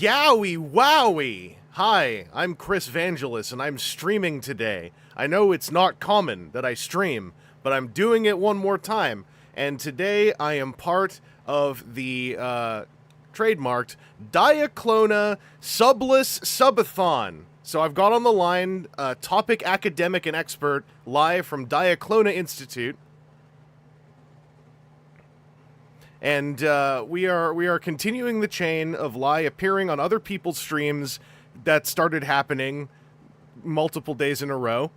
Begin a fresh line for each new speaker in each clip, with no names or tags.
Yowie wowie! Hi, I'm Chris Vangelus, and I'm streaming today. I know it's not common that I stream, but I'm doing it one more time. And today I am part of the trademarked Diaclona Subless Subathon. So I've got on the line topic academic and expert live from Diaclona Institute. And we are continuing the chain of Lai appearing on other people's streams that started happening multiple days in a row.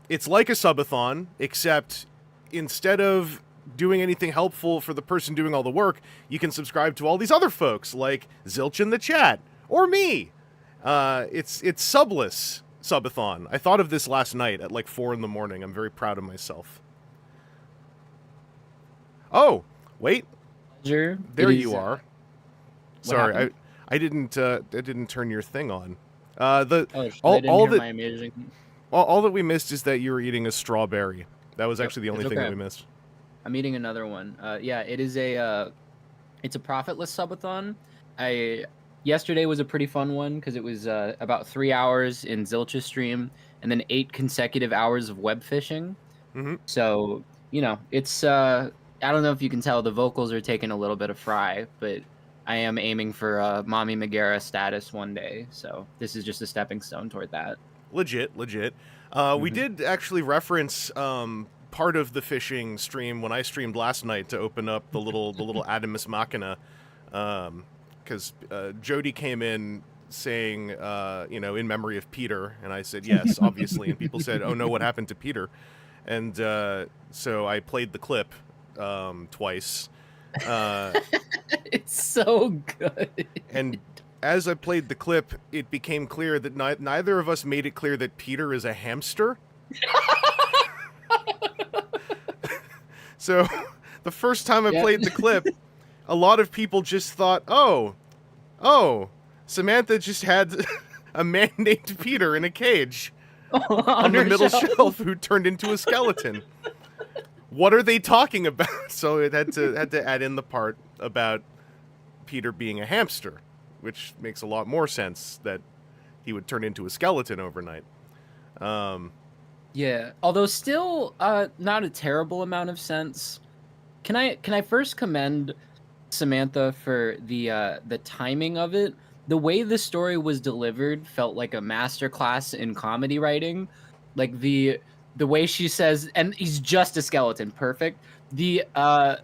It's like a subathon, except instead of doing anything helpful for the person doing all the work, you can subscribe to all these other folks, like Zilch in the chat, or me. It's subless subathon. I thought of this last night at like 4 in the morning. I'm very proud of myself. Oh! Wait, there you are. Sorry, I didn't turn your thing on. All that we missed is that you were eating a strawberry. That was actually the only thing that we missed.
I'm eating another one. Yeah, it is it's a profitless subathon. Yesterday was a pretty fun one because it was about 3 hours in Zilch's stream and then 8 consecutive hours of web fishing.
Mm-hmm.
So it's I don't know if you can tell the vocals are taking a little bit of fry, but I am aiming for Mommy Megara status one day, so this is just a stepping stone toward that.
Legit. We did actually reference part of the fishing stream when I streamed last night to open up the little Adamus Machina, because Jody came in saying, in memory of Peter, and I said yes, obviously, and people said, oh no, what happened to Peter? And so I played the clip twice.
It's so good.
And as I played the clip, it became clear that neither of us made it clear that Peter is a hamster. So the first time I played the clip, a lot of people just thought, oh, Samantha just had a man named Peter in a cage on the middle shelf who turned into a skeleton. What are they talking about? So it had to add in the part about Peter being a hamster, which makes a lot more sense that he would turn into a skeleton overnight.
Yeah, although still not a terrible amount of sense. Can I first commend Samantha for the timing of it? The way the story was delivered felt like a masterclass in comedy writing. Like the way she says, and he's just a skeleton, perfect. You're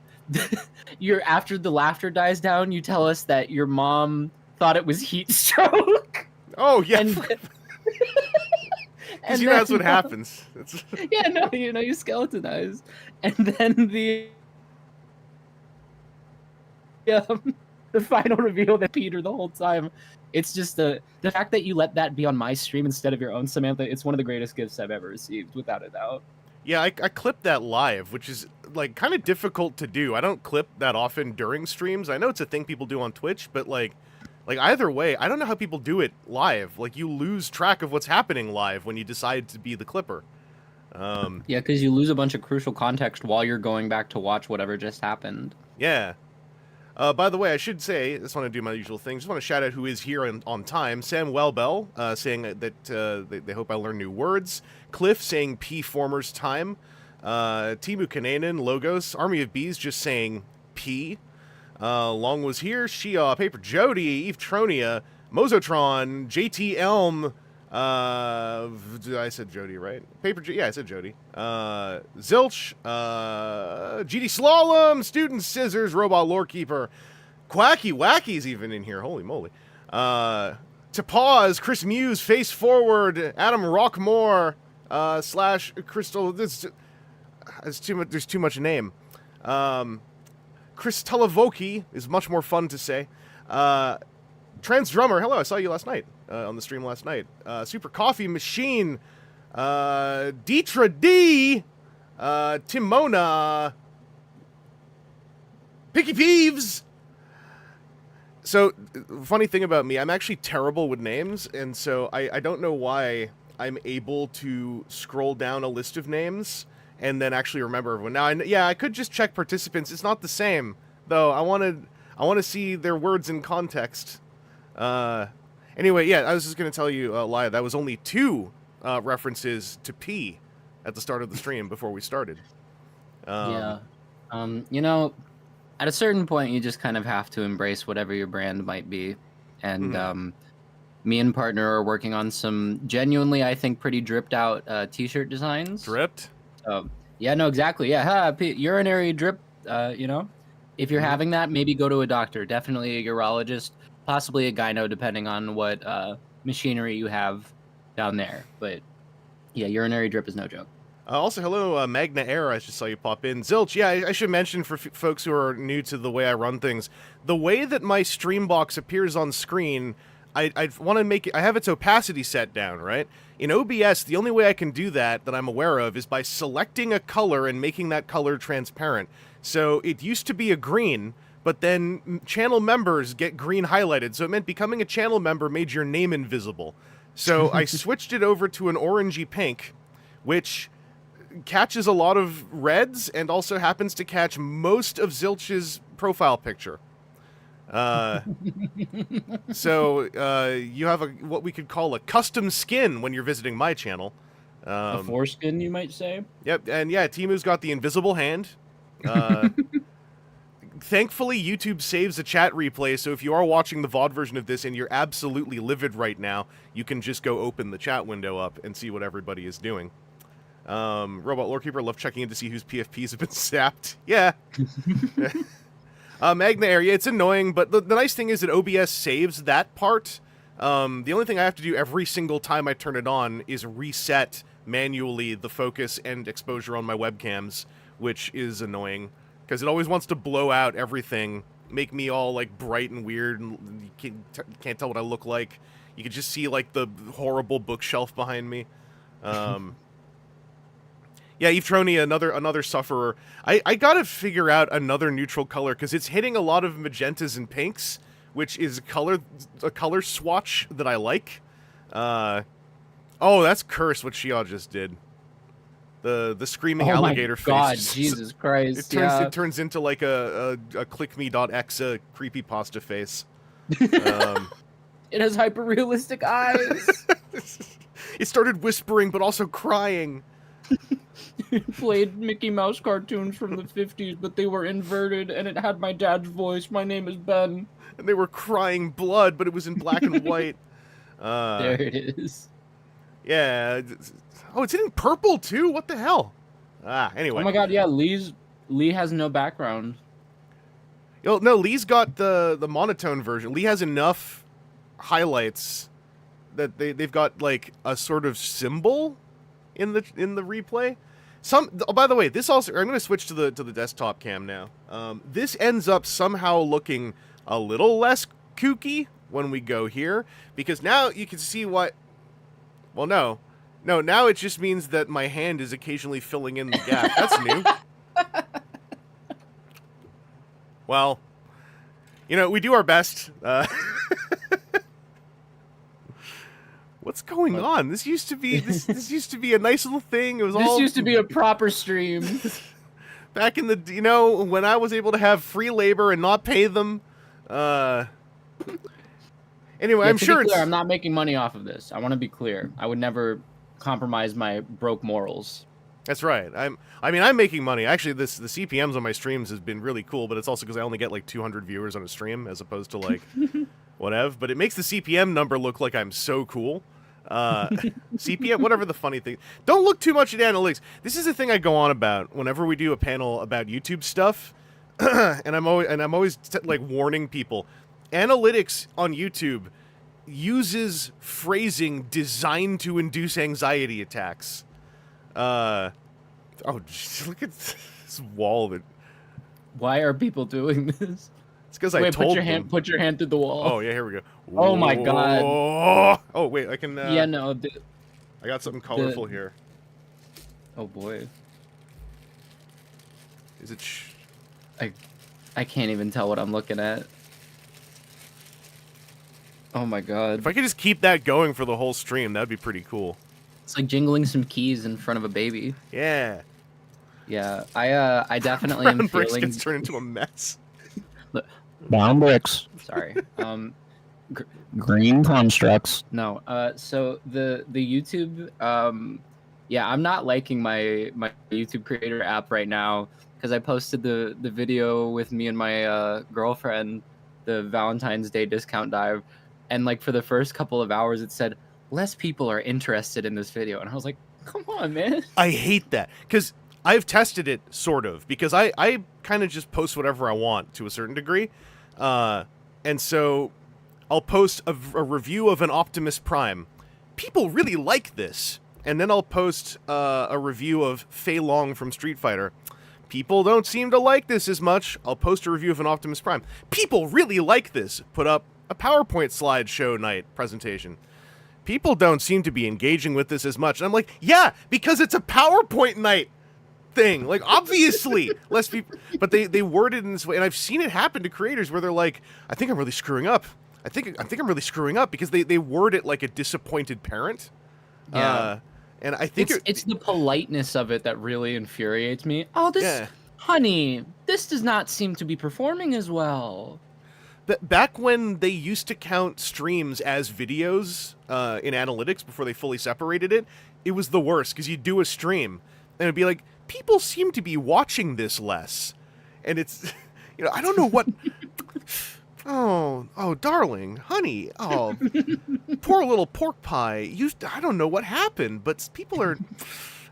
after the laughter dies down, you tell us that your mom thought it was heat stroke.
Oh yeah.
And
that's what happens.
Yeah, no, you skeletonize. And then the final reveal that Peter the whole time. It's just the fact that you let that be on my stream instead of your own, Samantha. It's one of the greatest gifts I've ever received, without a doubt.
Yeah, I clipped that live, which is like kind of difficult to do. I don't clip that often during streams. I know it's a thing people do on Twitch, but like either way, I don't know how people do it live. Like you lose track of what's happening live when you decide to be the clipper.
Yeah, because you lose a bunch of crucial context while you're going back to watch whatever just happened.
Yeah. By the way, I should say, I just want to do my usual thing. Just want to shout out who is here on time. Sam Wellbell saying that they hope I learn new words. Cliff saying P Former's time. Timu Kananen, Logos, Army of Bees just saying P. Long was here. Shia, Paper Jody, Eve Tronia, Mozotron, JT Elm. I said Jody, right? I said Jody. Zilch, GD Slalom, Student Scissors, Robot Lorekeeper, Quacky Wacky's even in here. Holy moly. To Pause, Chris Muse, Face Forward, Adam Rockmore, slash Crystal. There's too much name. Chris Telavoki is much more fun to say. Trans Drummer, hello, I saw you last night. On the stream last night. Super Coffee Machine, Deetra D, Timona, Picky Peeves. So, funny thing about me, I'm actually terrible with names, and so I don't know why I'm able to scroll down a list of names and then actually remember everyone. Now, I could just check participants. It's not the same, though. I want to see their words in context. Anyway, yeah, I was just going to tell you, Lia, that was only 2 references to P at the start of the stream before we started.
Yeah. At a certain point, you just kind of have to embrace whatever your brand might be. And me and partner are working on some genuinely, I think, pretty dripped out t-shirt designs.
Dripped?
Yeah, no, exactly. Yeah, urinary drip, If you're having that, maybe go to a doctor. Definitely a urologist. Possibly a gyno, depending on what machinery you have down there. But yeah, urinary drip is no joke.
Also, hello, Magna Air. I just saw you pop in. Zilch, yeah, I should mention for folks who are new to the way I run things, the way that my stream box appears on screen, I want to make it, I have its opacity set down, right? In OBS, the only way I can do that I'm aware of is by selecting a color and making that color transparent. So it used to be a green, but then channel members get green highlighted, so it meant becoming a channel member made your name invisible. So I switched it over to an orangey pink, which catches a lot of reds and also happens to catch most of Zilch's profile picture. So you have what we could call a custom skin when you're visiting my channel.
A foreskin, you might say?
Yep, and yeah, Timu's got the invisible hand. thankfully, YouTube saves a chat replay, so if you are watching the VOD version of this and you're absolutely livid right now, you can just go open the chat window up and see what everybody is doing. Robot Lorekeeper, love checking in to see whose PFPs have been sapped. Yeah. Magna area, it's annoying, but the nice thing is that OBS saves that part. The only thing I have to do every single time I turn it on is reset manually the focus and exposure on my webcams, which is annoying, because it always wants to blow out everything, make me all, like, bright and weird, and you can't tell what I look like. You can just see, like, the horrible bookshelf behind me. Yeah, Evetroni, another sufferer. I gotta figure out another neutral color, because it's hitting a lot of magentas and pinks, which is a color swatch that I like. Oh, that's cursed what Xiao just did. The screaming alligator face.
Oh my god, Jesus Christ.
It turns into like a clickme.exe creepypasta face.
It has hyper-realistic eyes.
It started whispering, but also crying.
It played Mickey Mouse cartoons from the 50s, but they were inverted, and it had my dad's voice. My name is Ben.
And they were crying blood, but it was in black and white.
There it is.
Yeah. Oh, it's in purple, too? What the hell? Anyway.
Oh my god, yeah, Lee has no background.
No, Lee's got the monotone version. Lee has enough highlights that they've got, like, a sort of symbol in the replay. Oh, by the way, this also, I'm going to switch to the desktop cam now. This ends up somehow looking a little less kooky when we go here, because now you can see what, well, no, now it just means that my hand is occasionally filling in the gap. That's new. Well, you know, we do our best. What's going on? This used to be this used to be a nice little thing. It was
This used to be a proper stream.
Back in the, you know, when I was able to have free labor and not pay them. Anyway,
Yeah,
I'm
to
sure
be clear, I'm not making money off of this. I want to be clear. I would never compromise my broke morals.
That's right. I'm making money. Actually, the CPMs on my streams has been really cool, but it's also because I only get like 200 viewers on a stream as opposed to like whatever. But it makes the CPM number look like I'm so cool. CPM, whatever the funny thing. Don't look too much at analytics. This is a thing I go on about whenever we do a panel about YouTube stuff, and I'm always like warning people. Analytics on YouTube uses phrasing designed to induce anxiety attacks. Oh, geez, look at this wall.
Why are people doing this?
It's because I told them.
Put your hand through the wall.
Oh yeah, here we go.
Oh my god.
Oh wait, I can.
Yeah, no.
I got something colorful here.
Oh boy.
Is it?
I can't even tell what I'm looking at. Oh my god.
If I could just keep that going for the whole stream, that'd be pretty cool.
It's like jingling some keys in front of a baby.
Yeah.
Yeah, I definitely am
bricks
feeling.
gets turned into a mess.
Brown bricks.
Sorry.
Green constructs.
No. So the YouTube. Yeah, I'm not liking my YouTube creator app right now because I posted the video with me and my girlfriend, the Valentine's Day discount dive, and like for the first couple of hours it said less people are interested in this video, and I was like, come on, man.
I hate that because I've tested it sort of because I kind of just post whatever I want to a certain degree, and so I'll post a review of an Optimus Prime. People really like this. And then I'll post a review of Fei Long from Street Fighter. People don't seem to like this as much. I'll post a review of an Optimus Prime. People really like this. Put up a PowerPoint slideshow night presentation. People don't seem to be engaging with this as much. And I'm like, yeah, because it's a PowerPoint night thing. Like, obviously, less people. But they word it in this way. And I've seen it happen to creators where they're like, I think I'm really screwing up. I think I'm really screwing up because they word it like a disappointed parent.
Yeah.
And I think
it's the politeness of it that really infuriates me. Oh, honey, this does not seem to be performing as well.
Back when they used to count streams as videos in analytics before they fully separated it, it was the worst because you'd do a stream and it'd be like, people seem to be watching this less. And it's, I don't know what. Oh, darling, honey, oh, poor little pork pie. I don't know what happened, but people are,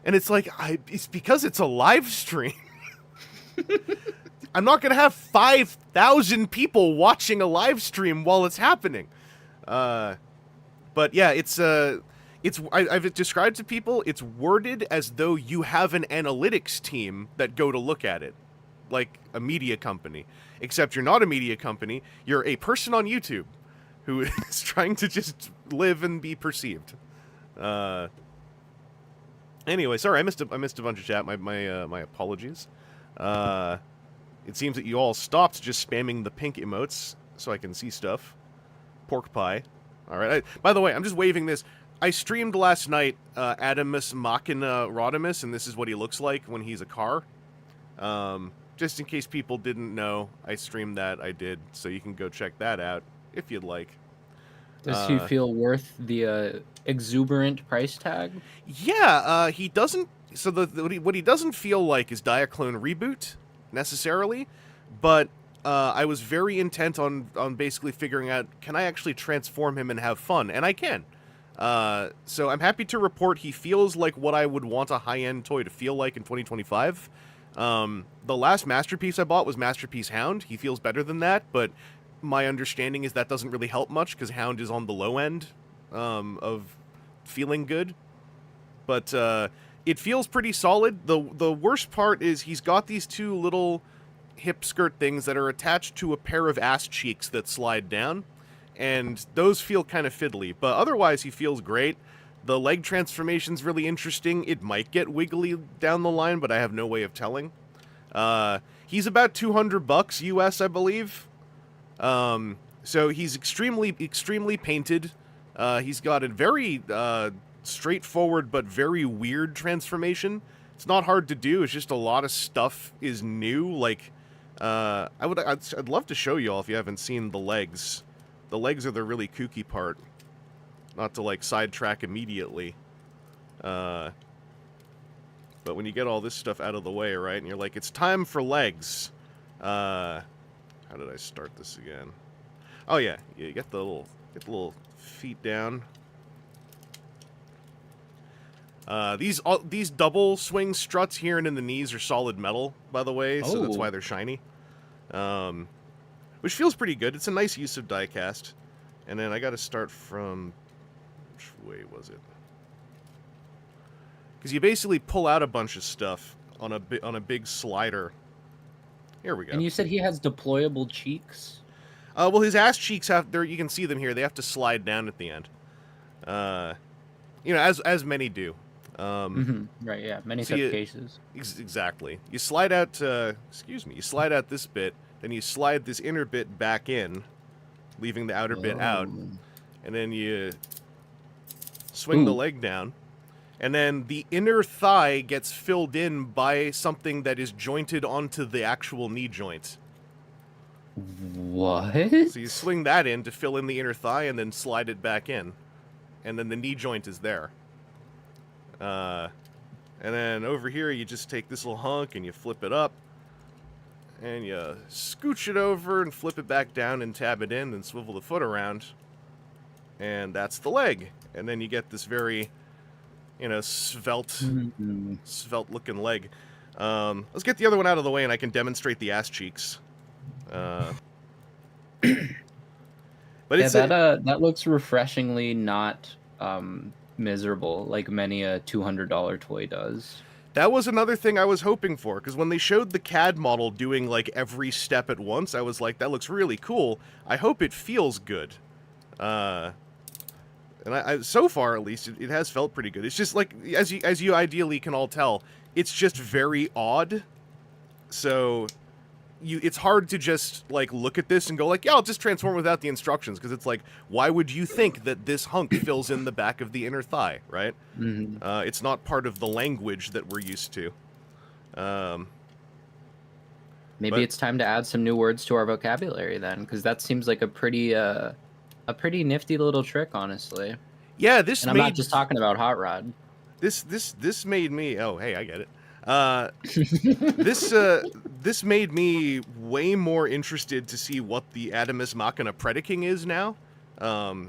and it's like, it's because it's a live stream. I'm not gonna have 5,000 people watching a live stream while it's happening. But yeah, I've described to people, it's worded as though you have an analytics team that go to look at it, like a media company. Except you're not a media company, you're a person on YouTube who is trying to just live and be perceived. Anyway, sorry, I missed a bunch of chat. My apologies. It seems that you all stopped just spamming the pink emotes so I can see stuff. Pork pie. All right. By the way, I'm just waving this. I streamed last night Adamus Machina Rodimus, and this is what he looks like when he's a car. Just in case people didn't know, I streamed that. I did, so you can go check that out if you'd like.
Does he feel worth the exuberant price tag?
Yeah, he doesn't. So what he doesn't feel like is Diaclone Reboot necessarily, but I was very intent on basically figuring out, can I actually transform him and have fun, and I can. So I'm happy to report he feels like what I would want a high-end toy to feel like in 2025. The last Masterpiece I bought was Masterpiece Hound. He feels better than that, but my understanding is that doesn't really help much because Hound is on the low end of feeling good. But it feels pretty solid. The worst part is he's got these two little hip skirt things that are attached to a pair of ass cheeks that slide down, and those feel kind of fiddly. But otherwise, he feels great. The leg transformation's really interesting. It might get wiggly down the line, but I have no way of telling. He's about $200 US, I believe. So he's extremely painted. He's got a very straightforward but very weird transformation. It's not hard to do. It's just a lot of stuff is new. Like, I'd love to show you all if you haven't seen the legs. The legs are the really kooky part. Not to, like, sidetrack immediately. But when you get all this stuff out of the way, right, and you're like, it's time for legs. How did I start this again? Oh, yeah. You get the little feet down. These double swing struts here and in the knees are solid metal, by the way, so that's why they're shiny. Which feels pretty good. It's a nice use of diecast. And then I got to start from... Which way was it? Because you basically pull out a bunch of stuff on a big slider. Here we go.
And you said he has deployable cheeks?
Well, his ass cheeks have... You can see them here. They have to slide down at the end. As many do.
Right, yeah. Many such cases.
Exactly. You slide out... you slide out this bit, then you slide this inner bit back in, leaving the outer bit out, and then you swing the leg down, and then the inner thigh gets filled in by something that is jointed onto the actual knee joint.
What?
So you swing that in to fill in the inner thigh and then slide it back in, and then the knee joint is there. And then over here you just take this little hunk and you flip it up, and you scooch it over and flip it back down and tab it in and swivel the foot around, and that's the leg. And then you get this very, svelte looking leg. Let's get the other one out of the way and I can demonstrate the ass cheeks. But
yeah, that looks refreshingly not miserable like many a $200 toy does.
That was another thing I was hoping for, because when they showed the CAD model doing like every step at once, I was like, that looks really cool. I hope it feels good. And I so far, at least, it has felt pretty good. It's just like, as you ideally can all tell, it's just very odd. So it's hard to just like look at this and go like, yeah, I'll just transform without the instructions, because it's like, why would you think that this hunk fills in the back of the inner thigh, right? It's not part of the language that we're used to.
Maybe it's time to add some new words to our vocabulary then, because that seems like a pretty nifty little trick, honestly.
Yeah,
I'm not just talking about Hot Rod.
This made me... Oh, hey, I get it. This made me way more interested to see what the Adamus Machina Predaking is now,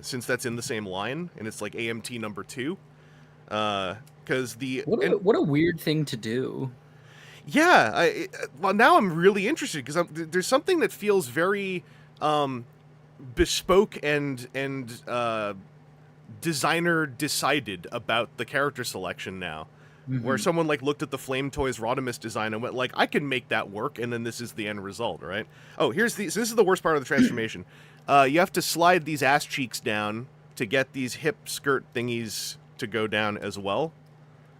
since that's in the same line and it's like AMT number 2. Because
what a weird thing to do.
Yeah, well, now I'm really interested because there's something that feels very bespoke and designer decided about the character selection now. Where someone like looked at the Flame Toys Rodimus design and went like, I can make that work, and then this is the end result, right? Oh, so this is the worst part of the transformation. You have to slide these ass cheeks down to get these hip skirt thingies to go down as well.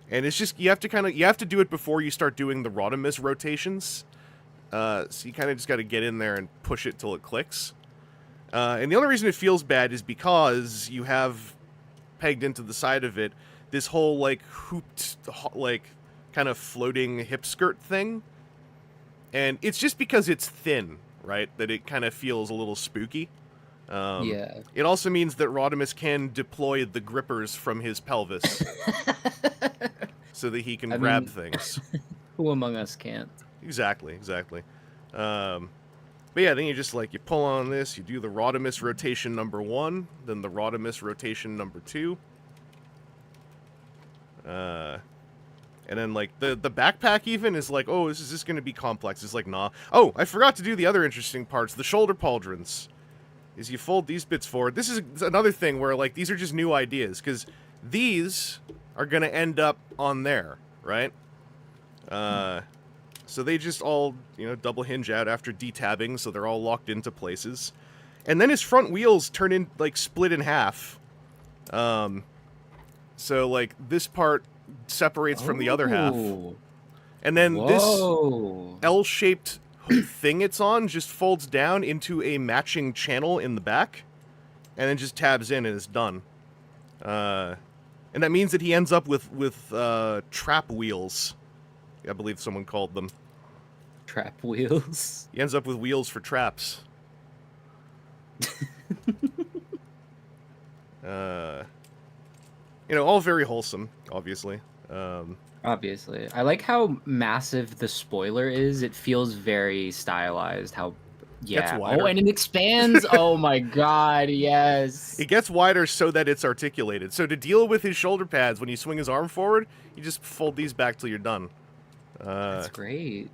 And it's just, you have to do it before you start doing the Rodimus rotations. So you kind of just got to get in there and push it till it clicks. And the only reason it feels bad is because you have pegged into the side of it this whole, like, hooped, like, kind of floating hip skirt thing. And it's just because it's thin, right, that it kind of feels a little spooky.
Yeah.
It also means that Rodimus can deploy the grippers from his pelvis so that he can grab things.
Who among us can't?
Exactly. But yeah, then you just, like, you pull on this, you do the Rodimus rotation number 1, then the Rodimus rotation number 2. And then, like, the backpack even is like, oh, is this going to be complex? It's like, nah. Oh, I forgot to do the other interesting parts, the shoulder pauldrons. Is you fold these bits forward. This is another thing where, like, these are just new ideas, because these are going to end up on there, right? So they just all, double hinge out after detabbing, so they're all locked into places. And then his front wheels turn in, like, split in half. So, like, this part separates from the other half. And then this L-shaped thing it's on just folds down into a matching channel in the back. And then just tabs in and it's done. And that means that he ends up with trap wheels. I believe someone called them.
Trap wheels?
He ends up with wheels for traps. All very wholesome, obviously.
Obviously. I like how massive the spoiler is. It feels very stylized.
Gets wider.
Oh, and it expands. Oh my god, yes.
It gets wider so that it's articulated. So to deal with his shoulder pads when you swing his arm forward, you just fold these back till you're done.
That's great.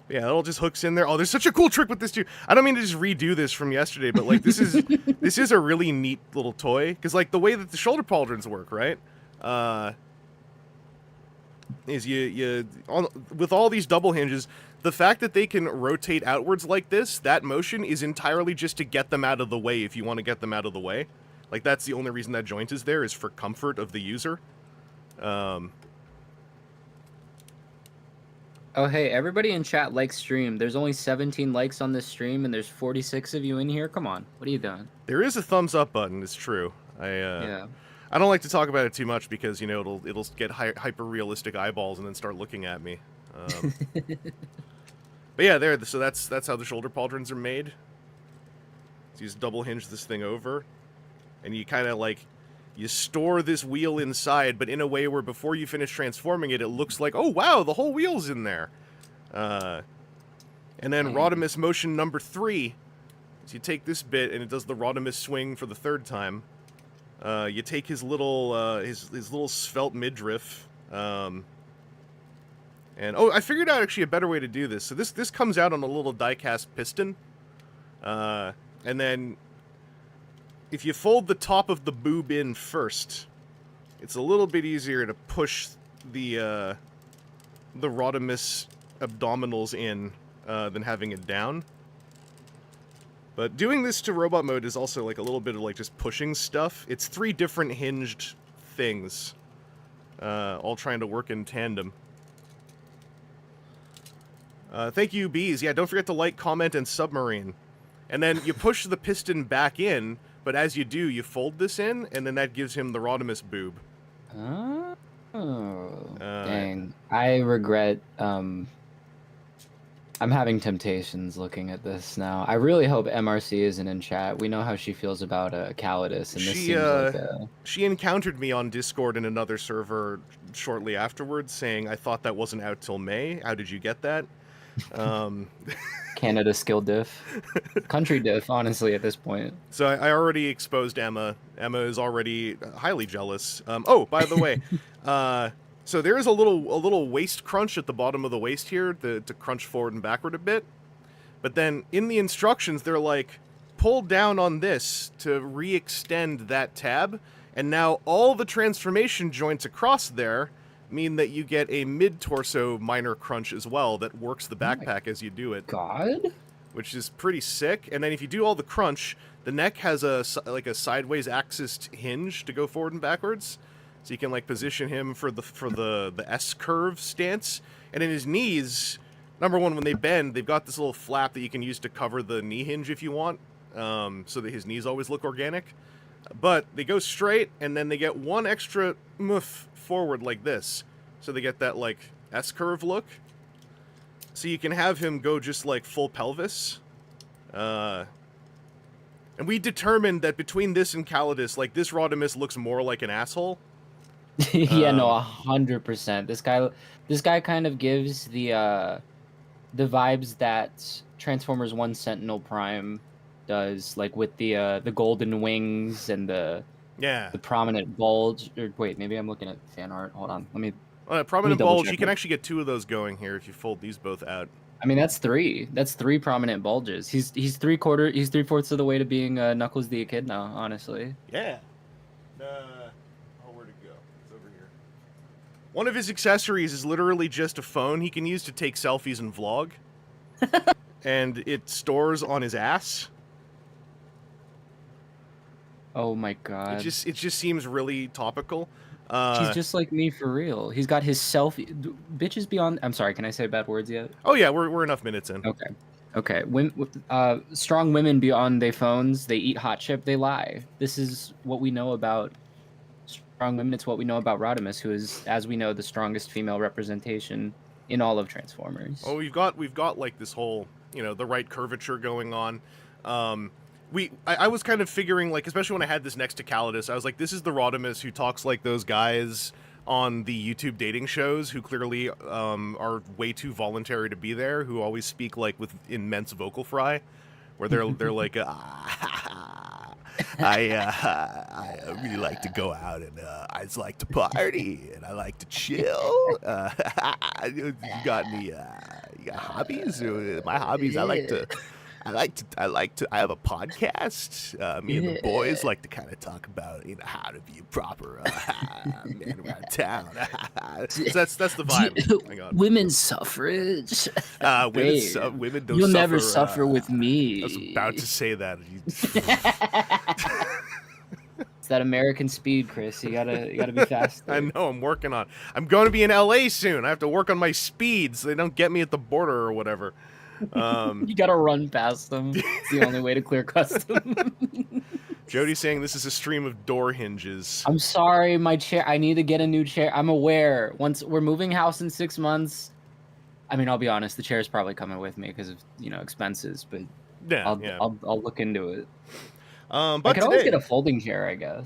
Yeah, it all just hooks in there. Oh, there's such a cool trick with this too. I don't mean to just redo this from yesterday, but like this is a really neat little toy because like the way that the shoulder pauldrons work, right? Is with all these double hinges, the fact that they can rotate outwards like this, that motion is entirely just to get them out of the way if you want to get them out of the way. Like that's the only reason that joint is there is for comfort of the user.
Oh, hey, everybody in chat likes stream. There's only 17 likes on this stream, and there's 46 of you in here. Come on, what are you doing?
There is a thumbs up button. It's true. I don't like to talk about it too much because it'll get hyper realistic eyeballs and then start looking at me. But yeah, so that's how the shoulder pauldrons are made. So you just double hinge this thing over, and you kind of like. You store this wheel inside, but in a way where before you finish transforming it, it looks like, oh, wow, the whole wheel's in there. And then Rodimus motion number 3. So you take this bit, and it does the Rodimus swing for the 3rd time. You take his little his little svelte midriff. And, oh, I figured out actually a better way to do this. So this comes out on a little die-cast piston. And then... if you fold the top of the boob in first, it's a little bit easier to push the Rodimus abdominals in than having it down. But doing this to robot mode is also like a little bit of like just pushing stuff. It's 3 different hinged things, all trying to work in tandem. Thank you, Bees. Yeah, don't forget to like, comment, and submarine. And then you push the piston back in, but as you do, you fold this in, and then that gives him the Rodimus boob.
Oh, dang. I regret I'm having temptations looking at this now. I really hope MRC isn't in chat. We know how she feels about Calidus, and this seems like a...
She encountered me on Discord in another server shortly afterwards, saying, I thought that wasn't out till May. How did you get that?
Canada skill diff. Country diff, honestly, at this point.
So I already exposed Emma. Emma is already highly jealous. Oh, by the way, so there is a little waist crunch at the bottom of the waist here to crunch forward and backward a bit. But then in the instructions, they're like, pull down on this to re-extend that tab. And now all the transformation joints across there mean that you get a mid-torso minor crunch as well that works the backpack as you do it.
God?
Which is pretty sick. And then if you do all the crunch, the neck has a sideways axis hinge to go forward and backwards. So you can like position him for the S curve stance. And in his knees, number one, when they bend, they've got this little flap that you can use to cover the knee hinge if you want, so that his knees always look organic. But they go straight, and then they get one extra moof forward like this. So they get that like S curve look. So you can have him go just like full pelvis. And we determined that between this and Calidus, like this Rodimus looks more like an asshole.
Yeah, no, 100%. This guy kind of gives the vibes that Transformers 1 Sentinel Prime does, like with the golden wings and the prominent bulge. Or wait, maybe I'm looking at fan art. Hold on, let me.
Prominent bulge. You can actually get two of those going here if you fold these both out.
I mean, that's three. That's three prominent bulges. He's 3/4 of the way to being Knuckles the Echidna, honestly.
Yeah. Where'd it go? It's over here. One of his accessories is literally just a phone he can use to take selfies and vlog. And it stores on his ass.
Oh my god.
It just seems really topical.
He's just like me for real. He's got his selfie. Bitches beyond. I'm sorry. Can I say bad words yet?
Oh yeah, we're enough minutes in.
Okay. Strong women beyond their phones. They eat hot chip. They lie. This is what we know about strong women. It's what we know about Rodimus, who is, as we know, the strongest female representation in all of Transformers.
Oh, we've got like this whole, the right curvature going on. I was kind of figuring, like, especially when I had this next to Calidus, I was like, this is the Rodimus who talks like those guys on the YouTube dating shows who clearly are way too voluntary to be there, who always speak like with immense vocal fry, where they're like, I really like to go out and I just like to party and I like to chill. You got hobbies? My hobbies, I have a podcast. Me and the boys like to kind of talk about, how to be a proper man around town. So that's the vibe. Hang on.
Women's suffrage.
Women don't.
You'll
suffer,
never suffer with me.
I was about to say that.
It's that American speed, Chris. You gotta be fast.
I know. I'm working on. I'm going to be in LA soon. I have to work on my speed so they don't get me at the border or whatever.
You gotta run past them. It's the only way to clear custom.
Jody's saying this is a stream of door hinges.
I'm sorry, my chair. I need to get a new chair. I'm aware. Once we're moving house in 6 months, I mean, I'll be honest. The chair is probably coming with me because of expenses. But I'll look into it.
But
I could always get a folding chair, I guess.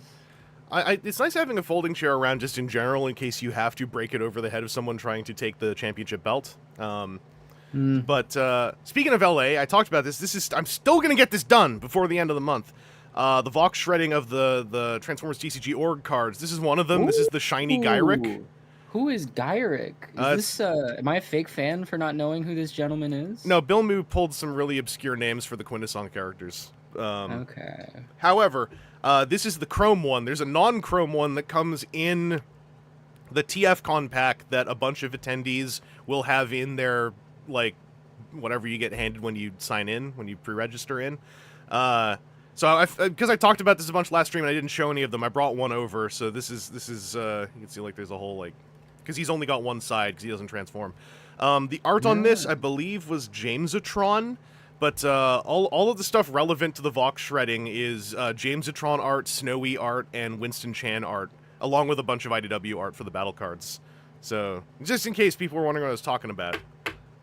It's nice having a folding chair around just in general in case you have to break it over the head of someone trying to take the championship belt. But speaking of LA, I talked about this. I'm still gonna get this done before the end of the month. The Vox shredding of the Transformers TCG org cards. This is one of them. Ooh. This is the shiny Gyrick.
Who is Gyrick? Is this am I a fake fan for not knowing who this gentleman is?
No, Bill Moo pulled some really obscure names for the Quintesson characters.
Okay.
However, this is the Chrome one. There's a non-Chrome one that comes in the TFCon pack that a bunch of attendees will have in their, like, whatever you get handed when you sign in, when you pre-register in. So because I talked about this a bunch last stream and I didn't show any of them, I brought one over. So this is you can see, like, there's a whole, like, because he's only got one side because he doesn't transform. The art on this, I believe, was Jamesatron. But all of the stuff relevant to the Vox shredding is Jamesatron art, Snowy art, and Winston Chan art, along with a bunch of IDW art for the battle cards. So, just in case people were wondering what I was talking about.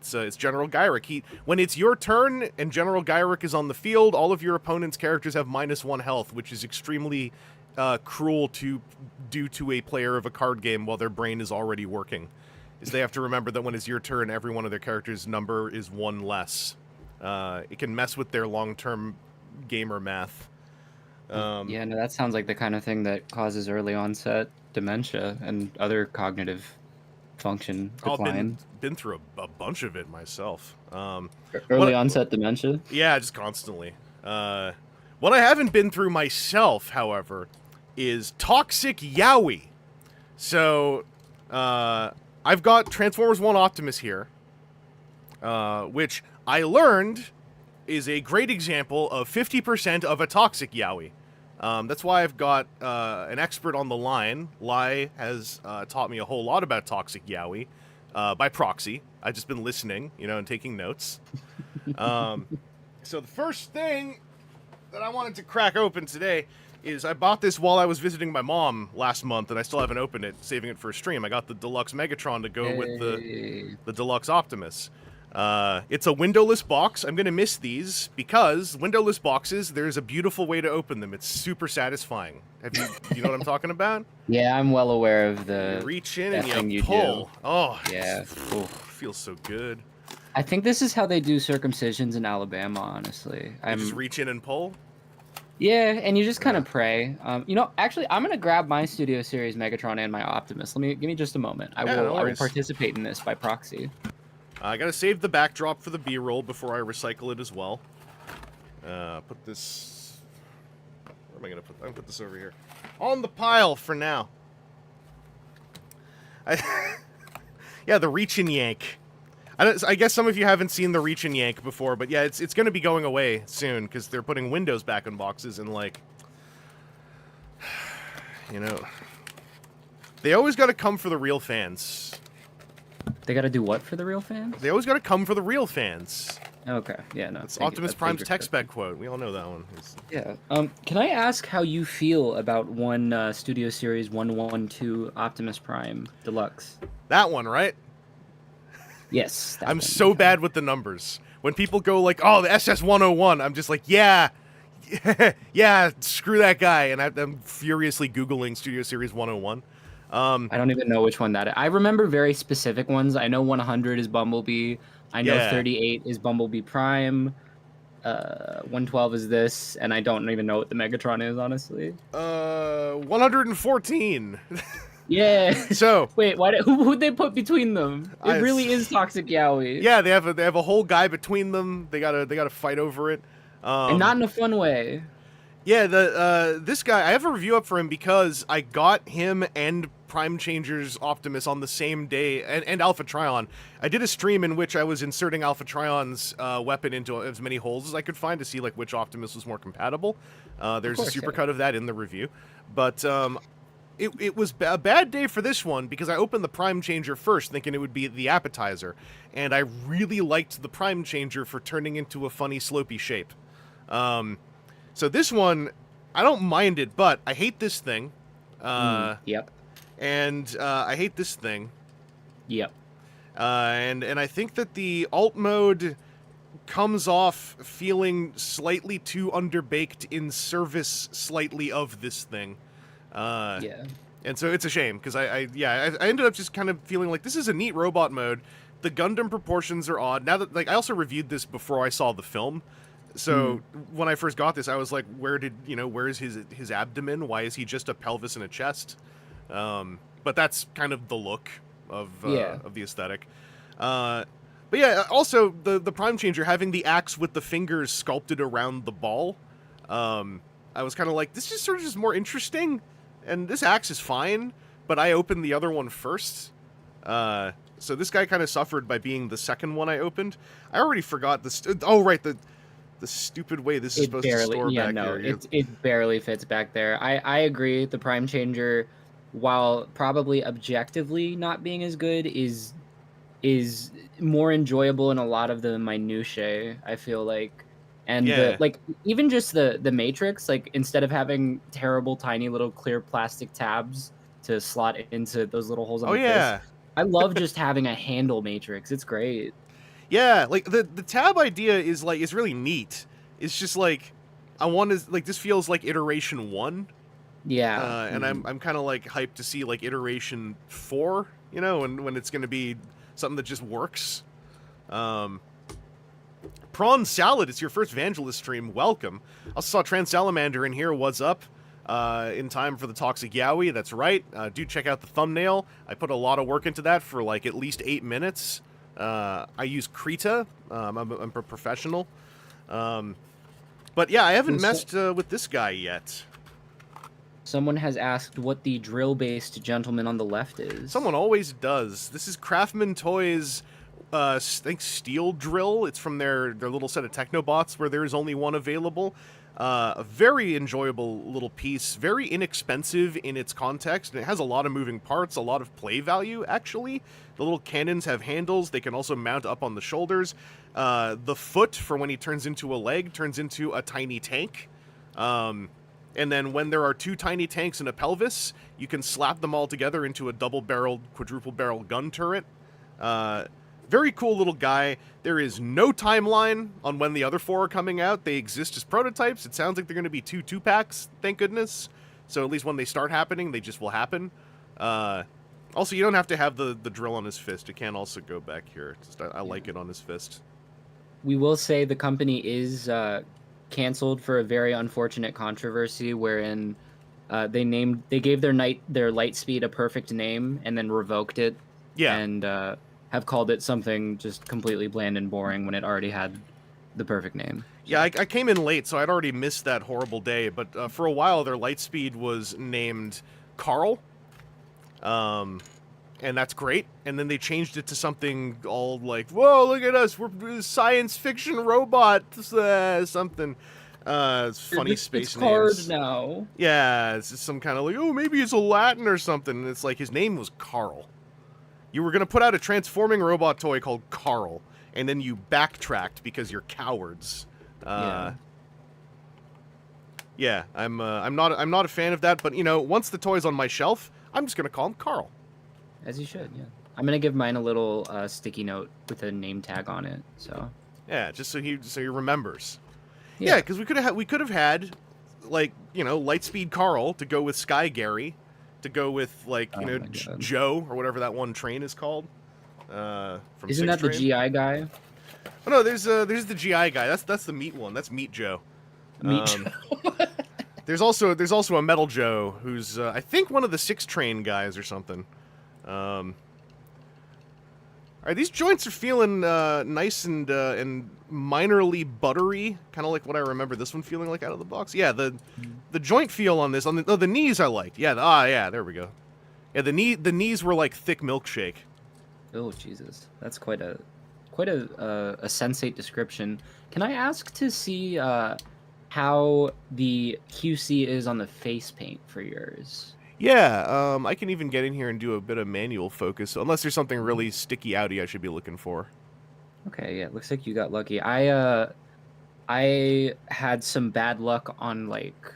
It's General Gyrick. When it's your turn and General Gyrick is on the field, all of your opponent's characters have -1 health, which is extremely cruel to do to a player of a card game while their brain is already working. Is they have to remember that when it's your turn, every one of their characters' number is 1 less. It can mess with their long-term gamer math.
Yeah, no, that sounds like the kind of thing that causes early onset dementia and other cognitive function decline.
Been through a bunch of it myself.
Early onset dementia?
Yeah, just constantly. What I haven't been through myself, however, is toxic yaoi. So, I've got Transformers 1 Optimus here, which I learned is a great example of 50% of a toxic yaoi. That's why I've got an expert on the line. Lai has taught me a whole lot about toxic yaoi by proxy. I've just been listening, and taking notes. So the first thing that I wanted to crack open today is I bought this while I was visiting my mom last month, and I still haven't opened it, saving it for a stream. I got the deluxe Megatron to go with the deluxe Optimus. It's a windowless box. I'm gonna miss these because windowless boxes, there's a beautiful way to open them. It's super satisfying. You know what I'm talking about?
Yeah, I'm well aware of the
you reach in and you
you
pull.
do.
Oh,
Yeah.
Feels so good.
I think this is how they do circumcisions in Alabama, honestly.
You just reach in and pull?
Yeah, and you just kind of pray. Actually, I'm gonna grab my Studio Series Megatron and my Optimus. Give me just a moment. I will participate in this by proxy.
I gotta save the backdrop for the B-roll before I recycle it as well. Put this... Where am I gonna put... I'm gonna put this over here. On the pile for now. Yeah, the reach and yank. I guess some of you haven't seen the reach and yank before, but yeah, it's gonna be going away soon, because they're putting windows back in boxes, and like... They always gotta come for the real fans.
They gotta do what for the real fans?
They always gotta come for the real fans.
Okay, yeah, no.
It's Optimus Prime's tech spec quote. We all know that one.
Yeah. Can I ask how you feel about one Studio Series 112 Optimus Prime Deluxe?
That one, right?
Yes.
I'm so bad with the numbers. When people go like, "Oh, the SS-101," I'm just like, "Yeah, yeah, screw that guy," and I'm furiously Googling Studio Series 101.
I don't even know which one that is. I remember very specific ones. I know 100 is Bumblebee. I know 38 is Bumblebee Prime. 112 is this, and I don't even know what the Megatron is, honestly.
114.
Yeah.
So
wait, who'd they put between them? It really is Toxic Yaoi.
Yeah, they have a whole guy between them. They gotta fight over it.
And not in a fun way.
Yeah, this guy, I have a review up for him because I got him and Prime Changer's Optimus on the same day, and Alpha Trion. I did a stream in which I was inserting Alpha Trion's weapon into as many holes as I could find to see like which Optimus was more compatible. There's a supercut of that in the review. But it was a bad day for this one because I opened the Prime Changer first thinking it would be the appetizer, and I really liked the Prime Changer for turning into a funny slopey shape. So this one, I don't mind it, but I hate this thing.
Yep.
And I hate this thing.
Yep.
And I think that the alt mode comes off feeling slightly too underbaked in service slightly of this thing.
Yeah.
And so it's a shame because I ended up just kind of feeling like this is a neat robot mode. The Gundam proportions are odd. Now that I also reviewed this before I saw the film. So when I first got this, I was like, where is his abdomen? Why is he just a pelvis and a chest? But that's kind of the look of the aesthetic. But yeah, also the Prime Changer having the axe with the fingers sculpted around the ball. I was kind of like, this is sort of just more interesting. And this axe is fine, but I opened the other one first. So this guy kind of suffered by being the second one I opened. I already forgot the stupid way this is supposed to store back there.
It barely fits back there. I agree. The Prime Changer, while probably objectively not being as good, is more enjoyable in a lot of the minutiae, I feel like. And even just the Matrix, like instead of having terrible tiny little clear plastic tabs to slot into those little holes on the fist, I love just having a handle Matrix. It's great.
Yeah, like the tab idea is really neat. It's just like I want to like this feels like iteration 1.
Yeah.
And
Mhm.
I'm kind of like hyped to see like iteration 4, you know, and when it's going to be something that just works. Prawn Salad, it's your first Vangelus stream. Welcome. Also saw Trans Salamander in here. What's up? In time for the Toxic Yowie. That's right. Do check out the thumbnail. I put a lot of work into that for like at least 8 minutes. I use Krita. I'm a professional. But yeah, I haven't messed with this guy yet.
Someone has asked what the drill-based gentleman on the left is.
Someone always does. This is Craftman Toys, I think Steel Drill. It's from their little set of Technobots where there is only one available. A very enjoyable little piece, very inexpensive in its context, and it has a lot of moving parts, a lot of play value, actually. The little cannons have handles. They can also mount up on the shoulders. The foot, for when he turns into a leg, turns into a tiny tank. And then when there are 2 tiny tanks and a pelvis, you can slap them all together into a double-barreled, quadruple-barrel gun turret. Very cool little guy. There is no timeline on when the other 4 are coming out. They exist as prototypes. It sounds like they're going to be 2-packs, thank goodness. So at least when they start happening, they just will happen. Also, you don't have to have the drill on his fist. It can also go back here. Just, I like it on his fist.
We will say the company is canceled for a very unfortunate controversy wherein they gave their light speed a perfect name and then revoked it.
Yeah.
And have called it something just completely bland and boring when it already had the perfect name.
Yeah, I came in late, so I'd already missed that horrible day, but for a while their light speed was named Carl. And that's great. And then they changed it to something all like, whoa, look at us, we're science fiction robot, something. It's funny space names.
It's now.
Yeah, it's just some kind of like, oh, maybe it's a Latin or something. And it's like, his name was Carl. You were going to put out a transforming robot toy called Carl, and then you backtracked because you're cowards. Yeah, I'm not a fan of that, but, you know, once the toy's on my shelf, I'm just going to call him Carl.
As you should, yeah. I'm gonna give mine a little sticky note with a name tag on it. So
yeah, just so he remembers. Yeah, because we could have had like, you know, Lightspeed Carl to go with Sky Gary, to go with like, you know, Joe or whatever that one train is called. From
Isn't that the GI guy?
Oh no, there's the GI guy. That's the meat one. That's Meat Joe.
Meat Joe.
There's also a Metal Joe who's I think one of the 6 train guys or something. Alright, these joints are feeling nice and minorly buttery, kind of like what I remember this one feeling like out of the box. Yeah, the joint feel on this, the knees I liked. Yeah, yeah, there we go. Yeah, the knees were like thick milkshake.
Oh Jesus, that's quite a sensate description. Can I ask to see how the QC is on the face paint for yours?
Yeah, I can even get in here and do a bit of manual focus, unless there's something really sticky outy I should be looking for.
Okay, yeah, it looks like you got lucky. I had some bad luck on like,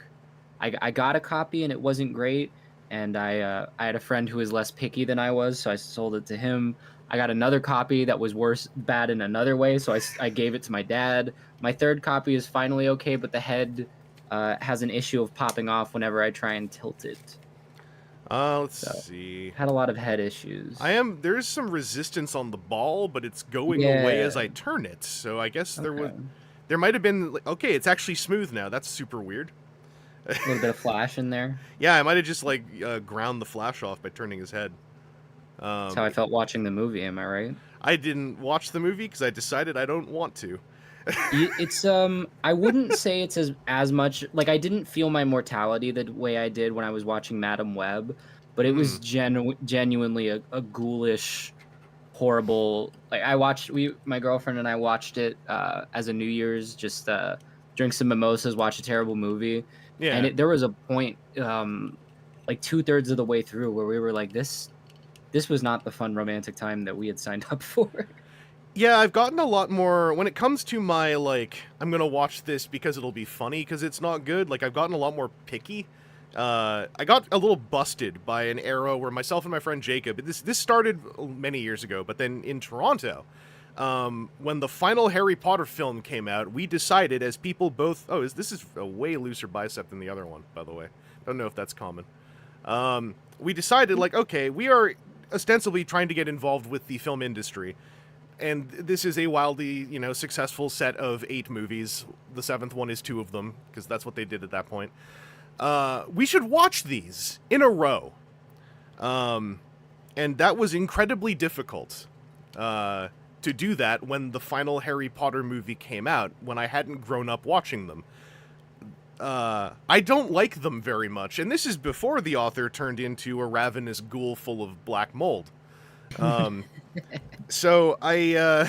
I got a copy and it wasn't great, and I had a friend who was less picky than I was, so I sold it to him. I got another copy that was bad in another way, so I gave it to my dad. My third copy is finally okay, but the head has an issue of popping off whenever I try and tilt it.
Let's see.
Had a lot of head issues.
There's some resistance on the ball, but it's going away as I turn it. So I guess there might have been, okay, it's actually smooth now. That's super weird.
A little bit of flash in there.
Yeah, I might have just like ground the flash off by turning his head.
That's how I felt watching the movie, am I right?
I didn't watch the movie because I decided I don't want to.
It's I wouldn't say it's as much, like, I didn't feel my mortality the way I did when I was watching Madam Web, but it was genuinely a ghoulish, horrible, like, my girlfriend and I watched it as a New Year's, just drink some mimosas, watch a terrible movie. Yeah. And there was a point like 2/3 of the way through where we were like, this was not the fun romantic time that we had signed up for.
Yeah, I've gotten a lot more, when it comes to my, like, I'm gonna watch this because it'll be funny because it's not good, like, I've gotten a lot more picky. I got a little busted by an era where myself and my friend Jacob, this started many years ago, but then in Toronto, when the final Harry Potter film came out, we decided as people both... Oh, this is a way looser bicep than the other one, by the way. Don't know if that's common. We decided, like, okay, we are ostensibly trying to get involved with the film industry. And this is a wildly, successful set of 8 movies. The 7th one is 2 of them, because that's what they did at that point. We should watch these in a row. And that was incredibly difficult to do that when the final Harry Potter movie came out, when I hadn't grown up watching them. I don't like them very much, and this is before the author turned into a ravenous ghoul full of black mold. So I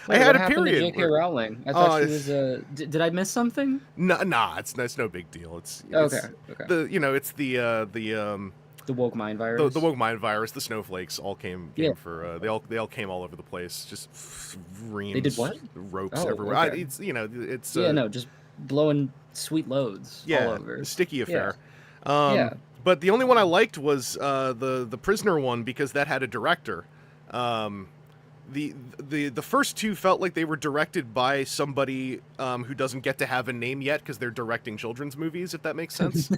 Wait,
had
what
a
happened
period.
to J.K. Rowling? I thought she was. Did I miss something?
Nah, it's no big deal. It's
Okay.
it's
The woke mind virus.
the woke mind virus. The snowflakes all came
Yeah.
for they all came all over the place. Just reams.
They did what?
Ropes
Oh,
everywhere.
okay.
It's
Just blowing sweet loads all over.
sticky affair.
Yeah.
But the only one I liked was the prisoner one, because that had a director. The first 2 felt like they were directed by somebody who doesn't get to have a name yet because they're directing children's movies, if that makes sense.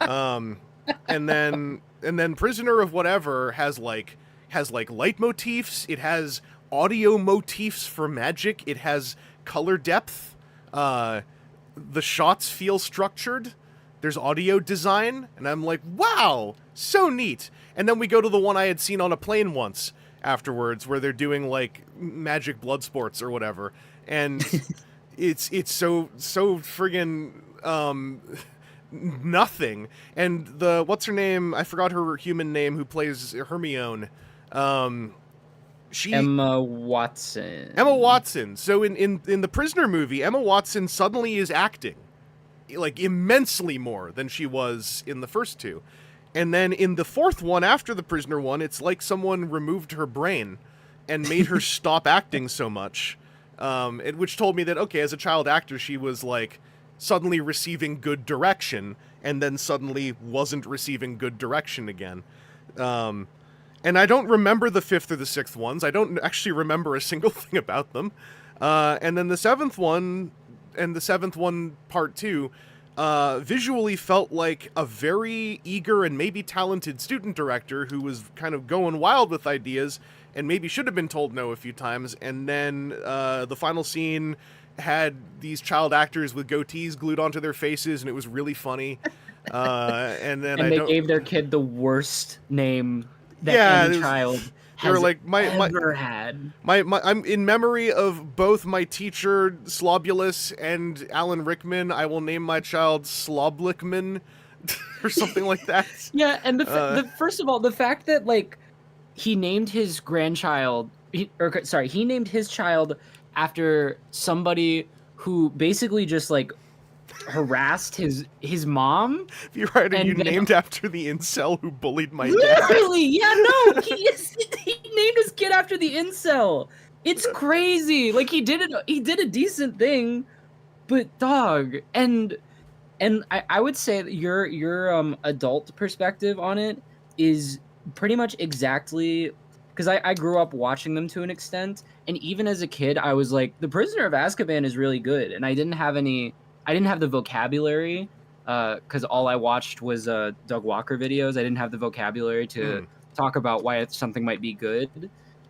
And then Prisoner of Whatever has like leitmotifs. It has audio motifs for magic. It has color depth. The shots feel structured. There's audio design, and I'm like, wow, so neat. And then we go to the one I had seen on a plane once afterwards, where they're doing like magic blood sports or whatever, and it's so friggin' nothing. And the what's her name? I forgot her human name, who plays Hermione.
Emma Watson.
Emma Watson. So in the Prisoner movie, Emma Watson suddenly is acting like immensely more than she was in the first 2. And then in the 4th one, after the Prisoner one, it's like someone removed her brain and made her stop acting so much. Which told me that, okay, as a child actor, she was like suddenly receiving good direction, and then suddenly wasn't receiving good direction again. And I don't remember the 5th or the 6th ones. I don't actually remember a single thing about them. And then the 7th one, and the 7th one part 2, visually felt like a very eager and maybe talented student director who was kind of going wild with ideas and maybe should have been told no a few times. And then the final scene had these child actors with goatees glued onto their faces, and it was really funny. And then
they gave their kid the worst name that any child
they were
has
like
ever had.
I'm in memory of both my teacher Slobulus and Alan Rickman. I will name my child Sloblickman or something like that.
Yeah, and first of all, the fact that like he named his grandchild, he named his child after somebody who basically just like harassed his mom.
You're right, and you named after the incel who bullied my dad.
Literally, yeah, no, he named his kid after the incel. It's crazy. Like he did a decent thing, but dog, and I would say that your adult perspective on it is pretty much exactly, because I grew up watching them to an extent, and even as a kid, I was like, The Prisoner of Azkaban is really good, and I didn't have the vocabulary, because all I watched was Doug Walker videos. I didn't have the vocabulary to talk about why something might be good.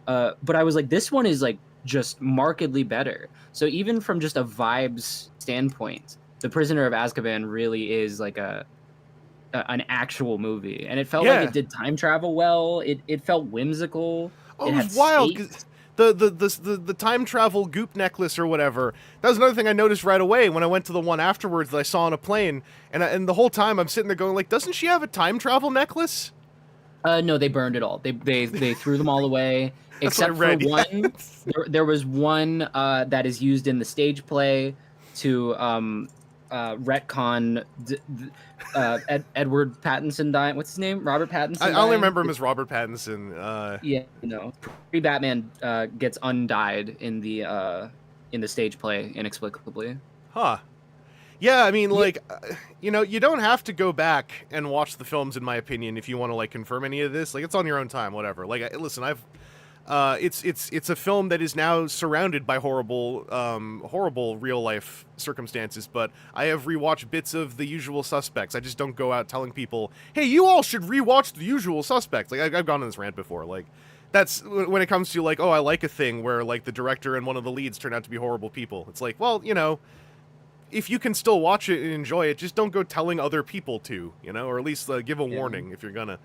But I was like, this one is like just markedly better. So even from just a vibes standpoint, The Prisoner of Azkaban really is like an actual movie, and it felt like it did time travel well. It felt whimsical.
Oh, it was wild. The time travel goop necklace or whatever. That was another thing I noticed right away when I went to the one afterwards that I saw on a plane, and the whole time I'm sitting there going like, doesn't she have a time travel necklace?
No, they burned it all. They threw them all away, except for one. There was one that is used in the stage play to retcon Edward Pattinson dying. What's his name? Robert Pattinson.
I only remember him as Robert Pattinson.
Yeah, pre-Batman gets undyed in the stage play inexplicably.
Huh. Yeah, I mean, like, you don't have to go back and watch the films, in my opinion, if you want to like confirm any of this. Like, it's on your own time, whatever. Like, listen, It's a film that is now surrounded by horrible real life circumstances. But I have rewatched bits of The Usual Suspects. I just don't go out telling people, "Hey, you all should rewatch The Usual Suspects." Like I've gone on this rant before. Like that's when it comes to like, oh, I like a thing where like the director and one of the leads turn out to be horrible people. It's like, well, if you can still watch it and enjoy it, just don't go telling other people to, or at least give a warning if you're gonna.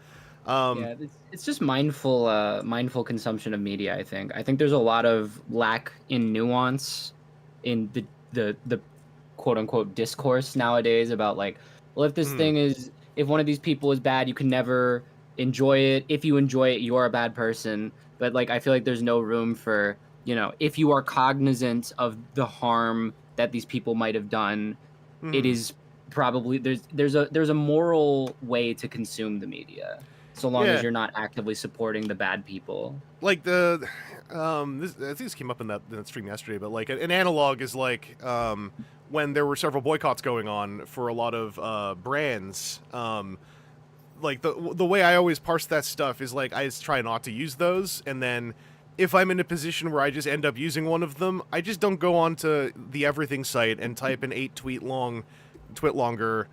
Yeah, it's just mindful consumption of media. I think there's a lot of lack in nuance in the quote unquote discourse nowadays about like, well, if this thing is, if one of these people is bad, you can never enjoy it. If you enjoy it, you're a bad person. But like, I feel like there's no room for, if you are cognizant of the harm that these people might have done, it is probably there's a moral way to consume the media. So long as you're not actively supporting the bad people.
Like I think this came up in that stream yesterday, but like an analog is like when there were several boycotts going on for a lot of brands. Like the way I always parse that stuff is like I just try not to use those, and then if I'm in a position where I just end up using one of them, I just don't go onto the everything site and type an 8 tweet longer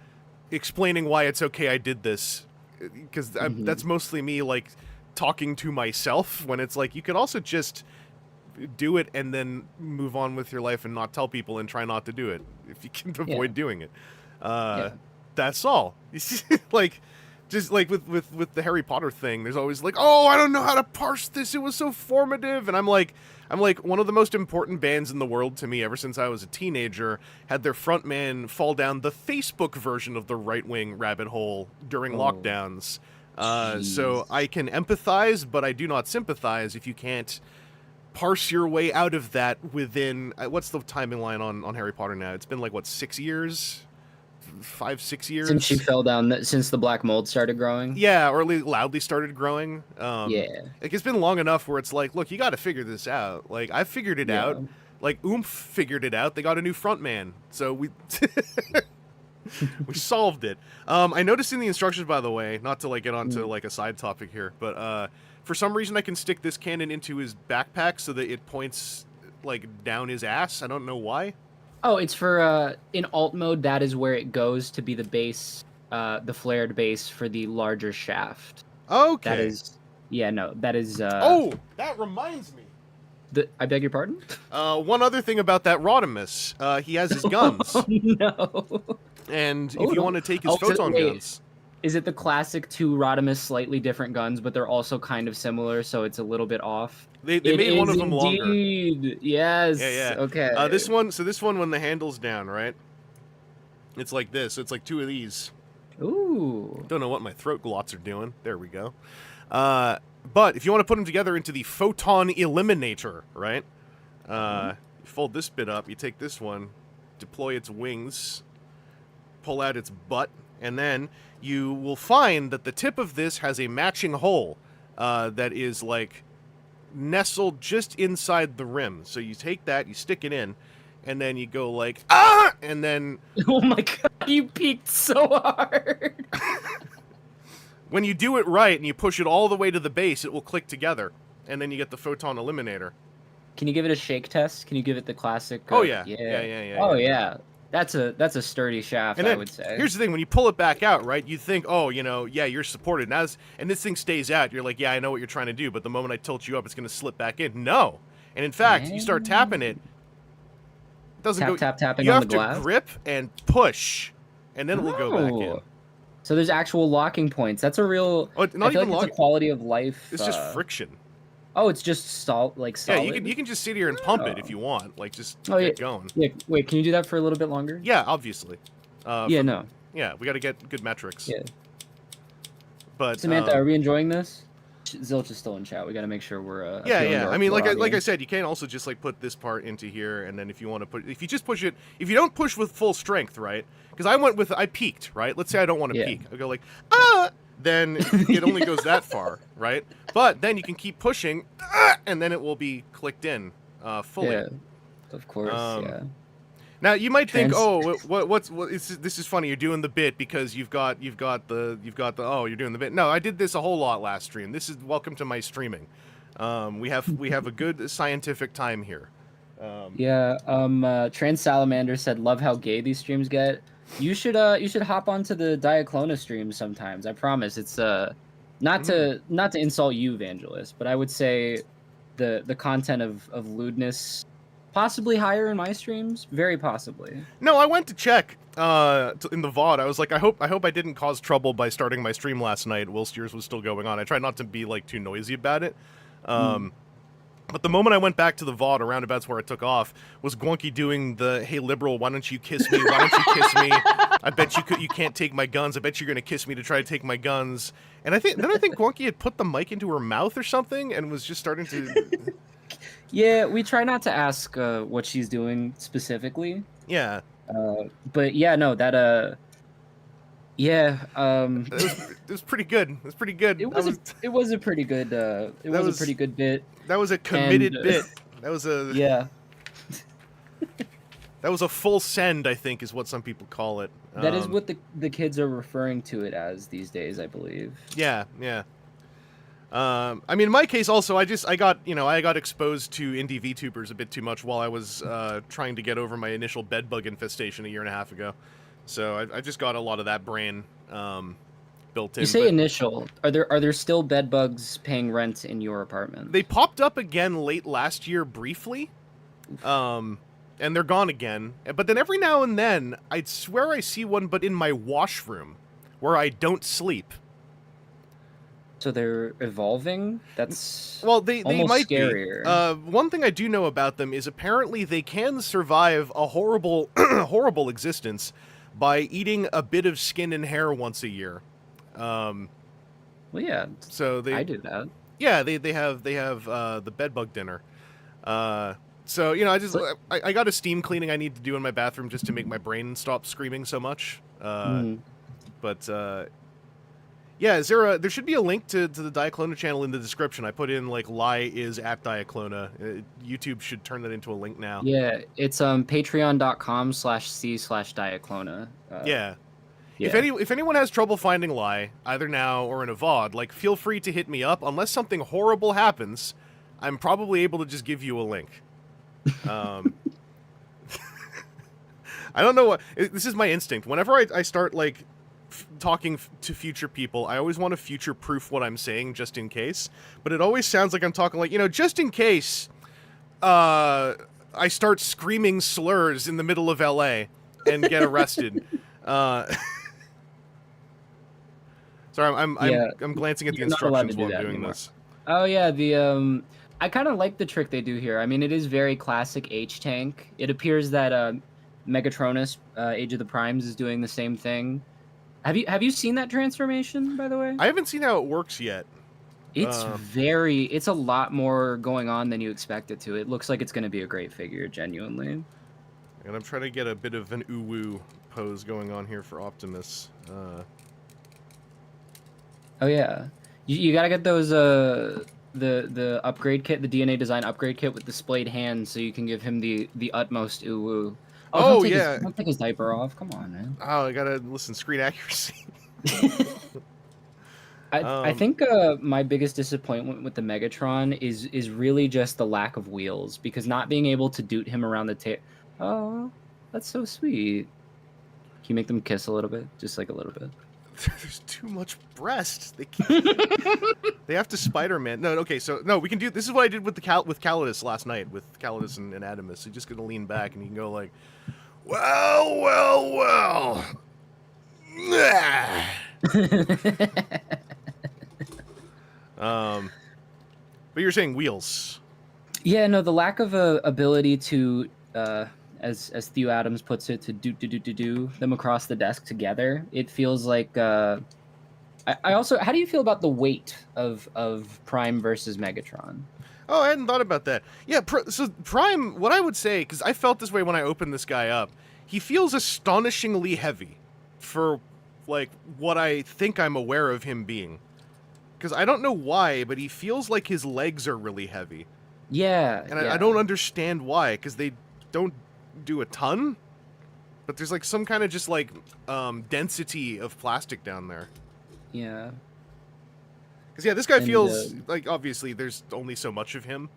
explaining why it's okay I did this. Because that's mostly me like talking to myself when it's like you could also just do it and then move on with your life and not tell people and try not to do it if you can avoid doing it. That's all. Like just like with the Harry Potter thing, there's always like, oh, I don't know how to parse this, it was so formative, and I'm like one of the most important bands in the world to me ever since I was a teenager had their frontman fall down the Facebook version of the right-wing rabbit hole during lockdowns. So I can empathize, but I do not sympathize if you can't parse your way out of that within... what's the timeline on Harry Potter now? It's been like, what, 6 years? 5-6 years?
Since she fell down, since the black mold started growing?
Yeah, or at least loudly started growing.
Yeah.
Like, it's been long enough where it's like, look, you got to figure this out. Like, I figured it out. Like, Oomph figured it out. They got a new frontman. So we... we solved it. I noticed in the instructions, by the way, not to, like, get onto, like, a side topic here, but, for some reason I can stick this cannon into his backpack so that it points, like, down his ass. I don't know why.
Oh, it's for, in alt mode, that is where it goes to be the base, the flared base for the larger shaft.
Okay.
That is, that is,
oh, that reminds me.
I beg your pardon?
One other thing about that Rodimus, he has his guns.
Oh, no.
And if you want to take his photon guns...
Is it the classic two Rodimus slightly different guns, but they're also kind of similar, so it's a little bit off?
They made one of them longer.
Yes.
Yeah.
Okay.
This one, when the handle's down, right? It's like this. It's like two of these.
Ooh.
Don't know what my throat glots are doing. There we go. But if you want to put them together into the photon eliminator, right? You fold this bit up. You take this one, deploy its wings, pull out its butt, and then you will find that the tip of this has a matching hole that is like nestled just inside the rim. So you take that, you stick it in, and then you go like, ah! And then...
Oh my god, you peeked so hard!
When you do it right and you push it all the way to the base, it will click together, and then you get the photon eliminator.
Can you give it a shake test? Can you give it the classic...
Oh, yeah.
Oh, yeah. That's a sturdy shaft, I would say.
Here's the thing, when you pull it back out, right, you think, oh, you're supported. And this thing stays out. You're like, yeah, I know what you're trying to do, but the moment I tilt you up, it's going to slip back in. No. And in fact, you start tapping it. It doesn't go...
Tapping
you
on
have
the glass?
to grip and push, and then it will go back in.
So there's actual locking points. That's a real...
Oh, not
I feel
even
like it's a quality of life...
It's just friction.
Oh, it's just solid.
Yeah, you can just sit here and pump it if you want. Like, just get going.
Yeah, wait, can you do that for a little bit longer?
Yeah, obviously.
No.
Yeah, we got to get good metrics.
Yeah.
But
Samantha, are we enjoying this? Zilch is still in chat. We got to make sure we're.
Yeah. I mean, like I said, you can also just like put this part into here, and then if you want to if you just push it, if you don't push with full strength, right? Because I peaked, right? Let's say I don't want to peak. I go like, ah. Then it only goes that far, right? But then you can keep pushing, and then it will be clicked in fully.
Yeah, of course. Yeah.
Now you might think, oh, this is funny. You're doing the bit because you've got the oh, you're doing the bit. No, I did this a whole lot last stream. This is welcome to my streaming. We have a good scientific time here.
Trans Salamander said, "Love how gay these streams get." You should hop onto the Diaclona streams sometimes. I promise. It's not to insult you, Vangelus, but I would say the content of lewdness possibly higher in my streams, very possibly.
No, I went to check in the VOD. I was like, I hope I didn't cause trouble by starting my stream last night whilst yours was still going on. I tried not to be like too noisy about it. But the moment I went back to the VOD, around about where it took off, was Gwunky doing the "Hey liberal, why don't you kiss me? Why don't you kiss me? I bet you can't take my guns. I bet you're gonna kiss me to try to take my guns." And I think Gwunky had put the mic into her mouth or something and was just starting to.
Yeah, we try not to ask what she's doing specifically.
Yeah.
But yeah, no, that yeah.
It was pretty good. It was pretty good.
It was a pretty good. It was a pretty good bit.
That was a committed bit. That was a
yeah.
That was a full send, I think, is what some people call it.
That is what the kids are referring to it as these days, I believe.
Yeah, yeah. I mean, in my case, also, I got exposed to indie VTubers a bit too much while I was trying to get over my initial bedbug infestation a year and a half ago. So I just got a lot of that brain built in.
You say initial. Are there still bed bugs paying rent in your apartment?
They popped up again late last year briefly, and they're gone again. But then every now and then, I'd swear I see one, but in my washroom, where I don't sleep.
So they're evolving? That's
they
almost
might
scarier.
be. One thing I do know about them is apparently they can survive a horrible, horrible existence by eating a bit of skin and hair once a year.
Well, yeah.
So
I do that.
Yeah, they have the bedbug dinner. So I got a steam cleaning I need to do in my bathroom just to make my brain stop screaming so much. But yeah, there should be a link to the Diaclona channel in the description. I put in like lie is at Diaclona. YouTube should turn that into a link now.
Yeah, it's patreon.com/c/Diaclona.
Yeah. If anyone has trouble finding lie, either now or in a VOD, like feel free to hit me up. Unless something horrible happens, I'm probably able to just give you a link. I don't know what this is my instinct. Whenever I start like talking to future people, I always want to future proof what I'm saying just in case, but it always sounds like I'm talking like, just in case I start screaming slurs in the middle of LA and get arrested. Sorry, I'm glancing at the instructions while I'm doing this.
Oh yeah, I kind of like the trick they do here. I mean, it is very classic H-Tank. It appears that Megatronus, Age of the Primes, is doing the same thing. Have you seen that transformation, by the way?
I haven't seen how it works yet.
It's it's a lot more going on than you expect it to. It looks like it's going to be a great figure, genuinely.
And I'm trying to get a bit of an uwu pose going on here for Optimus.
Oh yeah, you gotta get those the upgrade kit, the DNA design upgrade kit with the splayed hands, so you can give him the utmost uwu.
Oh yeah,
don't take his diaper off. Come on, man.
Oh, I gotta listen. Screen accuracy.
I think my biggest disappointment with the Megatron is really just the lack of wheels, because not being able to doot him around the table. Oh, that's so sweet. Can you make them kiss a little bit, just like a little bit?
There's too much breast. They have to Spider-Man. No, okay, so no, we can do. This is what I did with with Calidus last night with Calidus and Adamus. You're just gonna lean back and you can go like, well. But you're saying wheels.
Yeah, no, the lack of ability to, as Theo Adams puts it, to do them across the desk together. It feels like. I also, how do you feel about the weight of Prime versus Megatron?
Oh, I hadn't thought about that. Yeah, so Prime, what I would say, because I felt this way when I opened this guy up, he feels astonishingly heavy for, like, what I think I'm aware of him being. Because I don't know why, but he feels like his legs are really heavy.
Yeah.
And I don't understand why, because they don't do a ton, but there's, like, some kind of just, like, density of plastic down there.
Yeah.
Because yeah, this guy
And,
feels like obviously there's only so much of him.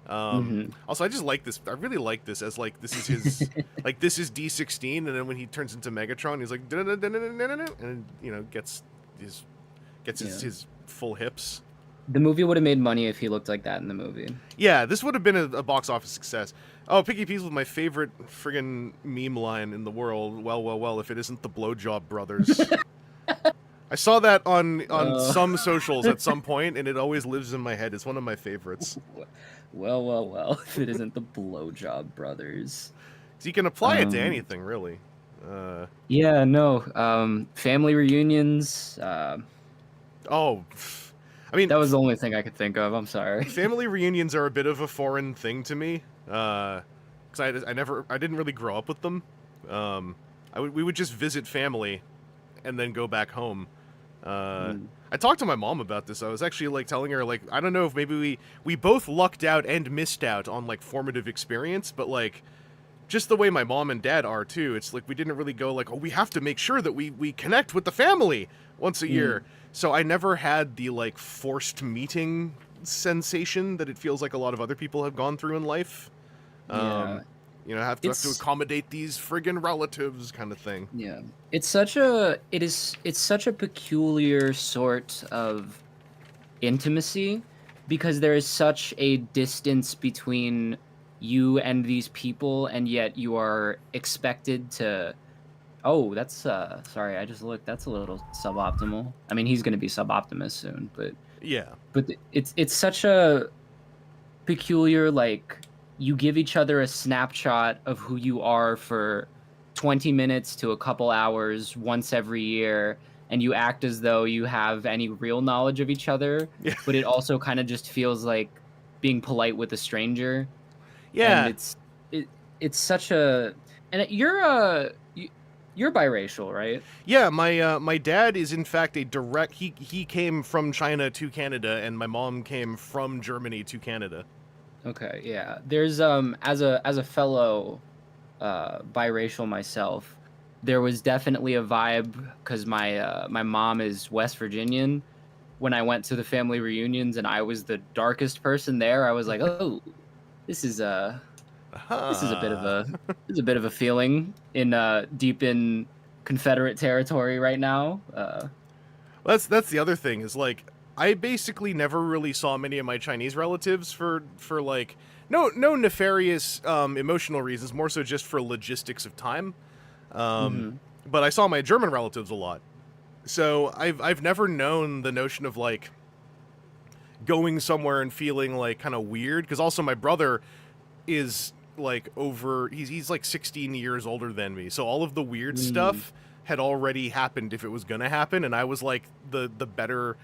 Mhm.
Also, I just like this. I really like this as like this is his like this is D16, and then when he turns into Megatron, he's like and gets his his full hips.
The movie would have made money if he looked like that in the movie.
Yeah, this would have been a box office success. Oh, Piggy Peas was my favorite friggin' meme line in the world. Well, if it isn't the Blowjob Brothers. I saw that on some socials at some point, and it always lives in my head. It's one of my favorites.
Well, if it isn't the Blowjob Brothers.
So you can apply it to anything, really.
Yeah, no. Family reunions.
Oh, I mean,
that was the only thing I could think of. I'm sorry.
Family reunions are a bit of a foreign thing to me, because I didn't really grow up with them. We would just visit family, and then go back home. I talked to my mom about this. I was actually like telling her like I don't know if maybe we both lucked out and missed out on like formative experience, but like just the way my mom and dad are too. It's like we didn't really go like, oh, we have to make sure that we connect with the family once a year. So I never had the like forced meeting sensation that it feels like a lot of other people have gone through in life.
Yeah.
Have to accommodate these friggin' relatives kind of thing.
Yeah. It's such a peculiar sort of intimacy because there is such a distance between you and these people, and yet you are expected to that's sorry, I just looked. That's a little suboptimal. I mean, he's going to be suboptimus soon, but
yeah.
But it's such a peculiar, like, you give each other a snapshot of who you are for 20 minutes to a couple hours once every year, and you act as though you have any real knowledge of each other.
Yeah.
But it also kind of just feels like being polite with a stranger.
Yeah.
And it's such a, and you're biracial, right?
Yeah, my dad is in fact a direct. He came from China to Canada, and my mom came from Germany to Canada.
Okay, yeah. There's as a fellow biracial myself, there was definitely a vibe because my mom is West Virginian. When I went to the family reunions and I was the darkest person there, I was like, oh, this is a bit of a feeling in deep in Confederate territory right now.
That's the other thing is like I basically never really saw many of my Chinese relatives for like no nefarious emotional reasons, more so just for logistics of time. But I saw my German relatives a lot, so I've never known the notion of like going somewhere and feeling like kind of weird, because also my brother is like he's like 16 years older than me, so all of the weird stuff had already happened if it was gonna happen, and I was like the better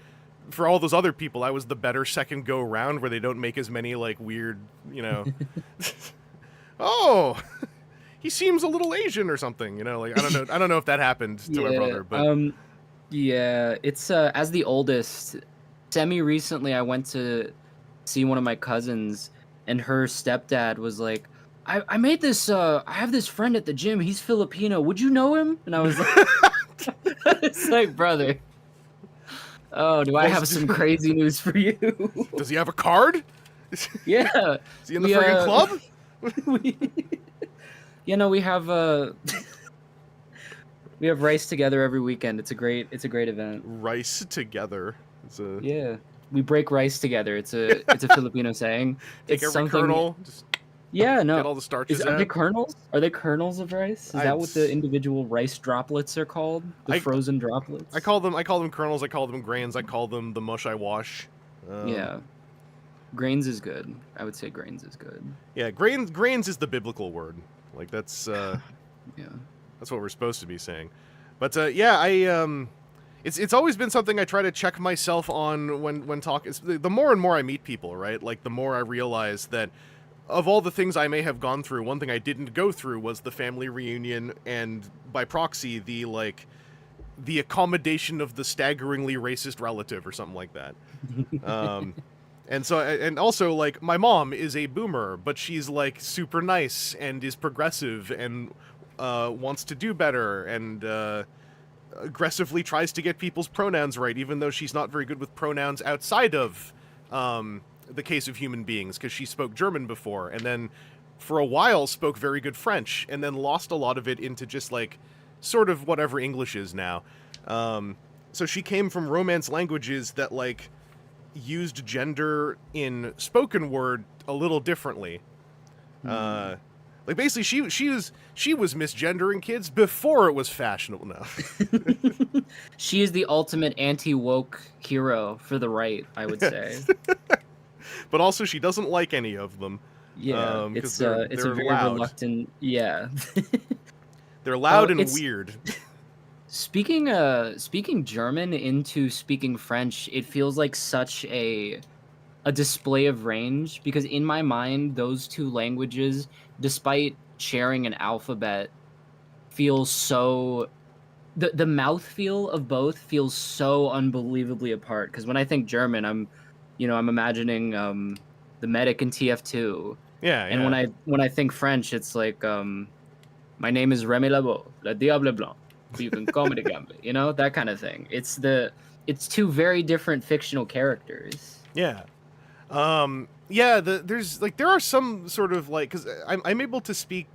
for all those other people. I was the better second go round where they don't make as many like weird, oh, he seems a little Asian or something, like I don't know if that happened to my brother, but
yeah, it's as the oldest, semi recently I went to see one of my cousins, and her stepdad was like, I made this, I have this friend at the gym, he's Filipino, would you know him? And I was like, it's like, brother, oh, do I have some crazy news for you?
Does he have a card?
Yeah.
Is he in the friggin' club?
We have rice together every weekend. It's a great event.
Rice together.
Yeah. We break rice together. It's a Filipino saying.
Take every kernel. Just
get
all the starches out.
Are they kernels? Are they kernels of rice? Is that what the individual rice droplets are called? The frozen droplets?
I call them kernels. I call them grains. I call them the mush I wash.
Yeah. Grains is good. I would say grains is good.
Yeah, grains is the biblical word. Like that's
yeah.
That's what we're supposed to be saying. But I it's always been something I try to check myself on when talking. The more and more I meet people, right? Like the more I realize that of all the things I may have gone through, one thing I didn't go through was the family reunion, and by proxy the accommodation of the staggeringly racist relative or something like that. And also like my mom is a boomer, but she's like super nice and is progressive and wants to do better, and aggressively tries to get people's pronouns right, even though she's not very good with pronouns outside of the case of human beings, because she spoke German before, and then for a while spoke very good French, and then lost a lot of it into just like sort of whatever English is now. So she came from Romance languages that like used gender in spoken word a little differently. Like basically she was misgendering kids before it was fashionable. No.
She is the ultimate anti-woke hero for the right, I would say.
But also she doesn't like any of them.
Yeah, it's a very
loud.
reluctant. Yeah,
They're loud and
it's-
weird.
Speaking German into speaking French, it feels like such a display of range, because in my mind those two languages, despite sharing an alphabet, feel so the mouthfeel of both feels so unbelievably apart. Because when I think German, I'm imagining the medic in TF2.
Yeah,
And when I think French, it's like my name is Remy Labo, le Diable Blanc. You can call me the Gambler, that kind of thing. It's two very different fictional characters.
Yeah. There are some sort of like, because I'm able to speak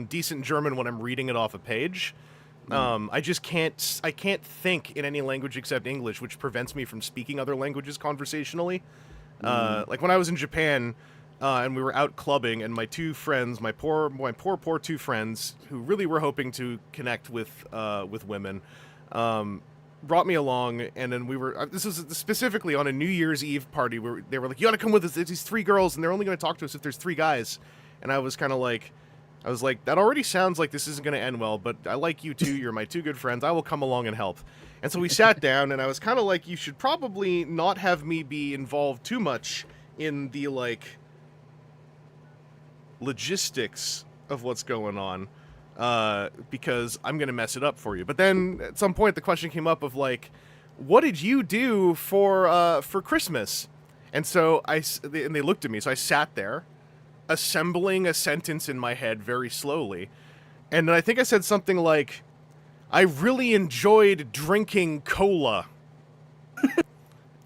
decent German when I'm reading it off a page. I just can't think in any language except English, which prevents me from speaking other languages conversationally. Like when I was in Japan, and we were out clubbing, and my two friends, my poor two friends, who really were hoping to connect with women, brought me along, and then we were. This was specifically on a New Year's Eve party where they were like, "You got to come with us. There's these 3 girls, and they're only going to talk to us if there's 3 guys." And I was kind of like, that already sounds like this isn't going to end well, but I like you two. You're my 2 good friends. I will come along and help. And so we sat down, and I was kind of like, you should probably not have me be involved too much in the like logistics of what's going on, because I'm gonna mess it up for you. But then at some point the question came up of like, what did you do for Christmas? And so they looked at me, so I sat there assembling a sentence in my head very slowly, and then I think I said something like, I really enjoyed drinking cola.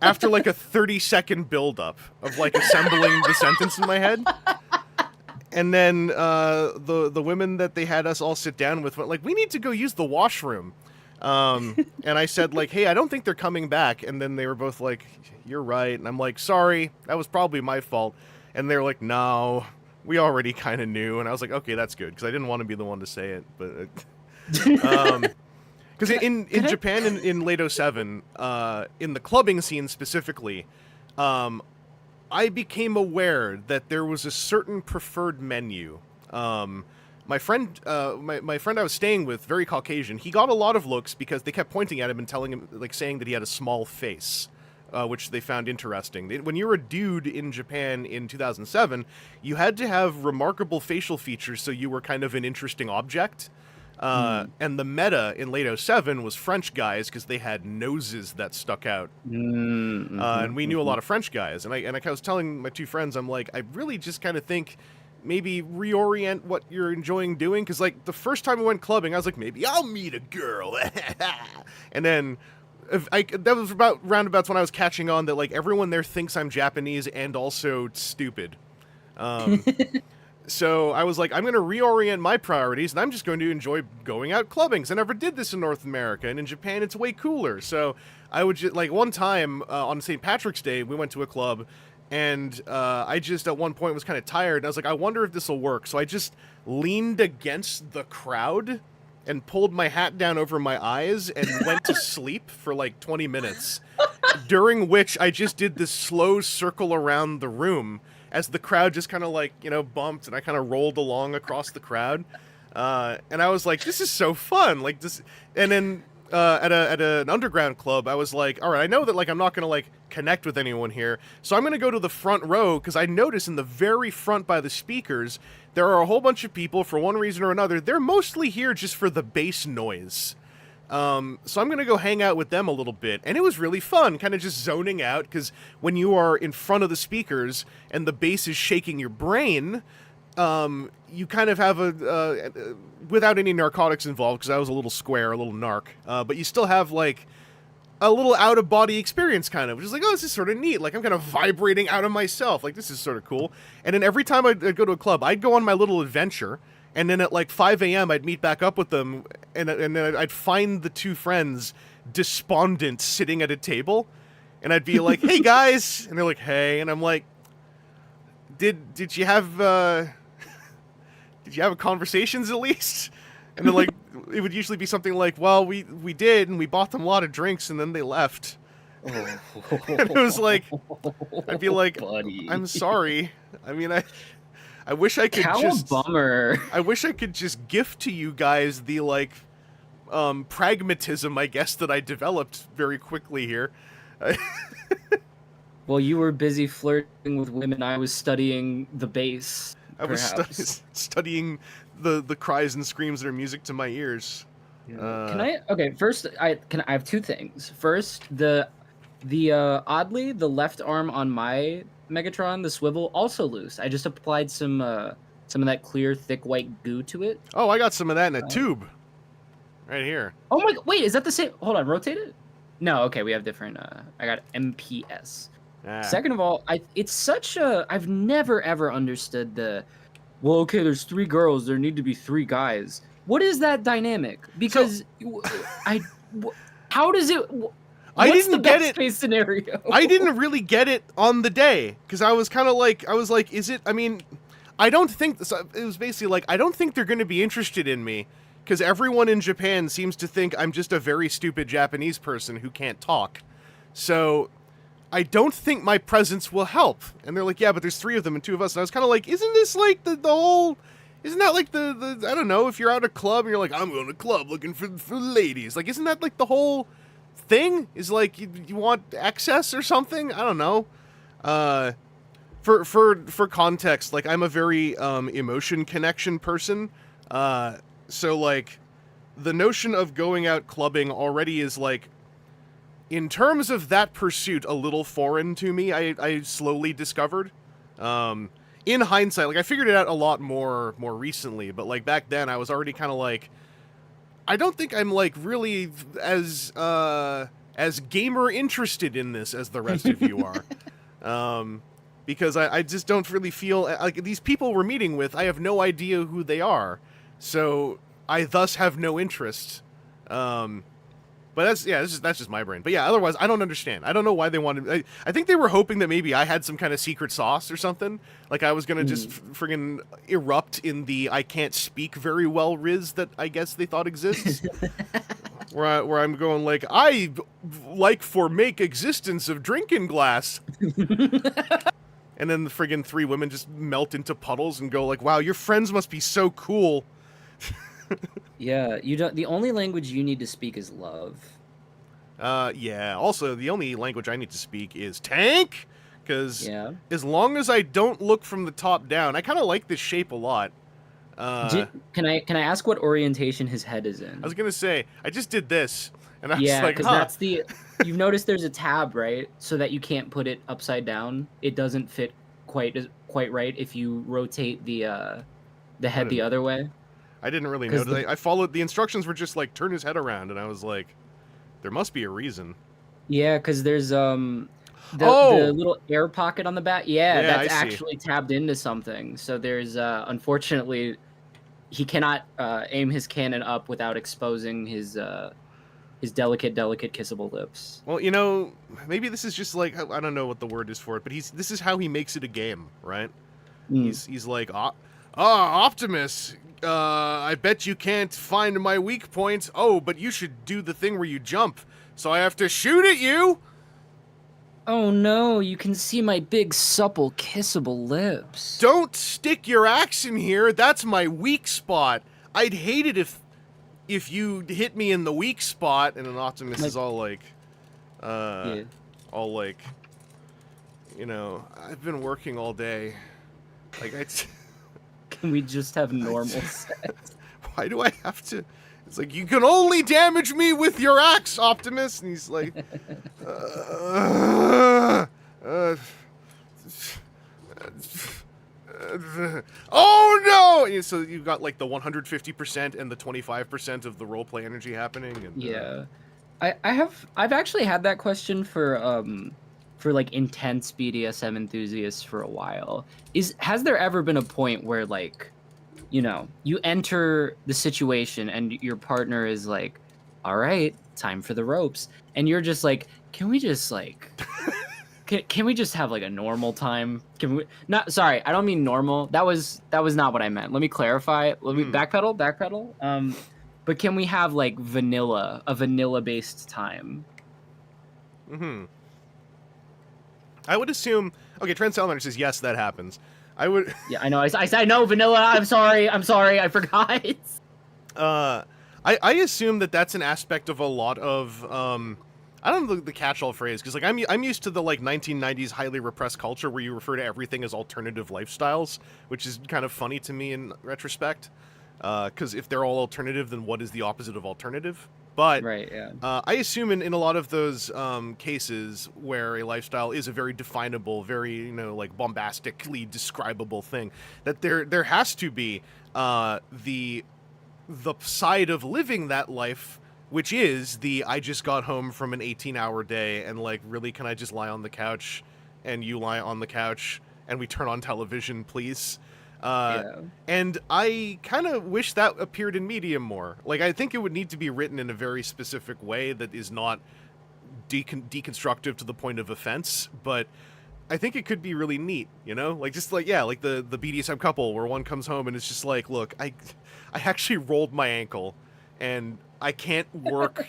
After like a 30-second build-up of like assembling the sentence in my head. And then the women that they had us all sit down with went like, we need to go use the washroom. And I said like, hey, I don't think they're coming back. And then they were both like, you're right. And I'm like, sorry, that was probably my fault. And they're like, no, we already kind of knew. And I was like, okay, that's good, because I didn't want to be the one to say it. But because in Japan in late 07, in the clubbing scene specifically, I became aware that there was a certain preferred menu. My friend I was staying with, very Caucasian, he got a lot of looks because they kept pointing at him and telling him, like, saying that he had a small face, which they found interesting. When you were a dude in Japan in 2007, you had to have remarkable facial features so you were kind of an interesting object. And the meta in late 07 was French guys, because they had noses that stuck out. And we knew a lot of French guys. And I was telling my 2 friends, I'm like, I really just kind of think maybe reorient what you're enjoying doing. Because like the first time I went clubbing, I was like, maybe I'll meet a girl. And then that was about roundabouts when I was catching on that like everyone there thinks I'm Japanese and also stupid. So I was like, I'm going to reorient my priorities, and I'm just going to enjoy going out clubbing, 'cause I never did this in North America, and in Japan it's way cooler. So I would just, like, one time on St. Patrick's Day, we went to a club, and I just at one point was kind of tired, and I was like, I wonder if this will work. So I just leaned against the crowd and pulled my hat down over my eyes and went to sleep for like 20 minutes, during which I just did this slow circle around the room as the crowd just kind of like, bumped, and I kind of rolled along across the crowd. And I was like, this is so fun. Like this. And then at an underground club, I was like, all right, I know that like I'm not going to like connect with anyone here, so I'm going to go to the front row, because I noticed in the very front by the speakers, there are a whole bunch of people for one reason or another. They're mostly here just for the bass noise. So I'm going to go hang out with them a little bit. And it was really fun, kind of just zoning out, because when you are in front of the speakers and the bass is shaking your brain, you kind of have without any narcotics involved, because I was a little square, a little narc, but you still have, like, a little out-of-body experience, kind of, which is like, oh, this is sort of neat. Like, I'm kind of vibrating out of myself. Like, this is sort of cool. And then every time I'd go to a club, I'd go on my little adventure, and then at, like, 5 a.m., I'd meet back up with them, and then I'd find the two friends despondent sitting at a table, and I'd be like, hey, guys! And they're like, hey. And I'm like, did you have conversations at least? And then, like, it would usually be something like, well, we did, and we bought them a lot of drinks, and then they left. And it was like, I'd be like,
buddy.
I'm sorry. I mean, I wish I could
How a bummer.
I wish I could just gift to you guys the, like, pragmatism, I guess, that I developed very quickly here.
Well, you were busy flirting with women. I was studying the bass.
I was studying the cries and screams that are music to my ears.
First, I have two things. First, the oddly, the left arm on my Megatron, the swivel, also loose. I just applied some of that clear, thick white goo to it.
Oh, I got some of that in a tube. Right here.
Oh my, wait, is that the same? Hold on, rotate it? No, okay, we have different, I got MPS. Second of all, it's such a, I've never ever understood well, okay, there's 3 girls, there need to be 3 guys. What is that dynamic? Because how does it?
I
What's
didn't
the
get
best
it.
case scenario?
I didn't really get it on the day, because I was like, is it? I mean, I don't think it was basically like, I don't think they're going to be interested in me, because everyone in Japan seems to think I'm just a very stupid Japanese person who can't talk. So I don't think my presence will help. And they're like, yeah, but there's 3 of them and 2 of us. And I was kind of like, isn't this like the whole... Isn't that like the I don't know, if you're out at a club and you're like, I'm going to a club looking for ladies. Like, isn't that like the whole thing? Is like, you want access or something? I don't know. For context, like, I'm a very emotion connection person. So, like, the notion of going out clubbing already is, like, in terms of that pursuit, a little foreign to me, I slowly discovered. In hindsight, like, I figured it out a lot more recently, but, like, back then, I was already kind of like, I don't think I'm, like, really as gamer interested in this as the rest of you are. Because I just don't really feel, like, these people we're meeting with, I have no idea who they are. So I thus have no interest. But that's just my brain. But yeah, otherwise I don't understand. I don't know why they wanted. I think they were hoping that maybe I had some kind of secret sauce or something. Like, I was gonna just friggin' erupt in the I can't speak very well riz that I guess they thought exists. where I'm going like, I like for make existence of drinking glass. And then the friggin' 3 women just melt into puddles and go like, wow, your friends must be so cool.
Yeah, you don't. The only language you need to speak is love.
Yeah. Also, the only language I need to speak is tank, because as long as I don't look from the top down, I kind of like this shape a lot.
Can I ask what orientation his head is in?
I was gonna say, I just did this, and I was like,
because that's the. You've noticed there's a tab, right? So that you can't put it upside down. It doesn't fit quite right if you rotate the head the other way.
I didn't really notice. I followed, the instructions were just like, turn his head around, and I was like, there must be a reason.
Yeah, because there's the little air pocket on the back. Yeah, that's actually tabbed into something. So there's unfortunately, he cannot aim his cannon up without exposing his delicate kissable lips.
Well, you know, maybe this is just like, I don't know what the word is for it, but this is how he makes it a game, right? He's like, Optimus, I bet you can't find my weak point. Oh, but you should do the thing where you jump, so I have to shoot at you.
Oh no, you can see my big, supple, kissable lips.
Don't stick your axe in here. That's my weak spot. I'd hate it if you hit me in the weak spot. And then Optimus is all like, all like, you know, I've been working all day. Like,
Can we just have normal sex?
Why do I have to? It's like, you can only damage me with your axe, Optimus. And he's like, oh oh, and so you've got like the 150% and the 25% of the roleplay energy happening. And,
Yeah. I've actually had that question for like intense BDSM enthusiasts for a while. Has there ever been a point where like, you enter the situation and your partner is like, all right, time for the ropes, and you're just like, can we just like can we just have like a normal time? Can we not? Sorry, I don't mean normal. That was not what I meant. Let me clarify. Let me backpedal. But can we have like a vanilla based time?
I would assume. Okay, Trent Salamander says yes, that happens. I would.
Yeah, I know. I know vanilla. I'm sorry. I forgot.
I assume that that's an aspect of a lot of I don't know the catch-all phrase, because like I'm used to the like 1990s highly repressed culture where you refer to everything as alternative lifestyles, which is kind of funny to me in retrospect. Because if they're all alternative, then what is the opposite of alternative? But
right, yeah.
I assume in a lot of those cases where a lifestyle is a very definable, very like bombastically describable thing, that there has to be the side of living that life, which is I just got home from an 18-hour day, and like, really, can I just lie on the couch and you lie on the couch and we turn on television, please? And I kind of wish that appeared in Medium more. Like, I think it would need to be written in a very specific way that is not deconstructive to the point of offense, but I think it could be really neat, like, just like, like the BDSM couple where one comes home and it's just like, look, I actually rolled my ankle and I can't work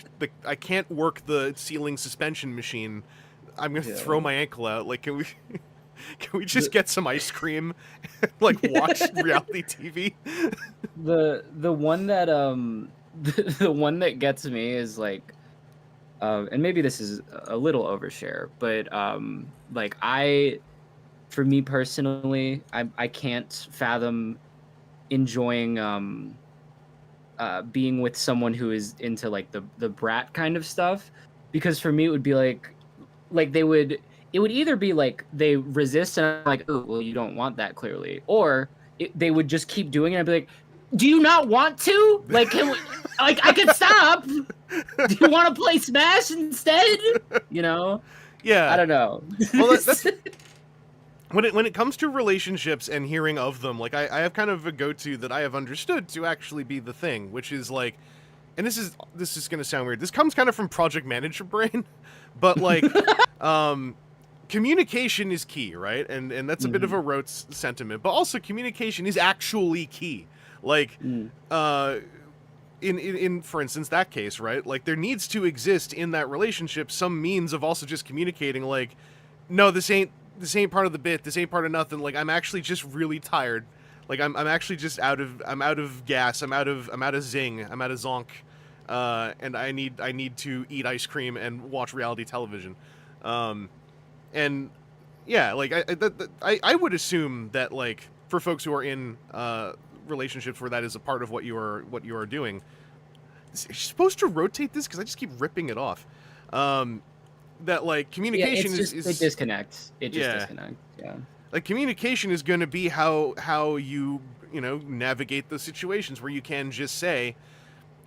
the ceiling suspension machine. I'm gonna throw my ankle out. Like, can we just get some ice cream and like watch reality TV?
The one that the one that gets me is like, and maybe this is a little overshare, but like, for me personally, I can't fathom enjoying being with someone who is into like the brat kind of stuff, because for me it would be like it would either be like they resist and I'm like, oh, well, you don't want that clearly, or they would just keep doing it and I'd be like, do you not want to? Like, can we, like, I can stop. Do you want to play Smash instead?
Yeah.
I don't know.
Well, that's when it comes to relationships and hearing of them, like, I have kind of a go-to that I have understood to actually be the thing, which is like, and this is going to sound weird. This comes kind of from project manager brain, but like, communication is key, right? And that's a bit of a rote sentiment, but also communication is actually key. Like, in for instance, that case, right? Like, there needs to exist in that relationship some means of also just communicating, like, no, this ain't part of the bit, this ain't part of nothing. Like, I'm actually just really tired. Like, I'm actually just out of gas, I'm out of zing, I'm out of zonk. And I need to eat ice cream and watch reality television. And yeah, like, I would assume that, like, for folks who are in relationships where that is a part of what you are doing, you're supposed to rotate this, because I just keep ripping it off. That, like, communication is
it disconnects. It just disconnects. Yeah.
Like, communication is going to be how you navigate those situations where you can just say,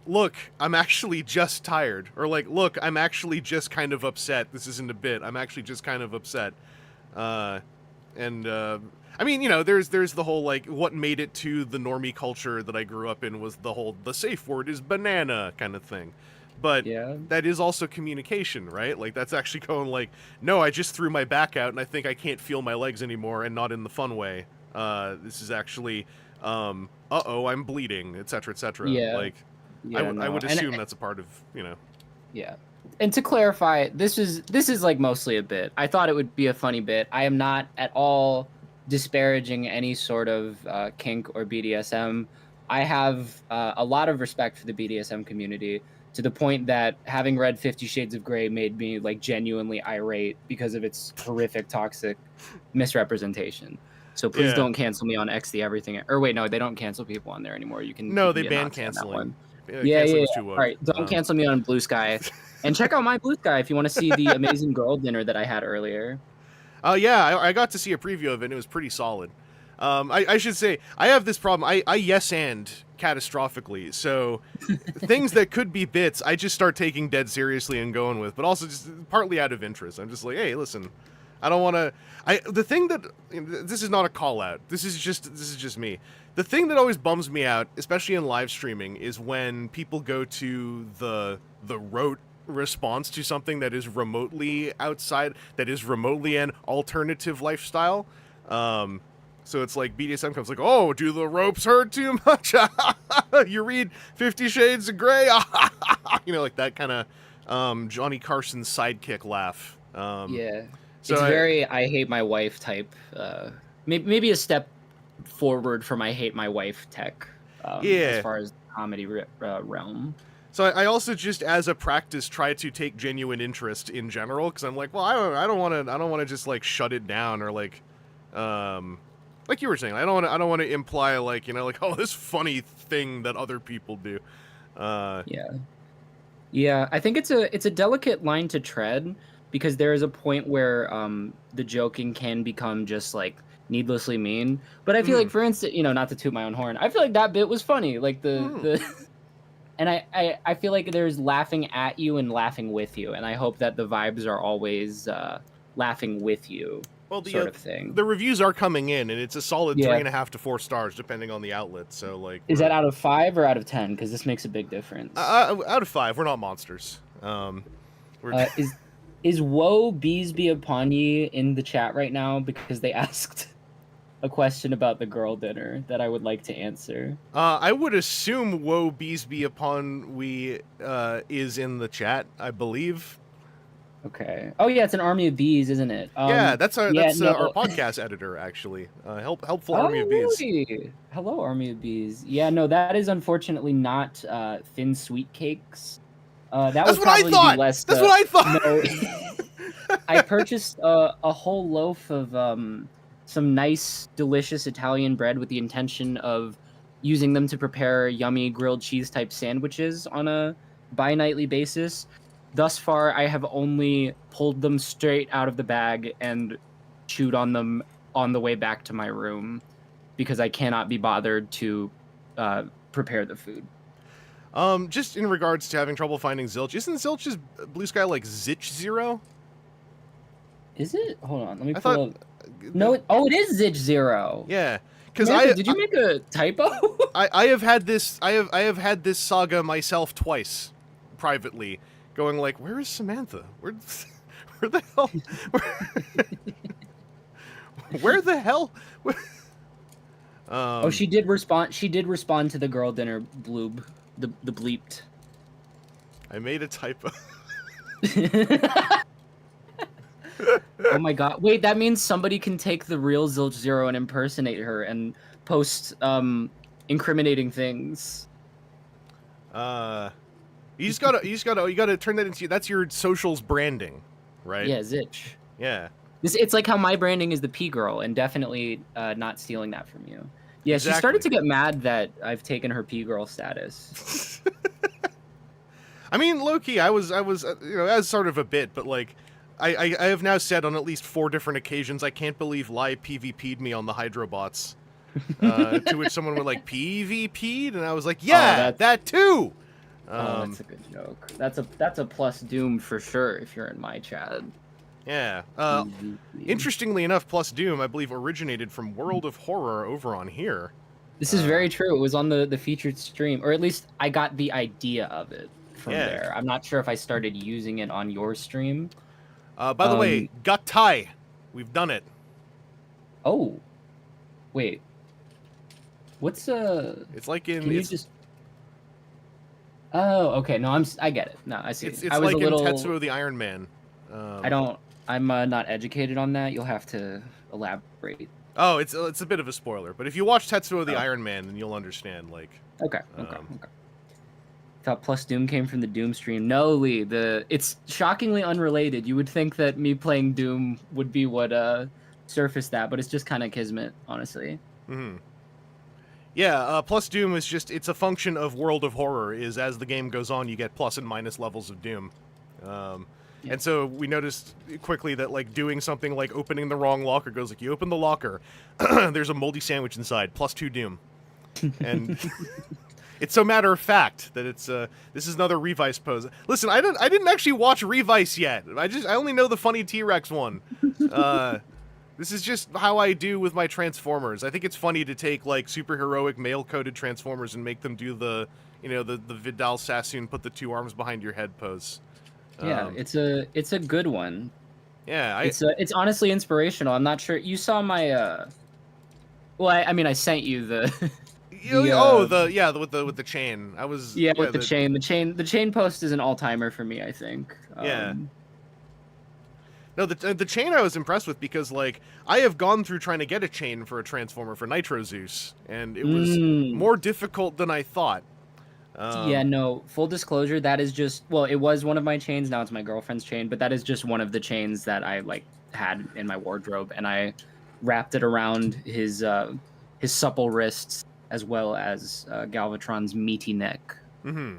look, I'm actually just tired, or like, look, I'm actually just kind of upset. This isn't a bit. I'm actually just kind of upset. I mean, there's the whole, like, what made it to the normie culture that I grew up in was the safe word is banana kind of thing. But that is also communication, right? Like, that's actually going like, no, I just threw my back out and I think I can't feel my legs anymore, and not in the fun way. This is actually, uh-oh, I'm bleeding, etc., etc.
Yeah.
Like, I would assume that's a part of,
Yeah. And to clarify, this is like mostly a bit. I thought it would be a funny bit. I am not at all disparaging any sort of kink or BDSM. I have a lot of respect for the BDSM community, to the point that having read 50 Shades of Grey made me like genuinely irate because of its horrific, toxic misrepresentation. So please don't cancel me on X the Everything. Or wait, no, they don't cancel people on there anymore. You can
they ban canceling.
Yeah. All right, don't cancel me on Blue Sky, and check out my Blue Sky if you want to see the amazing girl dinner that I had earlier.
Oh yeah, I got to see a preview of it, and it was pretty solid. I should say I have this problem. I yes and catastrophically. So things that could be bits, I just start taking dead seriously and going with, but also just partly out of interest. I'm just like, hey, listen, I don't want to. The thing that this is not a call out. This is just me. The thing that always bums me out, especially in live streaming, is when people go to the rote response to something that is remotely outside, that is remotely an alternative lifestyle. So it's like BDSM comes like, oh, do the ropes hurt too much? You read 50 Shades of Grey? Like that kind of Johnny Carson sidekick laugh.
Yeah.
So
It's very I hate my wife type. Maybe a step forward from I hate my wife tech. As far as the comedy realm.
So I also just, as a practice, try to take genuine interest in general, because I'm like, well, I don't want to just like shut it down, or like you were saying, I don't want to imply like, like, oh, this funny thing that other people do.
Yeah. I think it's a delicate line to tread, because there is a point where the joking can become just like needlessly mean. But I feel like, for instance, not to toot my own horn, I feel like that bit was funny. Like the and I feel like there's laughing at you and laughing with you, and I hope that the vibes are always laughing with you. Well, sort of thing.
The reviews are coming in, and it's a solid 3.5 to 4 stars, depending on the outlet. So, like,
is that out of 5 or out of 10? Because this makes a big difference.
Out of 5. We're not monsters.
Is Woe Beesby upon ye in the chat right now? Because they asked a question about the girl dinner that I would like to answer.
I would assume Woe Beesby upon we is in the chat, I believe.
Okay. Oh yeah, it's an army of bees, isn't it?
Yeah, that's our podcast editor, actually. Helpful Army of Bees.
Really? Hello, Army of Bees. Yeah, no, that is unfortunately not thin sweet cakes. That's
what I thought. That's what I thought.
No, I purchased a whole loaf of some nice, delicious Italian bread with the intention of using them to prepare yummy grilled cheese type sandwiches on a bi-nightly basis. Thus far, I have only pulled them straight out of the bag and chewed on them on the way back to my room, because I cannot be bothered to prepare the food.
Just in regards to having trouble finding Zilch, isn't Zilch's Blue Sky like Zich Zero?
Is it? Hold on, let me pull up. No, it is Zich Zero.
Yeah,
because did you make a typo?
I have had this. I have had this saga myself twice, privately, going like, where is Samantha? Where the hell? Where the hell?
Oh, she did respond. She did respond to the girl dinner bloob. The bleeped.
I made a typo.
Oh my god. Wait, that means somebody can take the real Zilch Zero and impersonate her and post incriminating things.
You gotta turn that into, that's your socials branding, right?
Yeah, Zich.
Yeah.
It's like how my branding is the P girl, and definitely not stealing that from you. Yeah, exactly. She started to get mad that I've taken her P girl status.
I mean, low key, I was as sort of a bit, but like, I have now said on at least 4 different occasions, I can't believe Lai PvP'd me on the Hydrobots. To which someone were like, PvP'd? And I was like, yeah, that too!
That's a good joke. That's a plus Doom for sure if you're in my chat.
Yeah. Interestingly enough, Plus Doom, I believe, originated from World of Horror over on here.
This is very true. It was on the featured stream, or at least I got the idea of it from there. I'm not sure if I started using it on your stream.
By the way, Gut Tai, we've done it.
Oh, wait. What's
It's like in.
Can you just? Oh, okay. No, I get it. No, I see.
It's
I was
like
a little...
in Tetsuo the Iron Man.
I'm not educated on that. You'll have to elaborate.
Oh, it's a bit of a spoiler, but if you watch Tetsuo the Iron Man, then you'll understand. Like.
Okay. Thought Plus Doom came from the Doom stream. No, Lee. It's shockingly unrelated. You would think that me playing Doom would be what surfaced that, but it's just kind of kismet, honestly.
Mm-hmm. Yeah, Plus Doom is just, it's a function of World of Horror, is as the game goes on, you get plus and minus levels of Doom. And so we noticed quickly that like doing something like opening the wrong locker goes like, you open the locker, there's a moldy sandwich inside, +2 doom. And it's so matter of fact that it's this is another Revice pose. Listen, I didn't actually watch Revice yet. I only know the funny T-Rex one. This is just how I do with my Transformers. I think it's funny to take like super heroic male-coded Transformers and make them do the, you know, the Vidal Sassoon put the 2 arms behind your head pose.
Yeah, it's a good one.
Yeah,
It's honestly inspirational. I'm not sure you saw my well, I mean I sent you the
with the chain.
with the chain. The chain post is an all-timer for me, I think.
Yeah. No, the chain I was impressed with because, like, I have gone through trying to get a chain for a Transformer for Nitro Zeus, and it was more difficult than I thought.
Yeah, no, full disclosure, that is just, well, it was one of my chains, now it's my girlfriend's chain, but that is just one of the chains that I, like, had in my wardrobe, and I wrapped it around his supple wrists, as well as Galvatron's meaty neck.
Mm-hmm.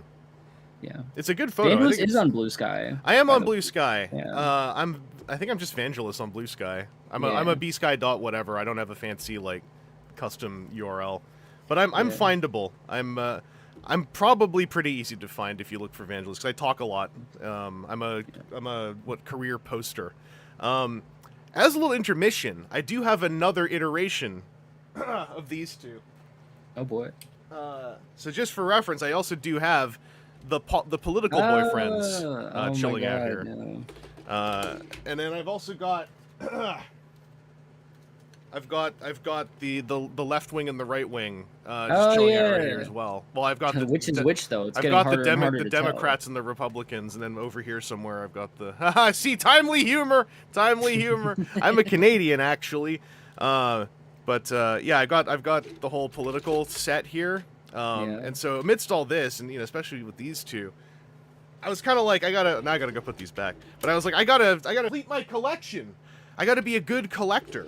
Yeah.
It's a good photo.
Vangelus is on Blue Sky.
I am on Blue Sky.
Yeah.
I think I'm just Vangelus on Blue Sky. I'm a B-Sky dot whatever. I don't have a fancy like custom URL, but I'm findable. I'm probably pretty easy to find if you look for Vangelus because I talk a lot. I'm a career poster. As a little intermission, I do have another iteration of these two.
Oh boy.
So just for reference, I also do have the political boyfriends chilling out here.
No.
And then I've also got I've got the left wing and the right wing just chilling out right here as well. Well, I've got
which is which though. It's
I've
getting
got
harder and harder
the
to
Democrats
tell.
and the Republicans, and then over here somewhere I've got the see timely humor. I'm a Canadian actually, but yeah, I've got the whole political set here. And so amidst all this, and you know, especially with these two, I was kind of like, I gotta go put these back. But I was like, I gotta complete my collection. I gotta be a good collector.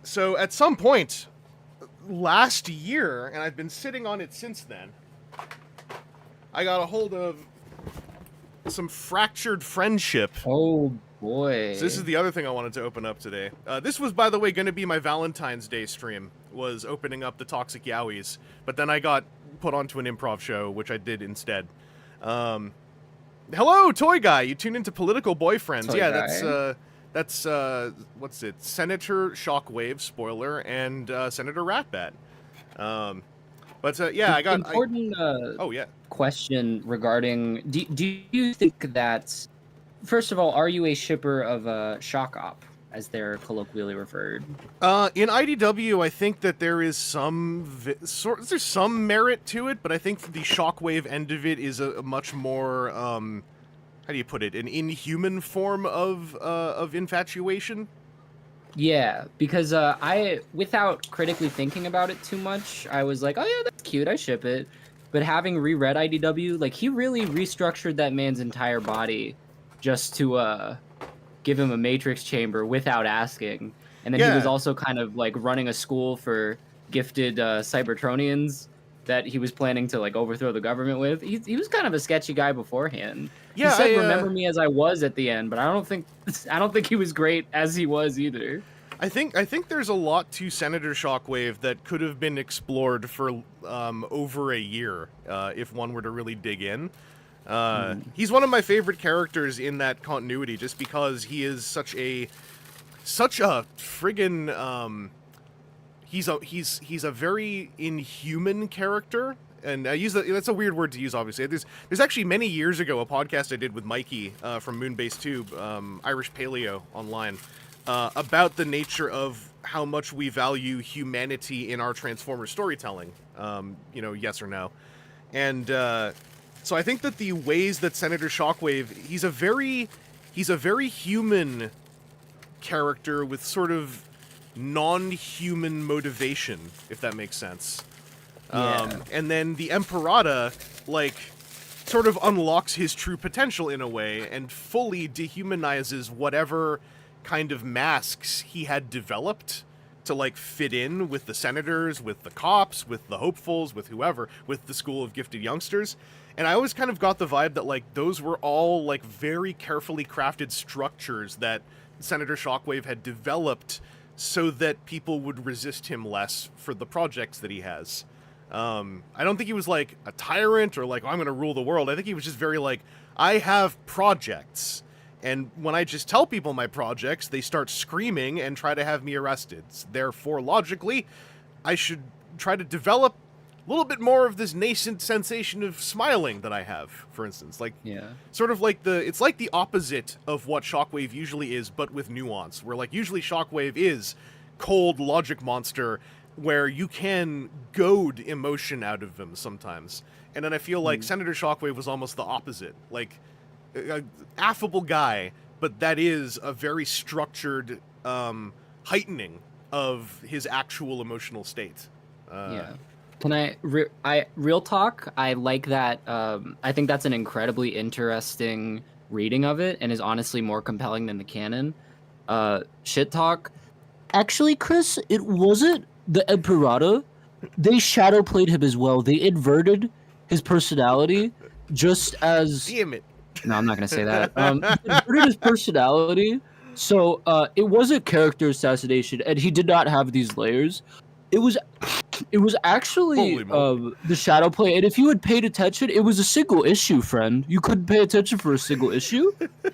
So at some point last year, and I've been sitting on it since then, I got a hold of some Fractured Friendship.
Oh boy.
So this is the other thing I wanted to open up today. This was, by the way, going to be my Valentine's Day stream, was opening up the Toxic Yowies, but then I got put onto an improv show, which I did instead. Hello, Toy Guy! You tuned into Political Boyfriends.
Toy Guy.
That's what's it? Senator Shockwave, spoiler, and Senator Ratbat. But yeah, I got...
Important
oh, yeah.
question regarding... Do you think that... First of all, are you a shipper of Shock Op, as they're colloquially referred?
In IDW, I think that there is there's some merit to it, but I think the Shockwave end of it is a much more, how do you put it, an inhuman form of infatuation?
Yeah, because I, without critically thinking about it too much, I was like, oh yeah, that's cute, I ship it. But having reread IDW, like, he really restructured that man's entire body just to give him a matrix chamber without asking. And then he was also kind of like running a school for gifted Cybertronians that he was planning to like overthrow the government with. He was kind of a sketchy guy beforehand.
Yeah,
he said, "Remember me as I was" at the end, but I don't think he was great as he was either.
I think there's a lot to Senator Shockwave that could have been explored for over a year if one were to really dig in. He's one of my favorite characters in that continuity, just because he is such a friggin' he's a very inhuman character, and I use that's a weird word to use. Obviously, there's actually many years ago a podcast I did with Mikey from Moonbase Tube, Irish Paleo Online, about the nature of how much we value humanity in our Transformers storytelling. You know, yes or no, and. So I think that the ways that Senator Shockwave, he's a very human character with sort of non-human motivation, if that makes sense.
Yeah.
And then the Emperata, like, sort of unlocks his true potential in a way and fully dehumanizes whatever kind of masks he had developed to like fit in with the senators, with the cops, with the hopefuls, with whoever, with the school of gifted youngsters. And I always kind of got the vibe that like those were all like very carefully crafted structures that Senator Shockwave had developed so that people would resist him less for the projects that he has. I don't think he was like a tyrant or like, oh, I'm going to rule the world. I think he was just very like, I have projects. And when I just tell people my projects, they start screaming and try to have me arrested. Therefore, logically, I should try to develop a little bit more of this nascent sensation of smiling that I have, for instance. Like, sort of like it's like the opposite of what Shockwave usually is, but with nuance. Where like usually Shockwave is cold logic monster, where you can goad emotion out of them sometimes. And then I feel like Senator Shockwave was almost the opposite. Like, affable guy, but that is a very structured heightening of his actual emotional state.
Can I real talk? I like that. I think that's an incredibly interesting reading of it, and is honestly more compelling than the canon. Shit talk. Actually, Chris, it wasn't the Emperata. They shadow played him as well. They inverted his personality, just as.
Damn it.
No, I'm not gonna say that. Inverted his personality, so it was a character assassination, and he did not have these layers. It was actually the shadow play, and if you had paid attention, it was a single issue, friend. You couldn't pay attention for a single issue.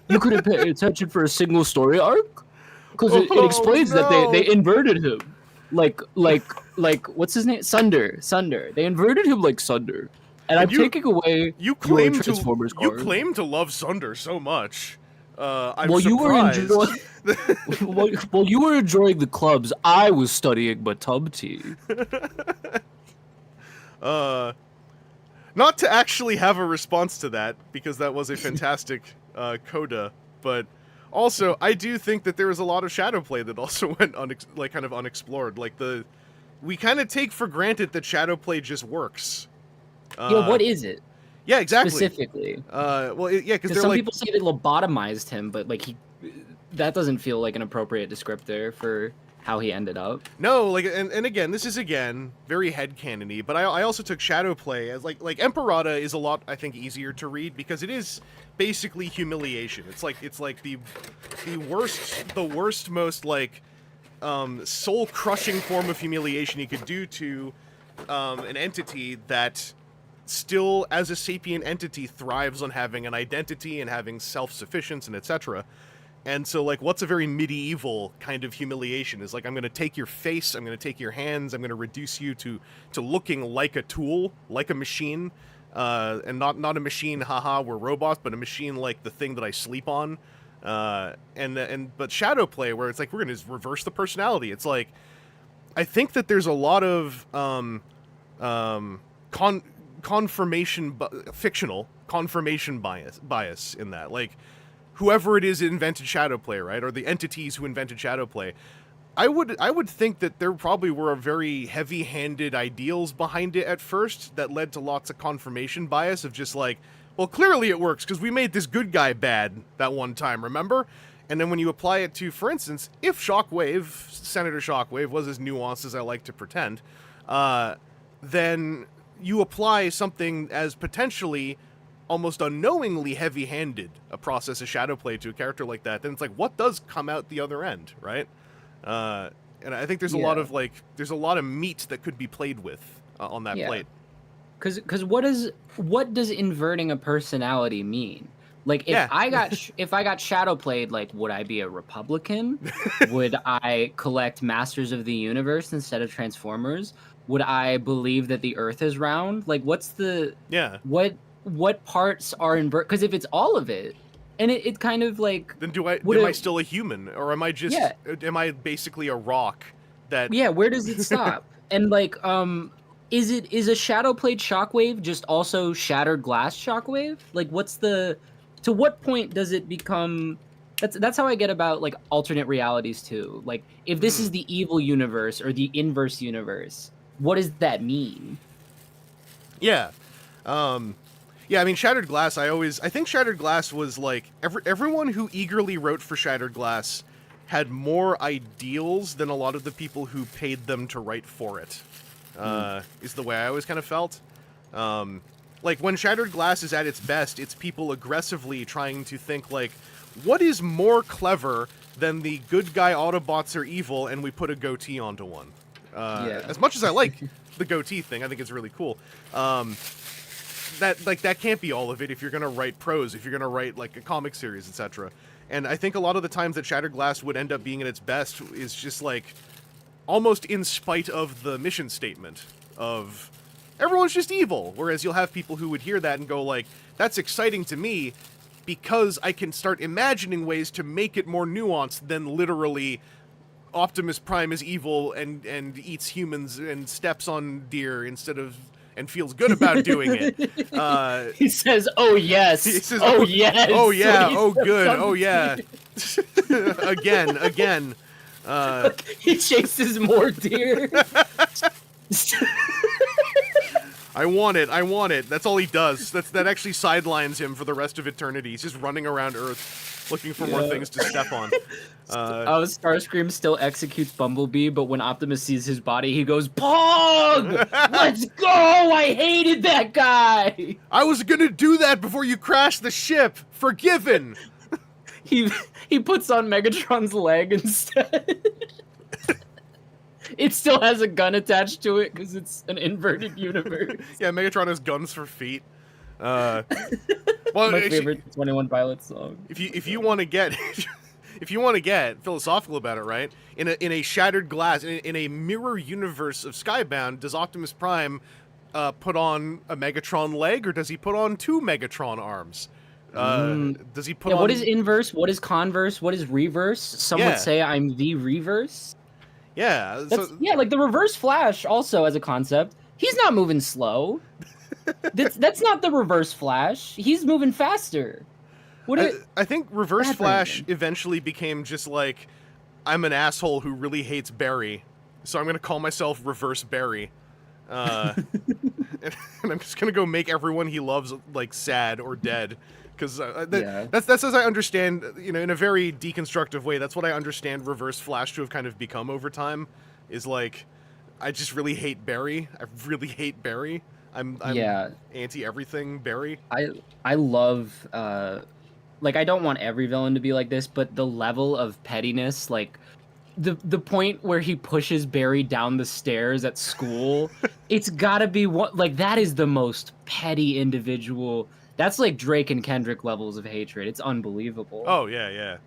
You couldn't pay attention for a single story arc, because it explains that they inverted him, like what's his name? Sunder. They inverted him like Sunder. And I'm taking away
you claim
your Transformers card.
You claim to love Sunder so much. I'm
surprised. You were enjoying the clubs. I was studying Matumti.
Not to actually have a response to that, because that was a fantastic coda, but also I do think that there was a lot of shadow play that also went kind of unexplored. Like we kind of take for granted that shadow play just works.
What is it?
Yeah, exactly.
Specifically.
Because
some people say they lobotomized him, but like that doesn't feel like an appropriate descriptor for how he ended up.
No, like, and again, this is very headcanon-y, but I also took shadow play as like Emperata is a lot, I think, easier to read because it is basically humiliation. It's like the worst, most like soul-crushing form of humiliation you could do to an entity that still, as a sapient entity, thrives on having an identity and having self-sufficiency and etc. And so, like, what's a very medieval kind of humiliation is like, I'm going to take your face, I'm going to take your hands, I'm going to reduce you to looking like a tool, like a machine, and not a machine, haha, we're robots, but a machine like the thing that I sleep on. But shadow play, where it's like, we're going to reverse the personality. It's like, I think that there's a lot of fictional confirmation bias in that. Like, whoever it is that invented shadow play, right, or the entities who invented shadow play, I would think that there probably were very heavy-handed ideals behind it at first that led to lots of confirmation bias of just like, well, clearly it works because we made this good guy bad that one time, remember? And then when you apply it to, for instance, if Senator Shockwave was as nuanced as I like to pretend, then you apply something as potentially almost unknowingly heavy-handed a process of shadow play to a character like that, then it's like, what does come out the other end, right? And I think there's a lot of meat that could be played with on that plate.
Because what does inverting a personality mean? Like, if I got shadow played, like, would I be a Republican? Would I collect Masters of the Universe instead of Transformers? Would I believe that the Earth is round? Like, what's the what parts are invert? Because if it's all of it, and it kind of like, then
am I still a human, or am I just am I basically a rock that?
Yeah, where does it stop? And like, is a shadow played Shockwave just also shattered glass Shockwave? Like, to what point does it become? That's how I get about like alternate realities too. Like, if this is the evil universe or the inverse universe, what does that mean?
Yeah. I mean, Shattered Glass, I think Shattered Glass was like, everyone who eagerly wrote for Shattered Glass had more ideals than a lot of the people who paid them to write for it. Is the way I always kind of felt. Like, when Shattered Glass is at its best, it's people aggressively trying to think, like, what is more clever than the good guy Autobots are evil and we put a goatee onto one? As much as I like the goatee thing, I think it's really cool. That can't be all of it if you're going to write prose, if you're going to write, like, a comic series, etc. And I think a lot of the times that Shattered Glass would end up being at its best is just, like, almost in spite of the mission statement of everyone's just evil, whereas you'll have people who would hear that and go like, that's exciting to me because I can start imagining ways to make it more nuanced than literally Optimus Prime is evil and eats humans and steps on deer instead of and feels good about doing it.
He says, "Oh yes,
he says,
oh yes,
oh yeah,
when he
oh
steps
good,
on
oh
the
yeah." again.
He chases more deer.
I want it. That's all he does. That actually sidelines him for the rest of eternity. He's just running around Earth looking for more things to step on.
Starscream still executes Bumblebee, but when Optimus sees his body, he goes, "Pog! Let's go! I hated that guy!"
I was gonna do that before you crashed the ship! Forgiven!
He puts on Megatron's leg instead. It still has a gun attached to it because it's an inverted universe.
Yeah, Megatron has guns for feet. Well,
my favorite 21 Pilots song.
If you want to get if you want to get philosophical about it, right? In a Shattered Glass, in a mirror universe of Skybound, does Optimus Prime put on a Megatron leg, or does he put on 2 Megatron arms? Does he put on...
What is inverse? What is converse? What is reverse? Some would say I'm the reverse.
Yeah.
Like the Reverse Flash also as a concept. He's not moving slow. That's not the Reverse Flash. He's moving faster.
I think Reverse Flash eventually became just like, I'm an asshole who really hates Barry, so I'm going to call myself Reverse Barry. And I'm just going to go make everyone he loves, like, sad or dead. Because that's as I understand, in a very deconstructive way, that's what I understand Reverse Flash to have kind of become over time, is like, I just really hate Barry. I really hate Barry. I'm anti-everything Barry.
I love, like, I don't want every villain to be like this, but the level of pettiness, like, the point where he pushes Barry down the stairs at school, it's gotta be like, that is the most petty individual. That's like Drake and Kendrick levels of hatred. It's unbelievable.
Oh, yeah.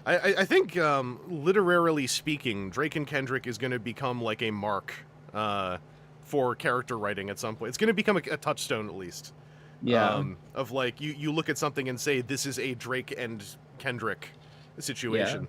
I think, literarily speaking, Drake and Kendrick is going to become like a mark for character writing at some point. It's going to become a touchstone, at least.
Yeah.
Of like, you look at something and say, this is a Drake and Kendrick situation.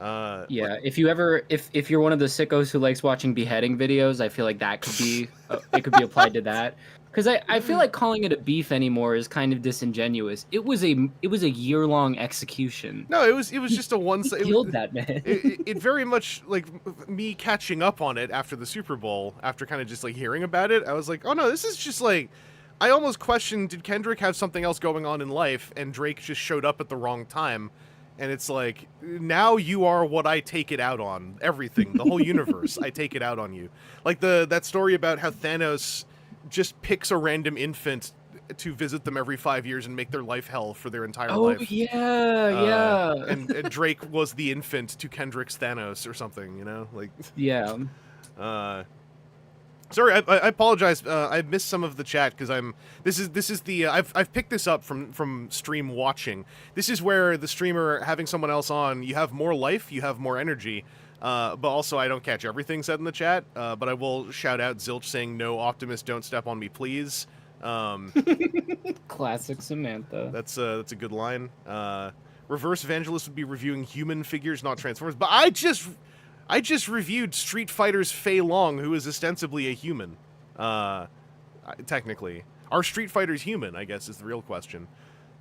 Yeah. If you're one of the sickos who likes watching beheading videos, I feel like that could be it could be applied to that. Because I feel like calling it a beef anymore is kind of disingenuous. It was a year-long execution.
No, it was just a one.
He killed that man.
It very much, like, me catching up on it after the Super Bowl, after kind of just like hearing about it, I was like, oh no, this is just like, I almost questioned, did Kendrick have something else going on in life, and Drake just showed up at the wrong time? And it's like, now you are what I take it out on. Everything, the whole universe, I take it out on you. Like that story about how Thanos just picks a random infant to visit them every 5 years and make their life hell for their entire life.
Oh, yeah.
And Drake was the infant to Kendrick's Thanos or something, like...
Yeah.
Sorry, I apologize. I missed some of the chat because this is the I've picked this up from stream watching. This is where the streamer having someone else on, you have more life, you have more energy. But also, I don't catch everything said in the chat, but I will shout out Zilch saying, "No, Optimus, don't step on me, please."
Classic Samantha.
That's a good line. Reverse Vangelus would be reviewing human figures, not Transformers. But I just reviewed Street Fighter's Fei Long, who is ostensibly a human. Technically, are Street Fighters human? I guess is the real question.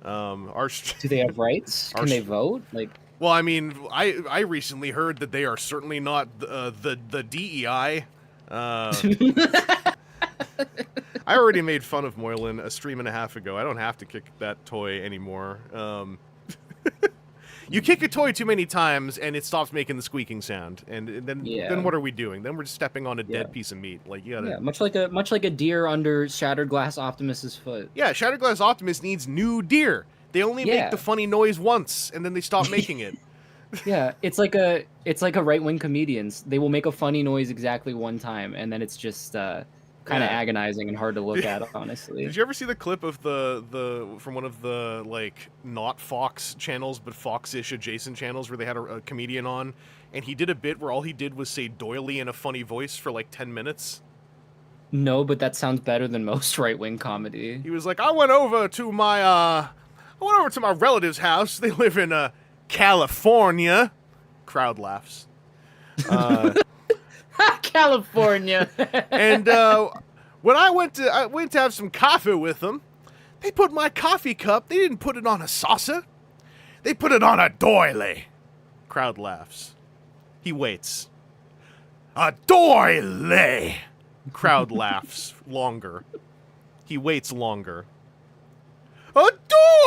Do they have rights? Can they vote? Like.
Well, I mean, I recently heard that they are certainly not the DEI. I already made fun of Moylan a stream and a half ago. I don't have to kick that toy anymore. You kick a toy too many times, and it stops making the squeaking sound. And then what are we doing? Then we're just stepping on a dead piece of meat. Like you gotta.
Yeah, much like a deer under Shattered Glass Optimus's foot.
Yeah, Shattered Glass Optimus needs new deer. They only make the funny noise once, and then they stop making it.
Yeah, it's like a right-wing comedians. They will make a funny noise exactly one time, and then it's just kind of agonizing and hard to look at, honestly.
Did you ever see the clip of the from one of the like not Fox channels but Fox-ish adjacent channels where they had a comedian on, and he did a bit where all he did was say doily in a funny voice for like 10 minutes?
No, but that sounds better than most right-wing comedy.
He was like, I went over to my relative's house. They live in California. Crowd laughs.
California.
And when I went to have some coffee with them, they put my coffee cup. They didn't put it on a saucer. They put it on a doily. Crowd laughs. He waits. A doily. Crowd laughs longer. He waits longer. A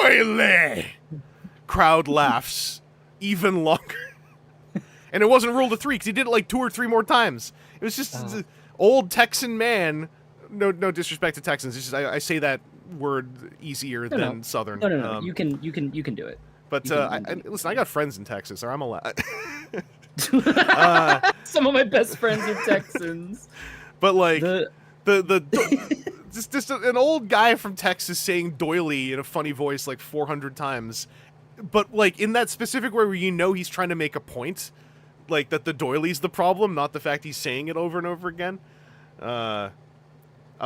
doily. Crowd laughs even longer. And it wasn't ruled a 3 because he did it like 2 or 3 more times. It was just an old Texan man. No disrespect to Texans. It's just I say that word easier than Southern.
No. You can do it.
But listen, I got friends in Texas, or I'm allowed.
Some of my best friends are Texans.
But like just an old guy from Texas saying doily in a funny voice like 400 times. But like in that specific way where you know he's trying to make a point. Like that the doily's the problem, not the fact he's saying it over and over again. A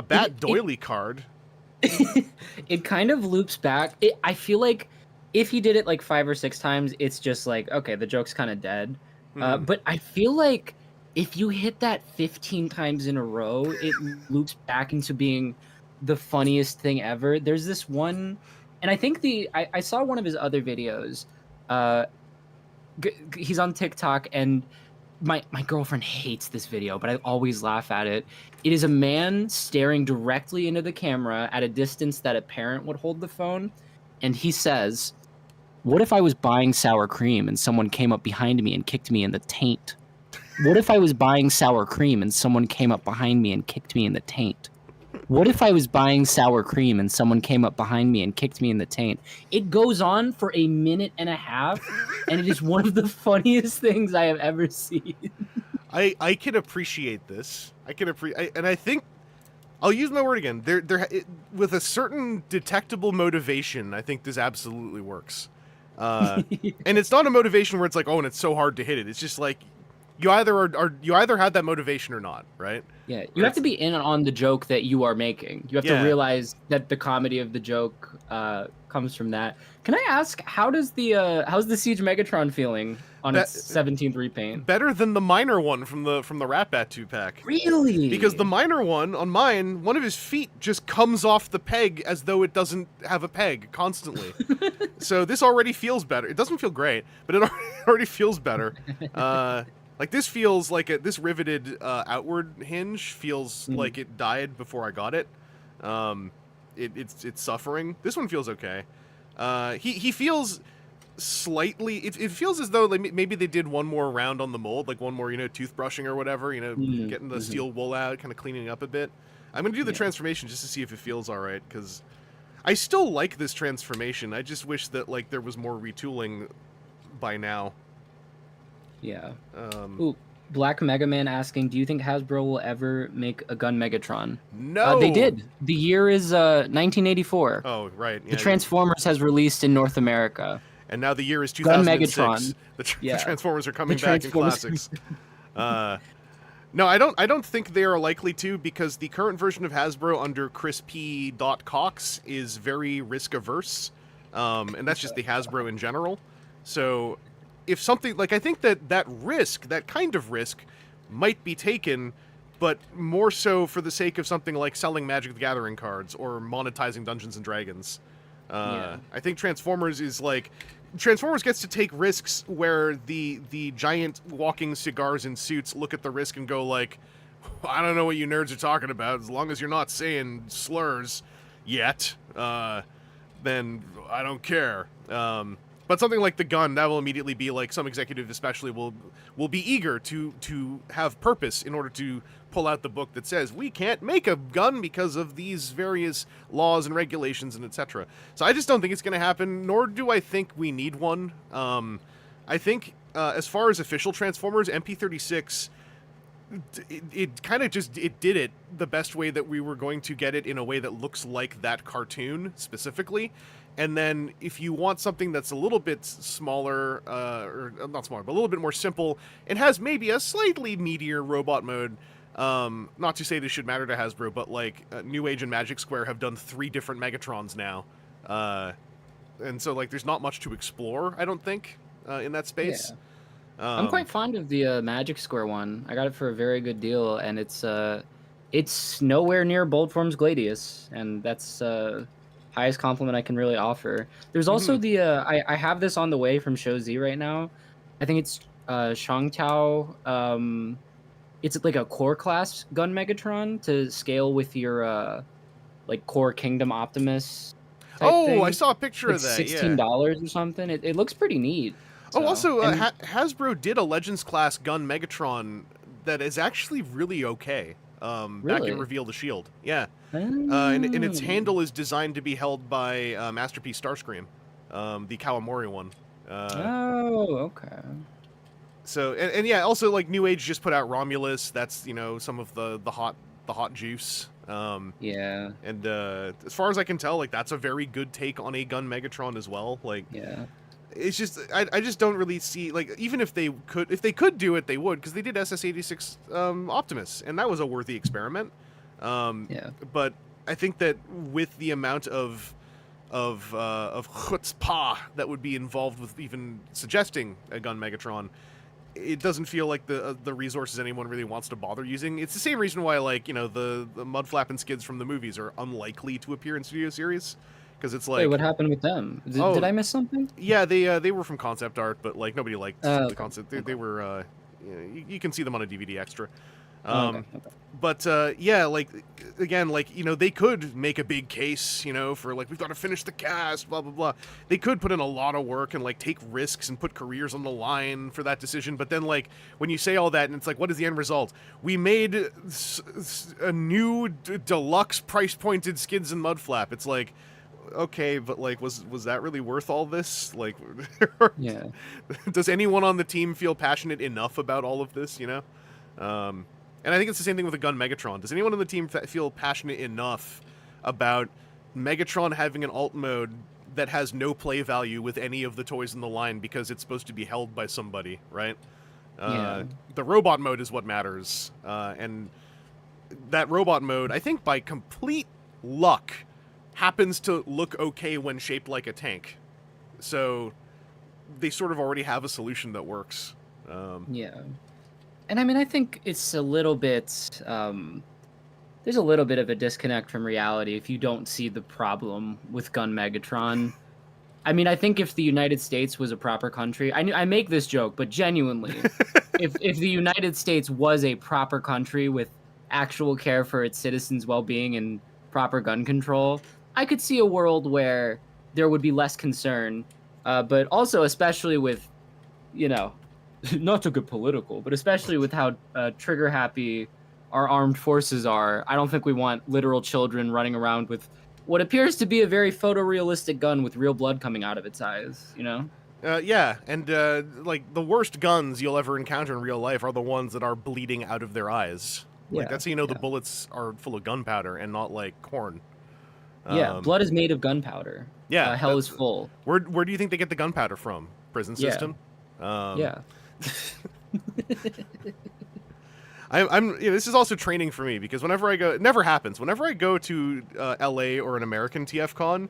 bat doily card.
It kind of loops back. I feel like if he did it like 5 or 6 times, it's just like, okay, the joke's kind of dead. But I feel like if you hit that 15 times in a row, it loops back into being the funniest thing ever. There's this one, and I think I saw one of his other videos. He's on TikTok, and my girlfriend hates this video, but I always laugh at it. It is a man staring directly into the camera at a distance that a parent would hold the phone, and he says, "What if I was buying sour cream and someone came up behind me and kicked me in the taint? What if I was buying sour cream and someone came up behind me and kicked me in the taint? What if I was buying sour cream and someone came up behind me and kicked me in the taint?" It goes on for 1.5 minutes, and it is one of the funniest things I have ever seen.
I can appreciate this. And I think I'll use my word again. With a certain detectable motivation, I think this absolutely works. And it's not a motivation where it's like, oh, and it's so hard to hit it. It's just like you either had that motivation or not, right?
Yeah, you have to be in on the joke that you are making. You have to realize that the comedy of the joke comes from that. Can I ask, how's the Siege Megatron feeling on its 17th repaint?
Better than the minor one from the Rat Bat 2-pack.
Really?
Because the minor one on mine, one of his feet just comes off the peg as though it doesn't have a peg constantly. So this already feels better. It doesn't feel great, but it already feels better. Like this feels like this riveted outward hinge feels like it died before I got it. It's suffering. This one feels okay. He feels slightly. It feels as though like maybe they did one more round on the mold, like one more toothbrushing or whatever. Getting the steel wool out, kind of cleaning up a bit. I'm gonna do the transformation just to see if it feels all right, because I still like this transformation. I just wish that like there was more retooling by now.
Yeah. Ooh, Black Mega Man asking, do you think Hasbro will ever make a Gun Megatron?
No.
They did. The year is 1984.
Oh, right. Yeah,
the Transformers has released in North America.
And now the year is 2006.
Gun Megatron.
The Transformers are coming back in classics. No, I don't think they are likely to, because the current version of Hasbro under Chris P. Cox is very risk averse. And that's just the Hasbro in general. So if something like, I think that kind of risk might be taken, but more so for the sake of something like selling Magic the Gathering cards or monetizing Dungeons and Dragons. I think Transformers gets to take risks where the giant walking cigars in suits look at the risk and go like, I don't know what you nerds are talking about. As long as you're not saying slurs yet, then I don't care. But something like the gun, that will immediately be like some executive especially will be eager to have purpose in order to pull out the book that says we can't make a gun because of these various laws and regulations and etc. So I just don't think it's going to happen, nor do I think we need one. I think as far as official Transformers, MP36, it kind of just did it the best way that we were going to get it, in a way that looks like that cartoon specifically. And then if you want something that's a little bit smaller, or not smaller, but a little bit more simple, and has maybe a slightly meatier robot mode, not to say this should matter to Hasbro, but like New Age and Magic Square have done 3 different Megatrons now. And so like there's not much to explore, I don't think, in that space.
Yeah. I'm quite fond of the Magic Square one. I got it for a very good deal, and it's nowhere near Boldform's Gladius, and that's highest compliment I can really offer. There's also the I have this on the way from Show Z right now. I think it's Shangtao. It's like a core class gun Megatron to scale with your like core Kingdom Optimus type thing.
I saw a picture of that.
$16 or something. It looks pretty neat. So,
also, Hasbro did a Legends class gun Megatron that is actually really okay. Back in Reveal the Shield. Yeah. And its handle is designed to be held by Masterpiece Starscream, the Kawamori one.
Okay.
So, and yeah, also, like, New Age just put out Romulus. That's, some of the hot juice.
Yeah.
And as far as I can tell, like, that's a very good take on a gun Megatron as well. Like,
yeah.
It's just I just don't really see, like, even if they could do it, they would, because they did SS86 Optimus, and that was a worthy experiment.
Yeah.
But I think that with the amount of chutzpah that would be involved with even suggesting a gun Megatron, it doesn't feel like the resources anyone really wants to bother using. It's the same reason why, like, the Mudflap and Skids from the movies are unlikely to appear in Studio Series. Because it's like,
wait, what happened with them? Did I miss something?
Yeah, they were from concept art, but like nobody liked the concept. They
okay.
were you can see them on a DVD extra.
Okay.
But yeah, like, again, like, they could make a big case, for like, we've got to finish the cast, blah blah blah. They could put in a lot of work and like take risks and put careers on the line for that decision. But then, like, when you say all that and it's like, what is the end result? We made a new deluxe price pointed Skids and Mudflap. It's like, okay, but like, was that really worth all this? Like,
yeah.
Does anyone on the team feel passionate enough about all of this? And I think it's the same thing with a gun Megatron. Does anyone on the team feel passionate enough about Megatron having an alt mode that has no play value with any of the toys in the line because it's supposed to be held by somebody, right?
Yeah.
The robot mode is what matters, and that robot mode, I think, by complete luck, happens to look okay when shaped like a tank. So they sort of already have a solution that works.
Yeah. And I mean, I think it's a little bit, there's a little bit of a disconnect from reality if you don't see the problem with gun Megatron. I mean, I think if the United States was a proper country, I make this joke, but genuinely, if the United States was a proper country with actual care for its citizens' well-being and proper gun control, I could see a world where there would be less concern, but also especially with, not to get political, but especially with how trigger-happy our armed forces are. I don't think we want literal children running around with what appears to be a very photorealistic gun with real blood coming out of its eyes,
Yeah, and like, the worst guns you'll ever encounter in real life are the ones that are bleeding out of their eyes. Like,
Yeah,
that's how you know the bullets are full of gunpowder and not, like, corn.
Yeah, blood is made of gunpowder.
Yeah,
hell is full.
Where do you think they get the gunpowder from? Prison system?
Yeah.
I'm this is also training for me, because whenever I go, it never happens. Whenever I go to LA or an American TFCon,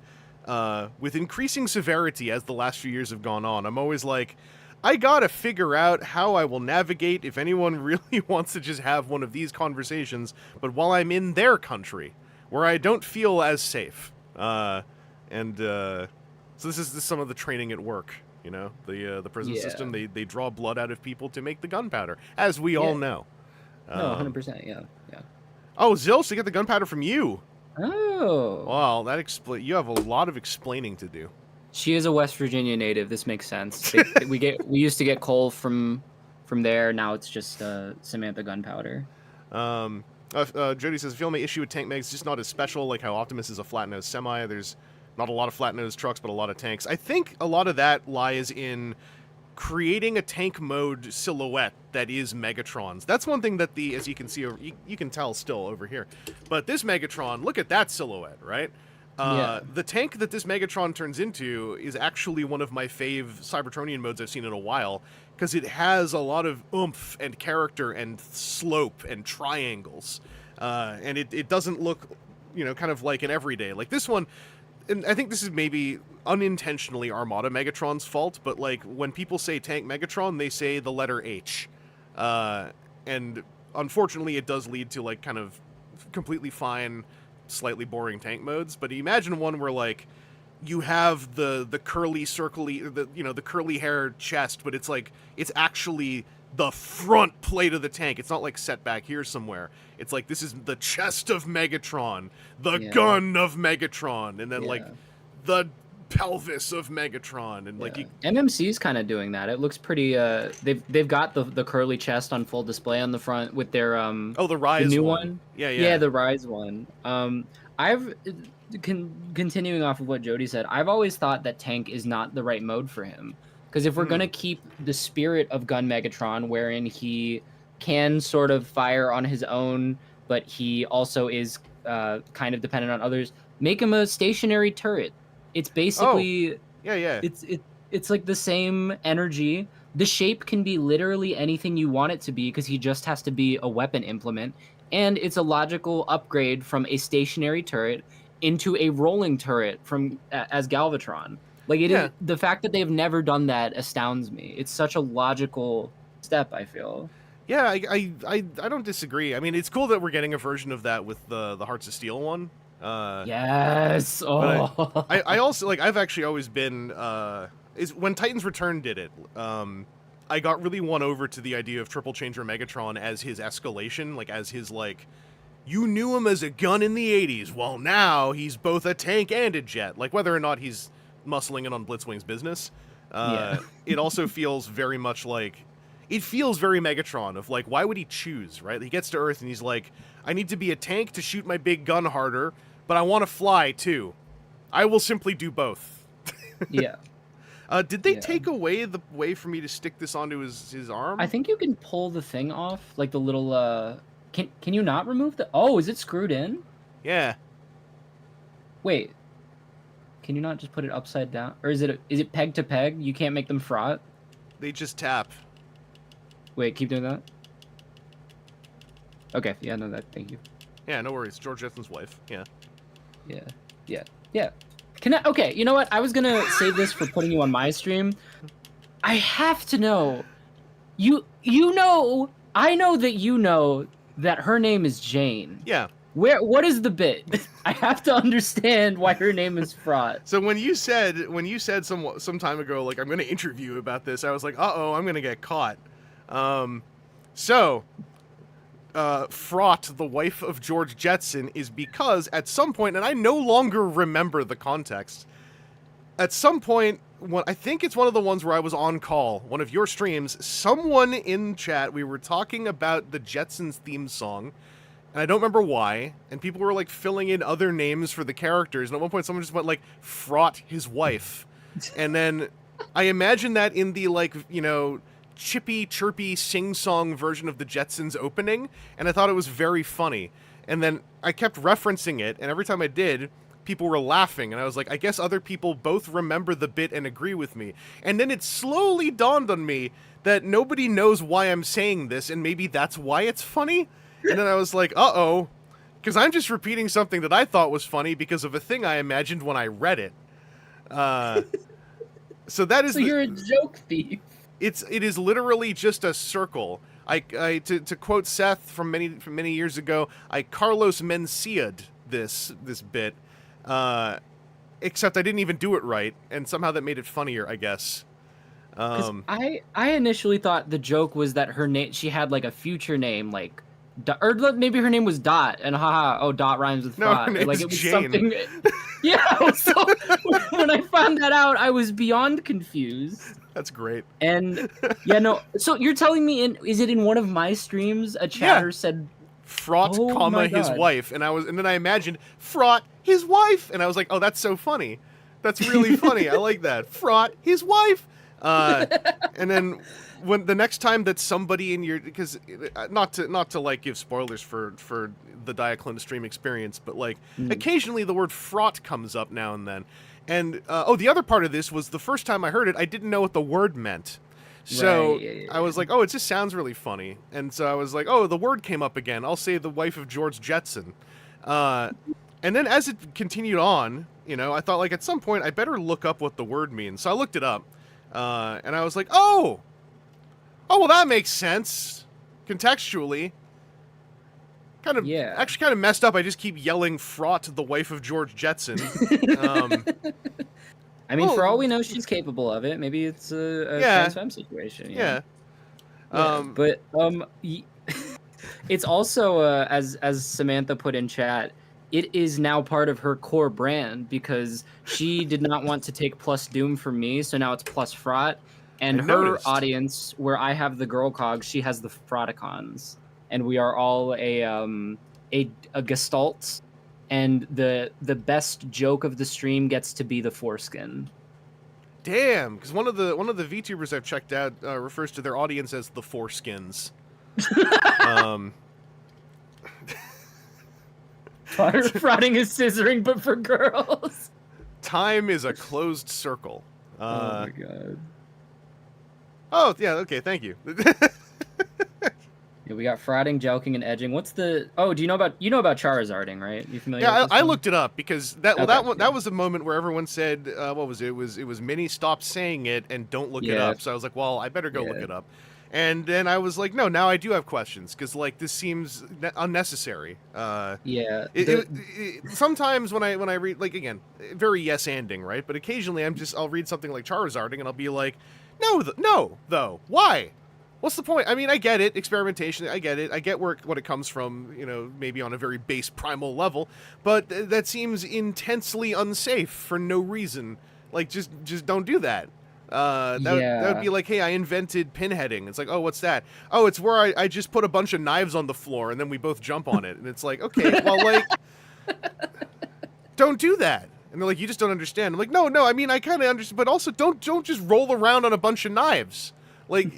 with increasing severity as the last few years have gone on, I'm always like, I gotta figure out how I will navigate if anyone really wants to just have one of these conversations, but while I'm in their country, where I don't feel as safe. So this is some of the training at work. The prison system, they draw blood out of people to make the gunpowder, as we all know.
No, 100%, yeah.
Oh, Zilch, they get the gunpowder from you.
Oh.
Wow, you have a lot of explaining to do.
She is a West Virginia native. This makes sense. We used to get coal from there. Now it's just Samantha Gunpowder.
Jody says, I feel my issue with tank megs is just not as special, like how Optimus is a flat-nosed semi. There's not a lot of flat-nosed trucks, but a lot of tanks. I think a lot of that lies in creating a tank mode silhouette that is Megatron's. That's one thing that as you can see, you can tell still over here. But this Megatron, look at that silhouette, right? The tank that this Megatron turns into is actually one of my fave Cybertronian modes I've seen in a while, because it has a lot of oomph and character and slope and triangles. And it doesn't look, kind of like an everyday. Like this one, and I think this is maybe unintentionally Armada Megatron's fault, but like when people say tank Megatron, they say the letter H. And unfortunately it does lead to like kind of completely fine, slightly boring tank modes. But imagine one where like you have the curly circly, the curly hair chest, but it's like it's actually the front plate of the tank. It's not like set back here somewhere. It's like this is the chest of Megatron, the gun of Megatron, and then like the pelvis of Megatron, and like
MMC's kind of doing that. It looks pretty. They've got the curly chest on full display on the front with their
the Rise
the new one.
Yeah,
the Rise one. Continuing off of what Jody said, I've always thought that tank is not the right mode for him, because if we're gonna keep the spirit of Gun Megatron, wherein he can sort of fire on his own, but he also is kind of dependent on others, make him a stationary turret. It's basically It's like the same energy. The shape can be literally anything you want it to be, because he just has to be a weapon implement, and it's a logical upgrade from a stationary turret into a rolling turret from as Galvatron. Like is, the fact that they've never done that astounds me. It's such a logical step, I feel.
Yeah, I don't disagree. I mean, it's cool that we're getting a version of that with the Hearts of Steel one.
Yes. Oh.
I also like. I've actually always been is when Titans Return did it. I got really won over to the idea of Triple Changer Megatron as his escalation, like as his like. You knew him as a gun in the 80s. Well, now he's both a tank and a jet. Like whether or not he's muscling in on Blitzwing's business, it also feels very much like. It feels very Megatron of like, why would he choose, right? He gets to Earth and he's like, I need to be a tank to shoot my big gun harder, but I want to fly too. I will simply do both.
Yeah.
Did they take away the way for me to stick this onto his arm?
I think you can pull the thing off, like the little, can you not remove the, oh, is it screwed in?
Yeah.
Wait. Can you not just put it upside down? Or is it peg to peg? You can't make them fraught?
They just tap.
Wait, keep doing that. Okay, yeah, no, thank you.
Yeah, no worries. George Jetson's wife. Yeah.
Yeah. Okay, you know what? I was gonna save this for putting you on my stream. I have to know. I know that you know that her name is Jane.
Yeah.
What is the bit? I have to understand why her name is fraught.
So when you said some time ago, like, I'm gonna interview you about this, I was like, uh-oh, I'm gonna get caught. Fraught, the wife of George Jetson, is because at some point, and I no longer remember the context, at some point, I think it's one of the ones where I was on call, one of your streams, someone in chat, we were talking about the Jetsons theme song, and I don't remember why, and people were like filling in other names for the characters, and at one point someone just went like, fraught his wife. And then I imagine that in the like, chippy, chirpy, sing-song version of the Jetsons opening, and I thought it was very funny. And then I kept referencing it, and every time I did, people were laughing, and I was like, I guess other people both remember the bit and agree with me. And then it slowly dawned on me that nobody knows why I'm saying this, and maybe that's why it's funny? And then I was like, uh-oh, because I'm just repeating something that I thought was funny because of a thing I imagined when I read it. So that is...
So you're a joke thief.
It is literally just a circle. To quote Seth from many years ago, I Carlos Mencia'd this bit, except I didn't even do it right, and somehow that made it funnier, I guess.
I initially thought the joke was that her name, she had like a future name like Maybe her name was Dot, and haha, oh, Dot rhymes with
No, her
Frot.
name
Like
is
it was
Jane.
something. Yeah. So when I found that out, I was beyond confused.
That's great.
And yeah, no. So you're telling me, is it in one of my streams? A chatter said
Frot,
Oh
comma,
my
his
God.
wife, and then I imagined Frot, his wife, and I was like, oh, that's so funny. That's really funny. I like that. Frot, his wife. And then when the next time that somebody in your, because not to like give spoilers for the Diaclone stream experience, but like occasionally the word fraught comes up now and then. And the other part of this was the first time I heard it, I didn't know what the word meant. So
Right, yeah.
I was like, oh, it just sounds really funny. And so I was like, oh, the word came up again. I'll say the wife of George Jetson. And then as it continued on, I thought like at some point I better look up what the word means. So I looked it up. And I was like, oh, well, that makes sense contextually. Actually kind of messed up. I just keep yelling fraught the wife of George Jetson.
I mean, for all we know, she's capable of it. Maybe it's a trans femme situation.
Yeah.
But it's also as Samantha put in chat, it is now part of her core brand because she did not want to take plus Doom from me, so now it's plus Fraught. And her audience, where I have the girl cog, she has the Frauticons, and we are all a gestalt. And the best joke of the stream gets to be the foreskin.
Damn, because one of the VTubers I've checked out refers to their audience as the foreskins.
Frauding is scissoring, but for girls.
Time is a closed circle.
Oh my god.
Oh yeah, okay, thank you.
Yeah, we got frauding, joking, and edging. What's the? Oh, do you know about Charizarding, right? You familiar?
Yeah,
with this
I
one?
looked it up because that was a moment where everyone said, what was it? It was Minnie, stop saying it and don't look it up. So I was like, well, I better go look it up. And then I was like, no, now I do have questions because like this seems unnecessary. Sometimes when I read, like, again, very yes-anding, right? But occasionally I'll read something like Charizarding and I'll be like, no, why? What's the point? I mean, I get it, experimentation, I get it. I get what it comes from, maybe on a very base primal level, but that seems intensely unsafe for no reason. Like, just don't do that. That would be like, hey, I invented pinheading. It's like, oh, what's that? Oh, it's where I just put a bunch of knives on the floor and then we both jump on it. And it's like, okay, well, like, don't do that. And they're like, you just don't understand. I'm like, no, I mean, I kind of understand, but also don't just roll around on a bunch of knives. Like,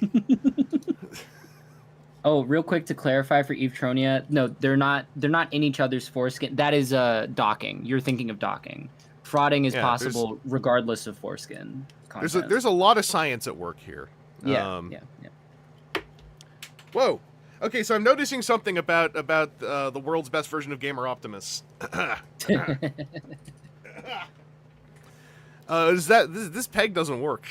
oh, real quick to clarify for Evetronia, no, they're not in each other's foreskin. That is docking. You're thinking of docking. Frauding is possible regardless of foreskin content.
There's a lot of science at work here.
Yeah.
Whoa. Okay, so I'm noticing something about the world's best version of Gamer Optimus. This peg doesn't work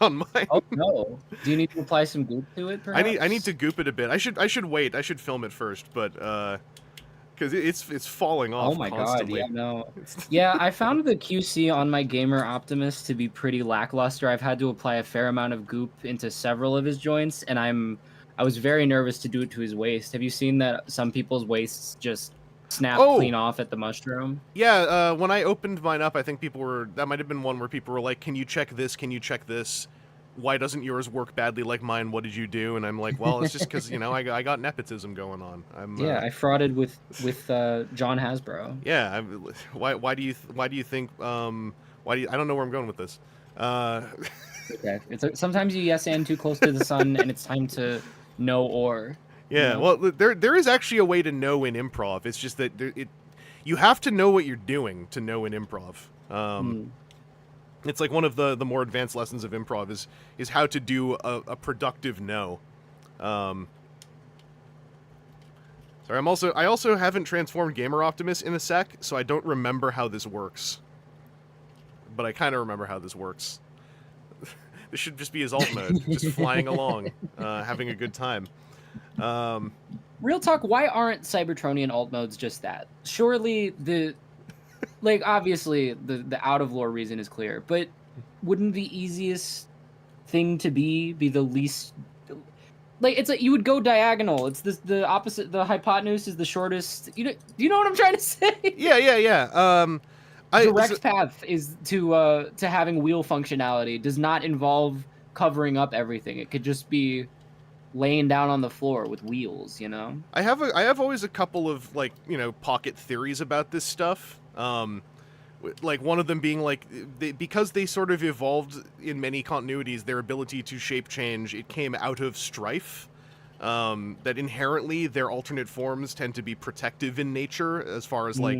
on mine.
Oh no! Do you need to apply some goop to it? Perhaps?
I need to goop it a bit. I should wait. I should film it first, but because it's falling off.
Oh my
constantly.
god! Yeah, no. Yeah, I found the QC on my Gamer Optimus to be pretty lackluster. I've had to apply a fair amount of goop into several of his joints, and I was very nervous to do it to his waist. Have you seen that some people's waists just snap clean off at the mushroom?
Yeah, when I opened mine up, I think that might have been one where people were like, can you check this? Can you check this? Why doesn't yours work badly like mine? What did you do? And I'm like, well, it's just because, I got nepotism going on.
I frauded with John Hasbro.
Yeah, why do you think, I don't know where I'm going with this.
Okay. Sometimes you yes and too close to the sun and it's time to know or.
Yeah, well, there is actually a way to know in improv. It's just that you have to know what you're doing to know in improv. It's like one of the more advanced lessons of improv is how to do a productive no. Sorry, I also haven't transformed Gamer Optimus in a sec, so I don't remember how this works. But I kind of remember how this works. This should just be his alt mode, just flying along, having a good time.
Real talk, why aren't Cybertronian alt modes just that? Surely obviously the out of lore reason is clear, but wouldn't the easiest thing to be the least like it's like you would go diagonal. It's the opposite. The hypotenuse is the shortest. Do you know what I'm trying to say?
Yeah.
Direct path is to having wheel functionality. Does not involve covering up everything. It could just be laying down on the floor with wheels.
I have always a couple of like pocket theories about this stuff. Like one of them being like because they sort of evolved in many continuities, their ability to shape change, it came out of strife. That inherently their alternate forms tend to be protective in nature as far as like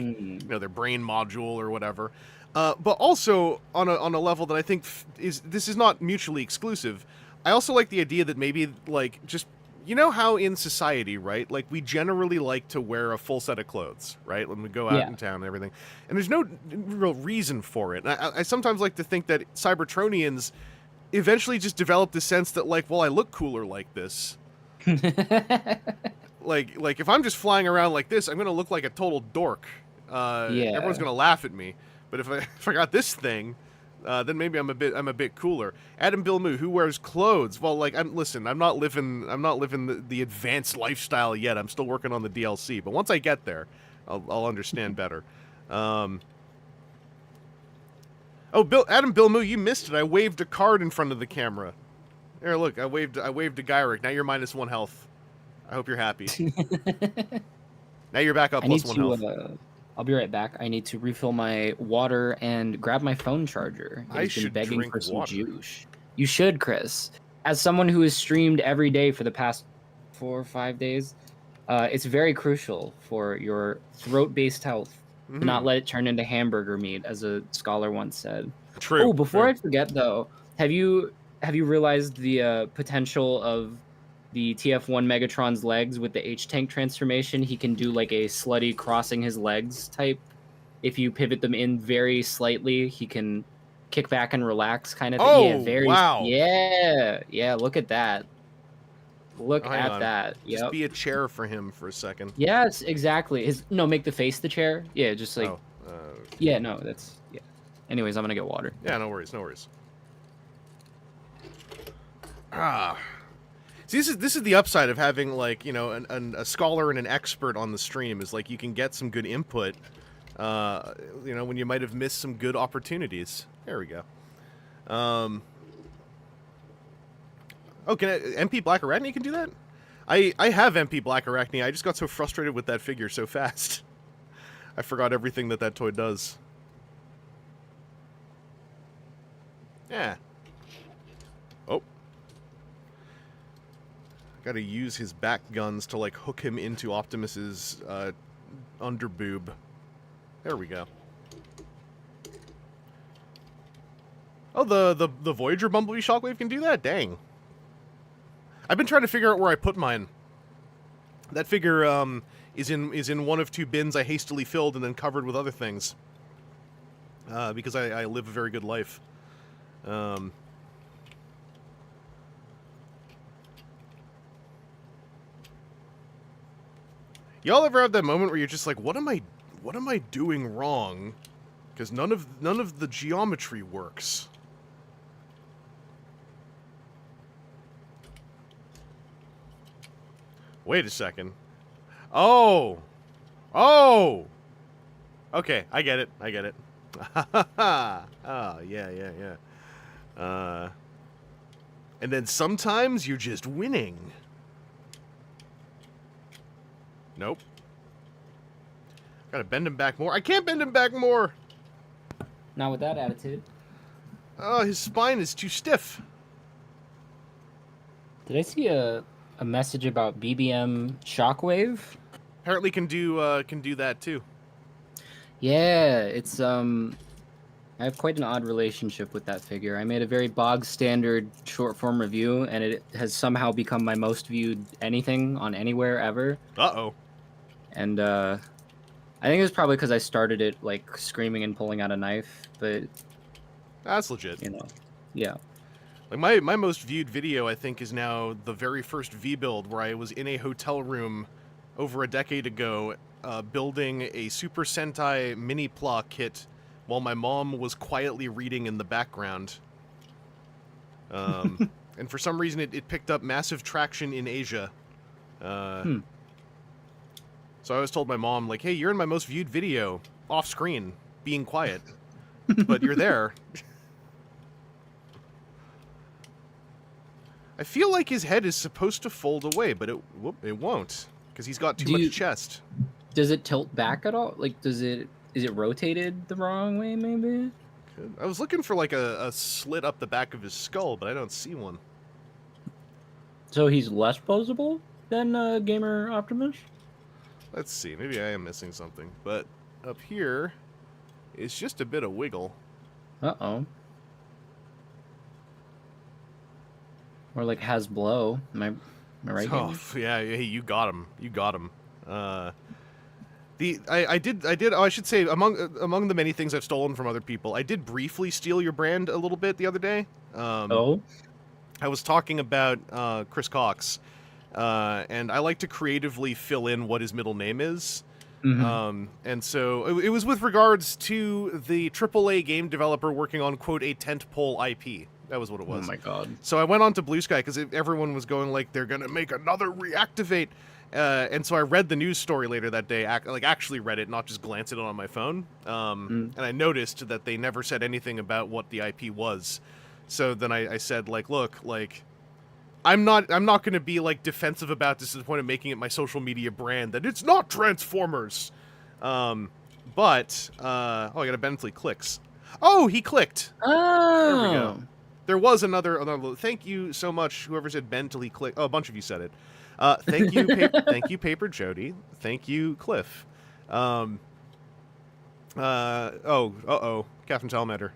their brain module or whatever. But also on a level that I think this is not mutually exclusive. I also like the idea that maybe like just how in society, right? Like we generally like to wear a full set of clothes, right? When we go out in town and everything. And there's no real reason for it. And I sometimes like to think that Cybertronians eventually just developed the sense that like, well, I look cooler like this. like if I'm just flying around like this, I'm gonna look like a total dork. Everyone's gonna laugh at me. But if I got this thing, then maybe I'm a bit cooler. Adam Bilmu, who wears clothes? Well, like I'm not living the advanced lifestyle yet. I'm still working on the DLC. But once I get there, I'll understand better. Adam Bilmu, you missed it. I waved a card in front of the camera. Here, look, I waved to Gyric. Now you're -1 health. I hope you're happy. Now you're back up +1 health.
I'll be right back. I need to refill my water and grab my phone charger.
I should
begging
drink
for some
water.
juice. You should, Chris. As someone who has streamed every day for the past 4 or 5 days, it's very crucial for your throat-based health to not let it turn into hamburger meat, as a scholar once said.
True.
Oh, before I forget though, have you realized the potential of the TF1 Megatron's legs with the H-Tank transformation? He can do like a slutty crossing his legs type. If you pivot them in very slightly, he can kick back and relax kind of thing.
Oh, wow.
Yeah, look at that. Look at that.
Just be a chair for him for a second.
Yes, exactly. Make the face the chair. Yeah, just like... Yeah, no, that's... Yeah. Anyways, I'm gonna get water.
Yeah, no worries. See, this is the upside of having like a scholar and an expert on the stream, is like you can get some good input. When you might have missed some good opportunities. There we go. Oh, can MP Black Arachne can do that? I have MP Black Arachne. I just got so frustrated with that figure so fast. I forgot everything that toy does. Yeah. Oh. Gotta use his back guns to, like, hook him into Optimus's, underboob. There we go. Oh, the Voyager Bumblebee Shockwave can do that? Dang. I've been trying to figure out where I put mine. That figure, is in one of 2 bins I hastily filled and then covered with other things. Because I live a very good life. Y'all ever have that moment where you're just like, what am I doing wrong? Because none of the geometry works. Wait a second. Oh! Okay, I get it. Oh, yeah. And then sometimes you're just winning. Nope. Gotta bend him back more. I can't bend him back more!
Not with that attitude.
Oh, his spine is too stiff.
Did I see a message about BBM Shockwave?
Apparently can do that too.
Yeah, it's I have quite an odd relationship with that figure. I made a very bog standard short form review, and it has somehow become my most viewed anything on anywhere ever.
Uh-oh.
And I think it was probably because I started it like screaming and pulling out a knife, but
That's legit.
Yeah.
Like my most viewed video, I think, is now the very first V-build where I was in a hotel room over a decade ago, building a Super Sentai mini Pla kit while my mom was quietly reading in the background. And for some reason, it picked up massive traction in Asia. So I always told my mom, like, hey, you're in my most viewed video, off screen, being quiet. But you're there. I feel like his head is supposed to fold away, but it won't, because he's got too much chest.
Does it tilt back at all? Like, is it rotated the wrong way, maybe?
I was looking for, like, a slit up the back of his skull, but I don't see one.
So he's less posable than Gamer Optimus?
Let's see. Maybe I am missing something. But up here is just a bit of wiggle.
Uh-oh. Or like has blow. Am I right?
Oh, yeah. Hey, you got him. You got him. I should say, among the many things I've stolen from other people, I did briefly steal your brand a little bit the other day.
Oh?
I was talking about Chris Cox, and I like to creatively fill in what his middle name is.
Mm-hmm.
And so it was with regards to the AAA game developer working on, quote, a tentpole IP. That was what it was.
Oh my god.
So I went on to Blue Sky because everyone was going like, they're going to make another Reactivate. And so I read the news story later that day, actually read it, not just glanced at it on my phone. And I noticed that they never said anything about what the IP was. So then I said, like, look, like, I'm not going to be, like, defensive about this to the point of making it my social media brand, that it's not Transformers. Oh, I got a Bentley clicks. Oh, he clicked.
Oh.
There we go. There was another. Thank you so much, whoever said Ben till he clicked. Oh, a bunch of you said it. Thank you, thank you, Paper Jody. Thank you, Cliff. Captain Salamander.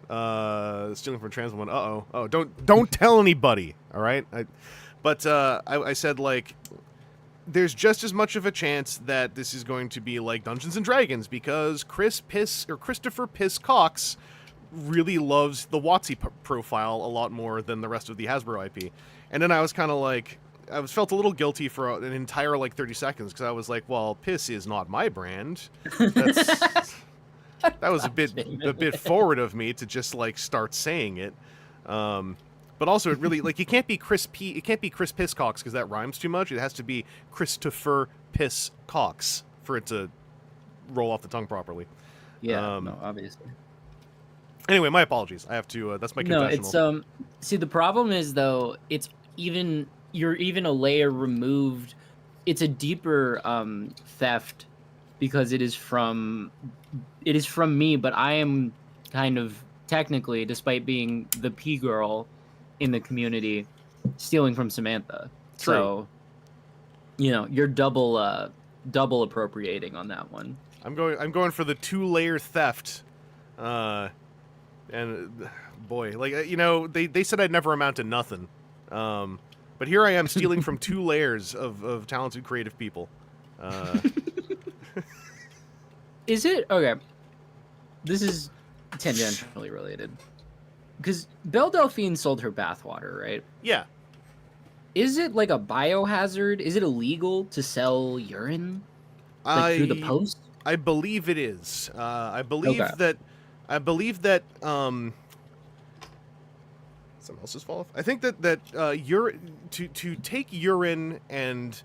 Stealing from Trans Woman. Oh, don't tell anybody. All right. I said, like, there's just as much of a chance that this is going to be like Dungeons and Dragons because Christopher Piss Cox really loves the WotC profile a lot more than the rest of the Hasbro IP. And then I was kind of like, felt a little guilty for an entire, like, 30 seconds because I was like, well, Piss is not my brand. That was a bit forward of me to just, like, start saying it. But also it really, like, it can't be Chris Piss Cox because that rhymes too much. It has to be Christopher Piss Cox for it to roll off the tongue properly.
Yeah, no, obviously.
Anyway, my apologies. I have to. That's my confessional.
No, it's see, the problem is though, you're even a layer removed. It's a deeper theft because it is from me, but I am kind of technically, despite being the P girl in the community, stealing from Samantha.
True.
So, you're double appropriating on that one.
I'm going for the 2-layer theft. And boy, like, they said I'd never amount to nothing. But here I am stealing from 2 layers of talented creative people.
Is it okay? This is tangentially related. Because Belle Delphine sold her bathwater, right?
Yeah.
Is it like a biohazard? Is it illegal to sell urine through the post?
I believe it is. I believe that. Someone else's fall off. I think that urine to take urine and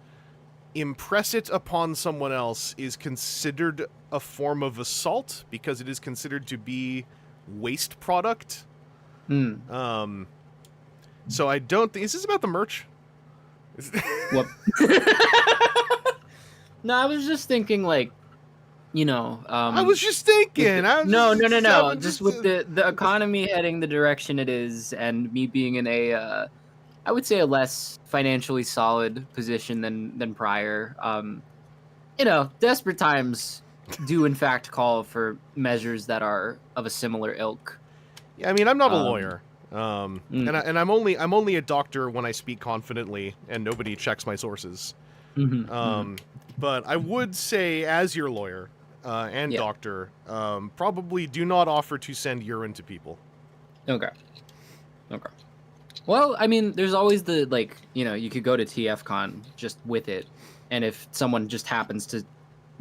impress it upon someone else is considered a form of assault because it is considered to be waste product. So I don't think. Is this about the merch?
What? No, I was just thinking, like,
I was just thinking.
No. Just with the economy heading the direction it is, and me being in I would say a less financially solid position than prior. Desperate times do in fact call for measures that are of a similar ilk.
Yeah, I mean, I'm not a lawyer, and I'm only a doctor when I speak confidently, and nobody checks my sources. But I would say, as your lawyer and doctor, probably do not offer to send urine to people.
Okay. Well, I mean, there's always the, like, you could go to TFCon just with it, and if someone just happens to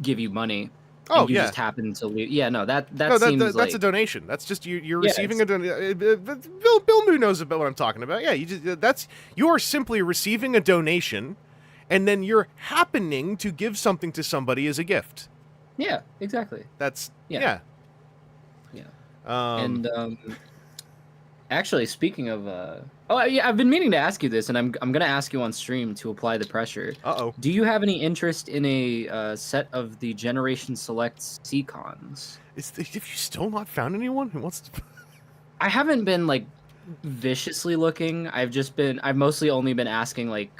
give you money,
Oh,
and you
yeah.
just happen to leave. Yeah, no, that
No,
seems
that's
like
a donation. That's just you're
Yeah,
receiving a donation. Bill Moo knows about what I'm talking about. Yeah, you are simply receiving a donation, and then you're happening to give something to somebody as a gift.
yeah, exactly.
That's
Yeah.
yeah.
And actually, speaking of, oh yeah, I've been meaning to ask you this, and I'm gonna ask you on stream to apply the pressure.
Uh-oh.
Do you have any interest in a set of the Generation Select Seacons?
Have you still not found anyone who wants to?
I haven't been like viciously looking. I've mostly only been asking like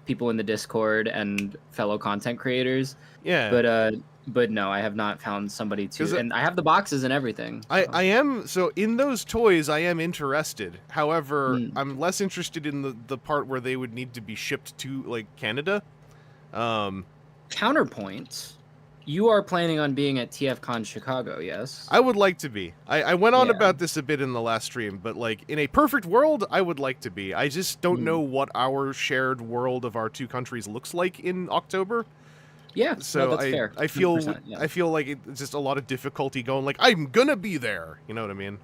people in the Discord and fellow content creators.
Yeah.
But no, I have not found somebody to.
it-
And I have the boxes and everything.
I am so in those toys. I am interested. However,
Hmm.
I'm less interested in the part where they would need to be shipped to like Canada.
Counterpoint. You are planning on being at TFCon Chicago, yes?
I would like to be. I went on
Yeah.
about this a bit in the last stream, but like in a perfect world, I would like to be. I just don't know what our shared world of our two countries looks like in October.
Yeah,
So
no, that's fair.
I feel
100%, yeah.
I feel like it's just a lot of difficulty going like I'm gonna be there. You know what I mean?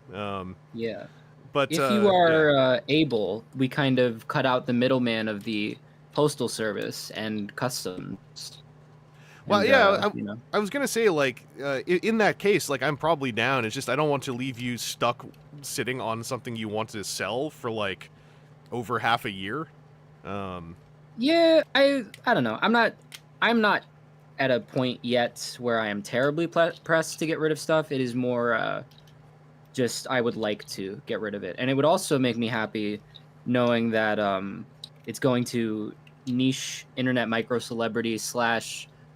Yeah.
But
If you are able, we kind of cut out the middleman of the postal service and customs.
Well,
And,
yeah,
you know.
I was gonna say like in that case, like I'm probably down. It's just I don't want to leave you stuck sitting on something you want to sell for like over half a year.
Yeah, I don't know. I'm not at a point yet where I am terribly pressed to get rid of stuff. It is more just I would like to get rid of it, and it would also make me happy knowing that it's going to niche internet micro celebrity /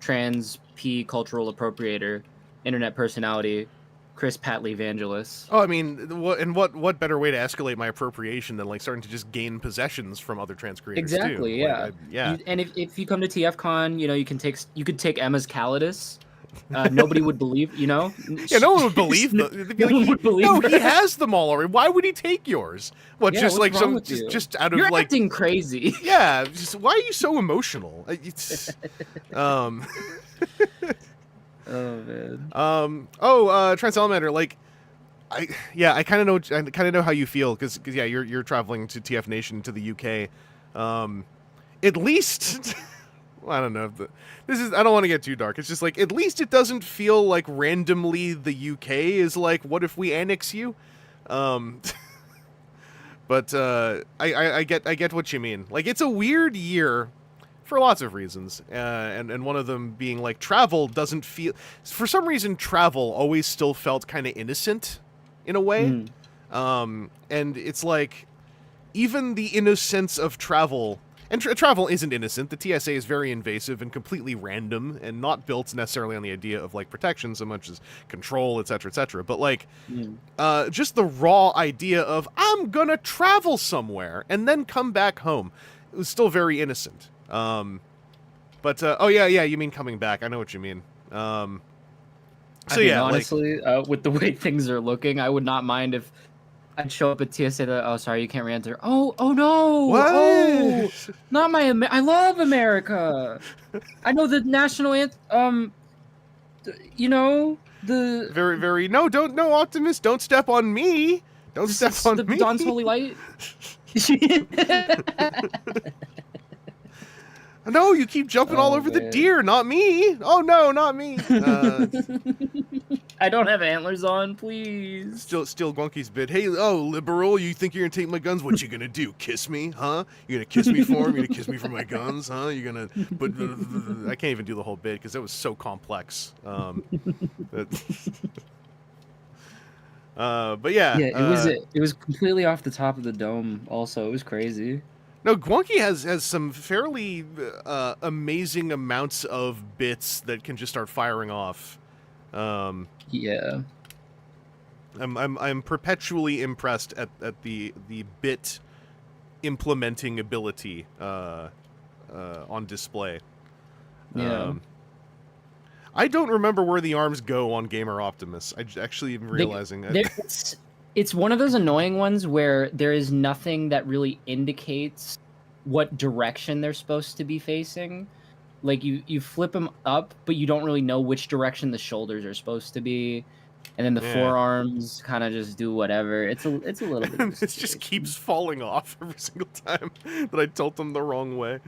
trans p cultural appropriator internet personality Chris Patley Vangelus.
Oh, I mean, what better way to escalate my appropriation than like starting to just gain possessions from other trans creators
Exactly,
too?
yeah.
Like, yeah.
And if you come to TFCon, you know, you could take Emma's Calidus. Nobody would believe, you know.
Yeah, no one would believe. They'd be
No one would believe
no,
her.
he has them all already. Why would he take yours? What,
Yeah,
just
what's
like
wrong
some,
with you?
just out of
You're
like,
acting crazy.
yeah. Just why are you so emotional? It's,
Oh man.
Trans Salamander, like, I kind of know how you feel because yeah, you're traveling to TF Nation to the UK. At least, well, I don't know. I don't want to get too dark. It's just like at least it doesn't feel like randomly the UK is like, what if we annex you? But I get what you mean. Like it's a weird year for lots of reasons, and one of them being like travel doesn't feel, for some reason travel always still felt kind of innocent in a way. And it's like even the innocence of travel, and travel isn't innocent. The TSA is very invasive and completely random and not built necessarily on the idea of like protection so much as control, etc., etc. But like just the raw idea of I'm gonna travel somewhere and then come back home, it was still very innocent. But oh yeah, you mean coming back? I know what you mean.
I mean,
yeah,
honestly, with the way things are looking, I would not mind if I'd show up at TSA. Oh, sorry, you can't re-enter. Oh no!
What?
Oh, not my. I love America. I know the national anthem. You know the
very no, don't, no, Optimus, don't step on me. Don't step on
the
me.
Dawn's Holy Light.
No, you keep jumping all over the
man.
deer, not me. Oh no, not me.
I don't have antlers on, please.
Still Gwunky's bit. Hey, liberal, you think you're gonna take my guns? What you gonna do? Kiss me, huh? You gonna kiss me for them? You gonna kiss me for my guns, huh? You gonna? But I can't even do the whole bit because it was so complex. But yeah.
It was completely off the top of the dome. Also, it was crazy.
No, Gwunky has some fairly amazing amounts of bits that can just start firing off.
Yeah.
I'm perpetually impressed at the bit implementing ability on display.
Yeah.
I don't remember where the arms go on Gamer Optimus. I actually am realizing
it's one of those annoying ones where there is nothing that really indicates what direction they're supposed to be facing. like you flip him up, but you don't really know which direction the shoulders are supposed to be, and then the forearms kind of just do whatever. It's a little bit.
And it just keeps falling off every single time that I tilt them the wrong way.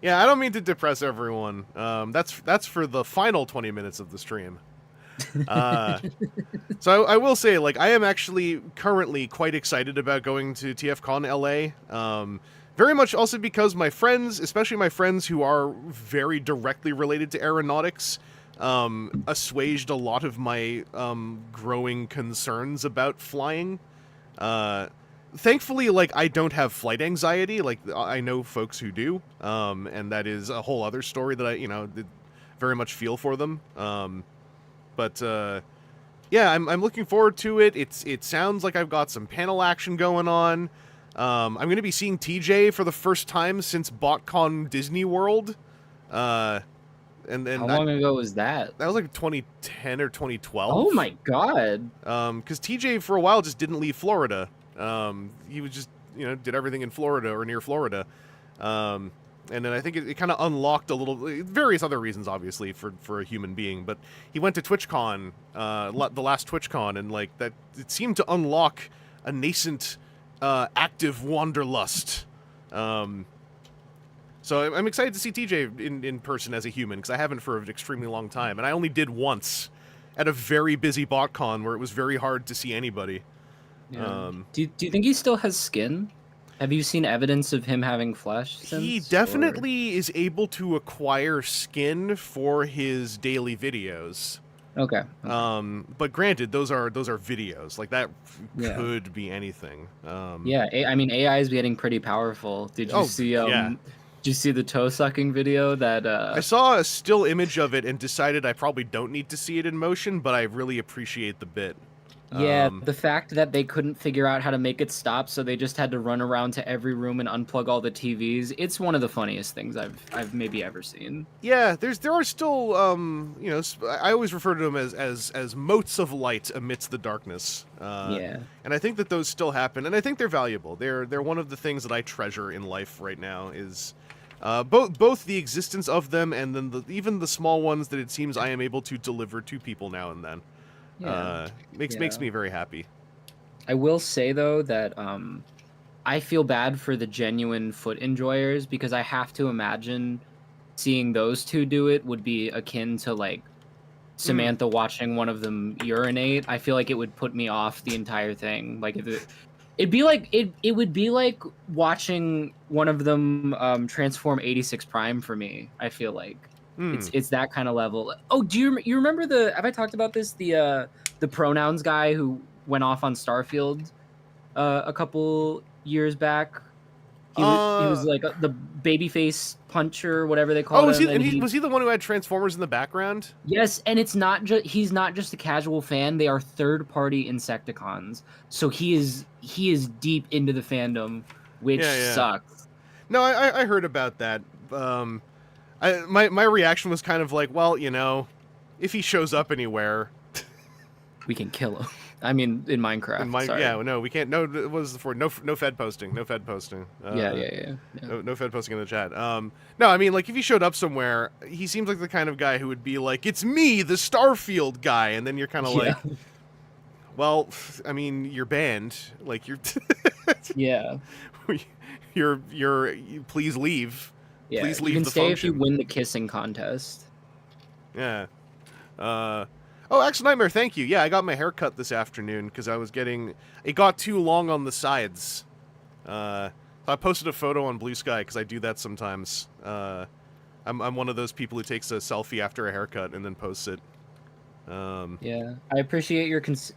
Yeah, I don't mean to depress everyone. That's for the final 20 minutes of the stream. So I will say, like, I am actually currently quite excited about going to TFCon LA. Very much also because my friends, especially my friends who are very directly related to aeronautics, assuaged a lot of my growing concerns about flying. Thankfully, like, I don't have flight anxiety. Like, I know folks who do, and that is a whole other story that I, very much feel for them. But yeah, I'm looking forward to it. It sounds like I've got some panel action going on. I'm going to be seeing TJ for the first time since BotCon Disney World. And
how long ago was that?
That was like 2010 or 2012.
Oh my god.
Because TJ for a while just didn't leave Florida. He was just, did everything in Florida or near Florida. And then I think it kind of unlocked a little, various other reasons, obviously, for a human being. But he went to TwitchCon, the last TwitchCon, and like that, it seemed to unlock a nascent, active wanderlust. So I'm excited to see TJ in person as a human, because I haven't for an extremely long time, and I only did once at a very busy BotCon where it was very hard to see anybody.
Yeah. Do you think he still has skin? Have you seen evidence of him having flesh since?
He definitely is able to acquire skin for his daily videos.
Okay.
But granted, those are videos. Like, that could be anything.
Yeah, I mean, AI is getting pretty powerful. Did you see? Did you see the toe sucking video that?
I saw a still image of it and decided I probably don't need to see it in motion, but I really appreciate the bit.
Yeah, the fact that they couldn't figure out how to make it stop, so they just had to run around to every room and unplug all the TVs. It's one of the funniest things I've maybe ever seen.
Yeah, there are still I always refer to them as motes of light amidst the darkness.
Yeah.
And I think that those still happen, and I think they're valuable. They're one of the things that I treasure in life right now is both the existence of them and then even the small ones that it seems I am able to deliver to people now and then.
Yeah.
Makes me very happy.
I will say though that I feel bad for the genuine foot enjoyers, because I have to imagine seeing those two do it would be akin to like Samantha watching one of them urinate. I feel like it would put me off the entire thing. Like it'd be like it would be like watching one of them transform 86 Prime for me. I feel like. It's that kind of level. Oh, do you remember have I talked about this? The pronouns guy who went off on Starfield a couple years back. He was like the babyface puncher, whatever they call him.
Was he the one who had Transformers in the background?
Yes, and he's not just a casual fan. They are third-party Insecticons, so he is deep into the fandom, which sucks.
No, I heard about that. My reaction was kind of like, well, if he shows up anywhere,
we can kill him. I mean, in Minecraft. Sorry.
Yeah, no, we can't. No, what was the for? No Fed posting. No Fed posting.
Yeah.
No Fed posting in the chat. No, I mean, like, if he showed up somewhere, he seems like the kind of guy who would be like, "It's me, the Starfield guy," and then you're kind of like, well, I mean, you're banned. Like, you're.
Yeah.
You're. Please leave.
Yeah,
please leave
you can
the
stay
function.
if you win the kissing contest.
Yeah. Oh, Axel Nightmare, thank you. Yeah, I got my hair cut this afternoon because it got too long on the sides. I posted a photo on Blue Sky because I do that sometimes. I'm one of those people who takes a selfie after a haircut and then posts it.
Yeah, I appreciate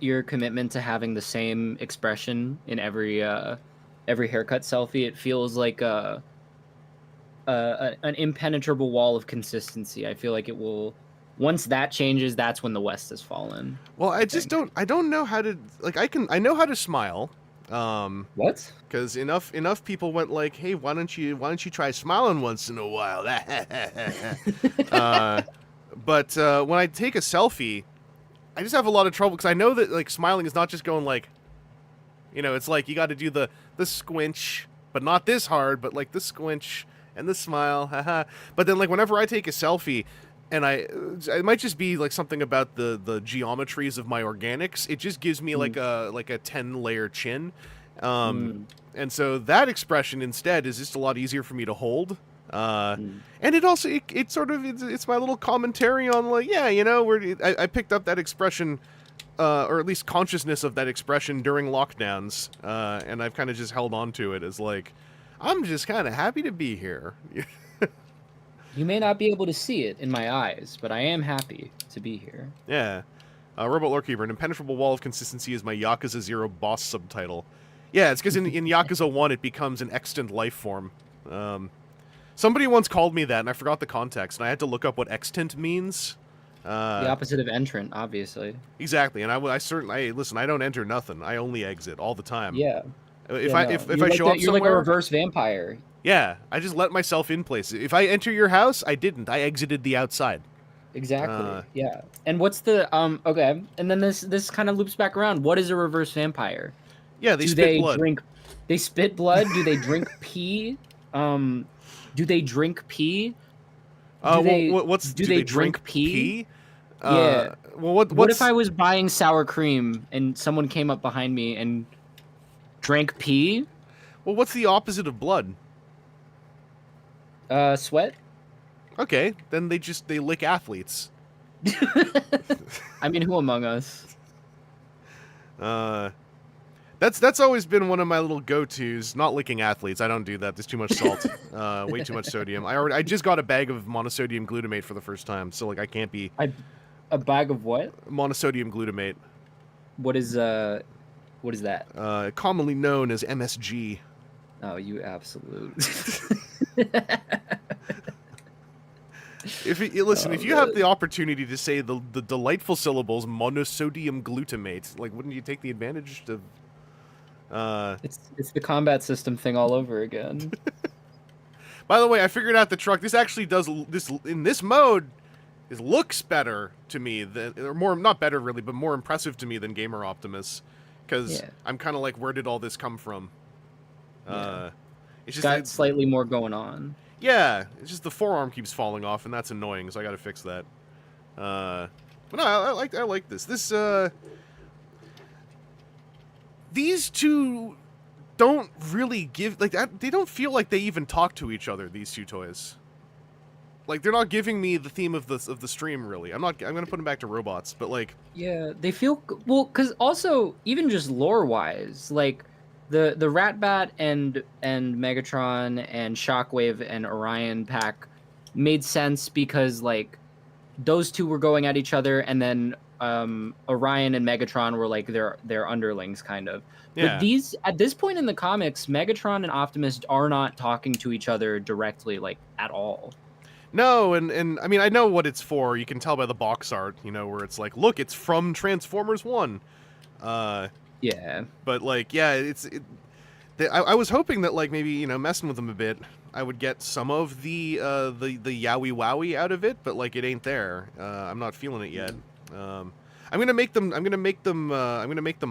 your commitment to having the same expression in every haircut selfie. It feels like an impenetrable wall of consistency. I feel like it will. Once that changes, that's when the West has fallen.
Well, I don't know how to, like, I know how to smile.
What?
Because enough people went like, hey, why don't you try smiling once in a while? But when I take a selfie, I just have a lot of trouble because I know that, like, smiling is not just going like, it's like you got to do the squinch but not this hard, but like the squinch and the smile, haha. But then like whenever I take a selfie, and it might just be like something about the geometries of my organics. It just gives me like a 10-layer chin, and so that expression instead is just a lot easier for me to hold. And it also it's my little commentary on like, yeah, you know, I picked up that expression, or at least consciousness of that expression during lockdowns, and I've kind of just held on to it as like, I'm just kind of happy to be here.
You may not be able to see it in my eyes, but I am happy to be here.
Yeah. Robot Lorekeeper, an impenetrable wall of consistency is my Yakuza 0 boss subtitle. Yeah, it's because in Yakuza 1 it becomes an extant life form. Somebody once called me that, and I forgot the context, and I had to look up what extant means.
The opposite of entrant, obviously.
Exactly, and I certainly listen. I don't enter nothing. I only exit all the time.
Yeah.
If
I
show up
you're
somewhere,
like a reverse vampire.
Yeah, I just let myself in places. If I enter your house, I didn't. I exited the outside.
Exactly. Yeah. And what's the okay? And then this kind of loops back around. What is a reverse vampire?
Yeah, they spit blood.
They spit blood. Do they drink pee? Do they drink pee?
Do they drink pee?
Yeah.
Well,
what if I was buying sour cream and someone came up behind me and drank pee?
Well, what's the opposite of blood?
Sweat.
Okay, then they lick athletes.
I mean, who among us?
That's always been one of my little go-tos. Not licking athletes. I don't do that. There's too much salt. Way too much sodium. I just got a bag of monosodium glutamate for the first time, so like I can't be.
A bag of what?
Monosodium glutamate. What is
that?
Commonly known as MSG.
Oh, you absolute.
If you have the opportunity to say the delightful syllables monosodium glutamate, like, wouldn't you take the advantage to?
It's the combat system thing all over again.
By the way, I figured out the truck. This actually does this in this mode. It looks better to me or more, not better really, but more impressive to me than Gamer Optimus, because I'm kind of like, where did all this come from? It's just
got slightly more going on.
Yeah, it's just the forearm keeps falling off, and that's annoying. So I got to fix that. But no, I like this. These two don't really give like that. They don't feel like they even talk to each other. These two toys. Like, they're not giving me the theme of the stream, really. I'm gonna put them back to robots, but like,
yeah, they feel well, because also even just lore wise, like the Ratbat and Megatron and Shockwave and Orion pack made sense because like those two were going at each other, and then Orion and Megatron were like their underlings kind of.
Yeah.
But these at this point in the comics, Megatron and Optimus are not talking to each other directly, like at all.
No, and I mean, I know what it's for. You can tell by the box art, you know, where it's like, look, it's from Transformers 1.
Yeah.
But like, yeah, I was hoping that like maybe, you know, messing with them a bit, I would get some of the yowie wowie out of it, but like it ain't there. I'm not feeling it yet. I'm gonna make them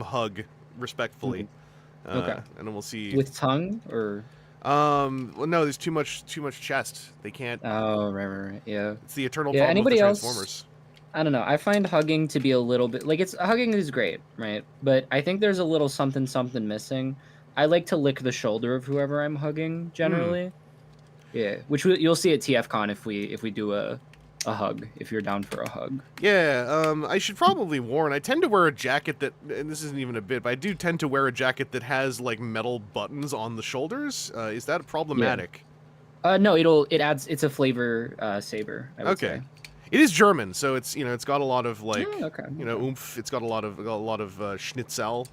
hug respectfully.
Okay.
And then we'll see.
With tongue or.
Well, no, there's too much chest. They can't.
Oh, right, yeah.
It's the eternal problem with the Transformers.
I don't know. I find hugging to be a little bit like hugging is great, right? But I think there's a little something missing. I like to lick the shoulder of whoever I'm hugging generally. Yeah, which you'll see at TFCon if we do a hug, if you're down for a hug.
Yeah, I should probably warn. I tend to wear a jacket that, and this isn't even a bit, but I do tend to wear a jacket that has like metal buttons on the shoulders. Is that problematic?
Yeah. No, it's a flavor saver. I would say.
It is German, so it's it's got a lot of like oomph. It's got a lot of schnitzel.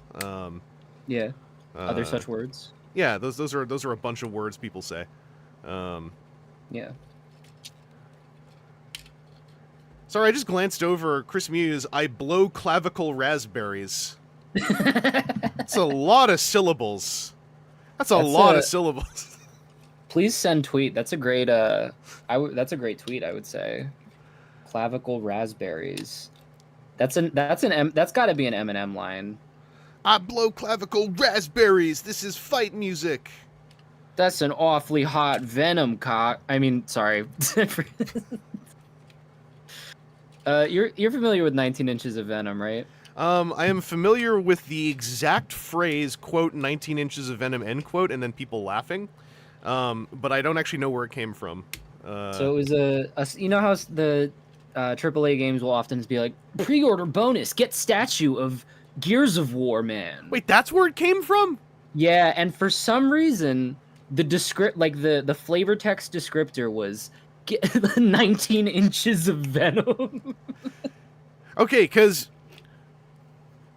Yeah. Other such words.
Yeah, those are a bunch of words people say.
Yeah.
Sorry, I just glanced over Chris Mew's I blow clavicle raspberries. That's a lot of syllables. That's a lot of syllables.
Please send tweet. That's a great that's a great tweet, I would say. Clavicle raspberries. That's got to be an Eminem line.
I blow clavicle raspberries. This is fight music.
That's an awfully hot Venom cock. I mean, sorry. You're familiar with 19 inches of Venom, right?
I am familiar with the exact phrase, quote, 19 inches of venom, end quote, and then people laughing. But I don't actually know where it came from.
So it was you know how the AAA games will often be like, pre-order bonus, get statue of Gears of War man.
Wait, that's where it came from?
Yeah, and for some reason, the flavor text descriptor was 19 inches of Venom.
Okay, because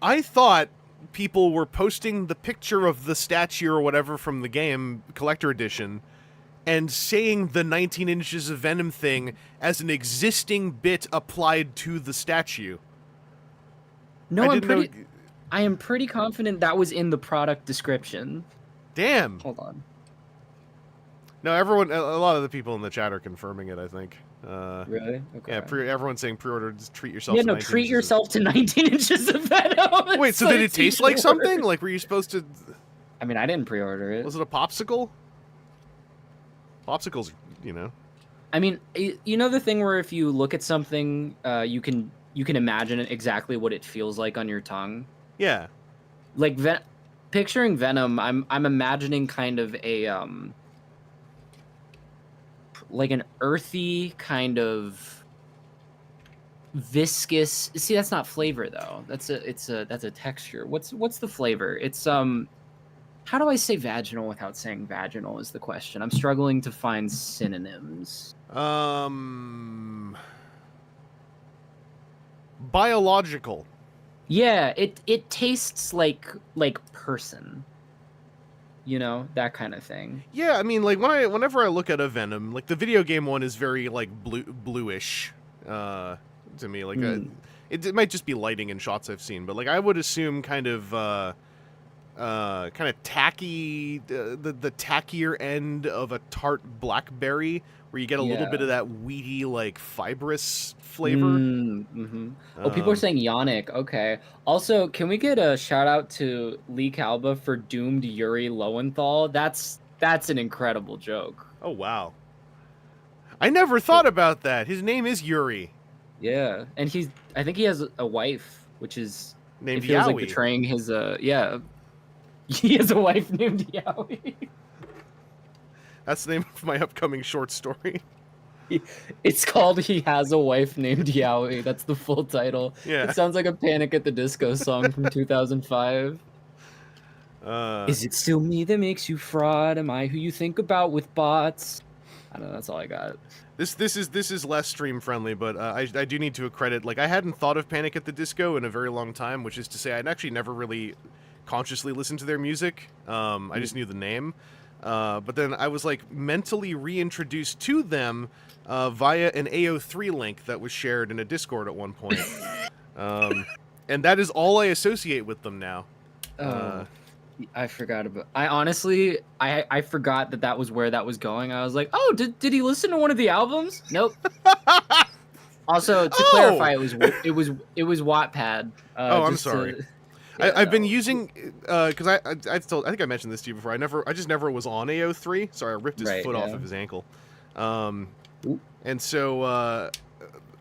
I thought people were posting the picture of the statue or whatever from the game, Collector Edition, and saying the 19 inches of Venom thing as an existing bit applied to the statue.
No, I am pretty confident that was in the product description.
Damn.
Hold on.
No, a lot of the people in the chat are confirming it, I think.
Really? Okay.
Yeah, everyone's saying pre-order, just treat yourself
Yeah,
to
no,
19
treat
inches
yourself to 19 inches of Venom.
Wait, so did it taste like something? Like, were you supposed to...
I mean, I didn't pre-order it.
Was it a popsicle? Popsicles, you know.
I mean, you know the thing where if you look at something, you can imagine exactly what it feels like on your tongue.
Yeah.
Like picturing Venom, I'm imagining kind of a like an earthy kind of viscous. See, that's not flavor though. That's a texture. What's the flavor? It's how do I say vaginal without saying vaginal is the question. I'm struggling to find synonyms.
Biological.
Yeah, it tastes like person. You know, that kind of thing.
Yeah, I mean, like whenever I look at a Venom, like the video game one is very like bluish to me. Like it might just be lighting and shots I've seen, but like I would assume kind of tacky, the tackier end of a tart blackberry, where you get a little bit of that wheaty, like fibrous flavor.
Mm-hmm. Oh, people are saying Yannick. Okay. Also, can we get a shout out to Lee Calba for doomed Yuri Lowenthal? That's an incredible joke.
Oh wow. I never thought about that. His name is Yuri.
Yeah, and I think he has a wife, which is
named
it feels
Yowie.
like betraying his yeah. He has a wife named Yowie.
That's the name of my upcoming short story.
It's called He Has a Wife Named Yowie. That's the full title.
Yeah.
It sounds like a Panic at the Disco song from 2005. Is it still me that makes you fraud? Am I who you think about with bots? I don't know, that's all I got.
This is less stream friendly, but I do need to accredit, like, I hadn't thought of Panic at the Disco in a very long time, which is to say I'd actually never really consciously listened to their music. I just knew the name. But then I was like mentally reintroduced to them via an AO3 link that was shared in a Discord at one point. And that is all I associate with them now.
I forgot about. I honestly, I forgot that was where that was going. I was like, oh, did he listen to one of the albums? Nope. Also, to clarify, it was Wattpad.
I'm sorry. I've been using because I think I mentioned this to you before. I just never was on AO3. Sorry, I ripped his foot off of his ankle. And so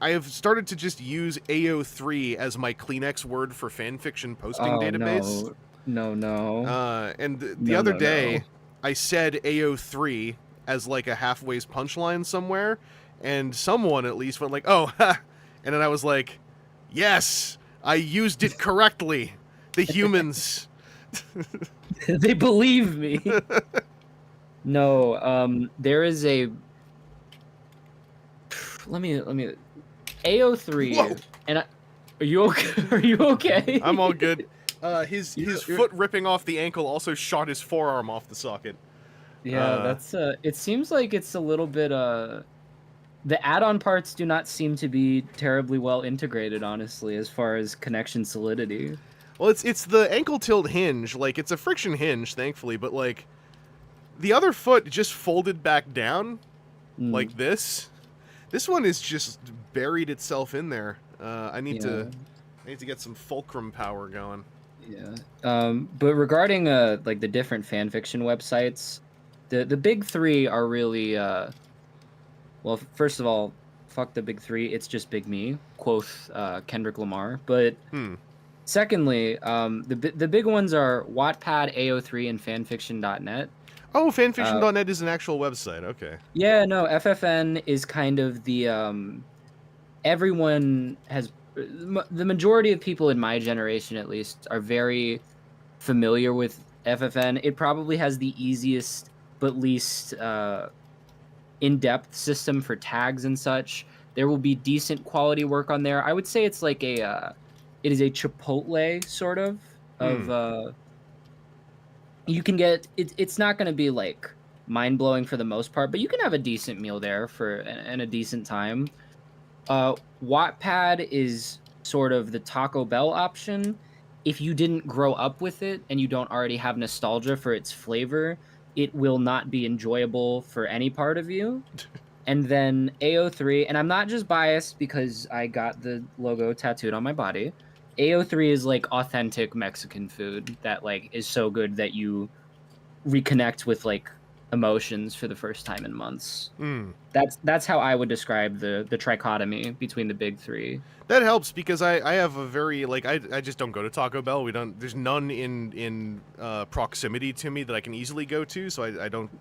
I have started to just use AO3 as my Kleenex word for fanfiction posting database.
No.
And the other day, I said AO3 as like a halfway's punchline somewhere, and someone at least went like, "Oh," ha. And then I was like, "Yes, I used it correctly." The humans.
They believe me. No, there is a. Let me. AO3.
Whoa.
And are you okay? Are you okay?
I'm all good. His foot ripping off the ankle also shot his forearm off the socket.
Yeah, that's. It seems like it's a little bit. The add-on parts do not seem to be terribly well integrated, honestly, as far as connection solidity.
Well, it's the ankle tilt hinge. Like, it's a friction hinge, thankfully, but, like, the other foot just folded back down, like this. This one is just buried itself in there. I need to get some fulcrum power going.
Yeah. But regarding, like, the different fanfiction websites, The big three are really well. First of all, fuck the big three. It's just Big Me, quoth Kendrick Lamar. But
Hmm.
secondly, the big ones are Wattpad, AO3, and fanfiction.net.
Oh, fanfiction.net is an actual website. Okay.
Yeah, no, FFN is kind of the everyone has the majority of people in my generation at least are very familiar with FFN. It probably has the easiest but least in-depth system for tags and such. There will be decent quality work on there. I would say it's like it is a Chipotle sort of
Hmm.
you can get it's not going to be like mind-blowing for the most part, but you can have a decent meal there for and a decent time. Wattpad is sort of the Taco Bell option. If you didn't grow up with it and you don't already have nostalgia for its flavor, it will not be enjoyable for any part of you. And then AO3, and I'm not just biased because I got the logo tattooed on my body. AO3 is like authentic Mexican food that like is so good that you reconnect with like emotions for the first time in months.
Hmm.
That's how I would describe the trichotomy between the big three.
That helps because I have a very like I just don't go to Taco Bell. We don't. There's none in proximity to me that I can easily go to. So I don't.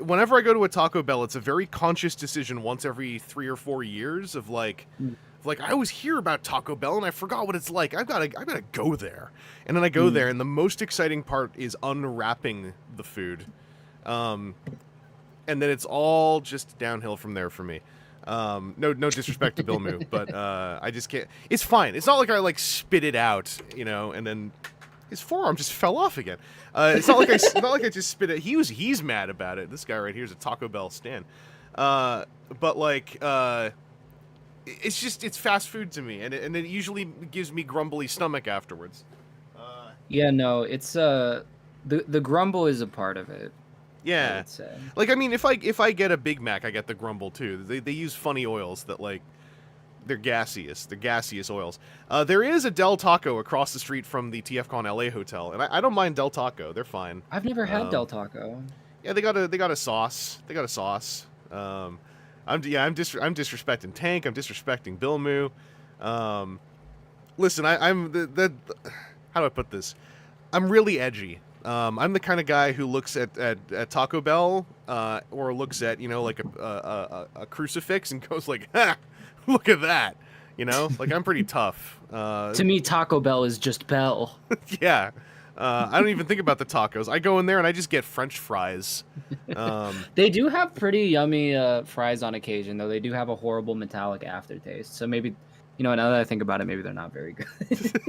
Whenever I go to a Taco Bell, it's a very conscious decision once every 3 or 4 years of like.
Mm.
Like I always hear about Taco Bell and I forgot what it's like. I've gotta go there, and then I go there, and the most exciting part is unwrapping the food, and then it's all just downhill from there for me. No disrespect to Bill Moo, but I just can't. It's fine. It's not like I like spit it out, and then his forearm just fell off again. It's not like not like I just spit it. He's mad about it. This guy right here is a Taco Bell stan. But like it's fast food to me, and it usually gives me grumbly stomach afterwards.
Yeah, no, it's the grumble is a part of it. I
Yeah,
would say.
like I mean, if I get a Big Mac, I get the grumble too. They use funny oils that like they're gaseous oils. There is a Del Taco across the street from the TFCon LA hotel, and I don't mind Del Taco. They're fine.
I've never had Del Taco.
Yeah, they got a sauce. They got a sauce. I'm disrespecting Tank. I'm disrespecting Bill Moo. Listen, I'm the how do I put this? I'm really edgy. I'm the kind of guy who looks at Taco Bell or looks at like a crucifix and goes like, ha, look at that. Like I'm pretty tough.
To me, Taco Bell is just Bell.
Yeah. I don't even think about the tacos. I go in there and I just get French fries.
They do have pretty yummy fries on occasion, though. They do have a horrible metallic aftertaste. So maybe, now that I think about it, maybe they're not very good.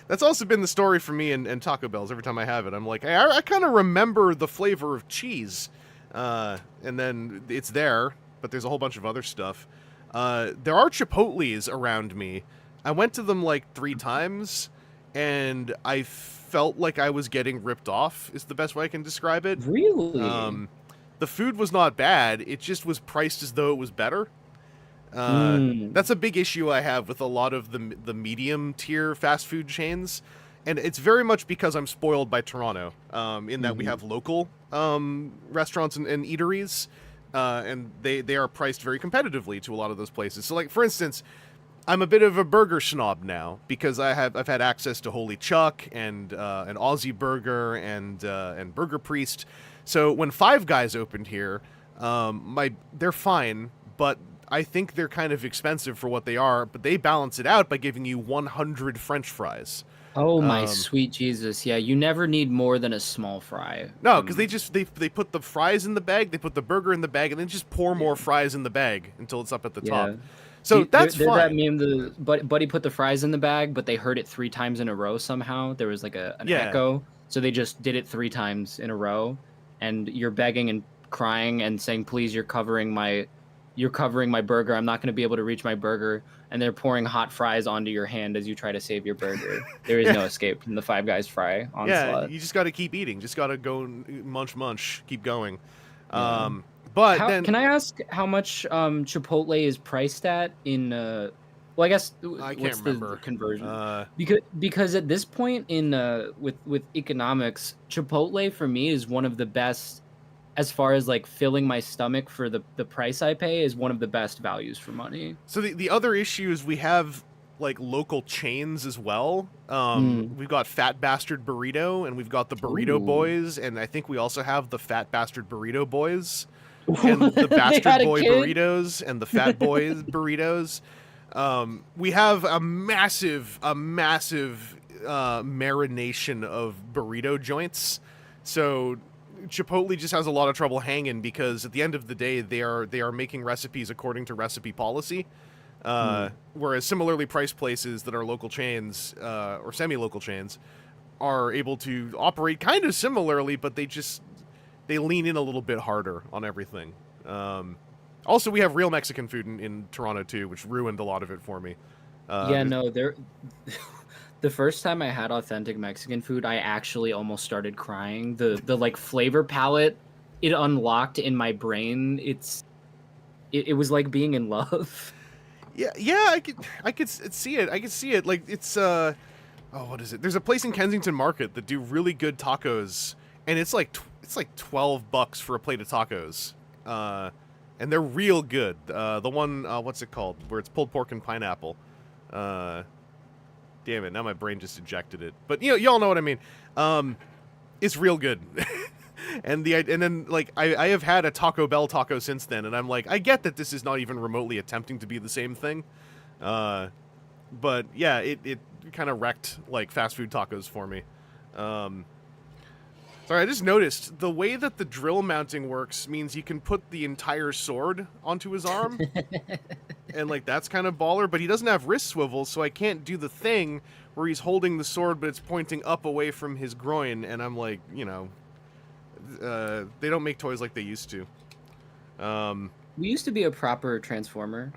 That's also been the story for me and Taco Bell's. Every time I have it, I'm like, hey, I kind of remember the flavor of cheese. And then it's there, but there's a whole bunch of other stuff. There are Chipotles around me. I went to them like 3 times, and I felt like I was getting ripped off, is the best way I can describe it.
Really?
The food was not bad. It just was priced as though it was better. That's a big issue I have with a lot of the medium tier fast food chains, and it's very much because I'm spoiled by Toronto, in that we have local restaurants and eateries, and they are priced very competitively to a lot of those places. So, like for instance, I'm a bit of a burger snob now because I've had access to Holy Chuck and an Aussie Burger and Burger Priest. So when Five Guys opened here, they're fine, but I think they're kind of expensive for what they are, but they balance it out by giving you 100 French fries.
Oh my sweet Jesus! Yeah, you never need more than a small fry.
No, because they put the fries in the bag, they put the burger in the bag, and then just pour more fries in the bag until it's up at the top. So that's fine.
That meme, Buddy put the fries in the bag, but they heard it 3 times in a row somehow. There was like an echo, so they just did it 3 times in a row, and you're begging and crying and saying, "Please, you're covering my burger. I'm not going to be able to reach my burger." And they're pouring hot fries onto your hand as you try to save your burger. There is no escape from the Five Guys fry onslaught.
Yeah, you just got to keep eating. Just got to go munch, keep going.
Yeah.
But
can I ask how much Chipotle is priced at in? Well, I guess
I can't
what's
remember
the conversion?
because
Because at this point in with economics, Chipotle for me is one of the best as far as like filling my stomach for the price I pay, is one of the best values for money.
So the other issue is we have like local chains as well. We've got Fat Bastard Burrito, and we've got the Burrito
Ooh.
Boys, and I think we also have the Fat Bastard Burrito Boys, and the
They had
Bastard
a
Boy
kid?
Burritos, and the Fat Boys Burritos. We have a massive marination of burrito joints. So Chipotle just has a lot of trouble hanging because at the end of the day, they are making recipes according to recipe policy. Whereas similarly priced places that are local chains or semi-local chains are able to operate kind of similarly, but they lean in a little bit harder on everything. Also, we have real Mexican food in Toronto too, which ruined a lot of it for me.
Yeah, no, the first time I had authentic Mexican food, I actually almost started crying. The like flavor palette it unlocked in my brain. It was like being in love.
Yeah, I could see it. I could see it. Like it's what is it? There's a place in Kensington Market that do really good tacos, and it's like $12 for a plate of tacos. And they're real good. The one what's it called? Where it's pulled pork and pineapple. Damn it! Now my brain just ejected it. But y'all know what I mean. It's real good. And then like I have had a Taco Bell taco since then, and I'm like, I get that this is not even remotely attempting to be the same thing. But yeah, it kind of wrecked like fast food tacos for me. Sorry, I just noticed the way that the drill mounting works means you can put the entire sword onto his arm. And like that's kind of baller, but he doesn't have wrist swivels, so I can't do the thing where he's holding the sword but it's pointing up away from his groin, and I'm like, they don't make toys like they used to.
We used to be a proper transformer.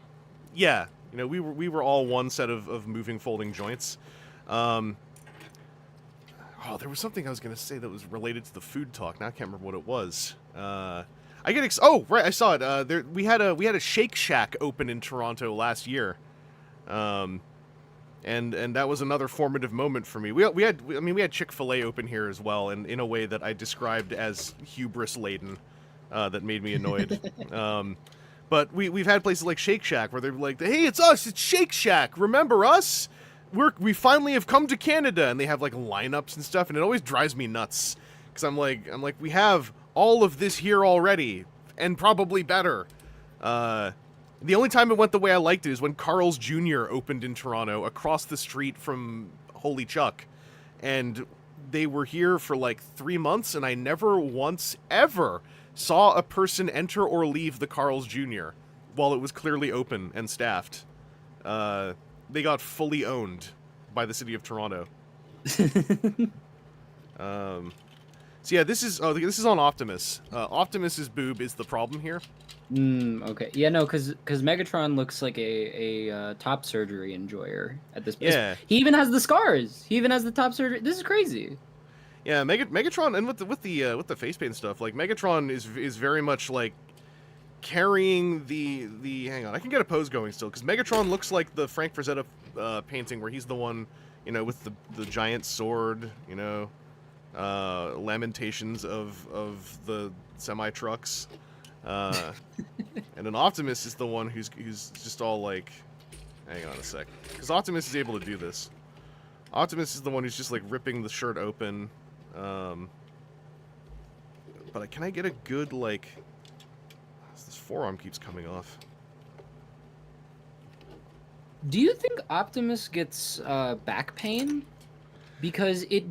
Yeah, we were all one set of moving folding joints. There was something I was gonna say that was related to the food talk. Now I can't remember what it was. I saw it. We had a Shake Shack open in Toronto last year, and that was another formative moment for me. We had Chick-fil-A open here as well, and in a way that I described as hubris laden, that made me annoyed. But we've had places like Shake Shack where they're like, "Hey, it's us, it's Shake Shack. Remember us? We finally have come to Canada," and they have like lineups and stuff, and it always drives me nuts because I'm like we have all of this here already, and probably better. The only time it went the way I liked it is when Carl's Jr. opened in Toronto across the street from Holy Chuck, and they were here for like 3 months, and I never once ever saw a person enter or leave the Carl's Jr. while it was clearly open and staffed. They got fully owned by the city of Toronto. So yeah, this is on Optimus. Optimus's boob is the problem here.
Okay. Yeah, no, because Megatron looks like a top surgery enjoyer at this point.
Yeah.
He even has the scars. He even has the top surgery. This is crazy.
Yeah, Megatron, and with the face paint stuff, like Megatron is very much like carrying the hang on, I can get a pose going still, because Megatron looks like the Frank Frazetta painting where he's the one, with the giant sword, lamentations of the semi trucks, and then Optimus is the one who's just all like, hang on a sec, because Optimus is able to do this. Optimus is the one who's just like ripping the shirt open, but can I get a good like? This forearm keeps coming off.
Do you think Optimus gets back pain? Because it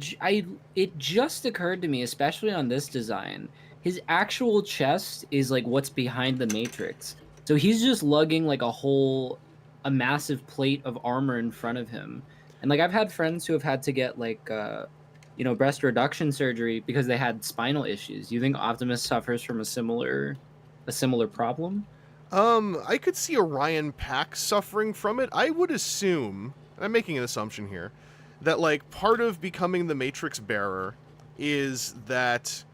just occurred to me, especially on this design, his actual chest is like what's behind the Matrix. So he's just lugging like a massive plate of armor in front of him. And like I've had friends who have had to get like breast reduction surgery because they had spinal issues. Do you think Optimus suffers from a similar problem?
I could see Orion Pax suffering from it. I would assume, I'm making an assumption here, that like part of becoming the Matrix bearer is that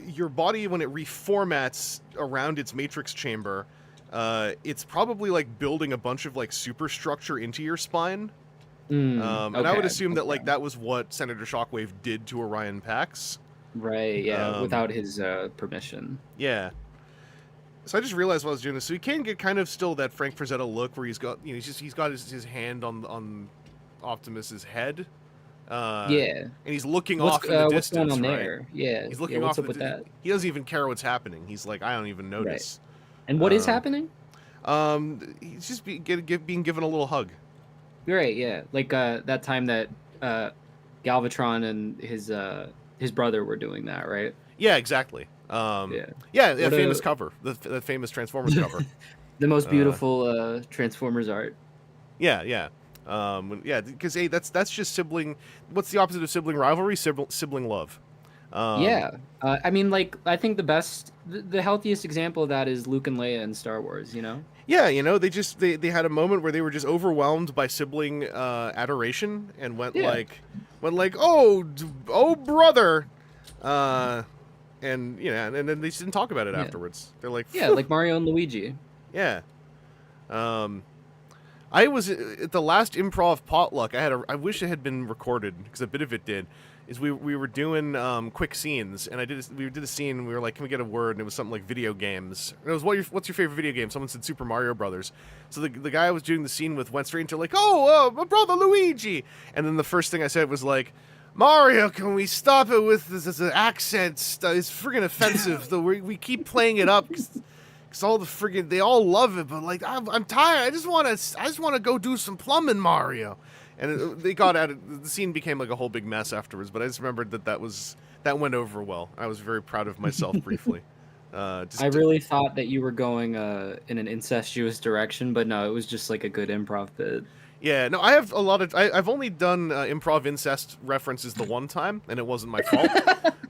your body, when it reformats around its Matrix chamber, it's probably like building a bunch of like superstructure into your spine. And I would assume that like that was what Senator Shockwave did to Orion Pax.
Right, yeah,
Um,
without his permission.
Yeah. So I just realized while I was doing this, so you can get kind of still that Frank Frazetta look where he's got, he's got his hand on Optimus's head,
Yeah.
and he's looking off in the
What's going
distance,
on
right?
there? Yeah,
He's
yeah.
looking
What's
off.
up with that?
He doesn't even care what's happening. He's like, I don't even
Right.
notice.
And what is
Um,
happening?
He's just being given a little hug.
Right, yeah. Like that time that Galvatron and his brother were doing that, right?
Yeah, exactly.
Yeah.
Yeah, that
What
famous
a-
cover, the famous Transformers cover.
The most beautiful Transformers art.
Yeah, yeah. Yeah, because hey, that's just sibling. What's the opposite of sibling rivalry? Sibling love.
Yeah. I mean, like, I think the healthiest example of that is Luke and Leia in Star Wars, you know?
Yeah, they had a moment where they were just overwhelmed by sibling adoration and went
Yeah.
like oh brother, and and then they just didn't talk about it
Yeah.
afterwards. They're like,
Yeah,
"Phew."
like Mario and Luigi.
Yeah. I was at the last improv potluck. I wish it had been recorded because a bit of it did. Is we were doing quick scenes, and we did a scene. And we were like, "Can we get a word?" And it was something like video games. And it was what's your favorite video game? Someone said Super Mario Brothers. So the guy I was doing the scene with went straight into like, "Oh, my brother Luigi." And then the first thing I said was like, "Mario, can we stop it with this accent? It's friggin' offensive. We keep playing it up." Cause all the friggin' they all love it, but like I'm tired. I just want to go do some plumbing, Mario. And they got at it. The scene became like a whole big mess afterwards. But I just remembered that went over well. I was very proud of myself briefly.
I really thought that you were going in an incestuous direction, but no, it was just like a good improv bit.
Yeah, no, I have a lot of. I've only done improv incest references the one time, and it wasn't my fault.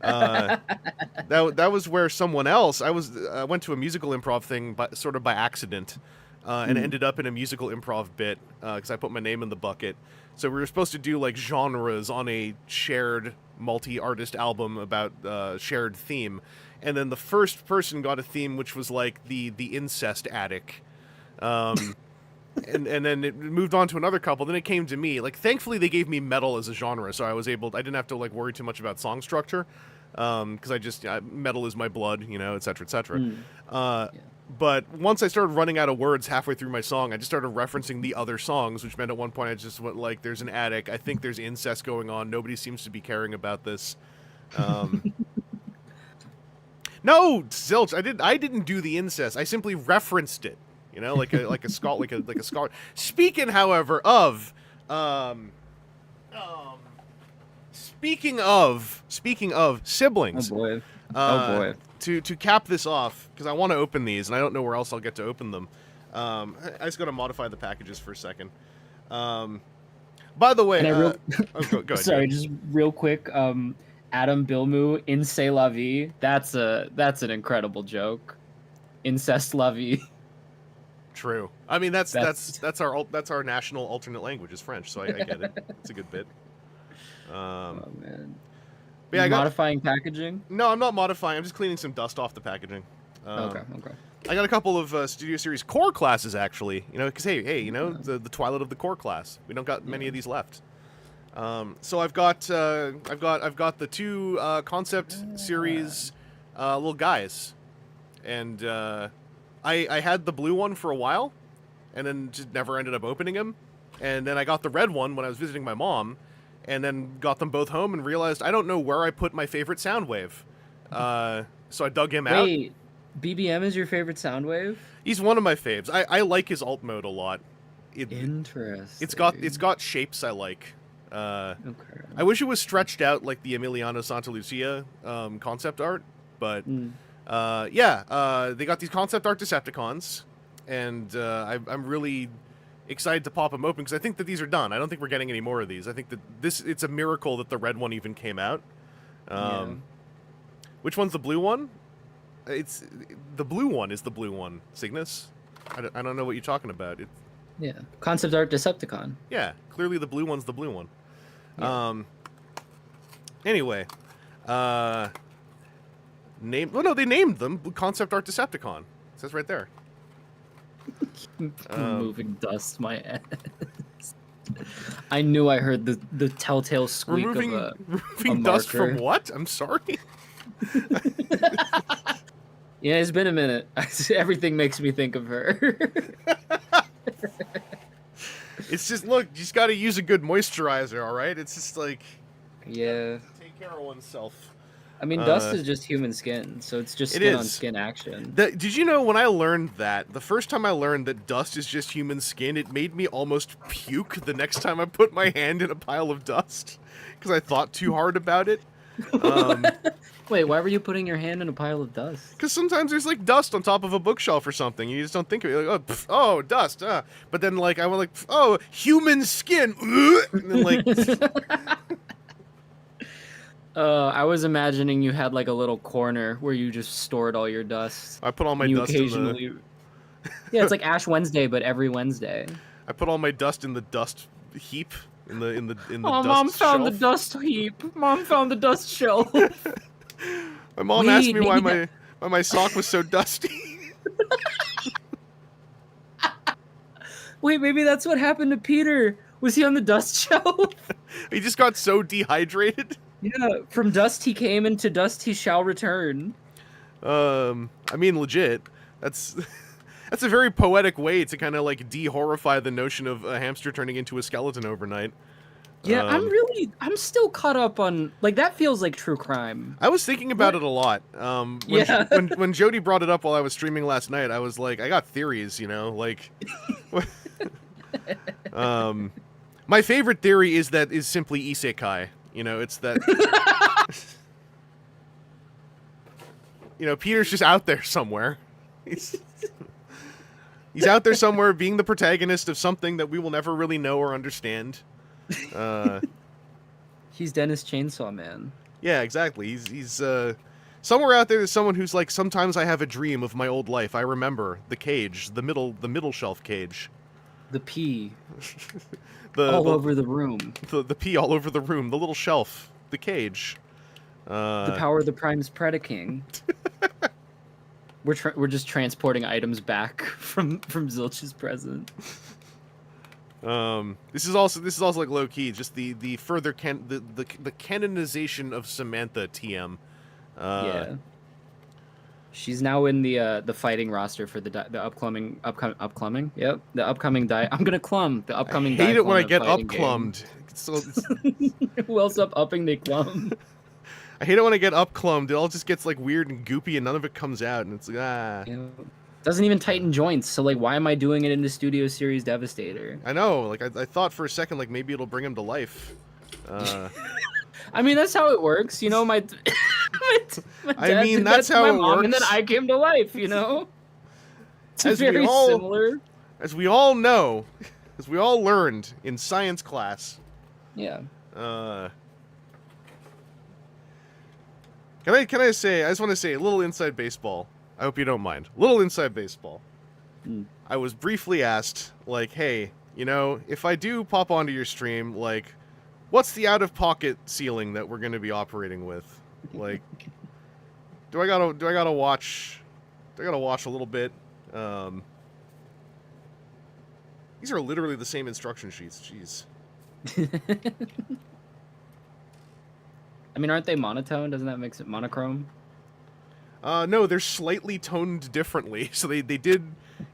That was where someone else. I went to a musical improv thing, but sort of by accident, and ended up in a musical improv bit because I put my name in the bucket. So we were supposed to do like genres on a shared multi-artist album about shared theme, and then the first person got a theme which was like the incest attic. And then it moved on to another couple. Then it came to me. Like, thankfully, they gave me metal as a genre, so I didn't have to like worry too much about song structure, because metal is my blood, et cetera, et cetera.
Yeah.
But once I started running out of words halfway through my song, I just started referencing the other songs, which meant at one point I just went like, "There's an attic. I think there's incest going on. Nobody seems to be caring about this." No, Zilch, I didn't do the incest. I simply referenced it. Like a skull. Speaking, however, of speaking of siblings.
Oh boy.
To cap this off, because I want to open these, and I don't know where else I'll get to open them. I just got to modify the packages for a second. By the way,
And
go ahead.
Sorry, just real quick. Adam Bilmu in C'est La Vie. That's an incredible joke. Incest La Vie.
True. I mean, that's our national alternate language is French, so I get it. It's a good bit.
Oh man.
But yeah,
modifying packaging?
No, I'm not modifying. I'm just cleaning some dust off the packaging.
Okay.
I got a couple of Studio Series core classes actually. Because hey, the twilight of the core class. We don't got many of these left. So I've got the two concept series little guys, and I had the blue one for a while, and then just never ended up opening him. And then I got the red one when I was visiting my mom, and then got them both home and realized I don't know where I put my favorite Soundwave. So I dug him out.
Wait, BBM is your favorite Soundwave?
He's one of my faves. I like his alt mode a lot.
Interesting.
It's got shapes I like.
Okay.
I wish it was stretched out like the Emiliano Santa Lucia concept art, but they got these concept art Decepticons, and I'm really excited to pop them open because I think that these are done. I don't think we're getting any more of these. I think that it's a miracle that the red one even came out. Which one's the blue one? It's the blue one is the blue one, Cygnus. I don't know what you're talking about.
Concept art Decepticon.
Yeah, clearly the blue one's the blue one.
Yeah.
Anyway, they named them Concept Art Decepticon. It says right there.
Moving dust, my ass. I knew I heard the telltale squeak of a
Removing dust from
marker.
what? I'm sorry.
Yeah, it's been a minute. Everything makes me think of her.
It's just, look, you just got to use a good moisturizer, all right? It's just like,
Yeah.
take care of oneself.
I mean, dust is just human skin, so it's just
It
skin on
is.
skin action.
Did you know when I learned that, the first time I learned that dust is just human skin, it made me almost puke the next time I put my hand in a pile of dust because I thought too hard about it.
Wait, why were you putting your hand in a pile of dust?
Because sometimes there's like dust on top of a bookshelf or something. You just don't think of it. Like, oh, oh, dust. But then like I went like, oh, human skin. And then like,
I was imagining you had like a little corner where you just stored all your dust.
I put all my
and you
dust
occasionally...
in
Yeah, it's like Ash Wednesday, but every Wednesday.
I put all my dust in the dust heap in the
Oh,
dust
Mom found the
shelf.
dust heap. Mom found the dust shelf.
My mom
Wait,
asked me why
maybe
my sock was so dusty.
Wait, maybe that's what happened to Peter. Was he on the dust shelf?
He just got so dehydrated.
Yeah, from dust he came, and to dust he shall return.
I mean, legit. That's that's a very poetic way to kind of like de-horrify the notion of a hamster turning into a skeleton overnight.
Yeah, I'm still caught up on, like, that feels like true crime.
I was thinking about it a lot. When Jody brought it up while I was streaming last night, I was like, I got theories, you know, like. My favorite theory is simply isekai. You know, it's that. You know, Peter's just out there somewhere. He's out there somewhere being the protagonist of something that we will never really know or understand.
He's Dennis Chainsaw Man.
Yeah, exactly. He's somewhere out there. There's someone who's like, sometimes I have a dream of my old life. I remember the cage, the middle shelf cage,
the pee, over the room,
the pee all over the room, the little shelf, the cage.
The power of the Prime's Predaking. We're just transporting items back from Zilch's present.
This is also like low key, just the further the canonization of Samantha TM.
Yeah. She's now in the fighting roster for the upcoming. Yep, the upcoming I'm gonna clum the upcoming.
I hate it when I get up-clummed.
Who else upping the clum?
I hate it when I get up-clummed. It all just gets like weird and goopy, and none of it comes out, and it's like
Yeah. Doesn't even tighten joints. So like, why am I doing it in the Studio Series Devastator?
I know. Like I thought for a second, like maybe it'll bring him to life.
I mean, that's how it works, you know. My dad
I mean,
did
that's
that to
how
my
it
mom,
works.
and then I came to life, you know. It's
As
very similar.
As we all know, as we all learned in science class.
Yeah.
Can I say? I just want to say a little inside baseball. I hope you don't mind. A little inside baseball. I was briefly asked, like, hey, you know, if I do pop onto your stream, like, what's the out-of-pocket ceiling that we're going to be operating with? Like, do I gotta watch a little bit? These are literally the same instruction sheets. Jeez.
I mean, aren't they monotone? Doesn't that make it monochrome?
No, they're slightly toned differently. So they did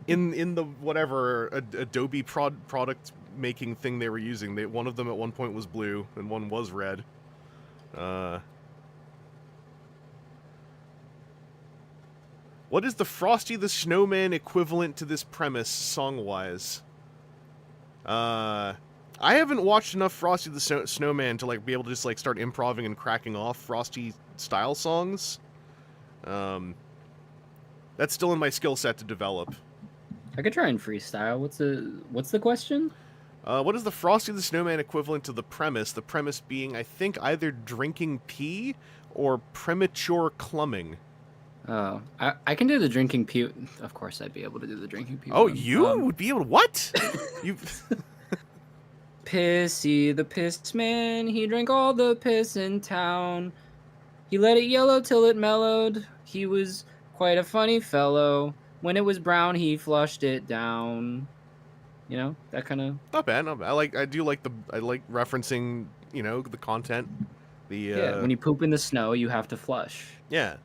in the whatever Adobe product making thing they were using. One of them at one point was blue and one was red. What is the Frosty the Snowman equivalent to this premise song-wise? I haven't watched enough Frosty the Snowman to like be able to just like start improvising and cracking off Frosty style songs. That's still in my skill set to develop.
I could try and freestyle. What's the question?
What is the Frosty the Snowman equivalent to the premise? The premise being, I think, either drinking pee or premature clumming.
Oh, I can do the drinking pee. Of course, I'd be able to do the drinking pee.
Oh,
one.
you would be able to what? You.
Pissy the piss man, he drank all the piss in town. He let it yellow till it mellowed. He was quite a funny fellow. When it was brown, he flushed it down. You know, that kind of.
Not bad, not bad. I like referencing, the content.
Yeah, when you poop in the snow, you have to flush.
Yeah.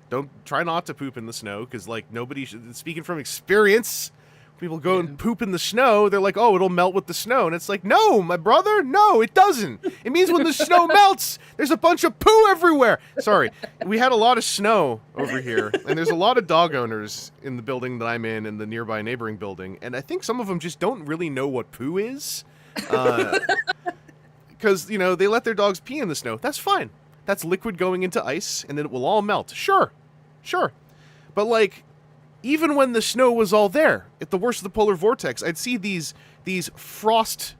Don't try not to poop in the snow, because like nobody should. Speaking from experience, people go and poop in the snow. They're like, "Oh, it'll melt with the snow," and it's like, "No, my brother, no, it doesn't. It means when the snow melts, there's a bunch of poo everywhere." Sorry, we had a lot of snow over here, and there's a lot of dog owners in the building that I'm in, and the nearby neighboring building, and I think some of them just don't really know what poo is, because they let their dogs pee in the snow. That's fine. That's liquid going into ice, and then it will all melt. Sure. But, like, even when the snow was all there, at the worst of the polar vortex, I'd see these frost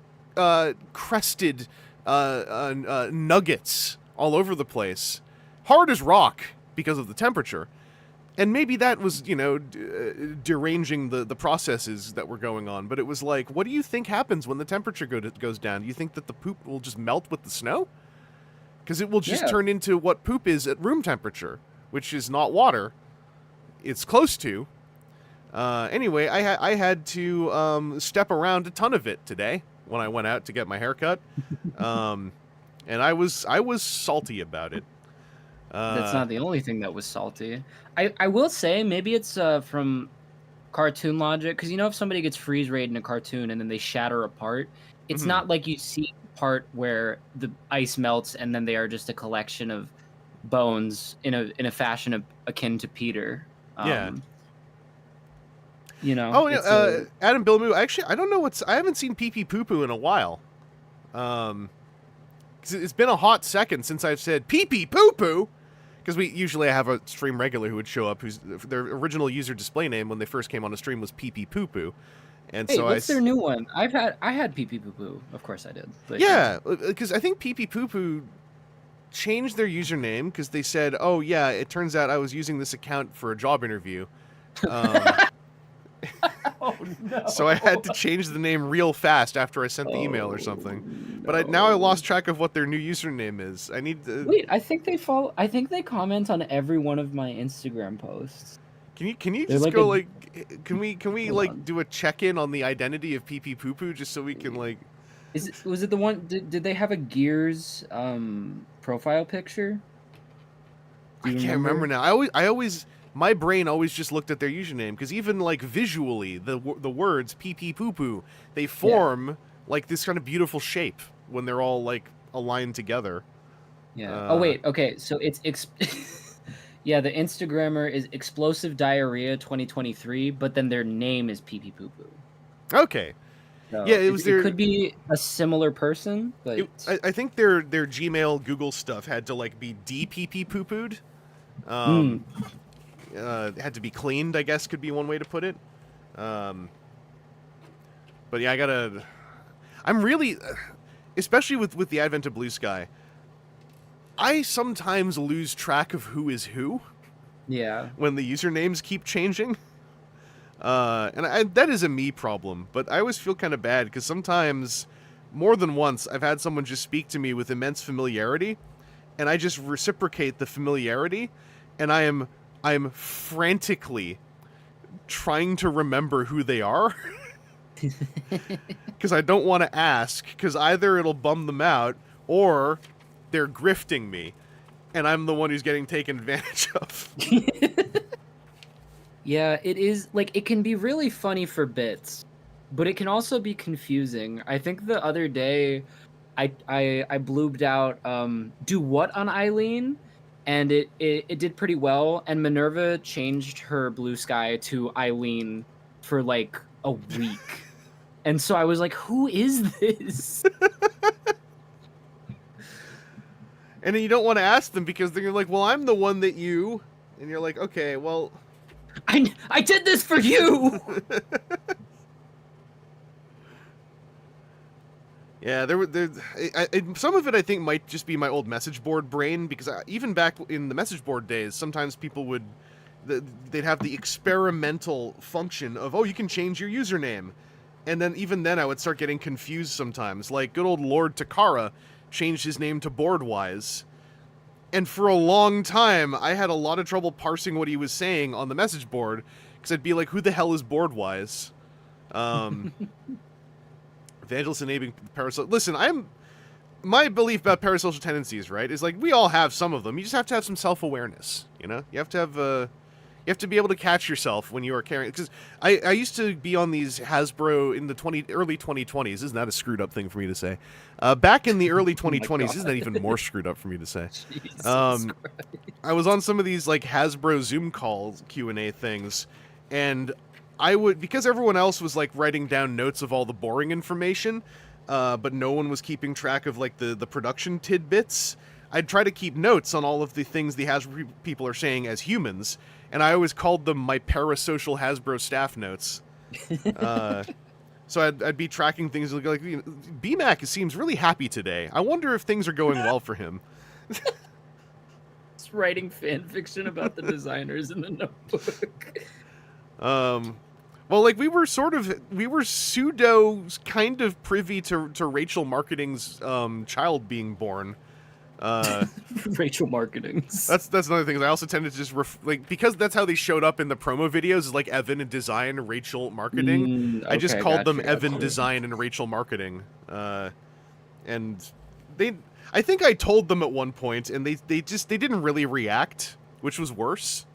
crested nuggets all over the place. Hard as rock because of the temperature. And maybe that was, deranging the processes that were going on. But it was like, what do you think happens when the temperature goes down? Do you think that the poop will just melt with the snow? Because it will just turn into what poop is at room temperature, which is not water. It's close to. Anyway, I had to step around a ton of it today when I went out to get my haircut, and I was salty about it.
That's not the only thing that was salty. I will say maybe it's from cartoon logic, because if somebody gets freeze rayed in a cartoon and then they shatter apart, it's not like you see part where the ice melts and then they are just a collection of bones in a fashion akin to Peter.
Yeah.
Oh
yeah. Adam Bilmu. Actually, I don't know I haven't seen Pee Pee Poo Poo in a while. 'Cause it's been a hot second since I've said Pee Pee Poo Poo. Because I have a stream regular who would show up whose their original user display name when they first came on the stream was Pee Pee Poo Poo. And
hey,
so
what's their new one? I had Pee Pee Poo Poo. Of course I did. But
yeah, because I think Pee Pee Poo Poo changed their username because they said, "Oh yeah, it turns out I was using this account for a job interview."
Oh no!
So I had to change the name real fast after I sent the email or something. No. But now I lost track of what their new username is. I need to
wait. I think they follow. I think they comment on every one of my Instagram posts.
Can you just like go can we like do a check-in on the identity of Pee Pee Poo Poo just so we can like
was it the one did they have a Gears profile picture?
I can't remember now. I always my brain always just looked at their username because even like visually the words Pee Pee Poo Poo, they form like this kind of beautiful shape when they're all like aligned together.
Yeah. Oh wait, okay. So it's yeah, the Instagrammer is Explosive Diarrhea 2023, but then their name is Pee Pee Poo Poo.
Okay.
So
yeah, it
could be a similar person, but
I think their Gmail Google stuff had to like be DPP poo pooed. It had to be cleaned, I guess could be one way to put it. But yeah, I'm really, especially with the advent of Blue Sky, I sometimes lose track of who is who.
Yeah.
When the usernames keep changing. And that is a me problem, but I always feel kind of bad because sometimes, more than once, I've had someone just speak to me with immense familiarity, and I just reciprocate the familiarity, and I'm frantically trying to remember who they are because I don't want to ask, because either it'll bum them out or they're grifting me, and I'm the one who's getting taken advantage of.
Yeah, it is, like, it can be really funny for bits, but it can also be confusing. I think the other day, I blooped out, do what on Eileen? And it did pretty well, and Minerva changed her Blue Sky to Eileen for, like, a week. And so I was like, who is this?
And then you don't want to ask them because then you're like, well, I'm the one that you... And you're like, okay, well...
I did this for you!
Yeah, some of it I think might just be my old message board brain, because even back in the message board days, sometimes people they'd have the experimental function of, oh, you can change your username. And then even then I would start getting confused sometimes. Like good old Lord Takara changed his name to Boardwise. And for a long time, I had a lot of trouble parsing what he was saying on the message board, because I'd be like, who the hell is Boardwise? Vangelus enabling parasocial. Listen, my belief about parasocial tendencies, right, is like we all have some of them. You just have to have some self-awareness. You know, you have to have you have to be able to catch yourself when you are carrying. Because I used to be on these Hasbro in the early 2020s. Isn't that a screwed up thing for me to say? Back in the early 2020s, isn't that even more screwed up for me to say? I was on some of these like Hasbro Zoom calls Q&A things, and I would, because everyone else was like writing down notes of all the boring information, but no one was keeping track of like the production tidbits. I'd try to keep notes on all of the things the Hasbro people are saying as humans, and I always called them my parasocial Hasbro staff notes. So I'd be tracking things like you know, BMAC seems really happy today. I wonder if things are going well for him.
Just writing fan fiction about the designers in the notebook.
Well, like we were pseudo kind of privy to Rachel Marketing's child being born.
Rachel Marketing's.
That's another thing. I also tended to just because that's how they showed up in the promo videos, is like Evan in design, Rachel Marketing. I just called them Evan Design and Rachel Marketing. And I think I told them at one point, and they didn't really react, which was worse.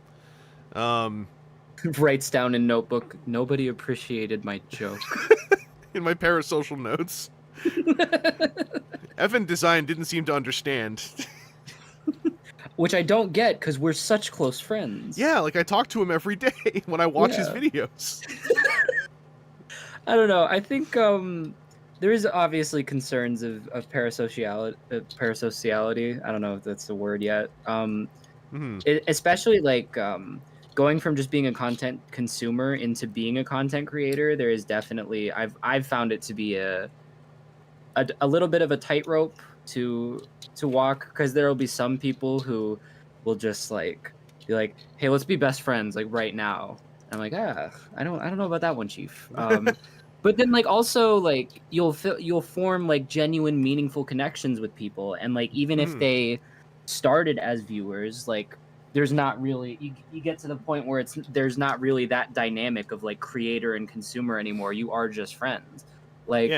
Writes down in notebook, nobody appreciated my joke.
In my parasocial notes. Evan Design didn't seem to understand.
Which I don't get, because we're such close friends.
Yeah, like I talk to him every day when I watch his videos.
I don't know. I think there is obviously concerns of parasociality. I don't know if that's the word yet. Especially like going from just being a content consumer into being a content creator. There is definitely I've found it to be a little bit of a tightrope to walk, because there will be some people who will just like be like, hey, let's be best friends like right now. And I'm like, I don't know about that one, Chief. But then like also like you'll form like genuine meaningful connections with people, and like even if they started as viewers, like there's not really you get to the point where there's not really that dynamic of like creator and consumer anymore. You are just friends. Like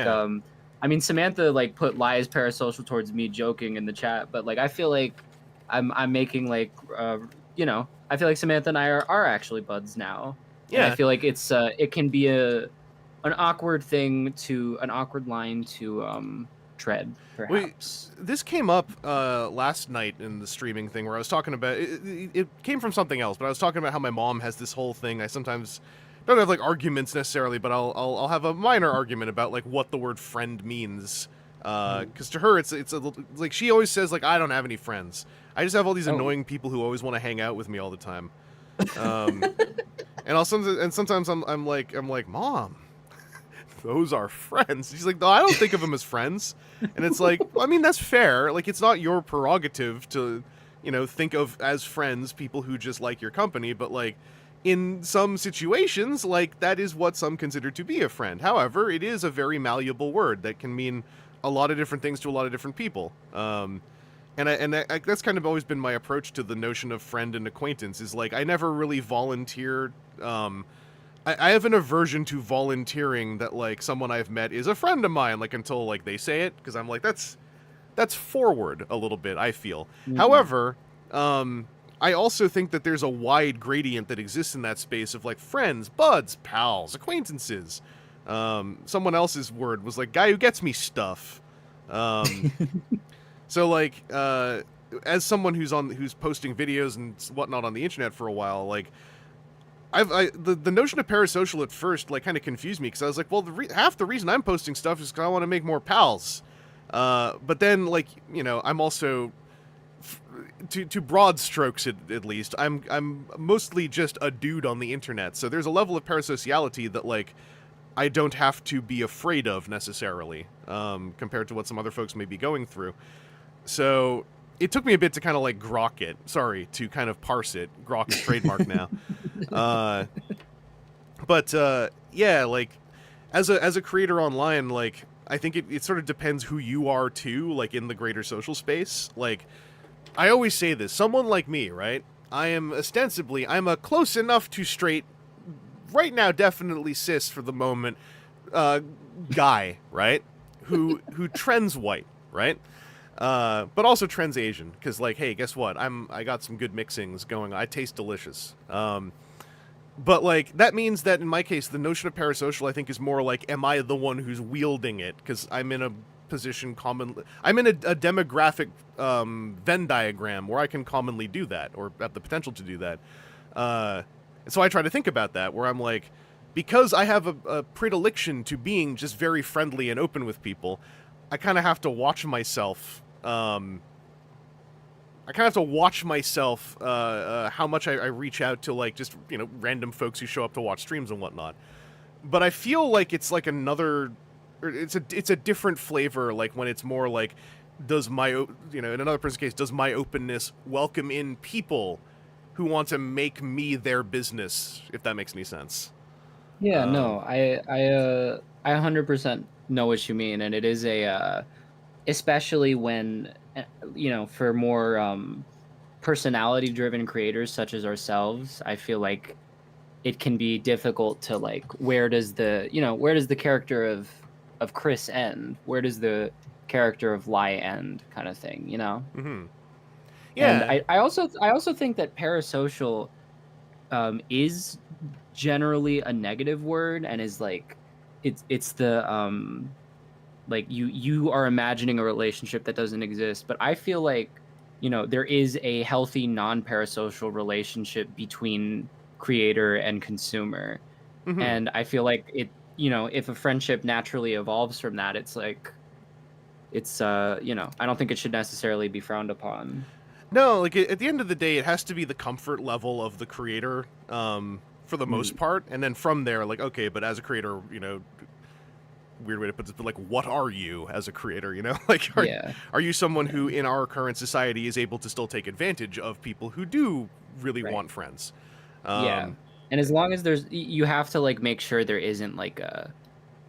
I mean, Samantha like put lies parasocial towards me joking in the chat, but like I feel like I'm making like you know, I feel like Samantha and I are actually buds now. Yeah. And I feel like it's it can be an awkward line to tread, perhaps.
This came up last night in the streaming thing where I was talking about it came from something else, but I was talking about how my mom has this whole thing. I sometimes don't have like arguments necessarily, but I'll have a minor argument about like what the word friend means, because to her it's like she always says like I don't have any friends. I just have all these annoying people who always want to hang out with me all the time. And sometimes I'm like, Mom, those are friends. She's like, no, I don't think of them as friends. And it's like, well, I mean, that's fair. Like, it's not your prerogative to, you know, think of as friends people who just like your company, but like in some situations, like that is what some consider to be a friend. However, it is a very malleable word that can mean a lot of different things to a lot of different people. And that's kind of always been my approach to the notion of friend and acquaintance, is like I never really volunteered. I have an aversion to volunteering that like someone I've met is a friend of mine, like until like they say it, because I'm like that's forward a little bit, I feel. However, I also think that there's a wide gradient that exists in that space of like friends, buds, pals, acquaintances. Someone else's word was like guy who gets me stuff. So like as someone who's posting videos and whatnot on the internet for a while, like the notion of parasocial at first like kind of confused me, because I was like, well, half the reason I'm posting stuff is because I want to make more pals. But then like, you know, I'm also to broad strokes at least, I'm mostly just a dude on the internet. So there's a level of parasociality that like I don't have to be afraid of necessarily, compared to what some other folks may be going through. So it took me a bit to kind of like grok it. Sorry, to kind of parse it. Grok is trademark now. But yeah, like as a creator online, like I think it sort of depends who you are too, like in the greater social space. Like I always say this, someone like me, right? I'm a close enough to straight right now definitely cis for the moment, guy, right? Who trends white, right? But also trends Asian, because like, hey, guess what? I got some good mixings going. I taste delicious. But like that means that in my case, the notion of parasocial, I think, is more like, am I the one who's wielding it? Because I'm in a position I'm in a demographic Venn diagram where I can commonly do that, or have the potential to do that. So I try to think about that, where I'm like, because I have a predilection to being just very friendly and open with people, I kind of have to watch myself. How much I reach out to, like, just, you know, random folks who show up to watch streams and whatnot. But I feel like it's like it's a different flavor, like when it's more like, does my, you know, in another person's case, does my openness welcome in people who want to make me their business, if that makes any sense.
Yeah, no, I 100% know what you mean, and it is especially when, you know, for more personality-driven creators such as ourselves, I feel like it can be difficult to, like, where does the character of Chris end? Where does the character of Lai end, kind of thing, you know?
Mm-hmm.
And
Yeah.
I also think that parasocial is generally a negative word, and is like, it's the like, you are imagining a relationship that doesn't exist. But I feel like, you know, there is a healthy non-parasocial relationship between creator and consumer.
Mm-hmm.
And I feel like it, you know, if a friendship naturally evolves from that, it's like, it's you know, I don't think it should necessarily be frowned upon.
No, like at the end of the day, it has to be the comfort level of the creator, for the most part, and then from there, like, okay, but as a creator, you know, weird way to put this, but like, what are you as a creator? You know, like, are you someone who, in our current society, is able to still take advantage of people who do really want friends?
Yeah, and as long as you have to, like, make sure there isn't like a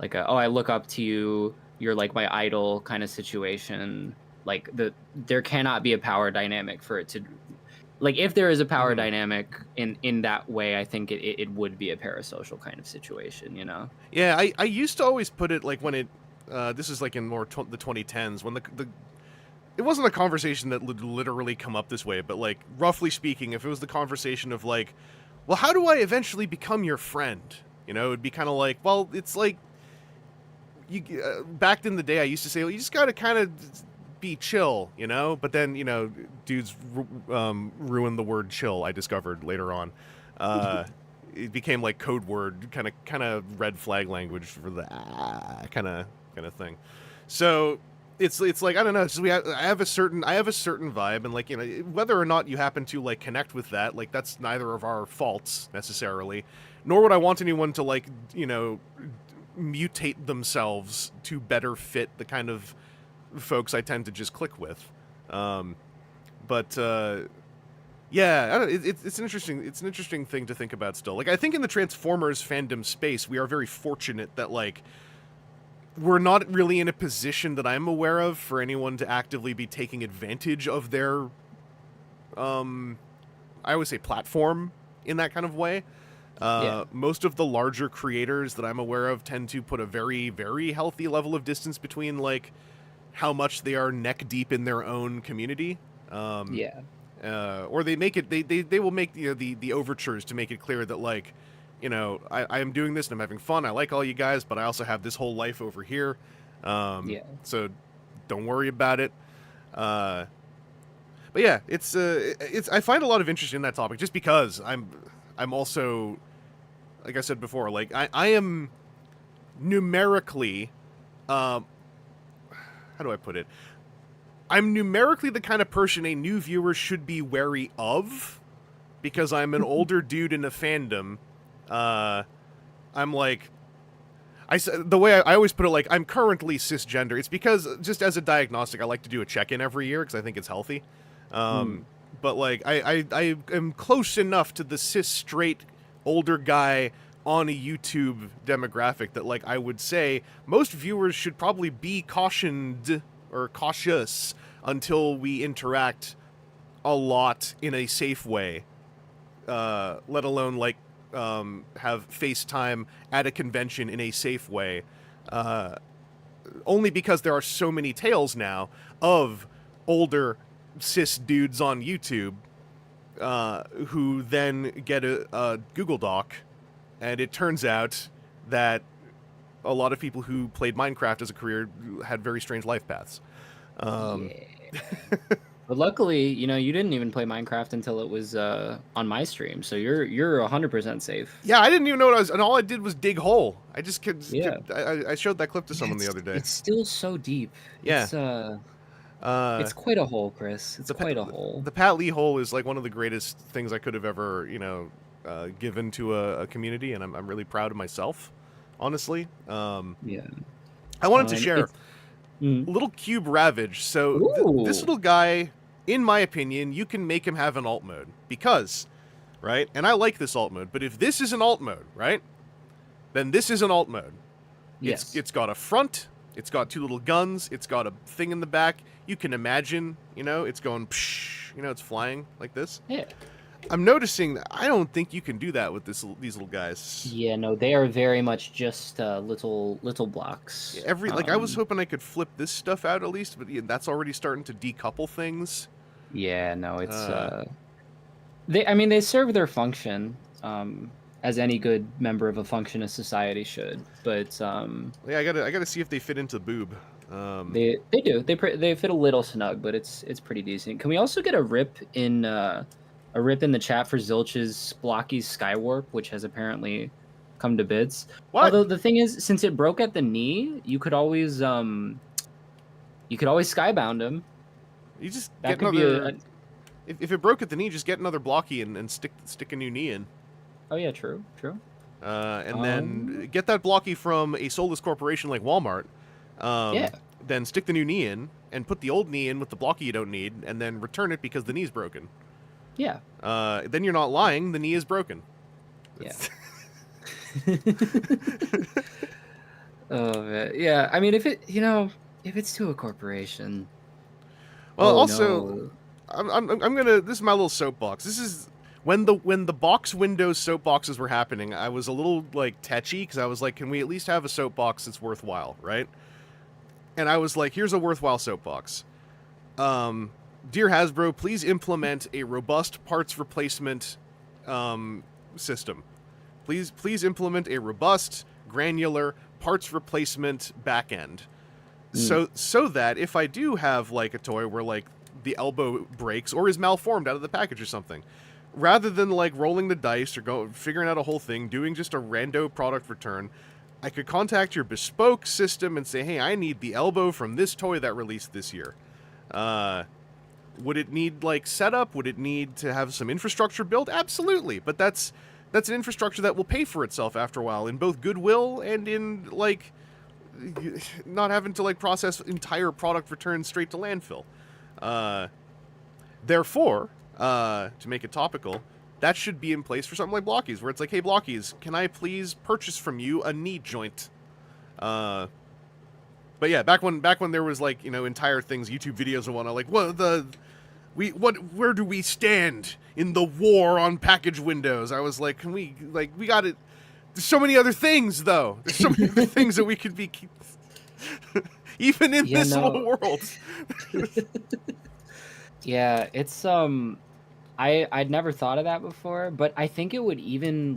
oh, I look up to you, you're like my idol kind of situation. Like, there cannot be a power dynamic for it to, like, if there is a power dynamic in that way, I think it would be a parasocial kind of situation, you know?
Yeah, I used to always put it like when it, this is like in more the 2010s, when the it wasn't a conversation that would literally come up this way, but like, roughly speaking, if it was the conversation of like, well, how do I eventually become your friend? You know, it'd be kind of like, well, it's like, you back in the day, I used to say, well, you just got to kind of be chill, you know? But then, you know, dudes ruined the word chill, I discovered later on. It became like code word, kind of red flag language for the kind of thing. So it's like, I don't know, it's just I have a certain vibe, and like, you know, whether or not you happen to like connect with that, like, that's neither of our faults necessarily, nor would I want anyone to, like, you know, mutate themselves to better fit the kind of folks I tend to just click with. But yeah, I don't, it's an interesting thing to think about still. Like, I think in the Transformers fandom space, we are very fortunate that, like, we're not really in a position that I'm aware of for anyone to actively be taking advantage of their, I always say, platform in that kind of way. Most of the larger creators that I'm aware of tend to put a very, very healthy level of distance between, like, how much they are neck deep in their own community. Or they make it, they will make, you know, the overtures to make it clear that, like, you know, I am doing this and I'm having fun. I like all you guys, but I also have this whole life over here. So don't worry about it. But yeah, it's I find a lot of interest in that topic just because I'm also, like I said before, like, I am numerically, how do I put it? I'm numerically the kind of person a new viewer should be wary of, because I'm an older dude in a fandom. I'm like, the way I always put it, like, I'm currently cisgender. It's because, just as a diagnostic, I like to do a check-in every year because I think it's healthy. But like, I am close enough to the cis straight older guy on a YouTube demographic that, like, I would say most viewers should probably be cautioned or cautious until we interact a lot in a safe way. Let alone, like, have FaceTime at a convention in a safe way, only because there are so many tales now of older cis dudes on YouTube who then get a Google Doc, and it turns out that a lot of people who played Minecraft as a career had very strange life paths.
But luckily, you didn't even play Minecraft until it was on my stream, so you're 100% safe.
Yeah, I didn't even know what I was, and all I did was dig hole. I just
Yeah.
I showed that clip to someone the other day.
It's still so deep.
Yeah.
It's quite a hole, Chris. It's quite a hole.
The Pat Lee hole is like one of the greatest things I could have ever, given to a community, and I'm really proud of myself, honestly.
Yeah.
I wanted to share Little Cube Ravage. So this little guy, in my opinion, you can make him have an alt mode because, right? And I like this alt mode, but if this is an alt mode, right? Then this is an alt mode.
Yes.
It's got a front. It's got two little guns. It's got a thing in the back. You can imagine, it's going, psh, it's flying like this.
Yeah.
I'm noticing that I don't think you can do that with these little guys.
Yeah, no, they are very much just little blocks.
Yeah, I was hoping I could flip this stuff out at least, but that's already starting to decouple things.
Yeah, no, it's they serve their function, as any good member of a functionist society should. But
yeah, I gotta see if they fit into boob.
They do. They fit a little snug, but it's pretty decent. Can we also get a rip in the chat for Zilch's Blocky's Skywarp, which has apparently come to bits?
What?
Although the thing is, since it broke at the knee, you could always skybound him.
You just
That
get
could be
another. If it broke at the knee, just get another Blocky and stick a new knee in.
Oh yeah, true.
And then get that Blocky from a soulless corporation like Walmart.
Yeah.
Then stick the new knee in and put the old knee in with the Blocky you don't need, and then return it because the knee's broken.
Yeah.
Then you're not lying. The knee is broken.
Yeah. Oh man. Yeah. I mean, if it's to a corporation.
Well, also, no. I'm gonna. This is my little soapbox. This is when the box Windows soapboxes were happening. I was a little tetchy because I was like, can we at least have a soapbox that's worthwhile, right? And I was like, here's a worthwhile soapbox. Dear Hasbro, please implement a robust parts replacement system. Please implement a robust, granular parts replacement backend. So that if I do have a toy where the elbow breaks or is malformed out of the package or something, rather than rolling the dice or figuring out a whole thing, doing just a rando product return, I could contact your bespoke system and say, hey, I need the elbow from this toy that released this year. Would it need setup? Would it need to have some infrastructure built? Absolutely, but that's an infrastructure that will pay for itself after a while in both goodwill and in not having to process entire product returns straight to landfill. Therefore, to make it topical, that should be in place for something like Blockies, where it's hey Blockies, can I please purchase from you a knee joint? But yeah, back when there was entire things, YouTube videos and whatnot, where do we stand in the war on package windows? I was like, can we we got it. There's so many other things though. There's so many other things that we could be even in this little world.
Yeah, it's I'd never thought of that before, but I think it would even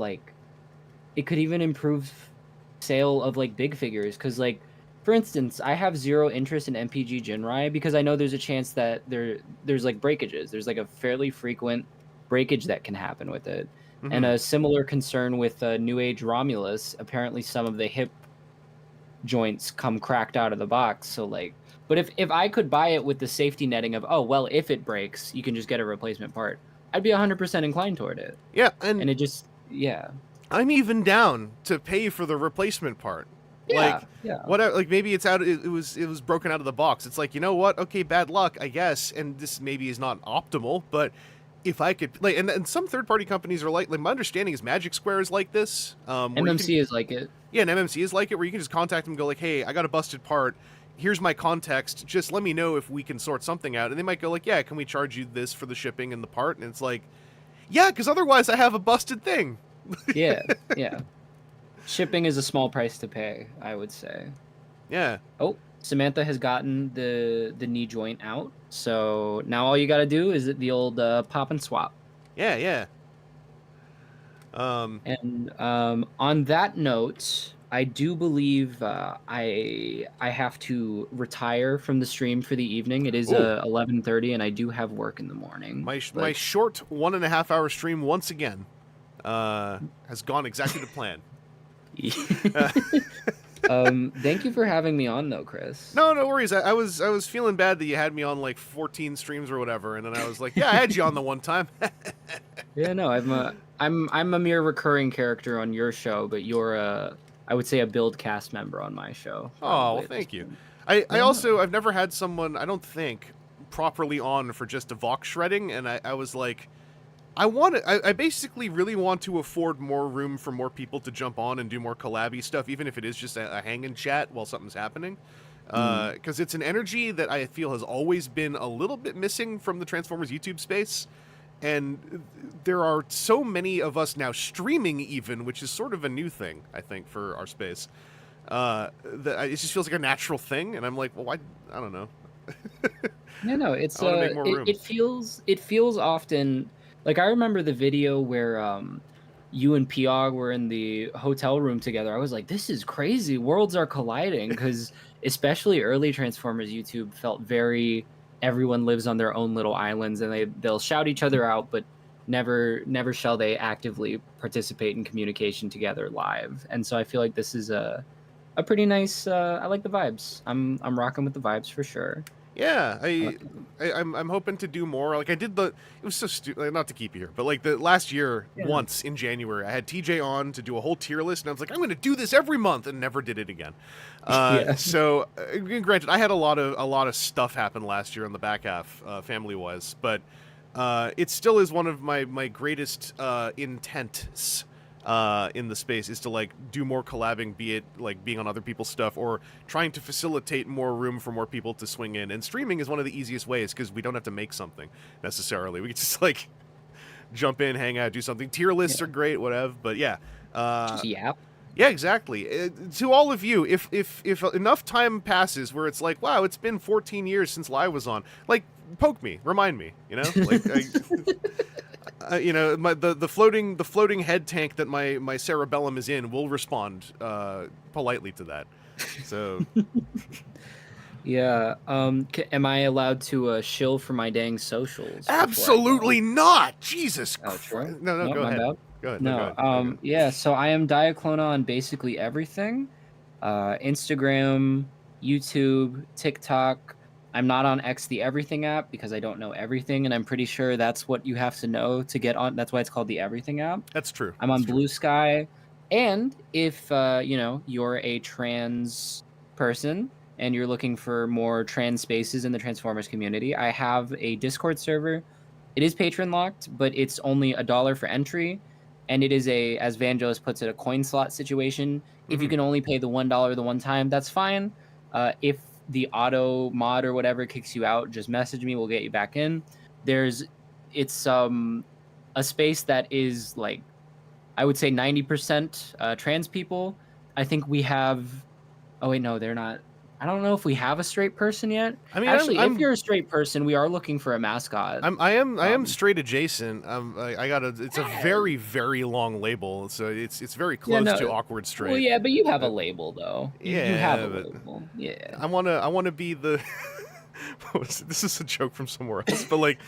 it could even improve sale of big figures, because for instance, I have zero interest in MPG Jinrai because I know there's a chance that there's breakages. There's a fairly frequent breakage that can happen with it. Mm-hmm. And a similar concern with New Age Romulus. Apparently some of the hip joints come cracked out of the box. So but if I could buy it with the safety netting of, oh, well, if it breaks, you can just get a replacement part, I'd be 100% inclined toward it.
Yeah.
And it just, yeah.
I'm even down to pay for the replacement part.
Yeah,
whatever. Maybe it's out. It was broken out of the box. It's you know what? Okay, bad luck, I guess. And this maybe is not optimal, but if I could and some third-party companies are my understanding is Magic Square is like this.
MMC is like it.
Yeah, and MMC is like it, where you can just contact them and go hey, I got a busted part. Here's my context. Just let me know if we can sort something out. And they might go yeah, can we charge you this for the shipping and the part? And it's yeah, because otherwise I have a busted thing.
Yeah, yeah. Shipping is a small price to pay, I would say.
Yeah.
Oh, Samantha has gotten the knee joint out, so now all you got to do is the old pop and swap.
Yeah, yeah.
And on that note, I do believe I have to retire from the stream for the evening. It is
Ooh.
11:30, and I do have work in the morning.
My short 1.5 hour stream once again has gone exactly to plan.
Thank you for having me on, though, Chris.
No worries. I was feeling bad that you had me on like 14 streams or whatever, and then I was like, yeah, I had you on the one time.
Yeah, no, I'm a mere recurring character on your show, but you're I would say a build cast member on my show.
Oh, well, thank you. I've never had someone, I don't think, properly on for just a Vox shredding, and I was like, I basically really want to afford more room for more people to jump on and do more collabby stuff, even if it is just a hang and chat while something's happening. Because it's an energy that I feel has always been a little bit missing from the Transformers YouTube space. And there are so many of us now streaming even, which is sort of a new thing, I think, for our space. That it just feels like a natural thing, and I'm like, well, I don't know.
Yeah, no, it's it feels often like I remember the video where you and Piog were in the hotel room together. I was like, this is crazy. Worlds are colliding, because especially early Transformers YouTube felt very everyone lives on their own little islands, and they'll shout each other out, but never shall they actively participate in communication together live. And so I feel like this is a pretty nice. I like the vibes. I'm rocking with the vibes for sure.
Yeah, I'm hoping to do more. Like I did it was so stupid, not to keep you here, but like the last year, once in January, I had TJ on to do a whole tier list, and I was like, I'm going to do this every month, and never did it again. So, granted, I had a lot of stuff happen last year on the back half, family wise, but it still is one of my greatest intents. In the space is to like do more collabing, be it like being on other people's stuff or trying to facilitate more room for more people to swing in. And streaming is one of the easiest ways because we don't have to make something necessarily. We can just like jump in, hang out, do something. Tier lists are great, whatever. But yeah,
yeah,
exactly. To all of you, if enough time passes where it's like, wow, it's been 14 years since Lai was on, like poke me, remind me, you know, like. You know, the floating head tank that my cerebellum is in will respond politely to that. So,
yeah. Am I allowed to shill for my dang socials?
Absolutely not. Jesus
Oh,
Christ. No, go ahead.
Bad.
Go ahead.
No,
go ahead.
Yeah. So I am Diaclona on basically everything: Instagram, YouTube, TikTok. I'm not on X, the Everything app, because I don't know everything, and I'm pretty sure that's what you have to know to get on. That's why it's called the Everything app.
That's true.
I'm on Blue Sky, and if you're a trans person and you're looking for more trans spaces in the Transformers community, I have a Discord server. It is patron locked, but it's only $1 for entry, and it is as Vangelus puts it, a coin slot situation. If you can only pay the $1 the one time, that's fine. If the auto mod or whatever kicks you out, just message me, we'll get you back in. It's a space that is like, I would say 90% trans people. I think we have, oh wait, no, they're not. I don't know if we have a straight person yet. I mean, actually, if you're a straight person, we are looking for a mascot.
I am straight adjacent. It's a very, very long label, so it's very close to awkward straight.
Well, yeah, but you have a label though. You have a label. Yeah.
I wanna be the. This is a joke from somewhere else, but like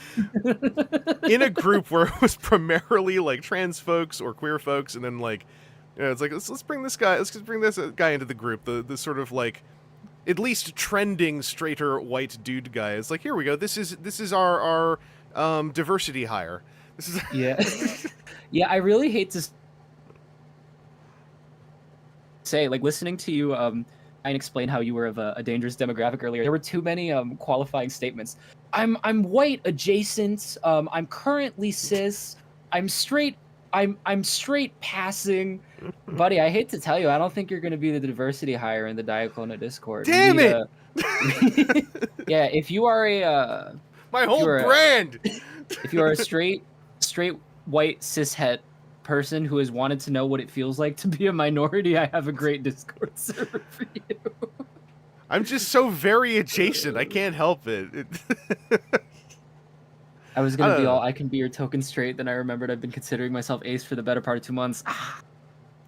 in a group where it was primarily like trans folks or queer folks, and then like, it's like let's bring this guy into the group. The sort of like, at least trending straighter white dude guy. It's like, here we go. This is our diversity hire. This is
yeah. Yeah, I really hate to say, like, listening to you and explain how you were of a dangerous demographic earlier. There were too many qualifying statements. I'm white adjacent. I'm currently cis. I'm straight. I'm straight passing. Buddy, I hate to tell you, I don't think you're going to be the diversity hire in the Diaclona Discord.
Damn it!
Yeah, if you are
my whole brand.
If you are a straight white cishet person who has wanted to know what it feels like to be a minority, I have a great Discord server for you.
I'm just so very adjacent. I can't help it.
I was gonna
I
be
don't
all,
know.
I can be your token straight. Then I remembered I've been considering myself ace for the better part of 2 months.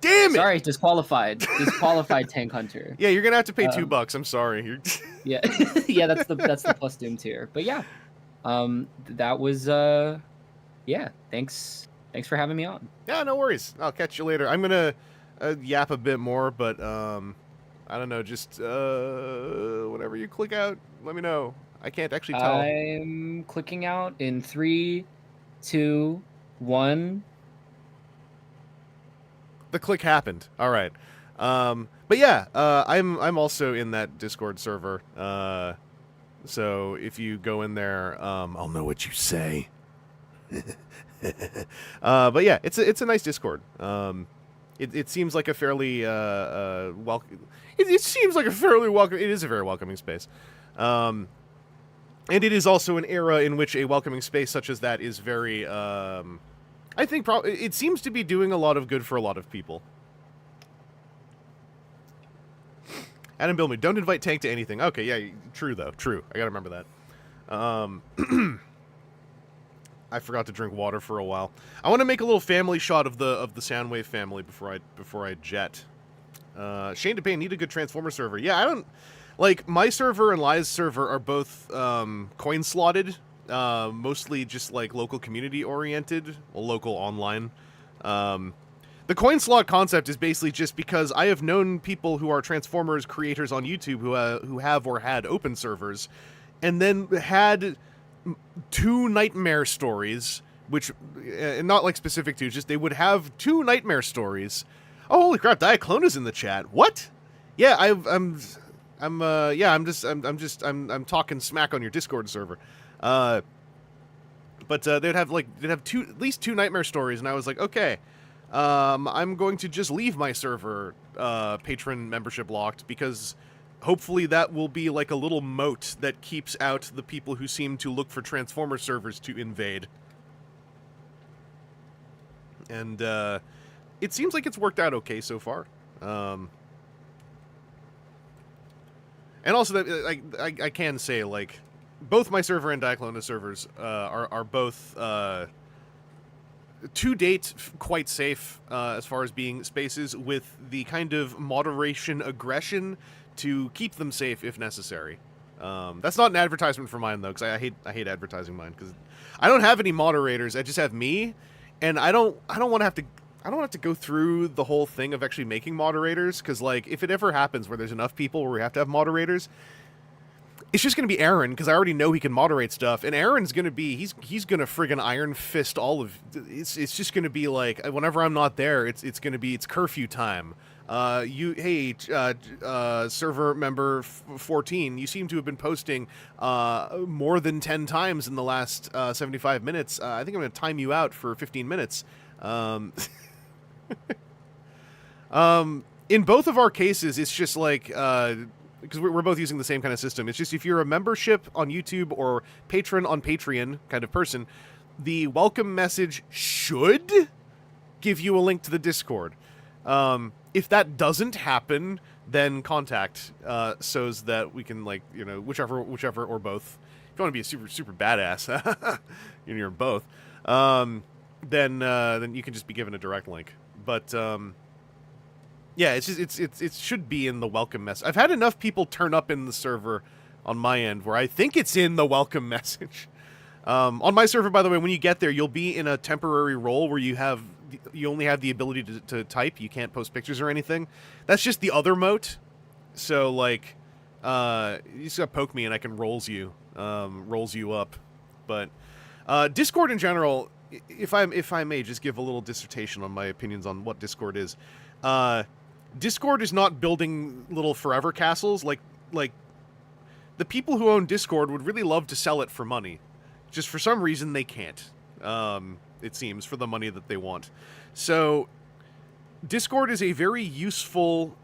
Damn it!
Sorry, disqualified. Disqualified Tank Hunter.
Yeah, you're gonna have to pay $2. I'm sorry.
Yeah, yeah, that's the plus doom tier. But yeah, that was yeah. Thanks for having me on.
Yeah, no worries. I'll catch you later. I'm gonna yap a bit more, but I don't know. Just whenever you click out, let me know. I can't actually tell.
I'm clicking out in 3, 2, 1.
The click happened. All right. But yeah, I'm also in that Discord server. So if you go in there, I'll know what you say. But yeah, it's a nice Discord. It seems like a fairly welcome. It seems like a fairly welcome. It is a very welcoming space. And it is also an era in which a welcoming space such as that is very. I think it seems to be doing a lot of good for a lot of people. Adam Billme, don't invite Tank to anything. Okay, yeah, true though. True. I gotta remember that. I forgot to drink water for a while. I want to make a little family shot of the Soundwave family before I jet. Shane DePayne, need a good Transformer server. Yeah, I don't like my server and Li's server are both coin slotted. Mostly just like local community oriented, well, local online. The coin slot concept is basically just because I have known people who are Transformers creators on YouTube who have or had open servers, and then had 2 nightmare stories, which not like specific to, just they would have 2 nightmare stories. Oh, holy crap! Diaclona's in the chat. What? Yeah, I'm talking smack on your Discord server. But they'd have at least 2 nightmare stories, and I was like, okay, I'm going to just leave my server patron membership locked, because hopefully that will be like a little moat that keeps out the people who seem to look for Transformer servers to invade. And it seems like it's worked out okay so far. And also that I can say, like, both my server and Diaclona servers are both to date quite safe as far as being spaces with the kind of moderation aggression to keep them safe if necessary. That's not an advertisement for mine though, because I hate advertising mine, because I don't have any moderators. I just have me, and I don't want to have to go through the whole thing of actually making moderators, because like if it ever happens where there's enough people where we have to have moderators, it's just going to be Aaron, because I already know he can moderate stuff, and Aaron's going to be, he's going to friggin' iron fist all of, it's just going to be like, whenever I'm not there, it's curfew time. Server member 14, you seem to have been posting more than 10 times in the last 75 minutes. I think I'm going to time you out for 15 minutes. In both of our cases, it's just like, because we're both using the same kind of system. It's just if you're a membership on YouTube or patron on Patreon kind of person, the welcome message should give you a link to the Discord. If that doesn't happen, then contact so's that we can, like, you know, whichever or both. If you want to be a super badass, you're both. Then you can just be given a direct link. But yeah, it's just it should be in the welcome message. I've had enough people turn up in the server on my end where I think it's in the welcome message. On my server, by the way, when you get there, you'll be in a temporary role where you only have the ability to type. You can't post pictures or anything. That's just the other moat. So like, you just gotta poke me and I can rolls you up. But Discord in general, if I may just give a little dissertation on my opinions on what Discord is. Discord is not building little forever castles. Like the people who own Discord would really love to sell it for money. Just for some reason they can't. It seems, for the money that they want. So Discord is a very useful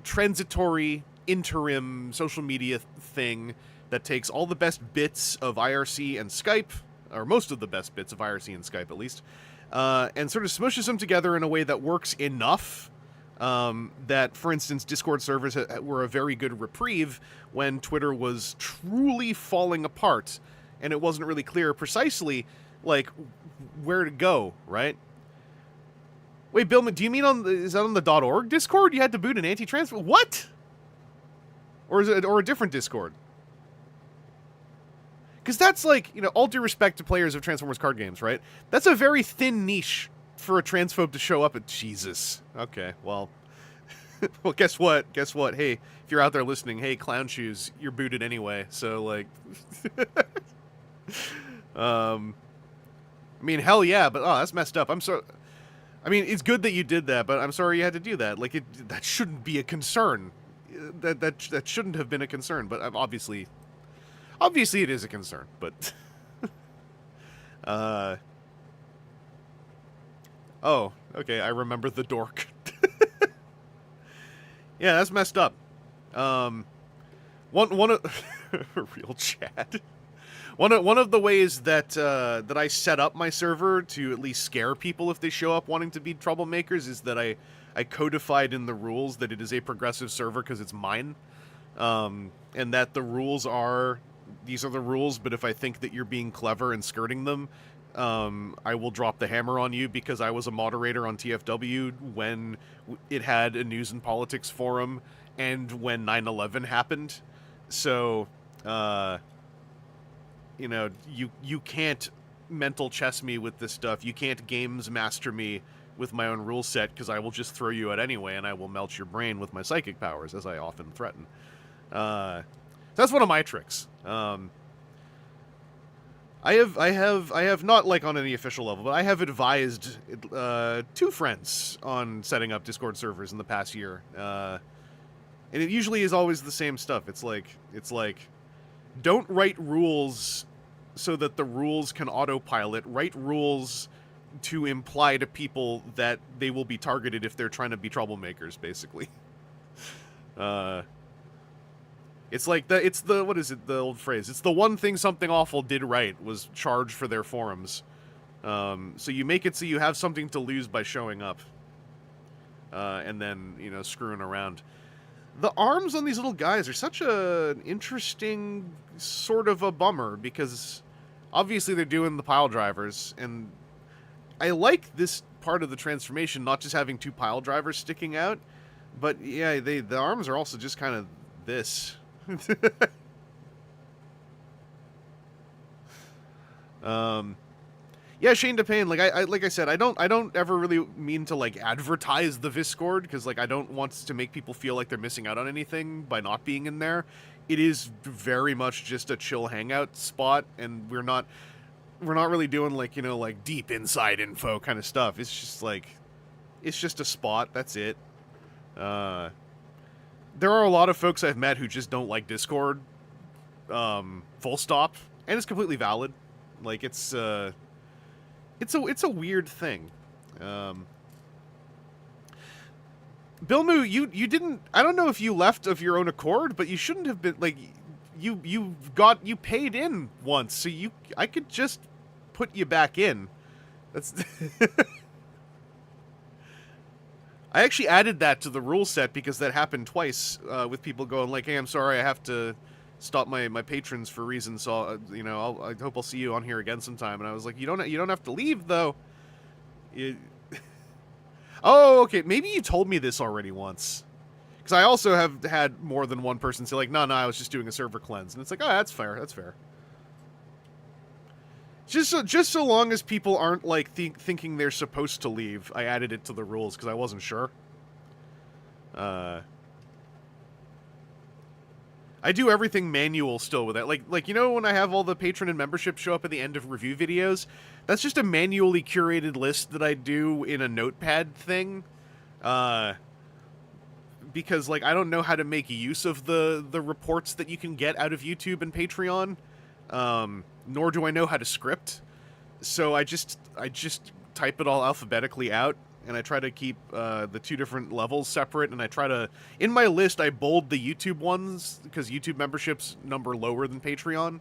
transitory interim social media thing that takes all the best bits of IRC and Skype, or most of the best bits of IRC and Skype at least, and sort of smushes them together in a way that works enough that, for instance, Discord servers were a very good reprieve when Twitter was truly falling apart, and it wasn't really clear precisely, like, where to go, right? Wait, Bill, do you mean is that on the .org Discord? You had to boot an anti-transfer? What? Or is it a different Discord? Because that's like, all due respect to players of Transformers card games, right? That's a very thin niche for a transphobe to show up at. Jesus. Okay, well. Well, guess what? Guess what? Hey, if you're out there listening, hey, Clown Shoes, you're booted anyway. So, like. I mean, hell yeah, but that's messed up. I'm so. I mean, it's good that you did that, but I'm sorry you had to do that. Like, that shouldn't be a concern. That shouldn't have been a concern, but obviously it is a concern, but oh, okay, I remember the dork. Yeah, that's messed up. One of real chat. One of the ways that I set up my server to at least scare people if they show up wanting to be troublemakers is that I codified in the rules that it is a progressive server because it's mine, and that the rules are, these are the rules, but if I think that you're being clever and skirting them, I will drop the hammer on you because I was a moderator on TFW when it had a news and politics forum and when 9/11 happened. So, you can't mental chess me with this stuff. You can't games master me with my own rule set, because I will just throw you out anyway, and I will melt your brain with my psychic powers, as I often threaten. So that's one of my tricks. I have not, like, on any official level, but I have advised 2 friends on setting up Discord servers in the past year. And it usually is always the same stuff. It's like, don't write rules so that the rules can autopilot. Write rules to imply to people that they will be targeted if they're trying to be troublemakers, basically. It's like what is it, the old phrase? It's the one thing something awful did right was charge for their forums. So you make it so you have something to lose by showing up. And then, screwing around. The arms on these little guys are such an interesting sort of a bummer, because obviously they're doing the pile drivers, and I like this part of the transformation, not just having 2 pile drivers sticking out, but yeah, the arms are also just kind of this. Yeah, Shane DePayne, like I said, I don't ever really mean to, like, advertise the Discord, because, like, I don't want to make people feel like they're missing out on anything by not being in there. It is very much just a chill hangout spot, and we're not really doing, like, like, deep inside info kind of stuff. It's just, like, it's just a spot, that's it. There are a lot of folks I've met who just don't like Discord, full stop, and it's completely valid. Like, it's a weird thing. Bill Moo, you didn't, I don't know if you left of your own accord, but you shouldn't have been, like, you paid in once, so I could just put you back in. That's I actually added that to the rule set because that happened twice, with people going like, hey, I'm sorry, I have to stop my patrons for reasons, so I hope I'll see you on here again sometime. And I was like, you don't have to leave though. Oh, okay, maybe you told me this already once, because I also have had more than one person say like, no, I was just doing a server cleanse, and it's like, oh, that's fair. Just so long as people aren't like thinking they're supposed to leave, I added it to the rules because I wasn't sure. I do everything manual still with it. Like when I have all the patron and membership show up at the end of review videos, that's just a manually curated list that I do in a notepad thing. Because like I don't know how to make use of the reports that you can get out of YouTube and Patreon. Nor do I know how to script. So I just type it all alphabetically out, and I try to keep the 2 different levels separate, and I try to, in my list, I bold the YouTube ones, because YouTube memberships number lower than Patreon.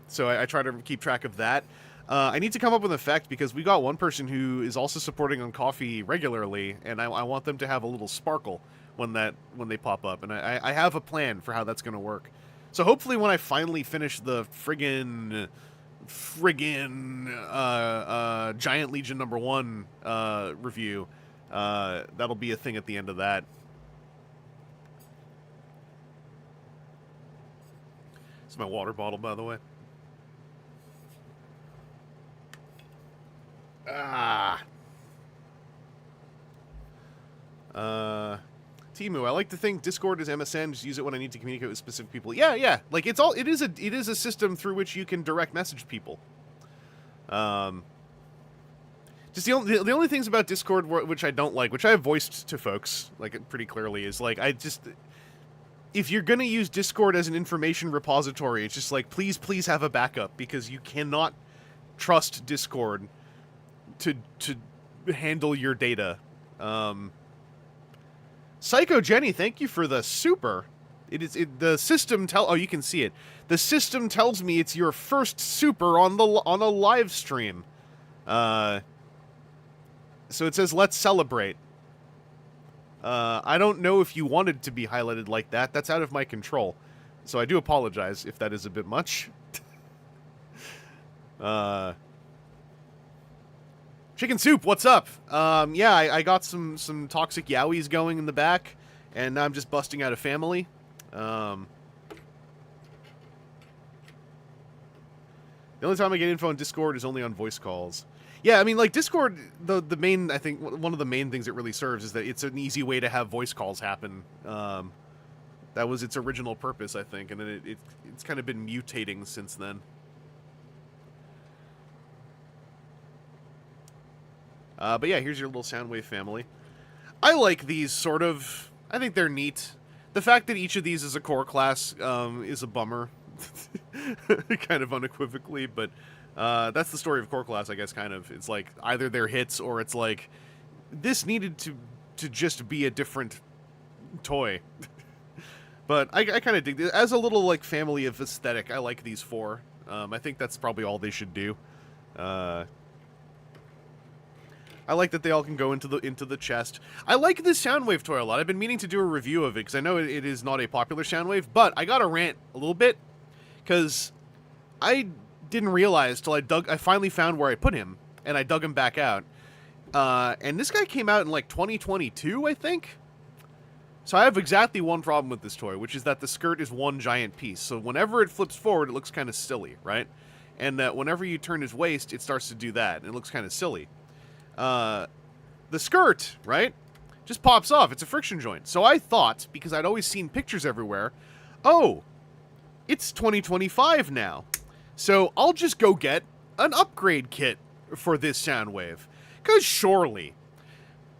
So I try to keep track of that. I need to come up with an effect because we got one person who is also supporting on Coffee regularly, and I want them to have a little sparkle when they pop up, and I have a plan for how that's going to work. So hopefully when I finally finish the friggin' Giant Legion #1 review, that'll be a thing at the end of that. It's my water bottle, by the way. Timu, I like to think Discord is MSN, just use it when I need to communicate with specific people. Yeah. Like it is a system through which you can direct message people. Just the only things about Discord which I don't like, which I have voiced to folks like pretty clearly, is like if you're gonna use Discord as an information repository, it's just like please have a backup, because you cannot trust Discord to handle your data. Psycho Jenny, thank you for the super. The system oh, you can see it. The system tells me it's your first super on a live stream. So it says let's celebrate. I don't know if you wanted to be highlighted like that. That's out of my control. So I do apologize if that is a bit much. Chicken Soup, what's up? Yeah, I got some toxic yowies going in the back, and now I'm just busting out a family. The only time I get info on Discord is only on voice calls. Yeah, I mean, like, Discord, the main, I think, one of the main things it really serves is that it's an easy way to have voice calls happen. That was its original purpose, I think, and then it's kind of been mutating since then. But yeah, here's your little Soundwave family. I like these, sort of. I think they're neat. The fact that each of these is a core class is a bummer. Kind of unequivocally, but that's the story of core class, I guess, kind of. It's like, either they're hits, or it's like, this needed to just be a different toy. But I kind of dig this. As a little, like, family of aesthetic, I like these four. I think that's probably all they should do. I like that they all can go into the chest. I like this Soundwave toy a lot. I've been meaning to do a review of it, because I know it is not a popular Soundwave, but I gotta rant a little bit, because I didn't realize till I finally found where I put him, and I dug him back out. And this guy came out in, like, 2022, I think? So I have exactly one problem with this toy, which is that the skirt is one giant piece. So whenever it flips forward, it looks kind of silly, right? And whenever you turn his waist, it starts to do that, and it looks kind of silly. The skirt, right, just pops off. It's a friction joint. So I thought, because I'd always seen pictures everywhere, oh, it's 2025 now. So I'll just go get an upgrade kit for this Soundwave. Because surely,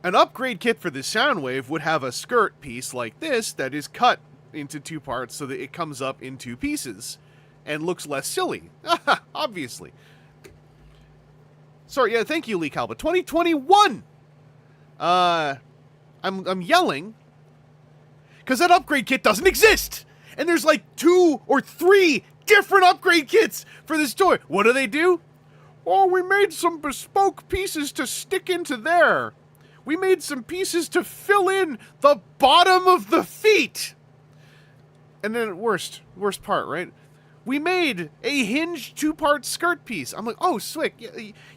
an upgrade kit for this Soundwave would have a skirt piece like this that is cut into two parts so that it comes up in two pieces and looks less silly. Obviously. Sorry, yeah, thank you, Lee Calba. 2021! I'm yelling because that upgrade kit doesn't exist! And there's like 2 or 3 different upgrade kits for this toy. What do? Oh, we made some bespoke pieces to stick into there. We made some pieces to fill in the bottom of the feet. And then worst part, right? We made a hinged 2-part skirt piece. I'm like, oh, swick.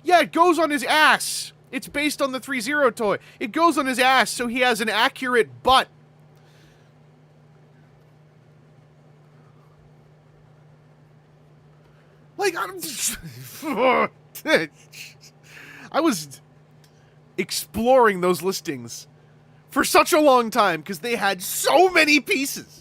Yeah, it goes on his ass. It's based on the 3-0 toy. It goes on his ass, so he has an accurate butt. Like, I was exploring those listings for such a long time because they had so many pieces.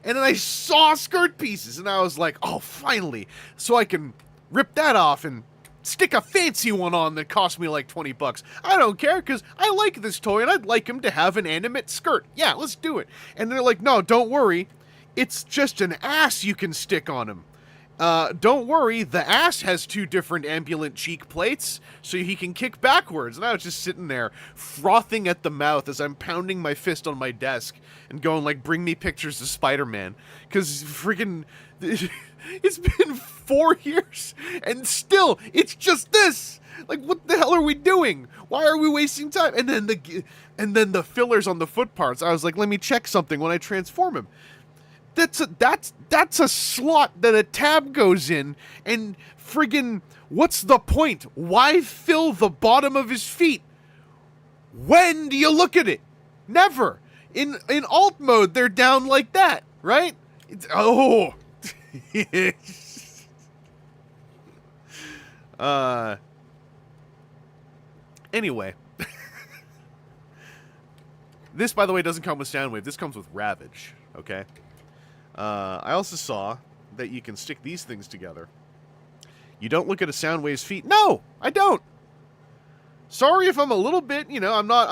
And then I saw skirt pieces, and I was like, oh, finally. So I can rip that off and stick a fancy one on that cost me like $20. I don't care, because I like this toy, and I'd like him to have an animate skirt. Yeah, let's do it. And they're like, no, don't worry. It's just an ass you can stick on him. don't worry, the ass has 2 different ambulant cheek plates, so he can kick backwards. And I was just sitting there, frothing at the mouth as I'm pounding my fist on my desk and going like, bring me pictures of Spider-Man. Because freaking, it's been 4 years, and still, it's just this! Like, what the hell are we doing? Why are we wasting time? And then the fillers on the foot parts. I was like, let me check something when I transform him. That's a slot that a tab goes in, and friggin' what's the point? Why fill the bottom of his feet? When do you look at it? Never. In alt mode, they're down like that, right? Oh. Anyway. This, by the way, doesn't come with Soundwave. This comes with Ravage, okay? I also saw that you can stick these things together. You don't look at a Soundwave's feet. No, I don't. Sorry if I'm a little bit, I'm not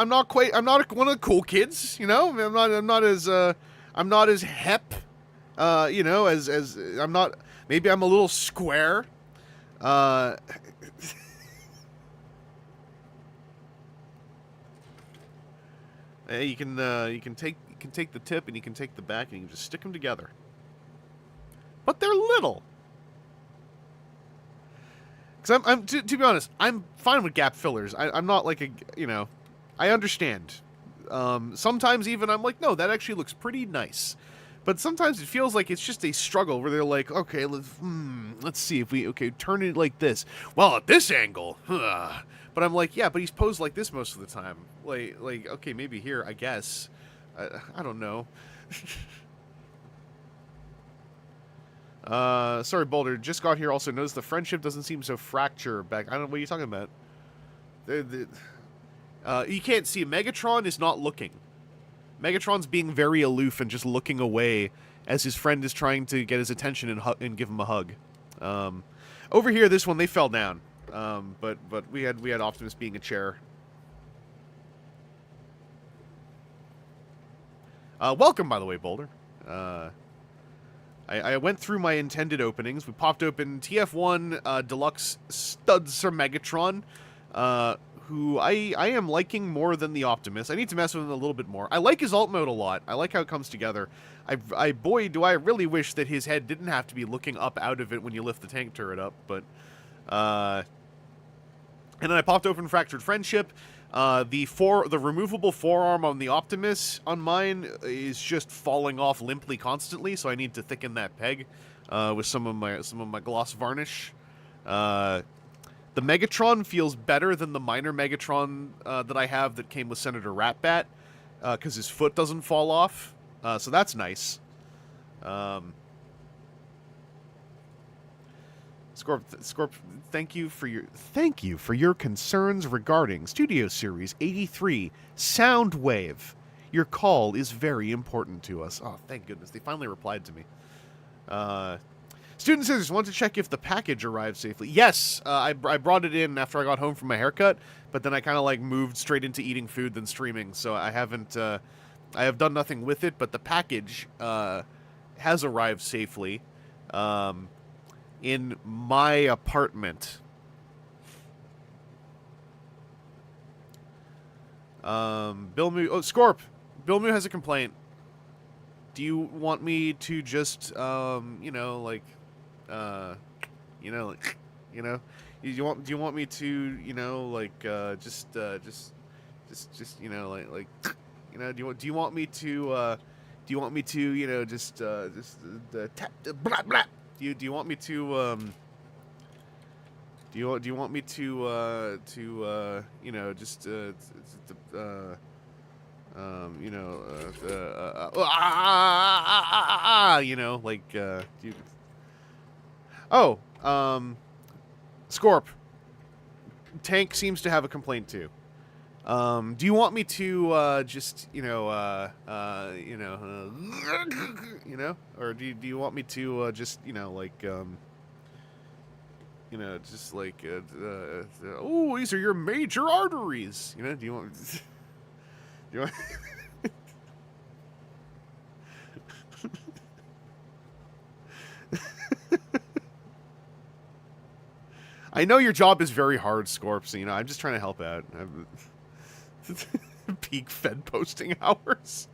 one of the cool kids, I'm not as hep, as I'm not, maybe I'm a little square. You can take the tip and you can take the back and you can just stick them together. But they're little. Because to be honest, I'm fine with gap fillers. I'm not like I understand. Sometimes even I'm like, no, that actually looks pretty nice. But sometimes it feels like it's just a struggle where they're like, okay, let's see if we, turn it like this. Well, at this angle, But I'm like, yeah, but he's posed like this most of the time. Like okay, maybe here, I guess. I don't know. Sorry, Boulder. Just got here. Also noticed the friendship doesn't seem so fracture back. I don't know what are you talking about. You can't see. Megatron is not looking. Megatron's being very aloof and just looking away as his friend is trying to get his attention and give him a hug. Over here, this one they fell down. But we had Optimus being a chair. Welcome, by the way, Boulder. I went through my intended openings. We popped open TF1 Deluxe Studs for Megatron, who I am liking more than the Optimus. I need to mess with him a little bit more. I like his alt mode a lot. I like how it comes together. Boy, do I really wish that his head didn't have to be looking up out of it when you lift the tank turret up, but... And then I popped open Fractured Friendship. The removable forearm on the Optimus on mine is just falling off limply constantly, so I need to thicken that peg with some of my gloss varnish. The Megatron feels better than the minor Megatron that I have that came with Senator Ratbat, because his foot doesn't fall off. So that's nice. Scorp, thank you for your concerns regarding Studio Series 83 Soundwave. Your call is very important to us. Oh, thank goodness. They finally replied to me. Student Scissors, want to check if the package arrived safely. Yes, I brought it in after I got home from my haircut, but then I kind of like moved straight into eating food than streaming, so I haven't, I have done nothing with it, but the package has arrived safely. In my apartment. Bill Moo... Oh, Scorp! Bill Moo has a complaint. Do you want me to just, do you want me to, do you want me to, tap, blah, blah. Do you want me to do you want me to Scorp. Tank seems to have a complaint too. Do you want me to or do you want me to oh, these are your major arteries. Do you want do you want I know your job is very hard, Scorps. So, I'm just trying to help out. Peak Fed posting hours.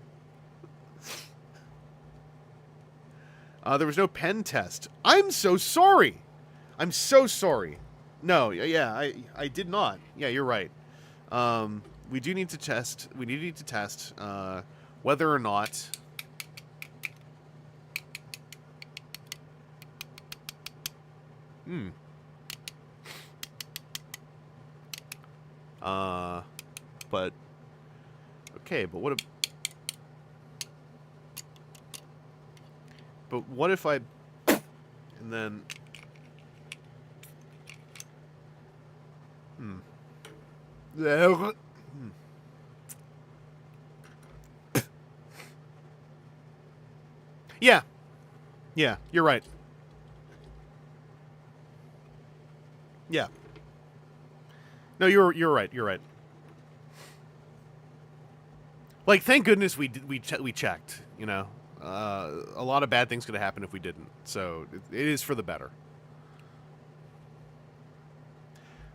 There was no pen test. I'm so sorry. I'm so sorry. No, yeah, I did not. Yeah, you're right. We do need to test. We need to test whether or not. But okay, but what if I and then Yeah. Yeah, you're right. Yeah. No, you're right. You're right. Like, thank goodness we checked. A lot of bad things could have happened if we didn't. So it is for the better.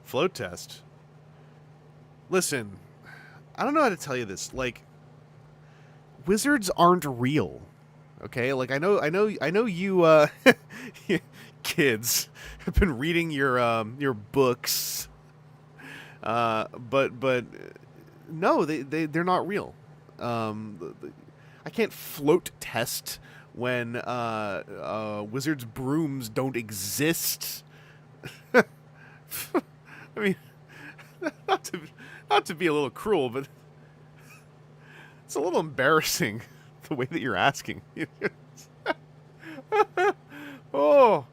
Float test. Listen, I don't know how to tell you this. Like, wizards aren't real. Okay, like I know you kids have been reading your books. But no, they're not real. I can't float test when wizards' brooms don't exist. I mean, not to be a little cruel, but it's a little embarrassing the way that you're asking. Oh,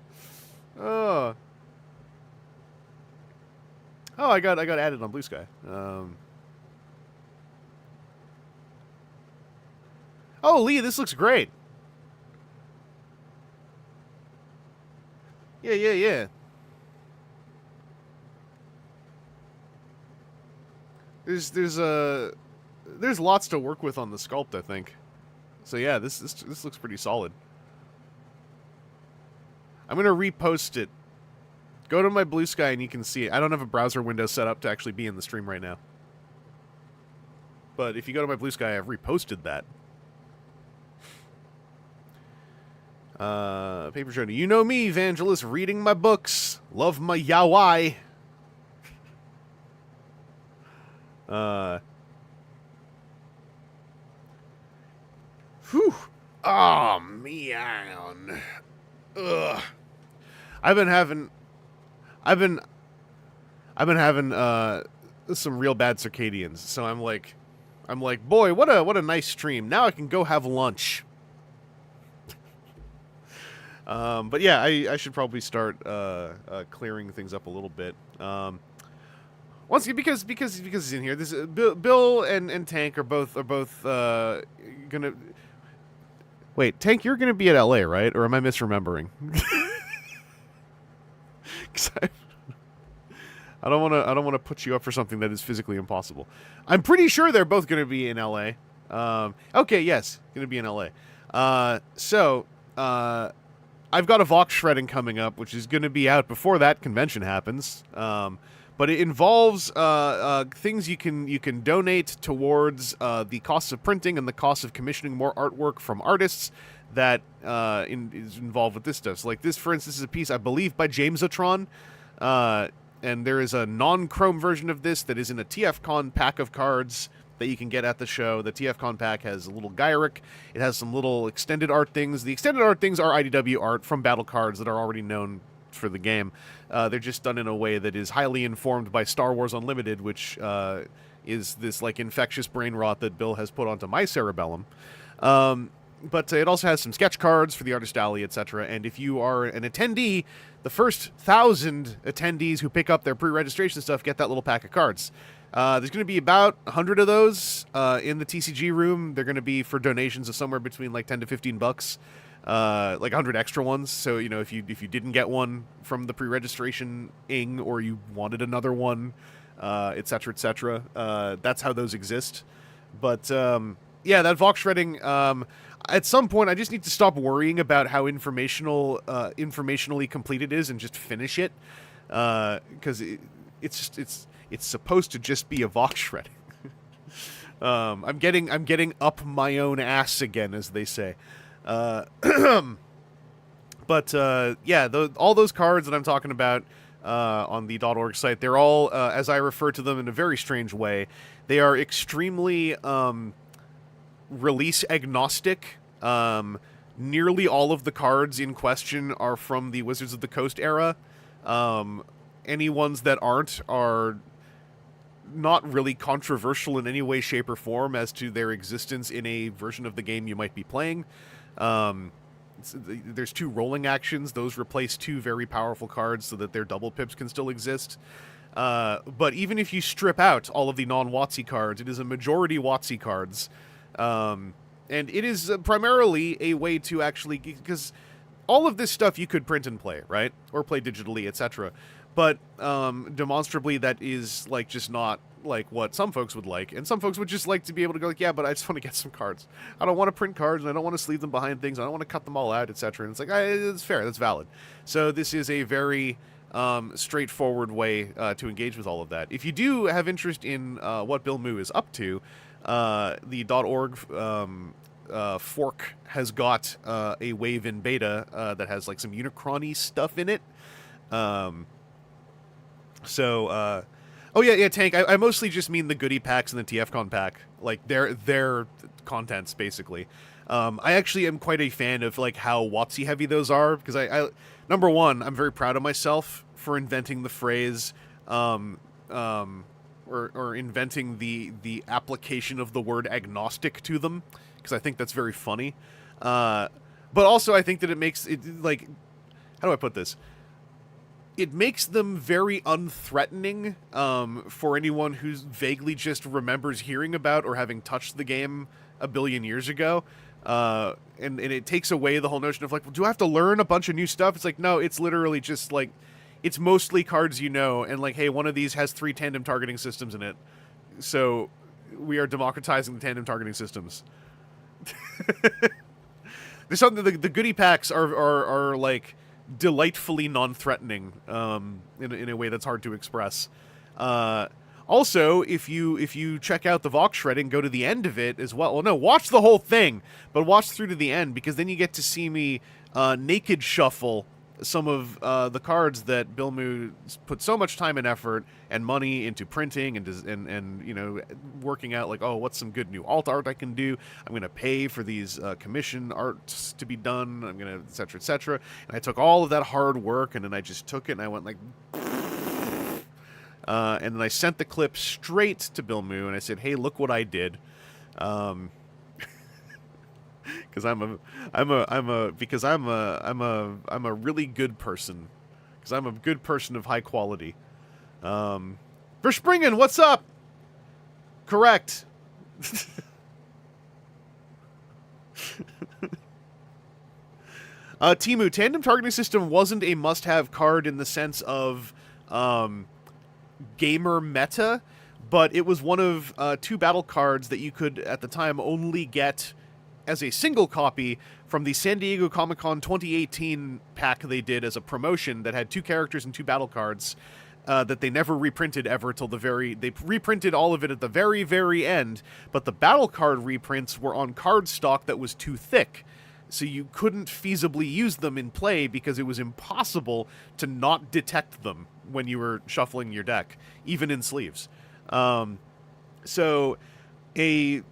I got added on Blue Sky. Oh, Lee, this looks great. Yeah. There's lots to work with on the sculpt, I think. So yeah, this looks pretty solid. I'm gonna repost it. Go to my Blue Sky and you can see it. I don't have a browser window set up to actually be in the stream right now. But if you go to my Blue Sky, I've reposted that. Paper Journey. You know me, Vangelus, reading my books. Love my yaoi. Whew. Oh, man. Ugh. I've been having some real bad circadians. So I'm like, boy, what a nice stream. Now I can go have lunch. But yeah, I should probably start clearing things up a little bit. Once again, because he's in here, this Bill and Tank are both gonna. Wait, Tank, you're gonna be at LA, right? Or am I misremembering? 'Cause I don't want to put you up for something that is physically impossible. I'm pretty sure they're both gonna be in LA. Okay, yes, gonna be in LA. So I've got a Vox shredding coming up, which is gonna be out before that convention happens. But it involves things you can donate towards the costs of printing and the cost of commissioning more artwork from artists that is involved with this stuff. So, like this, for instance, is a piece, I believe, by Jamesatron. And there is a non-chrome version of this that is in a TFCon pack of cards that you can get at the show. The TFCon pack has a little Gyric. It has some little extended art things. The extended art things are IDW art from battle cards that are already known for the game. They're just done in a way that is highly informed by Star Wars Unlimited, which is this like infectious brain rot that Bill has put onto my cerebellum. But it also has some sketch cards for the Artist Alley, etc. And if you are an attendee, the first 1,000 attendees who pick up their pre-registration stuff get that little pack of cards. There's going to be about 100 of those in the TCG room. They're going to be for donations of somewhere between like 10 to 15 bucks. Like 100 extra ones. So, you know, if you didn't get one from the pre-registration ing, or you wanted another one, etc., etc., that's how those exist. But yeah, that Vox shredding. At some point, I just need to stop worrying about how informationally complete it is and just finish it. because it's supposed to just be a Vox shredding. I'm getting up my own ass again, as they say. But yeah, all those cards that I'm talking about on the .org site, they're all, as I refer to them in a very strange way, they are extremely release agnostic. Nearly all of the cards in question are from the Wizards of the Coast era. Any ones that aren't are not really controversial in any way, shape, or form as to their existence in a version of the game you might be playing. There's 2 rolling actions. Those replace 2 very powerful cards so that their double pips can still exist. But even if you strip out all of the non-WotC cards, it is a majority WotC cards. And it is primarily a way to actually... Because all of this stuff you could print and play, right? Or play digitally, etc. But demonstrably that is like just not like what some folks would like, and some folks would just like to be able to go like, yeah, but I just want to get some cards. I don't want to print cards, and I don't want to sleeve them behind things. I don't want to cut them all out, etc. And it's like, it's fair, that's valid. So this is a very straightforward way to engage with all of that. If you do have interest in what Bill Moo is up to, the .org fork has got a wave in beta that has like some Unicron-y stuff in it. Oh yeah, Tank. I mostly just mean the goodie packs and the TFCon pack, like their contents basically. I actually am quite a fan of like how WotC heavy those are, because I number one, I'm very proud of myself for inventing the phrase, or inventing the application of the word agnostic to them, because I think that's very funny. But also I think that it makes it like, how do I put this? It makes them very unthreatening for anyone who vaguely just remembers hearing about or having touched the game a billion years ago. And it takes away the whole notion of like, well, do I have to learn a bunch of new stuff? It's like, no, it's literally just like, it's mostly cards you know, and like, hey, one of these has 3 tandem targeting systems in it. So we are democratizing the tandem targeting systems. There's something, the goodie packs are like delightfully non-threatening in a way that's hard to express. Also, if you check out the Vox shredding, go to the end of it as well. Well, no, watch the whole thing, but watch through to the end, because then you get to see me naked shuffle some of the cards that Bill Moo put so much time and effort and money into printing and you know, working out like, oh, what's some good new alt art I can do? I'm going to pay for these commission arts to be done. I'm going to et cetera, et cetera. And I took all of that hard work, and then I just took it and I went like, and then I sent the clip straight to Bill Moo and I said, hey, look what I did. Because I'm a really good person. Because I'm a good person of high quality. Verspringen, what's up? Correct. Timu, tandem targeting system wasn't a must-have card in the sense of gamer meta, but it was one of 2 battle cards that you could, at the time, only get as a single copy from the San Diego Comic-Con 2018 pack they did as a promotion that had 2 characters and 2 battle cards that they never reprinted ever till the very... They reprinted all of it at the very, very end, but the battle card reprints were on card stock that was too thick, so you couldn't feasibly use them in play because it was impossible to not detect them when you were shuffling your deck, even in sleeves. So a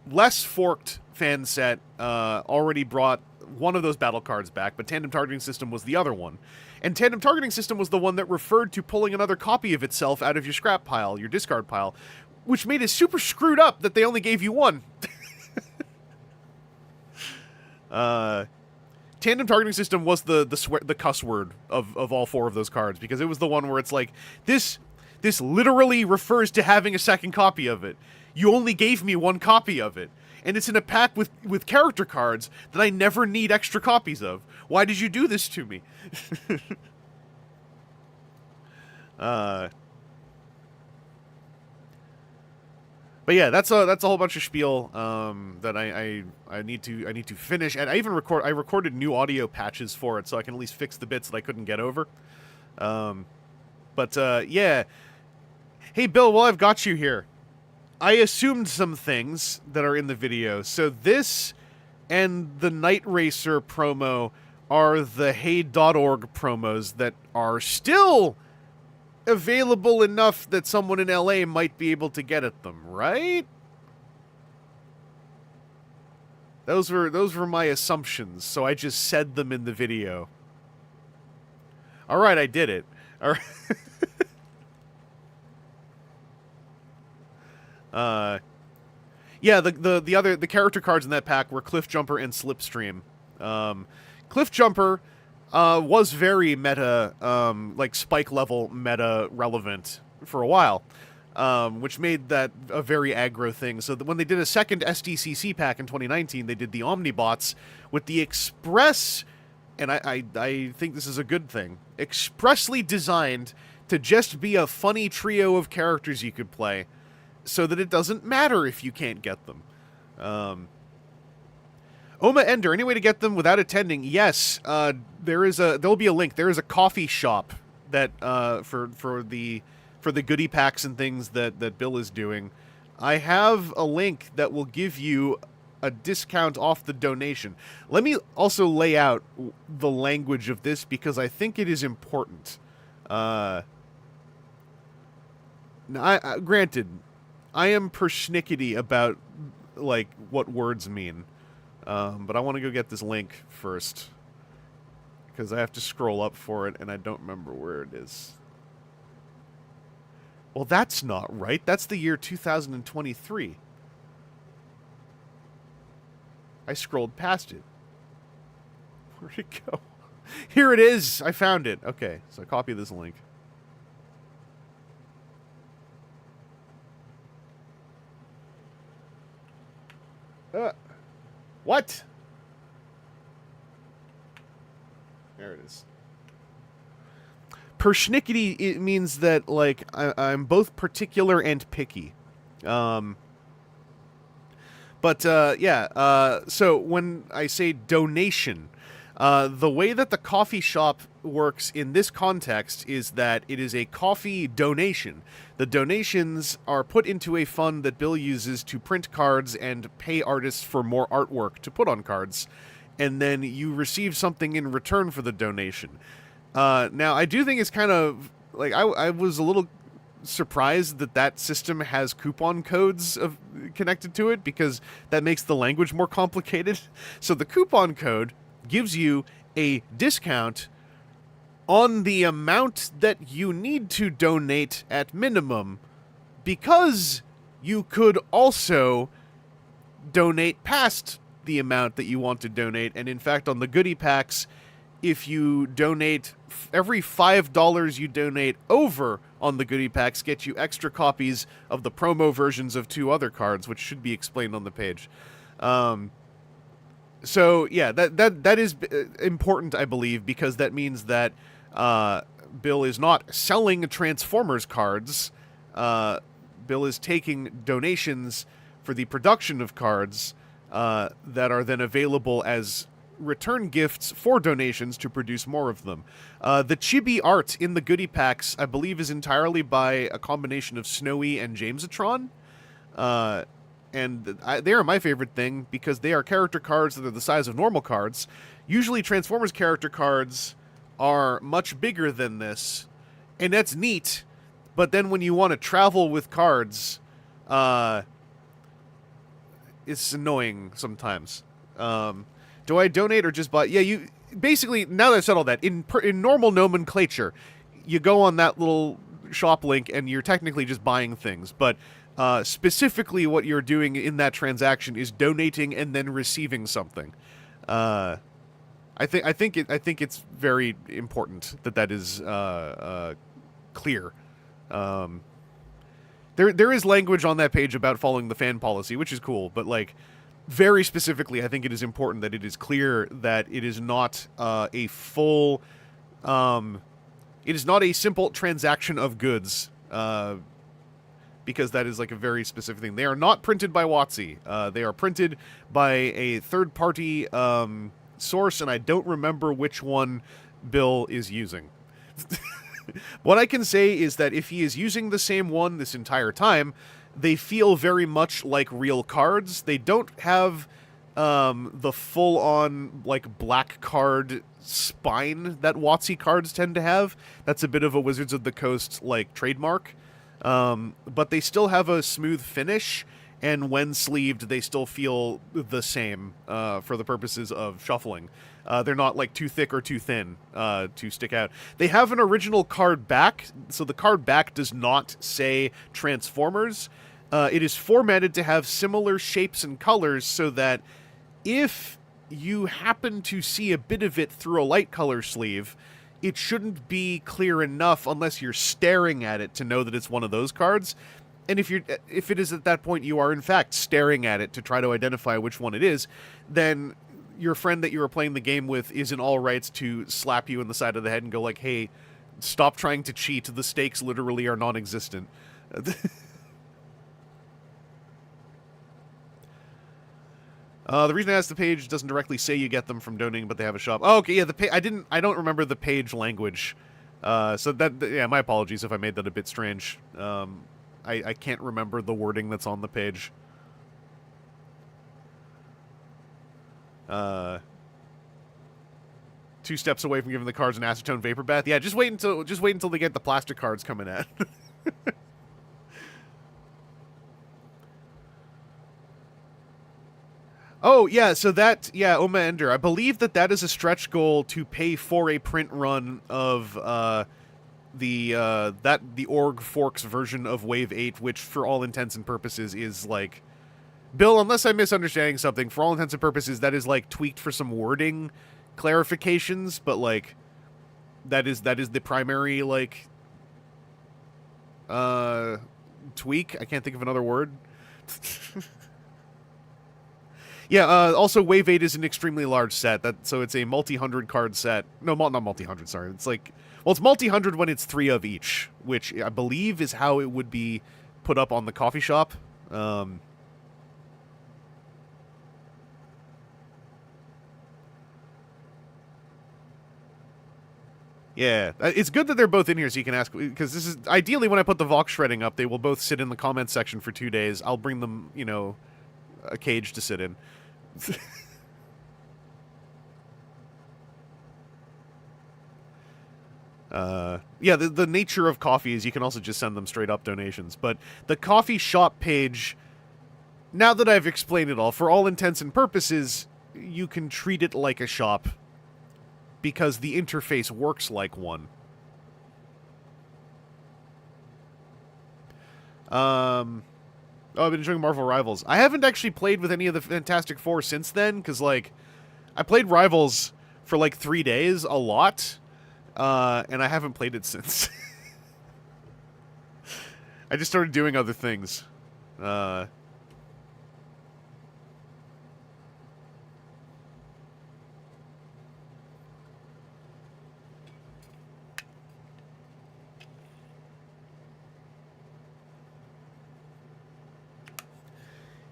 less forked fan set already brought one of those battle cards back, but Tandem Targeting System was the other one. And Tandem Targeting System was the one that referred to pulling another copy of itself out of your scrap pile, your discard pile, which made it super screwed up that they only gave you one. Tandem Targeting System was the cuss word of all 4 of those cards, because it was the one where it's like, this literally refers to having a second copy of it. You only gave me 1 copy of it. And it's in a pack with character cards that I never need extra copies of. Why did you do this to me? But yeah, that's a whole bunch of spiel that I need to finish, and I recorded new audio patches for it, so I can at least fix the bits that I couldn't get over. Yeah. Hey, Bill, while I've got you here, I assumed some things that are in the video. So this and the Night Racer promo are the Hey.org promos that are still available enough that someone in LA might be able to get at them, right? Those were my assumptions, so I just said them in the video. All right, I did it. All right. Yeah, the character cards in that pack were Cliff Jumper and Slipstream. Cliff Jumper was very meta, like spike level meta relevant for a while, which made that a very aggro thing. So that when they did a second SDCC pack in 2019, they did the Omnibots with the express, and I think this is a good thing, expressly designed to just be a funny trio of characters you could play, so that it doesn't matter if you can't get them. Oma Ender, any way to get them without attending? Yes, there'll be a link. There is a coffee shop that for the goodie packs and things that Bill is doing. I have a link that will give you a discount off the donation. Let me also lay out the language of this because I think it is important. Now, granted, I am persnickety about like what words mean, but I want to go get this link first because I have to scroll up for it and I don't remember where it is. Well, that's not right. That's the year 2023. I scrolled past it. Where'd it go? Here it is. I found it. Okay, so I copy this link. What? There it is. Persnickety, it means that, like, I'm both particular and picky. So when I say donation, the way that the coffee shop works in this context is that it is a coffee donation. The donations are put into a fund that Bill uses to print cards and pay artists for more artwork to put on cards, and then you receive something in return for the donation. Now, I do think it's kind of, like, I was a little surprised that system has coupon codes connected to it, because that makes the language more complicated. So the coupon code gives you a discount on the amount that you need to donate at minimum, because you could also donate past the amount that you want to donate. And in fact, on the goodie packs, if you donate, every $5 you donate over on the goodie packs gets you extra copies of the promo versions of 2 other cards, which should be explained on the page. So yeah, that is important, I believe, because that means that Bill is not selling Transformers cards. Bill is taking donations for the production of cards that are then available as return gifts for donations to produce more of them. The chibi art in the goodie packs, I believe, is entirely by a combination of Snowy and Jamesatron. And they are my favorite thing because they are character cards that are the size of normal cards. Usually Transformers character cards are much bigger than this, and that's neat, but then when you want to travel with cards, it's annoying sometimes. Do I donate or just buy? Yeah, you basically, now that I've said all that, in normal nomenclature, you go on that little shop link and you're technically just buying things, but specifically what you're doing in that transaction is donating and then receiving something. I think it's very important that is clear. There is language on that page about following the fan policy, which is cool, but like very specifically, I think it is important that it is clear that it is not a full, it is not a simple transaction of goods, because that is like a very specific thing. They are not printed by WotC. They are printed by a third-party source, and I don't remember which one Bill is using. What I can say is that if he is using the same one this entire time, they feel very much like real cards. They don't have the full-on, like, black card spine that WotC cards tend to have. That's a bit of a Wizards of the Coast, like, trademark. But they still have a smooth finish, and when sleeved, they still feel the same for the purposes of shuffling. They're not, like, too thick or too thin to stick out. They have an original card back, so the card back does not say Transformers. It is formatted to have similar shapes and colors so that if you happen to see a bit of it through a light color sleeve, it shouldn't be clear enough unless you're staring at it to know that it's one of those cards. And if it is at that point you are in fact staring at it to try to identify which one it is, then your friend that you were playing the game with is in all rights to slap you in the side of the head and go like, hey, stop trying to cheat, the stakes literally are non-existent. The reason I asked, the page doesn't directly say you get them from donating, but they have a shop. Oh, okay, yeah, I don't remember the page language. So yeah, my apologies if I made that a bit strange. I can't remember the wording that's on the page. 2 steps away from giving the cards an acetone vapor bath. Yeah, just wait until they get the plastic cards coming in. Oh, yeah, so Oma Ender, I believe that is a stretch goal to pay for a print run of the Org Forks version of Wave 8, which for all intents and purposes is like, Bill, unless I'm misunderstanding something, for all intents and purposes that is like tweaked for some wording clarifications, but like that is the primary like tweak. I can't think of another word. Yeah, also Wave 8 is an extremely large set, so it's a multi-hundred card set. No, not multi-hundred, sorry. It's like, well, it's multi-hundred when it's 3 of each, which I believe is how it would be put up on the coffee shop. Yeah, it's good that they're both in here so you can ask, because this is, ideally when I put the Vox shredding up, they will both sit in the comments section for 2 days. I'll bring them, you know, a cage to sit in. Yeah, the nature of coffee is you can also just send them straight up donations, but the coffee shop page, now that I've explained it all, for all intents and purposes, you can treat it like a shop because the interface works like one. Oh, I've been enjoying Marvel Rivals. I haven't actually played with any of the Fantastic Four since then, because, like, I played Rivals for, like, 3 days, a lot, and I haven't played it since. I just started doing other things.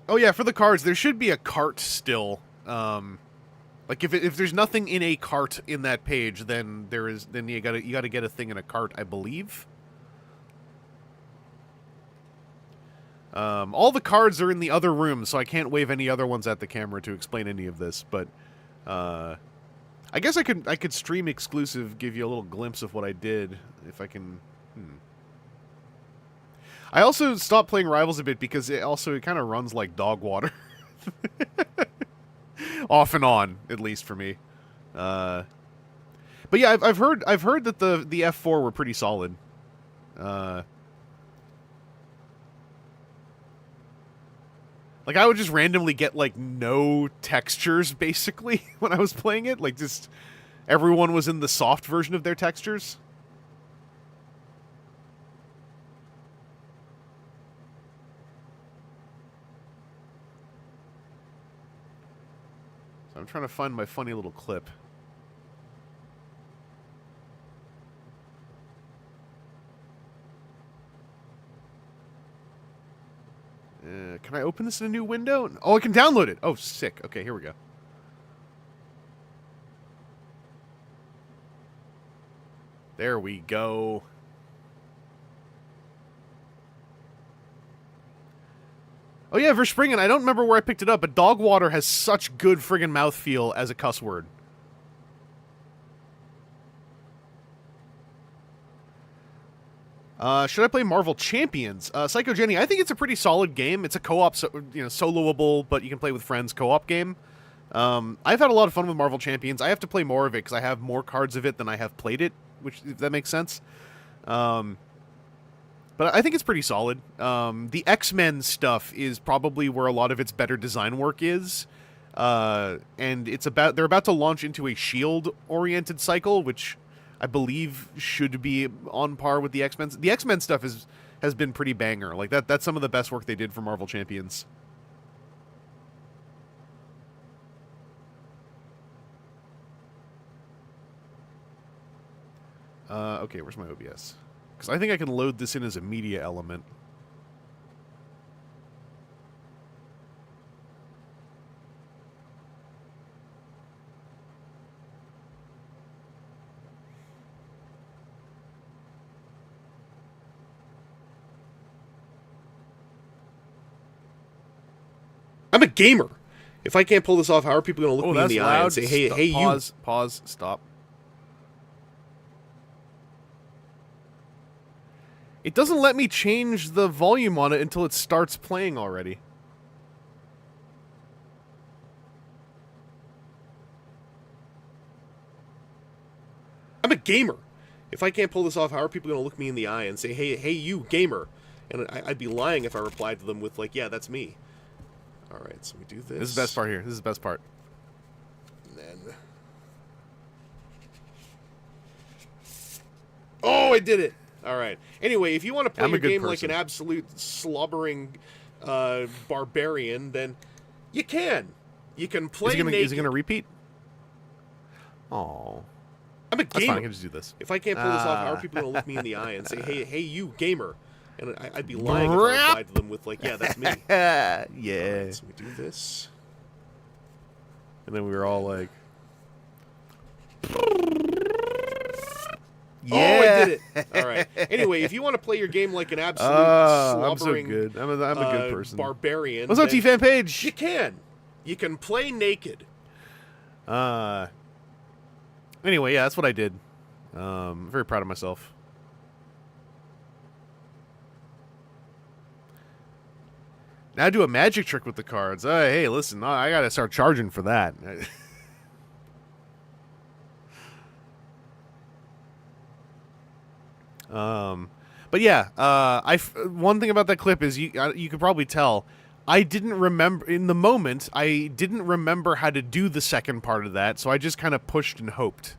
Oh yeah, for the cards, there should be a cart still. Like if there's nothing in a cart in that page, then you gotta get a thing in a cart, I believe. All the cards are in the other room, so I can't wave any other ones at the camera to explain any of this. But I guess I could stream exclusive, give you a little glimpse of what I did if I can. I also stopped playing Rivals a bit because it kind of runs like dog water. Off and on, at least for me. But yeah, I've heard that the F4 were pretty solid. Like I would just randomly get like no textures basically when I was playing it. Like just everyone was in the soft version of their textures. I'm trying to find my funny little clip. Can I open this in a new window? Oh, I can download it. Oh, sick. Okay, here we go. There we go. Oh yeah, Verspringen, I don't remember where I picked it up, but dog water has such good friggin' mouthfeel as a cuss word. Should I play Marvel Champions? Psycho Jenny, I think it's a pretty solid game. It's a co-op, soloable, but you can play with friends co-op game. I've had a lot of fun with Marvel Champions. I have to play more of it because I have more cards of it than I have played it, which, if that makes sense. But I think it's pretty solid. The X-Men stuff is probably where a lot of its better design work is. And they're about to launch into a Shield-oriented cycle, which I believe should be on par with the X-Men. The X-Men stuff has been pretty banger. Like that's some of the best work they did for Marvel Champions. Okay, where's my OBS? Because I think I can load this in as a media element. I'm a gamer. If I can't pull this off, how are people going to look me in the eye and say, "Hey, pause, stop"? It doesn't let me change the volume on it until it starts playing already. I'm a gamer. If I can't pull this off, how are people going to look me in the eye and say, hey, you gamer? And I'd be lying if I replied to them with, like, yeah, that's me. All right, so we do this. This is the best part here. This is the best part. And then... Oh, I did it! All right. Anyway, if you want to play your game like an absolute slobbering barbarian, then you can. You can play naked. Is he going to repeat? Oh. I'm a gamer. That's fine, I can just do this. If I can't pull this off, how are people going to look me in the eye and say, hey, you gamer? And I'd be lying if I replied to them with, like, yeah, that's me. Yeah. Right, so we do this. And then we were all like... Yeah. Oh, I did it. All right. Anyway, if you want to play your game like an absolute slobbering... I'm so good. I'm a good person. Barbarian. What's up, T-Fan Page? You can. You can play naked. Anyway, yeah, that's what I did. I'm very proud of myself. Now do a magic trick with the cards. Hey, listen, I gotta start charging for that. But yeah, one thing about that clip is you could probably tell I didn't remember in the moment. I didn't remember how to do the second part of that, so I just kind of pushed and hoped.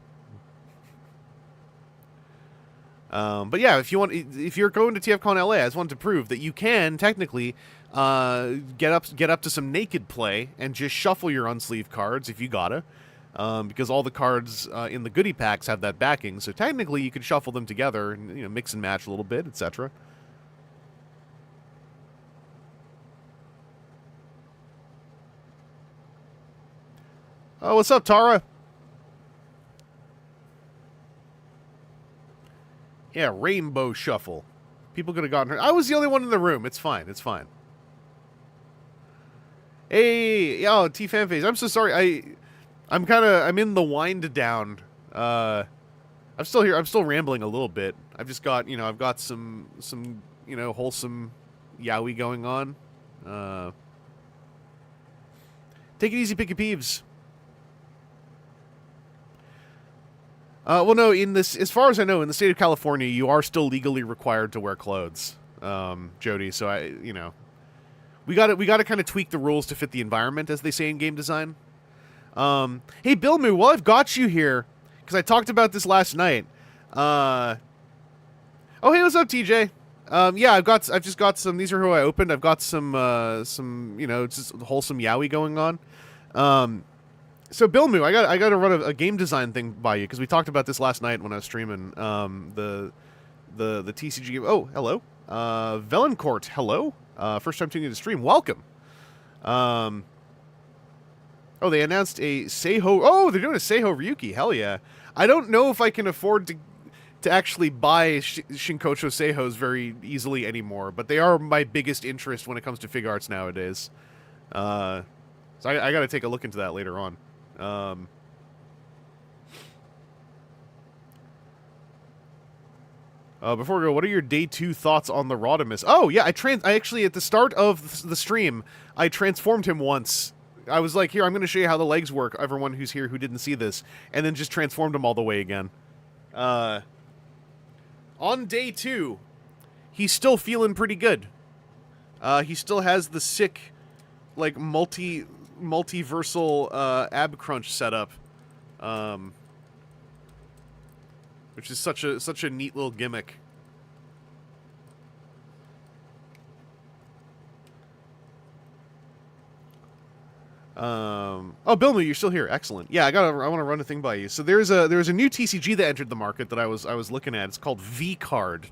But yeah, if you're going to TFCon LA, I just wanted to prove that you can technically get up to some naked play and just shuffle your unsleeved cards if you gotta, because all the cards in the goodie packs have that backing. So technically, you could shuffle them together and mix and match a little bit, etc. Oh, what's up, Tara? Yeah, rainbow shuffle. People could have gotten hurt. I was the only one in the room. It's fine. It's fine. Hey, yo, T-Fanface. I'm so sorry. I'm in the wind down. I'm still here. I'm still rambling a little bit. I've just got, I've got some wholesome yaoi going on. Take it easy, Picky Peeves. Well, no, as far as I know, in the state of California, you are still legally required to wear clothes, Jody. So we got to kind of tweak the rules to fit the environment, as they say in game design. Hey, Bill Moo, while I've got you here, because I talked about this last night. Oh, hey, what's up, TJ? Yeah, I've just got some. These are who I opened. I've got some just wholesome yaoi going on. So Bill Moo, I got to run a game design thing by you because we talked about this last night when I was streaming the TCG game. Oh, hello, Velencourt. Hello, first time tuning in to stream. Welcome. Oh, they announced a Seiho. Oh, they're doing a Seiho Ryuki. Hell yeah. I don't know if I can afford to actually buy Shinkocho Seihos very easily anymore, but they are my biggest interest when it comes to fig arts nowadays. So I got to take a look into that later on. Before we go, what are your day 2 thoughts on the Rodimus? Oh, yeah, I actually, at the start of the stream, I transformed him once. I was like, here, I'm going to show you how the legs work, everyone who's here who didn't see this, and then just transformed him all the way again. On day 2, he's still feeling pretty good. He still has the sick, like, multiversal ab crunch setup. Which is such a neat little gimmick. Oh, Bilmu, you're still here. Excellent. Yeah, I want to run a thing by you. So there's a new TCG that entered the market that I was looking at. It's called V Card.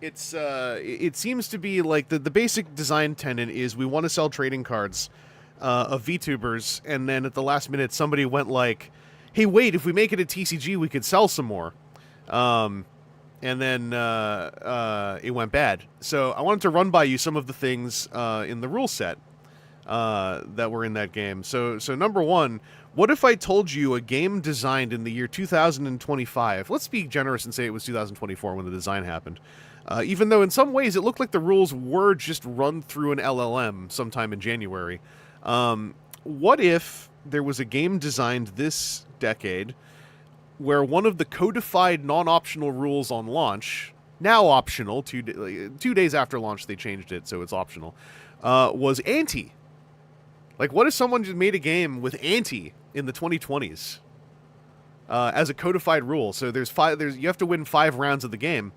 It seems to be like the basic design tenet is we want to sell trading cards of VTubers, and then at the last minute somebody went like, hey, wait, if we make it a TCG, we could sell some more. And then it went bad. So I wanted to run by you some of the things in the rule set that were in that game. So number one, what if I told you a game designed in the year 2025? Let's be generous and say it was 2024 when the design happened. Even though in some ways it looked like the rules were just run through an LLM sometime in January. What if there was a game designed this decade where one of the codified non-optional rules on launch, now optional, 2 days after launch they changed it so it's optional, was ante. Like, what if someone just made a game with ante in the 2020s as a codified rule? So you have to win 5 rounds of the game,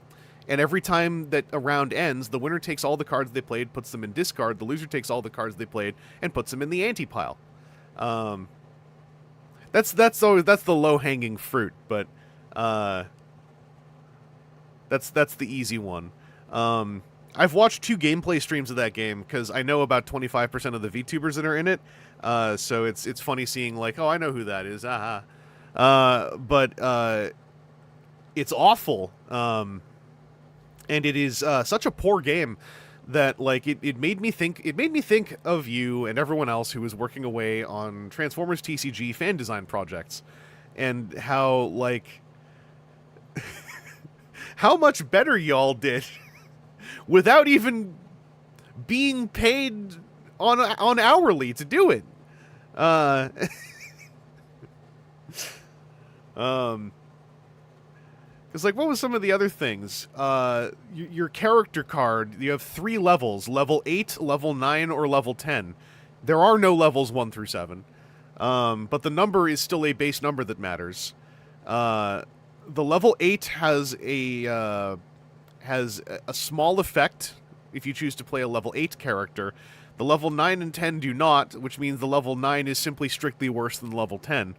and every time that a round ends, the winner takes all the cards they played, puts them in discard, the loser takes all the cards they played, and puts them in the ante pile. That's the low-hanging fruit, but that's the easy one. I've watched 2 gameplay streams of that game because I know about 25% of the VTubers that are in it. So it's funny seeing like, oh, I know who that is. But it's awful. And it is such a poor game that like it made me think of you and everyone else who was working away on Transformers TCG fan design projects, and how like how much better y'all did without even being paid on hourly to do it. Because, like, what was some of the other things? Your character card, you have 3 levels. Level 8, level 9, or level 10. There are no levels 1 through 7. But the number is still a base number that matters. The level 8 has a small effect if you choose to play a level 8 character. The level 9 and 10 do not, which means the level 9 is simply strictly worse than level 10.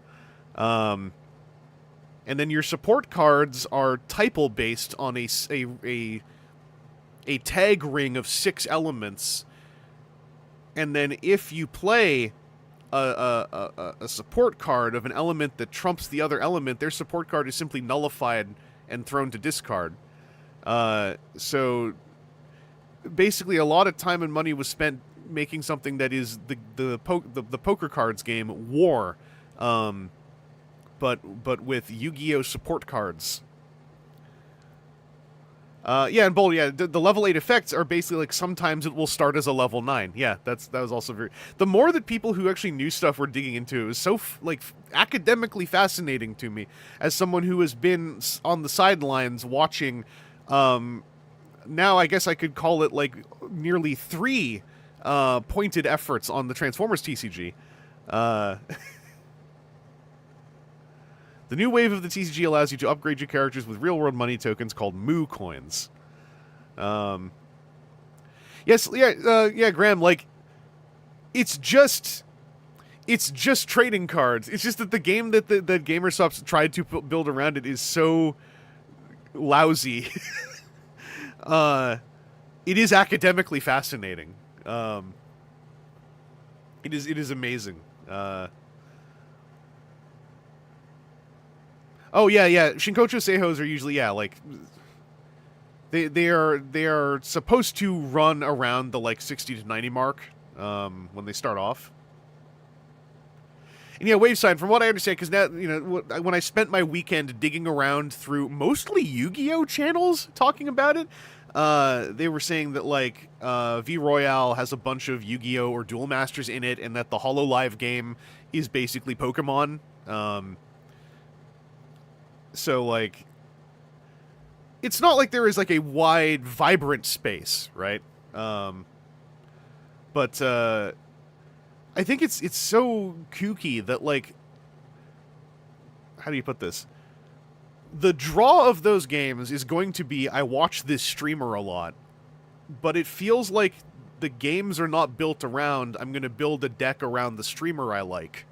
And then your support cards are typal based on a tag ring of 6 elements. And then if you play a support card of an element that trumps the other element, their support card is simply nullified and thrown to discard. So basically a lot of time and money was spent making something that is the poker cards game War. But with Yu-Gi-Oh! Support cards. Yeah, and Bold, yeah, the level 8 effects are basically like sometimes it will start as a level 9. Yeah, that was also very... The more that people who actually knew stuff were digging into it was so, academically fascinating to me as someone who has been on the sidelines watching, now I guess I could call it, like, nearly 3 pointed efforts on the Transformers TCG. The new wave of the TCG allows you to upgrade your characters with real-world money tokens called Moo Coins. Yes, yeah, Graham, like, it's just trading cards. It's just that the game that GamerSoft tried to build around it is so lousy. It is academically fascinating. It is amazing. Oh yeah, yeah. Shinkocho Seihos are usually like they are supposed to run around the like 60 to 90 mark when they start off. And yeah, Waveside, from what I understand, because now, when I spent my weekend digging around through mostly Yu-Gi-Oh channels talking about it, they were saying that, like, V Royale has a bunch of Yu-Gi-Oh or Duel Masters in it, and that the HoloLive game is basically Pokemon. So, like, it's not like there is, like, a wide, vibrant space, right? But I think it's so kooky that, like, how do you put this? The draw of those games is going to be, I watch this streamer a lot, but it feels like the games are not built around, I'm going to build a deck around the streamer I like.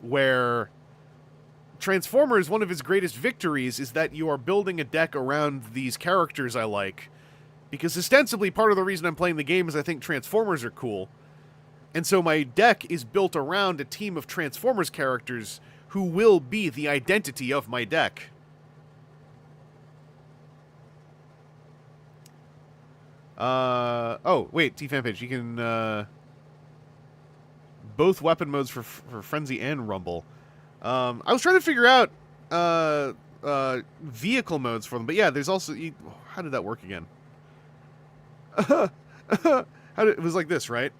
Where Transformers, one of its greatest victories is that you are building a deck around these characters I like, because ostensibly part of the reason I'm playing the game is I think Transformers are cool. And so my deck is built around a team of Transformers characters who will be the identity of my deck. Oh, wait, T-Fanpage, you can, both weapon modes for Frenzy and Rumble. I was trying to figure out, vehicle modes for them, but yeah, there's also, how did that work again? It was like this, right?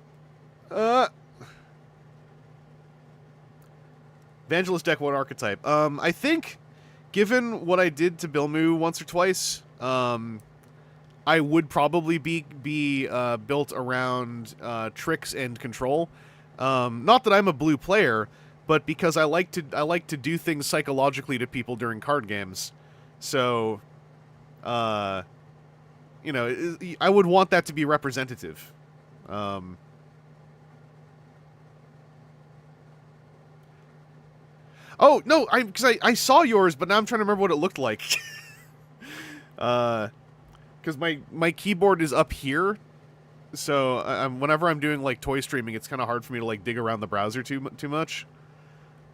Vangelus deck, what archetype? I think, given what I did to Bilmu once or twice, I would probably be built around tricks and control. Not that I'm a blue player, but because I like to do things psychologically to people during card games. So, I would want that to be representative. Oh, no, because I saw yours, but now I'm trying to remember what it looked like. Because my keyboard is up here, so whenever I'm doing, like, toy streaming, it's kind of hard for me to, like, dig around the browser too much.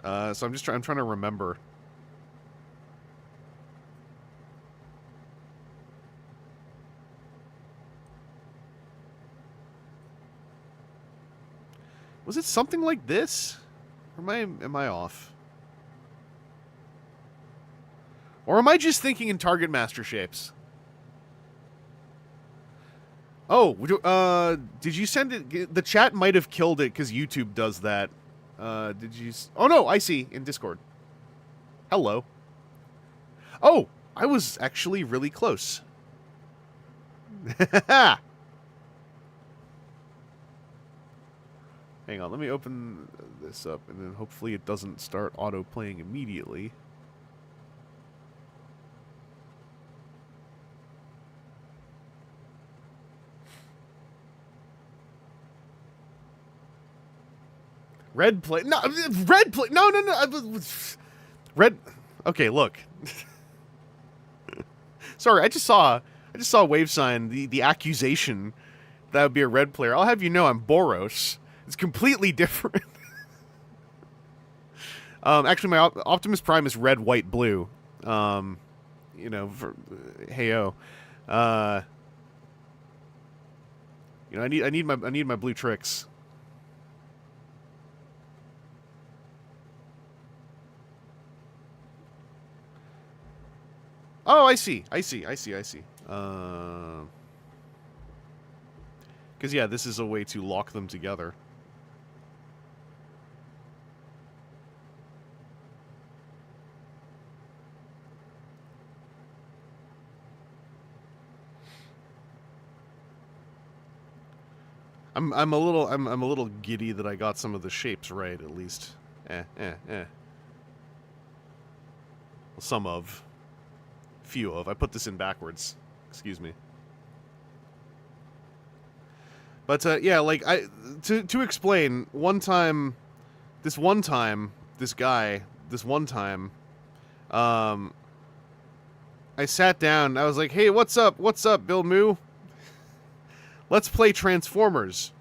So I'm trying to remember. Was it something like this? Or am I off? Or am I just thinking in Target Master shapes? Oh, did you send it? The chat might have killed it because YouTube does that. Did you? Oh no, I see in Discord. Hello. Oh, I was actually really close. Hang on, let me open this up, and then hopefully it doesn't start auto-playing immediately. Red play. No, red play. No. Red. Okay, look. Sorry, I just saw Wave Sign, the accusation that would be a red player. I'll have you know I'm Boros. It's completely different. Actually, my Optimus Prime is red, white, blue. For heyo. I need my blue tricks. Oh, I see. Because, yeah, this is a way to lock them together. I'm a little giddy that I got some of the shapes right, at least. Well, some of. Few of. I put this in backwards. Excuse me. But yeah, like to explain, this guy, I sat down, I was like, "Hey, what's up, Bill Moo? Let's play Transformers."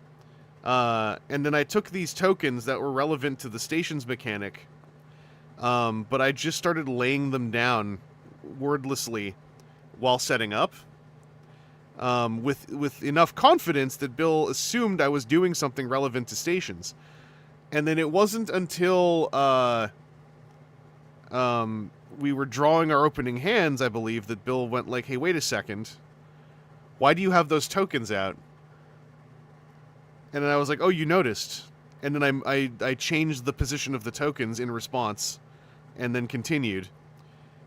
And then I took these tokens that were relevant to the stations mechanic, but I just started laying them down wordlessly while setting up, with enough confidence that Bill assumed I was doing something relevant to stations. And then it wasn't until we were drawing our opening hands, I believe, that Bill went like, "Hey, wait a second. Why do you have those tokens out?" And then I was like, "Oh, you noticed." And then I changed the position of the tokens in response, and then continued.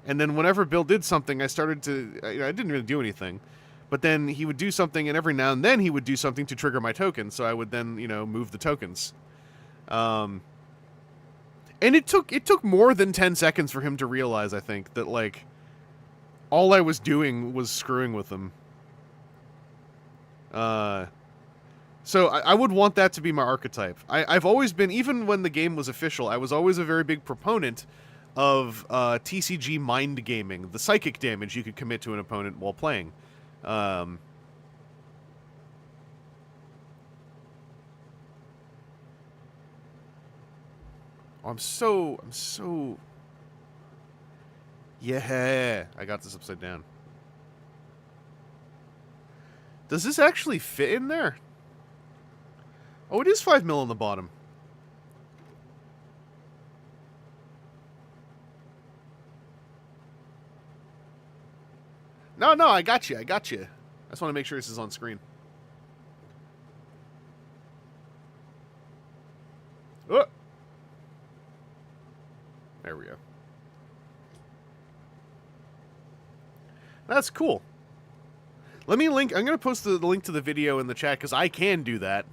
And then whenever Bill did something, I started to... I didn't really do anything. But then he would do something, and every now and then he would do something to trigger my token, so I would then, move the tokens. And it took more than 10 seconds for him to realize, I think, that, like, all I was doing was screwing with them. So I would want that to be my archetype. I've always been, even when the game was official, I was always a very big proponent of TCG mind gaming, the psychic damage you could commit to an opponent while playing. I'm so... Yeah, I got this upside down. Does this actually fit in there? Oh, it is 5 mil on the bottom. No, I got you. I just want to make sure this is on screen. Oh! There we go. That's cool. Let me link... I'm going to post the link to the video in the chat, because I can do that.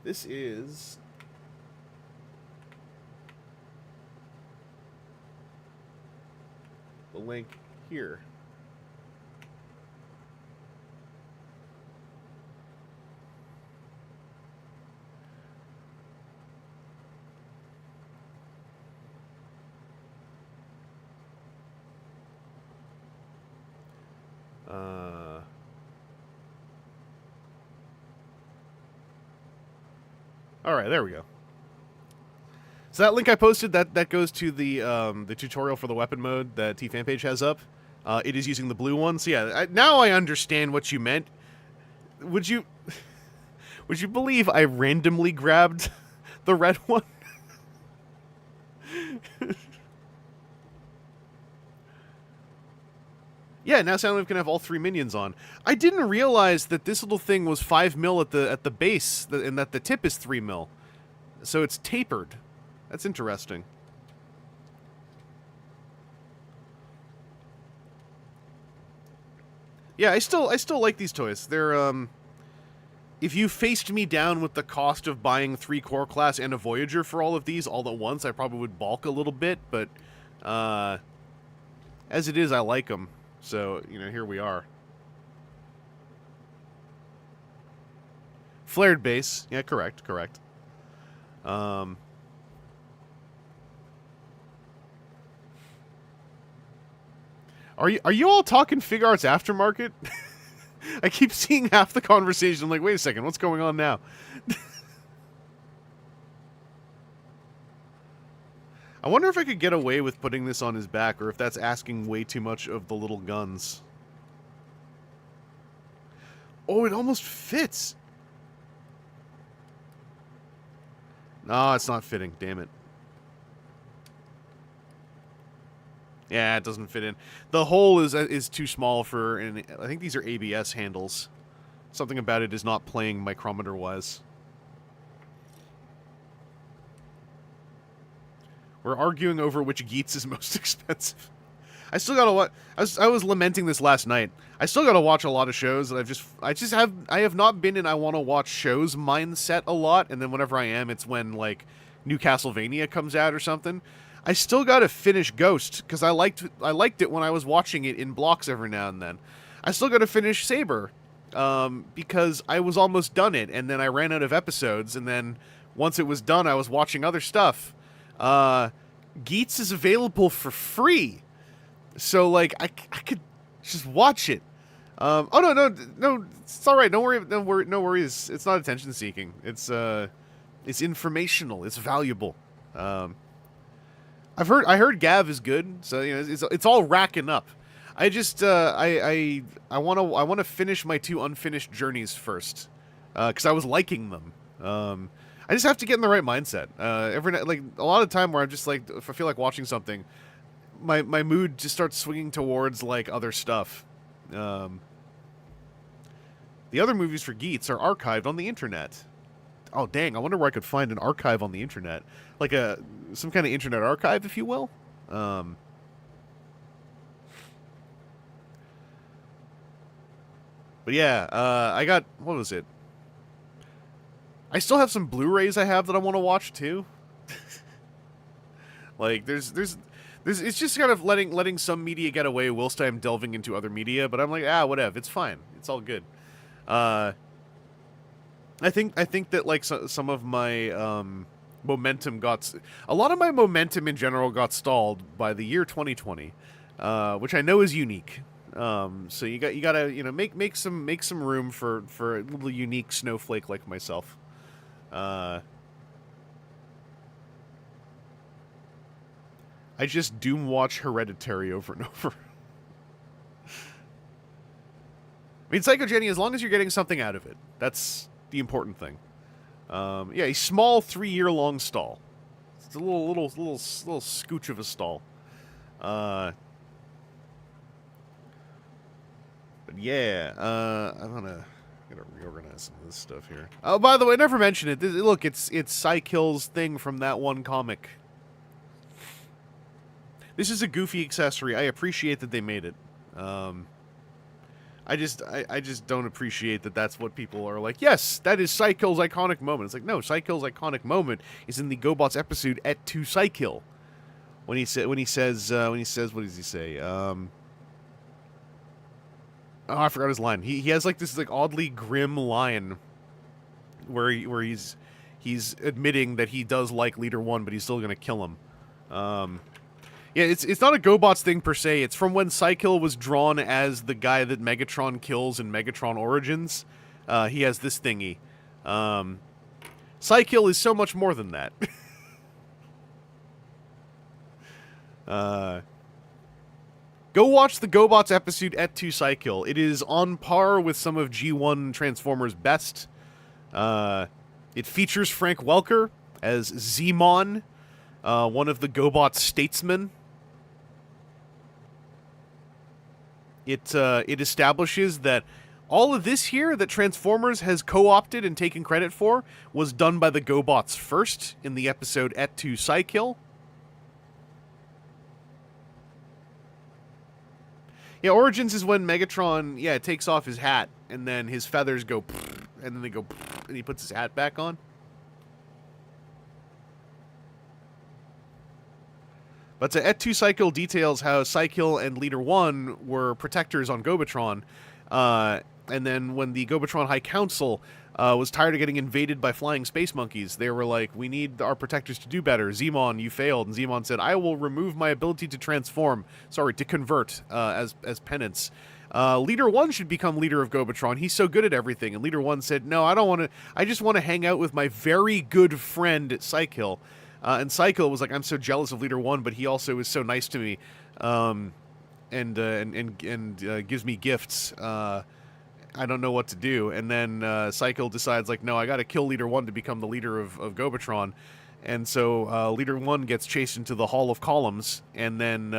This is... the link here. All right, there we go. So that link I posted, that goes to the tutorial for the weapon mode that T-Fanpage has up. It is using the blue one. So yeah, now I understand what you meant. Would you believe I randomly grabbed the red one? Yeah, now Soundwave can have all 3 minions on. I didn't realize that this little thing was 5 mil at the base, and that the tip is 3 mil. So it's tapered. That's interesting. Yeah, I still like these toys. They're if you faced me down with the cost of buying 3 core class and a Voyager for all of these all at once, I probably would balk a little bit, but as it is, I like them. So, here we are. Flared base. Yeah, correct. Are you all talking Fig Arts Aftermarket? I keep seeing half the conversation. I'm like, wait a second, what's going on now? I wonder if I could get away with putting this on his back, or if that's asking way too much of the little guns. Oh, it almost fits. No, it's not fitting. Damn it. Yeah, it doesn't fit in. The hole is too small for... And I think these are ABS handles. Something about it is not playing micrometer-wise. We're arguing over which Geats is most expensive. I still gotta watch... I was lamenting this last night. I still gotta watch a lot of shows, and I have not been in I want to watch shows mindset a lot, and then whenever I am, it's when, like, new Castlevania comes out or something. I still gotta finish Ghost, because I liked it when I was watching it in blocks every now and then. I still gotta finish Saber, because I was almost done it, and then I ran out of episodes, and then once it was done, I was watching other stuff. Geats is available for free. So, like, I could just watch it. Oh no, it's all right. Don't worry, no worries. It's not attention seeking. It's informational. It's valuable. I heard Gav is good, so it's all racking up. I just I want to finish my 2 unfinished journeys first, because I was liking them. I just have to get in the right mindset. Every night, like a lot of time where I'm just like, if I feel like watching something, my mood just starts swinging towards like other stuff. The other movies for Geets are archived on the internet. Oh dang! I wonder where I could find an archive on the internet, like some kind of internet archive, if you will. But yeah, I got, what was it? I still have some Blu-rays I have that I want to watch too. Like there's it's just kind of letting some media get away whilst I'm delving into other media, but I'm like, whatever, it's fine, it's all good. I think that like some of my momentum a lot of my momentum in general got stalled by the year 2020, which I know is unique. So you gotta make some room for a little unique snowflake like myself. I just doom watch Hereditary over and over. I mean, Psycho Jenny, as long as you're getting something out of it, that's the important thing. Yeah, a small 3-year-long stall. It's a little scooch of a stall. But yeah, I'm gonna reorganize some of this stuff here. Oh, by the way, I never mentioned it. Look, it's Psykill's thing from that one comic. This is a goofy accessory. I appreciate that they made it. I just don't appreciate that that's what people are like, yes, that is Psykill's iconic moment. It's like, no, Psykill's iconic moment is in the GoBots episode Et tu Psykill. When he says, what does he say? Oh, I forgot his line. He has like this like oddly grim line where he's admitting that he does like Leader 1, but he's still gonna kill him. Yeah, it's not a GoBots thing per se. It's from when Psykill was drawn as the guy that Megatron kills in Megatron Origins. He has this thingy. Psykill is so much more than that. Go watch the GoBots episode Et tu Psykill. It is on par with some of G1 Transformers' best. It features Frank Welker as Zmon, one of the GoBots statesmen. It establishes that all of this here that Transformers has co-opted and taken credit for was done by the GoBots first in the episode Et tu Psykill. Yeah, Origins is when Megatron, takes off his hat, and then his feathers go, and then they go, and he puts his hat back on. But Et tu Psykill details how Psykill and Leader 1 were protectors on Gobatron, and then when the Gobatron High Council was tired of getting invaded by flying space monkeys, they were like, we need our protectors to do better. Zmon, you failed. And Zmon said, I will remove my ability to to convert, as penance. Leader 1 should become leader of Gobatron. He's so good at everything. And Leader 1 said, no, I don't want to. I just want to hang out with my very good friend Psykill. And Psykill was like, I'm so jealous of Leader 1, but he also is so nice to me, and gives me gifts. I don't know what to do. And then Psykill decides, like, no, I got to kill Leader 1 to become the leader of Gobatron. And so Leader 1 gets chased into the Hall of Columns, and then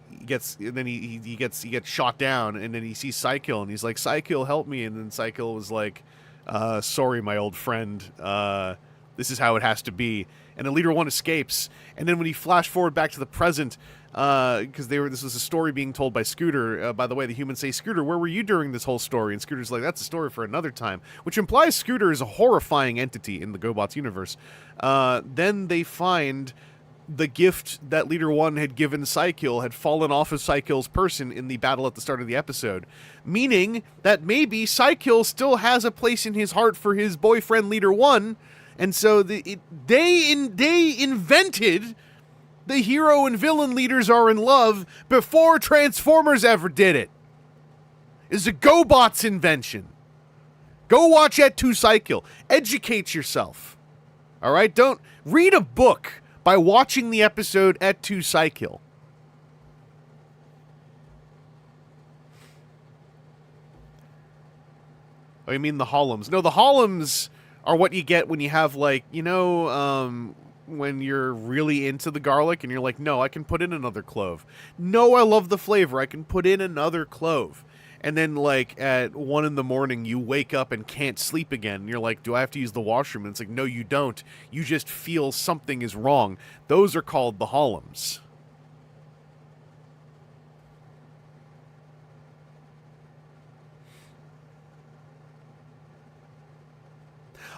he gets shot down, and then he sees Psykill, and he's like, Psykill, help me. And then Psykill was like, sorry, my old friend. This is how it has to be. And then Leader 1 escapes. And then when he flashed forward back to the present, because this was a story being told by Scooter. By the way, the humans say, Scooter, where were you during this whole story? And Scooter's like, that's a story for another time. Which implies Scooter is a horrifying entity in the GoBots universe. Then they find the gift that Leader 1 had given Psykill had fallen off of Psykill's person in the battle at the start of the episode. Meaning that maybe Psykill still has a place in his heart for his boyfriend Leader 1. And so they invented the hero and villain leaders are in love before Transformers ever did it. is a GoBots invention. Go watch Et2 Cycle. Educate yourself. All right? Don't read a book by watching the episode Et2 Cycle. Oh, you mean the Holums? No, the Holums are what you get when you have, like, you know, when you're really into the garlic and you're like, no, I can put in another clove. No, I love the flavor. I can put in another clove. And then, like, at 1 in the morning, you wake up and can't sleep again. And you're like, do I have to use the washroom? And it's like, no, you don't. You just feel something is wrong. Those are called the Holums.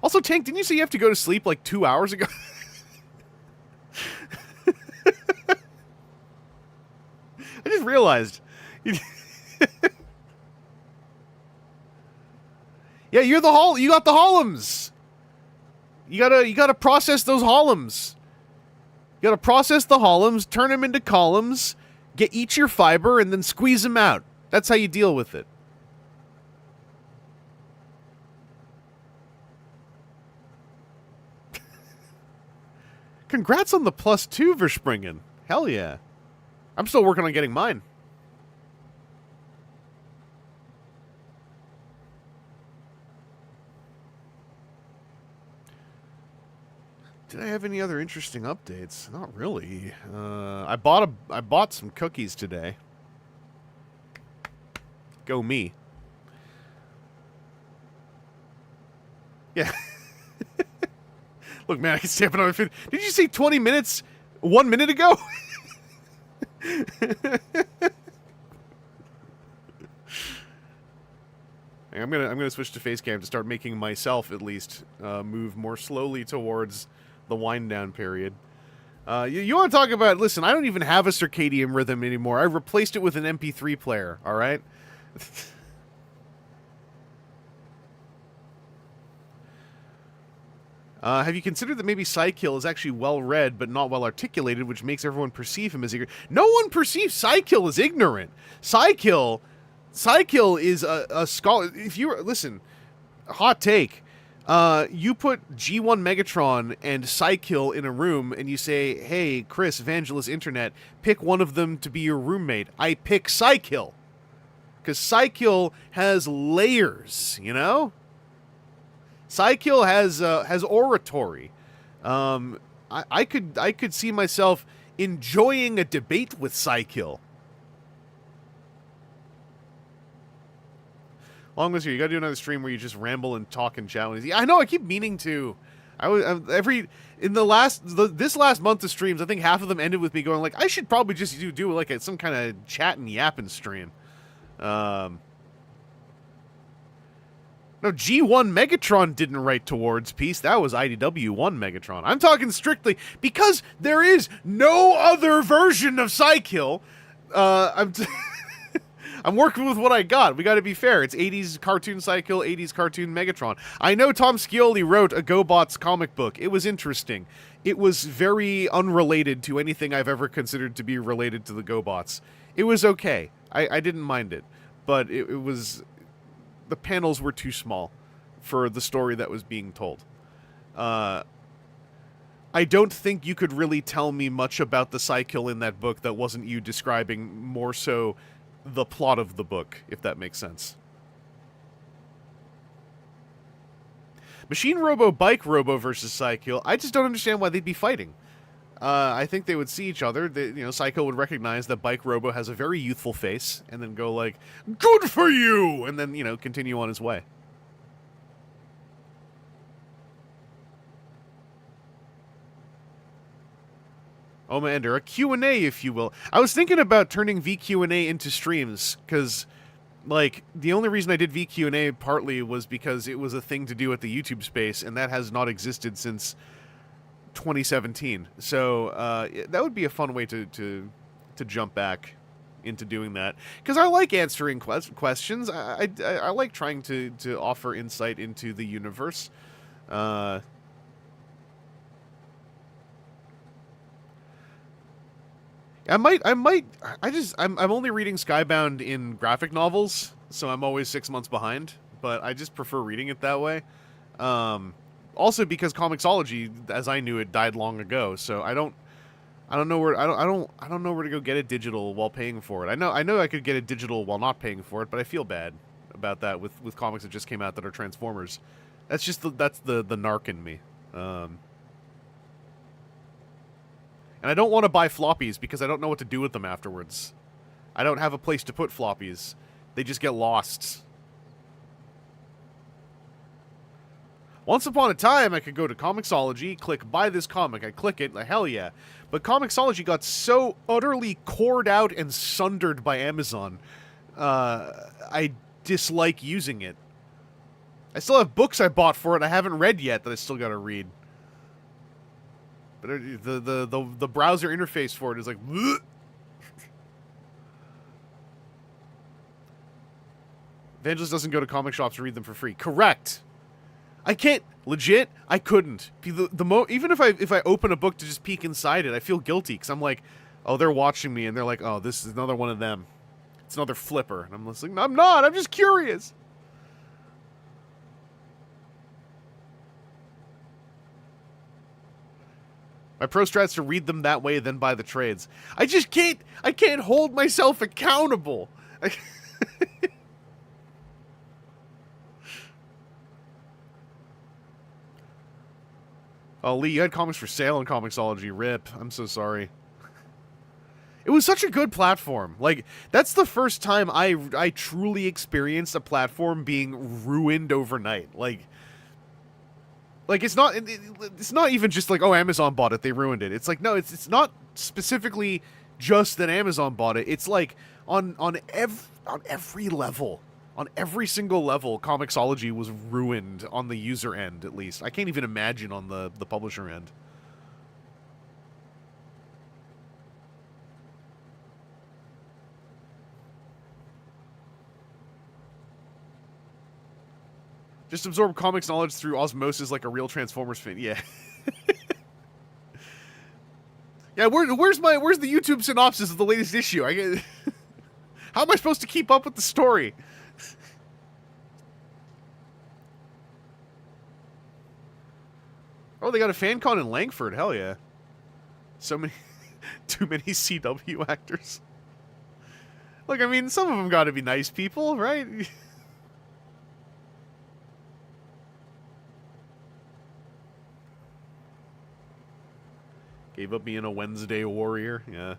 Also, Tank, didn't you say you have to go to sleep like 2 hours ago? I just realized. Yeah, you got the Holums. You gotta process those Holums. You gotta process the Holums, turn them into columns, eat your fiber, and then squeeze them out. That's how you deal with it. Congrats on the +2, Verspringen. Hell yeah. I'm still working on getting mine. Did I have any other interesting updates? Not really. I bought some cookies today. Go me. Yeah. Look, man, I can stay up another 50. Did you say 20 minutes 1 minute ago? I'm gonna switch to face cam to start making myself at least move more slowly towards the wind down period. You want to talk about? Listen, I don't even have a circadian rhythm anymore. I replaced it with an MP3 player. All right. Have you considered that maybe Psykill is actually well-read but not well-articulated, which makes everyone perceive him as ignorant? No one perceives Psykill as ignorant. Psykill is a scholar. If you listen, hot take. You put G1 Megatron and Psykill in a room and you say, hey, Chris, Vangelus Internet, pick one of them to be your roommate. I pick Psykill. Because Psykill has layers, you know? Psykill has oratory. I could see myself enjoying a debate with Psykill. Long was here. You gotta do another stream where you just ramble and talk and chat. I know. I keep meaning to. This last month of streams, I think half of them ended with me going like, I should probably just do like some kind of chat and yapping stream. No, G1 Megatron didn't write towards peace. That was IDW1 Megatron. I'm talking strictly because there is no other version of Psykill. I'm working with what I got. We got to be fair. It's 80s cartoon Psykill, 80s cartoon Megatron. I know Tom Scioli wrote a GoBots comic book. It was interesting. It was very unrelated to anything I've ever considered to be related to the GoBots. It was okay. I didn't mind it. But it was... The panels were too small for the story that was being told. I don't think you could really tell me much about the Psykill in that book that wasn't you describing more so the plot of the book, if that makes sense. Machine Robo, Bike Robo versus Psykill. I just don't understand why they'd be fighting. I think they would see each other. Psycho would recognize that Bike Robo has a very youthful face, and then go like, "Good for you!" and then, continue on his way. Omander, a Q&A, if you will. I was thinking about turning VQ&A into streams, because, the only reason I did VQ&A partly was because it was a thing to do at the YouTube space, and that has not existed since 2017. So that would be a fun way to jump back into doing that, because I like answering questions. I like trying to offer insight into the universe. I'm only reading Skybound in graphic novels, so I'm always 6 months behind, but I just prefer reading it that way. Also because Comixology, as I knew it, died long ago, so I don't know where I don't know where to go get it digital while paying for it. I know I could get it digital while not paying for it, but I feel bad about that with comics that just came out that are Transformers. That's just the narc in me. And I don't want to buy floppies because I don't know what to do with them afterwards. I don't have a place to put floppies. They just get lost. Once upon a time, I could go to Comixology, click buy this comic. I click it, like, hell yeah. But Comixology got so utterly cored out and sundered by Amazon. I dislike using it. I still have books I bought for it I haven't read yet that I still gotta read. But the browser interface for it is like, bleh. Vangelus doesn't go to comic shops to read them for free. Correct. I can't. Legit, I couldn't. Even if I open a book to just peek inside it, I feel guilty because I'm like, oh, they're watching me, and they're like, oh, this is another one of them. It's another flipper, and I'm just like, I'm not. I'm just curious. My pro strat's to read them that way, then buy the trades. I just can't. I can't hold myself accountable. Oh, Lee, you had comics for sale on Comixology. RIP. I'm so sorry. It was such a good platform. Like, that's the first time I truly experienced a platform being ruined overnight. Like it's not even just like, oh, Amazon bought it, they ruined it. It's like, no, it's not specifically just that Amazon bought it. It's like on every level. On every single level, Comixology was ruined on the user end, at least. I can't even imagine on the publisher end. Just absorb comics knowledge through osmosis like a real Transformers fan. Yeah. Yeah, where's the YouTube synopsis of the latest issue? How am I supposed to keep up with the story? Oh, they got a fan con in Langford. Hell yeah. So many... too many CW actors. Look, I mean, some of them gotta be nice people, right? Gave up being a Wednesday warrior. Yeah.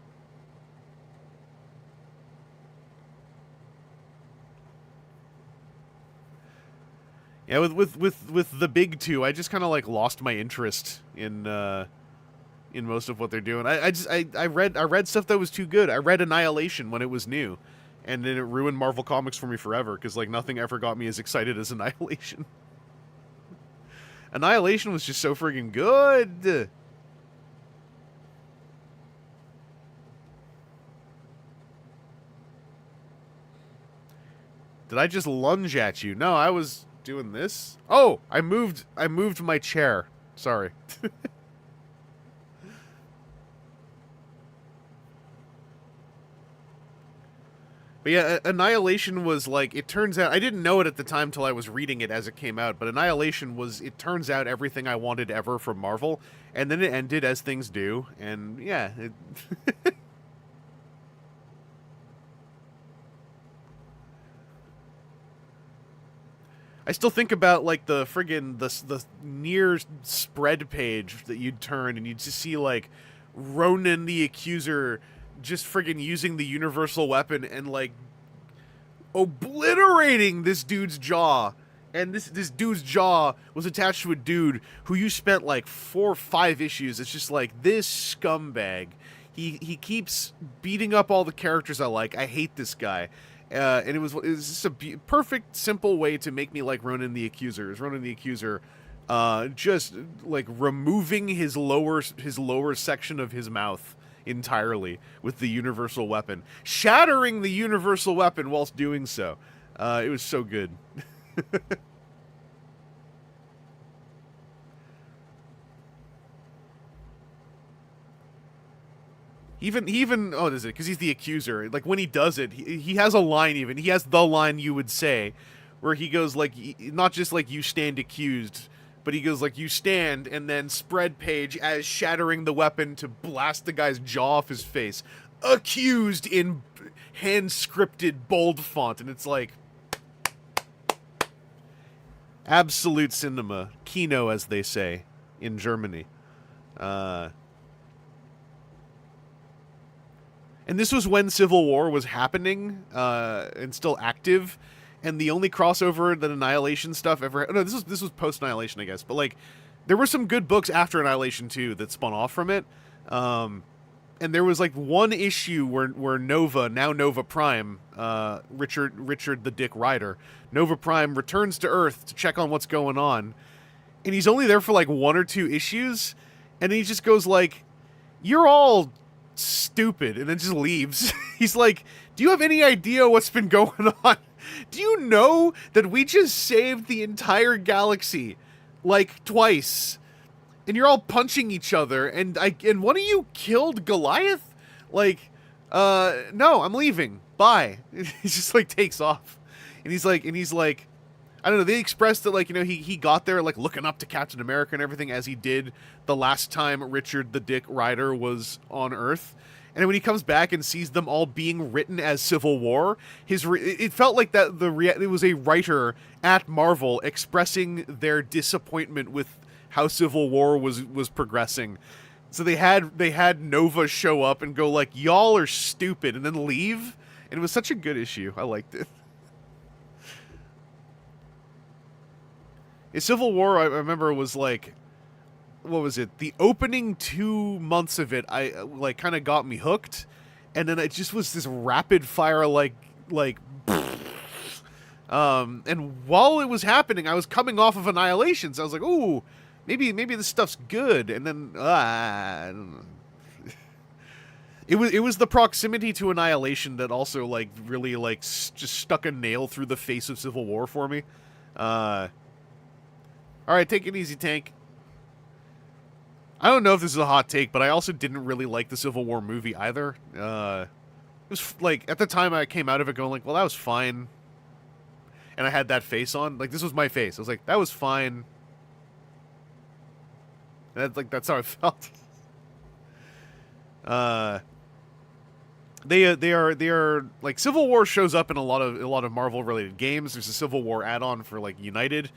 Yeah, with the big two, I just kind of like lost my interest in most of what they're doing. I read stuff that was too good. I read Annihilation when it was new, and then it ruined Marvel Comics for me forever because like nothing ever got me as excited as Annihilation. Annihilation was just so friggin' good. Did I just lunge at you? No, I was doing this. Oh, I moved my chair. Sorry. But yeah, Annihilation was like, it turns out, I didn't know it at the time till I was reading it as it came out, but Annihilation was, it turns out, everything I wanted ever from Marvel, and then it ended as things do, and yeah, it I still think about, like, the friggin' the near spread page that you'd turn, and you'd just see, like, Ronan the Accuser just friggin' using the universal weapon and, like, obliterating this dude's jaw. And this dude's jaw was attached to a dude who you spent, like, 4 or 5 issues. It's just like, this scumbag. He keeps beating up all the characters I like. I hate this guy. And it was just a perfect, simple way to make me like Ronan the Accuser. Is Ronan the Accuser just, like, removing his lower section of his mouth entirely with the universal weapon, shattering the universal weapon whilst doing so. It was so good. He even oh, is it because he's the accuser? Like when he does it, he has a line. Even he has the line you would say, where he goes like, not just like you stand accused, but he goes like you stand and then spread page as shattering the weapon to blast the guy's jaw off his face. Accused in hand scripted bold font, and it's like absolute cinema, Kino as they say in Germany. And this was when Civil War was happening and still active, and the only crossover that Annihilation stuff ever. No, this was post Annihilation, I guess. But like, there were some good books after Annihilation 2 that spun off from it. And there was like one issue where Nova, now Nova Prime, Richard the Dick Rider, Nova Prime returns to Earth to check on what's going on, and he's only there for like 1 or 2 issues, and he just goes like, "You're all stupid," and then just leaves. He's like, "Do you have any idea what's been going on? Do you know that we just saved the entire galaxy like twice? And you're all punching each other, and one of you killed Goliath? Like, no, I'm leaving. Bye." He just like takes off. And he's like, I don't know, they expressed that, like, you know, he got there, like, looking up to Captain America and everything, as he did the last time Richard the Dick Rider was on Earth. And when he comes back and sees them all being written as Civil War, it felt like that it was a writer at Marvel expressing their disappointment with how Civil War was progressing. So they had Nova show up and go like, "Y'all are stupid," and then leave. And it was such a good issue. I liked it. Civil War, I remember, was like, what was it? The opening 2 months of it, I like kind of got me hooked, and then it just was this rapid fire like, and while it was happening, I was coming off of Annihilation, so I was like, ooh, maybe this stuff's good, and then I don't know. It was the proximity to Annihilation that also like really like just stuck a nail through the face of Civil War for me. All right, take it easy, Tank. I don't know if this is a hot take, but I also didn't really like the Civil War movie either. It was like, at the time I came out of it going like, well, that was fine. And I had that face on. Like, this was my face. I was like, that was fine. And that's how I felt. They are like, Civil War shows up in a lot of Marvel related games. There's a Civil War add-on for like United.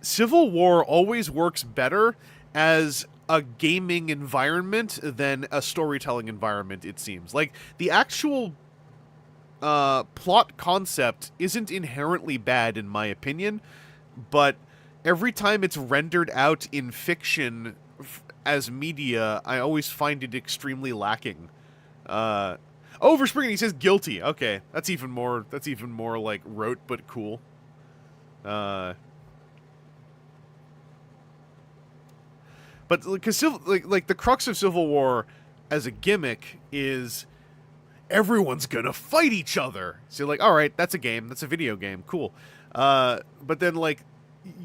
Civil War always works better as a gaming environment than a storytelling environment, it seems. Like, the actual plot concept isn't inherently bad, in my opinion, but every time it's rendered out in fiction as media, I always find it extremely lacking. Overspringing, he says guilty. Okay, that's even more like rote but cool. But because like the crux of Civil War as a gimmick is everyone's gonna fight each other. So you're like, all right, that's a game, that's a video game, cool. But then like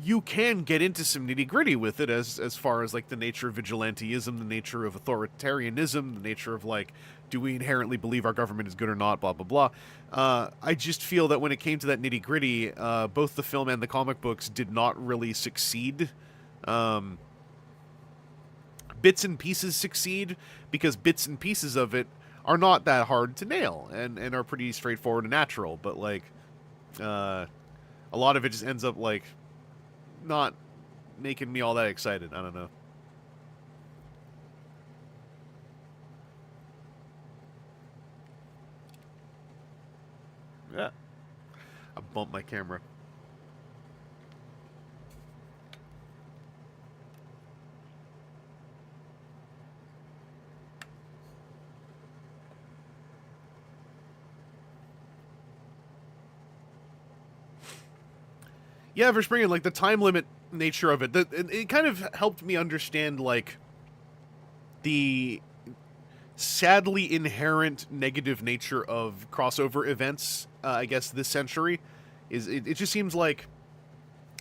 you can get into some nitty gritty with it as far as like the nature of vigilantism, the nature of authoritarianism, the nature of like, do we inherently believe our government is good or not, blah blah blah. I just feel that when it came to that nitty gritty, both the film and the comic books did not really succeed. Bits and pieces succeed because bits and pieces of it are not that hard to nail and are pretty straightforward and natural, but like a lot of it just ends up like not making me all that excited. I don't know. Yeah. I bumped my camera. Yeah, for springing, like, the time limit nature of it, it kind of helped me understand, like, the sadly inherent negative nature of crossover events, I guess, this century. It just seems like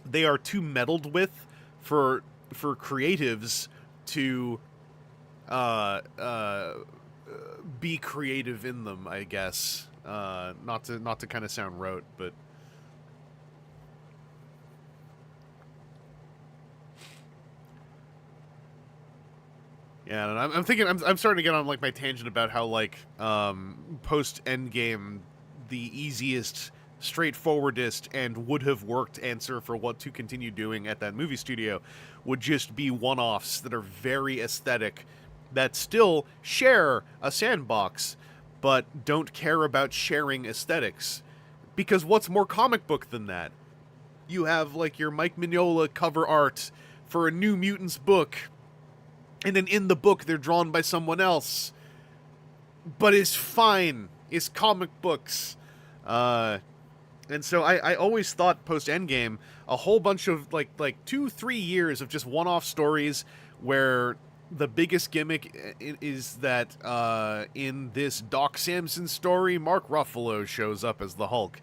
they are too meddled with for creatives to be creative in them, I guess. Not to kind of sound rote, but yeah, and I'm thinking I'm starting to get on like my tangent about how like post Endgame, the easiest, straightforwardest, and would have worked answer for what to continue doing at that movie studio would just be one-offs that are very aesthetic, that still share a sandbox, but don't care about sharing aesthetics. Because what's more comic book than that? You have like your Mike Mignola cover art for a New Mutants book, and then in the book they're drawn by someone else, but it's fine. It's comic books. And so I always thought post Endgame a whole bunch of like 2-3 years of just one-off stories where the biggest gimmick is that in this Doc Samson story, Mark Ruffalo shows up as the Hulk.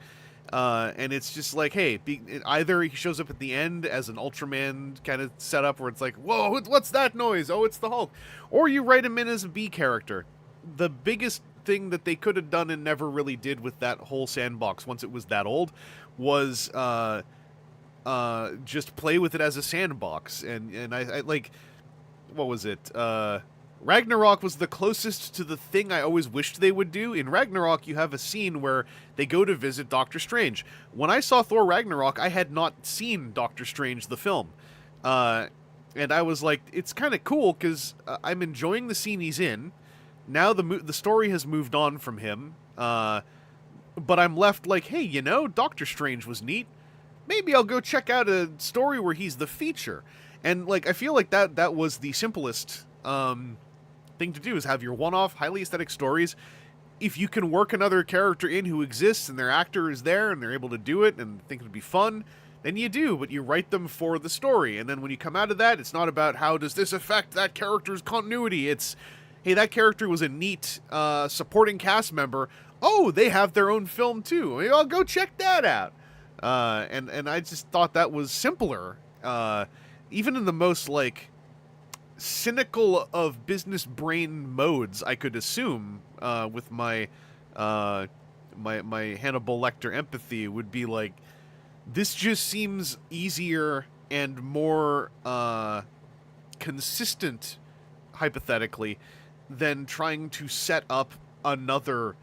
And it's just like, hey, either he shows up at the end as an Ultraman kind of setup where it's like, whoa, what's that noise? Oh, it's the Hulk. Or you write him in as a B character. The biggest thing that they could have done and never really did with that whole sandbox once it was that old was just play with it as a sandbox. And I like, what was it? Ragnarok was the closest to the thing I always wished they would do. In Ragnarok, you have a scene where they go to visit Doctor Strange. When I saw Thor Ragnarok, I had not seen Doctor Strange, the film. And I was like, it's kind of cool because I'm enjoying the scene he's in. Now the story has moved on from him. But I'm left like, hey, you know, Doctor Strange was neat. Maybe I'll go check out a story where he's the feature. And like, I feel like that was the simplest thing to do, is have your one-off, highly aesthetic stories. If you can work another character in who exists and their actor is there and they're able to do it and think it would be fun, then you do, but you write them for the story. And then when you come out of that, it's not about how does this affect that character's continuity. It's, hey, that character was a neat supporting cast member. Oh, they have their own film too. Maybe I'll go check that out. And I just thought that was simpler. Even in the most like cynical of business brain modes, I could assume with my my Hannibal Lecter empathy would be like, this just seems easier and more consistent, hypothetically, than trying to set up another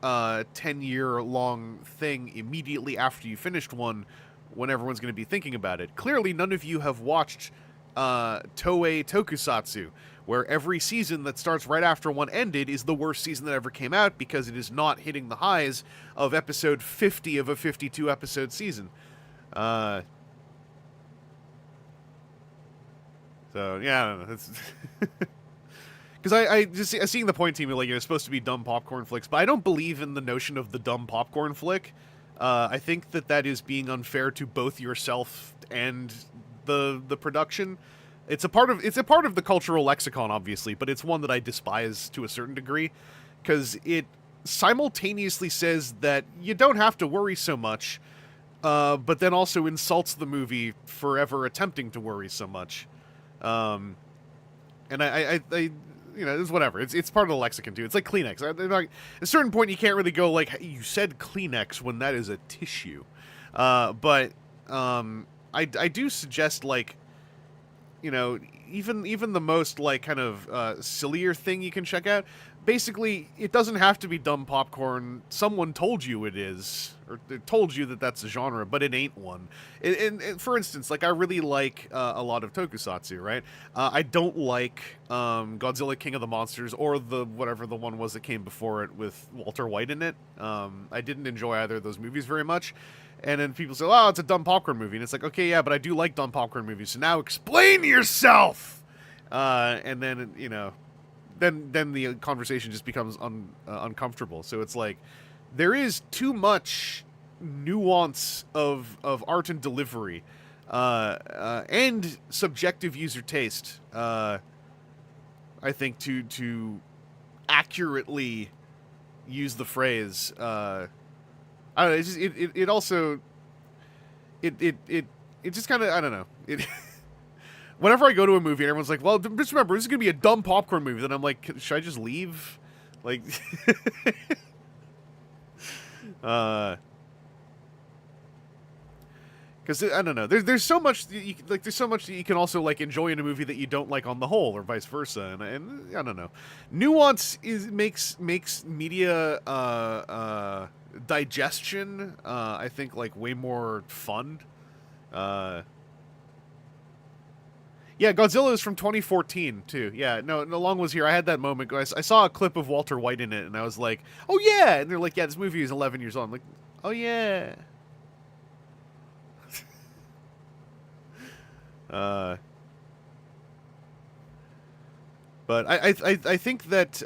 10-year-long thing immediately after you finished one when everyone's going to be thinking about it. Clearly, none of you have watched Toei Tokusatsu, where every season that starts right after one ended is the worst season that ever came out because it is not hitting the highs of episode 50 of a 52-episode season. So, yeah, I don't know. It's because I just seeing the point, team, like, it's supposed to be dumb popcorn flicks, but I don't believe in the notion of the dumb popcorn flick. I think that is being unfair to both yourself and the production. It's a part of the cultural lexicon, obviously, but it's one that I despise to a certain degree because it simultaneously says that you don't have to worry so much, but then also insults the movie for ever attempting to worry so much. And I you know, it's whatever. It's part of the lexicon too. It's like Kleenex. At a certain point, you can't really go like, you said Kleenex when that is a tissue. But I do suggest, like, you know, even the most like kind of sillier thing you can check out. Basically, it doesn't have to be dumb popcorn. Someone told you it is, or they told you that that's a genre, but it ain't one. And for instance, like, I really like a lot of tokusatsu, right? I don't like Godzilla King of the Monsters or the whatever the one was that came before it with Walter White in it. I didn't enjoy either of those movies very much. And then people say, oh, it's a dumb popcorn movie. And it's like, okay, yeah, but I do like dumb popcorn movies. So now explain yourself! And then, you know, then the conversation just becomes uncomfortable. So it's like, there is too much nuance of art and delivery, and subjective user taste, I think, to accurately use the phrase, I don't know, it's just, it also, it just kind of, I don't know. whenever I go to a movie and everyone's like, well, just remember, this is going to be a dumb popcorn movie, then I'm like, should I just leave? Like, because I don't know, there's so much there's so much that you can also like enjoy in a movie that you don't like on the whole, or vice versa, and I don't know. Nuance makes media digestion I think like way more fun. Yeah, Godzilla is from 2014 too. Yeah, no, Long was here. I had that moment. I saw a clip of Walter White in it, and I was like, "Oh yeah!" And they're like, "Yeah, this movie is 11 years old." I'm like, "Oh yeah." But I think that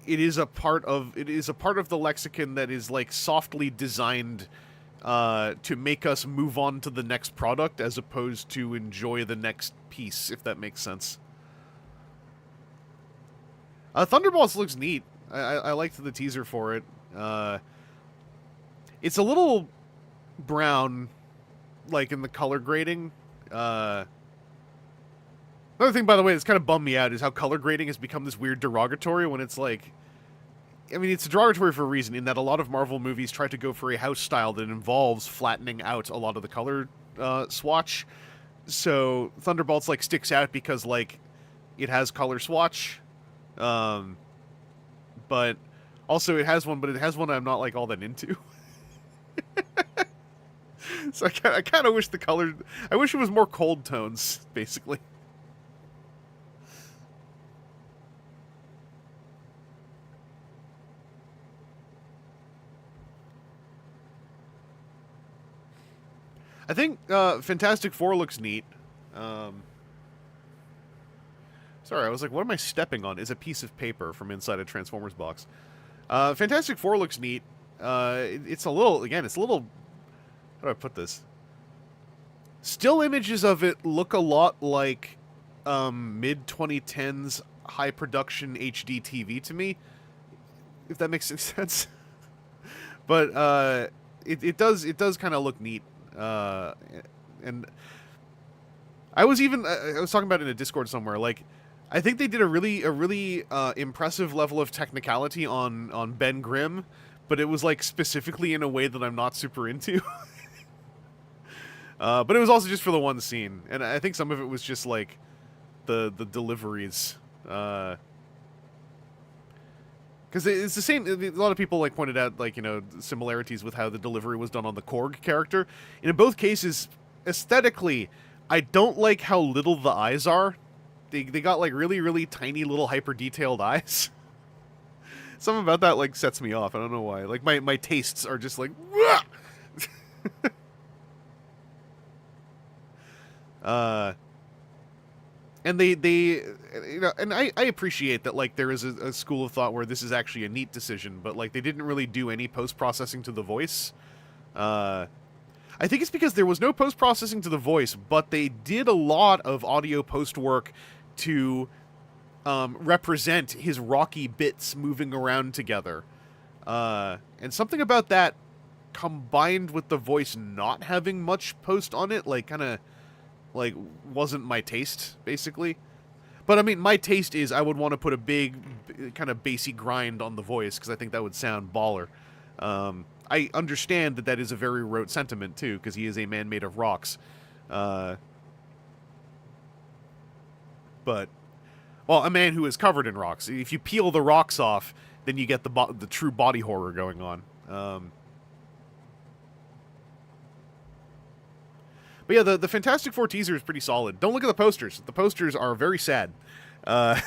it is a part of the lexicon that is like softly designed to make us move on to the next product as opposed to enjoy the next piece, if that makes sense. Thunderbolts looks neat. I liked the teaser for it. It's a little brown, like in the color grading. Another thing, by the way, that's kind of bummed me out is how color grading has become this weird derogatory when it's like... I mean, it's derogatory for a reason, in that a lot of Marvel movies try to go for a house style that involves flattening out a lot of the color swatch. So Thunderbolts, like, sticks out because, like, it has color swatch. But also it has one I'm not, like, all that into. So I kind of wish the color... I wish it was more cold tones, basically. I think Fantastic Four looks neat. Sorry, I was like, what am I stepping on? Is a piece of paper from inside a Transformers box. Fantastic Four looks neat. It's a little... Again, it's a little... How do I put this? Still images of it look a lot like mid-2010s high-production HD TV to me, if that makes any sense. But it does kind of look neat. And I was talking about it in a Discord somewhere, like, I think they did a really impressive level of technicality on Ben Grimm, but it was, like, specifically in a way that I'm not super into. But it was also just for the one scene, and I think some of it was just, like, the deliveries. Because it's the same... A lot of people, like, pointed out, like, you know, similarities with how the delivery was done on the Korg character. And in both cases, aesthetically, I don't like how little the eyes are. They got, like, really tiny little hyper-detailed eyes. Something about that, like, sets me off. I don't know why. Like, my tastes are just like... And they you know, and I appreciate that, like, there is a school of thought where this is actually a neat decision, but, like, they didn't really do any post-processing to the voice. I think it's because there was no post-processing to the voice, but they did a lot of audio post-work to represent his rocky bits moving around together. And something about that, combined with the voice not having much post on it, like, kind of... like, wasn't my taste, basically. But, I mean, my taste is I would want to put a big, kind of bassy grind on the voice, because I think that would sound baller. I understand that is a very rote sentiment, too, because he is a man made of rocks. But, well, a man who is covered in rocks. If you peel the rocks off, then you get the true body horror going on. But yeah, the Fantastic Four teaser is pretty solid. Don't look at the posters. The posters are very sad. The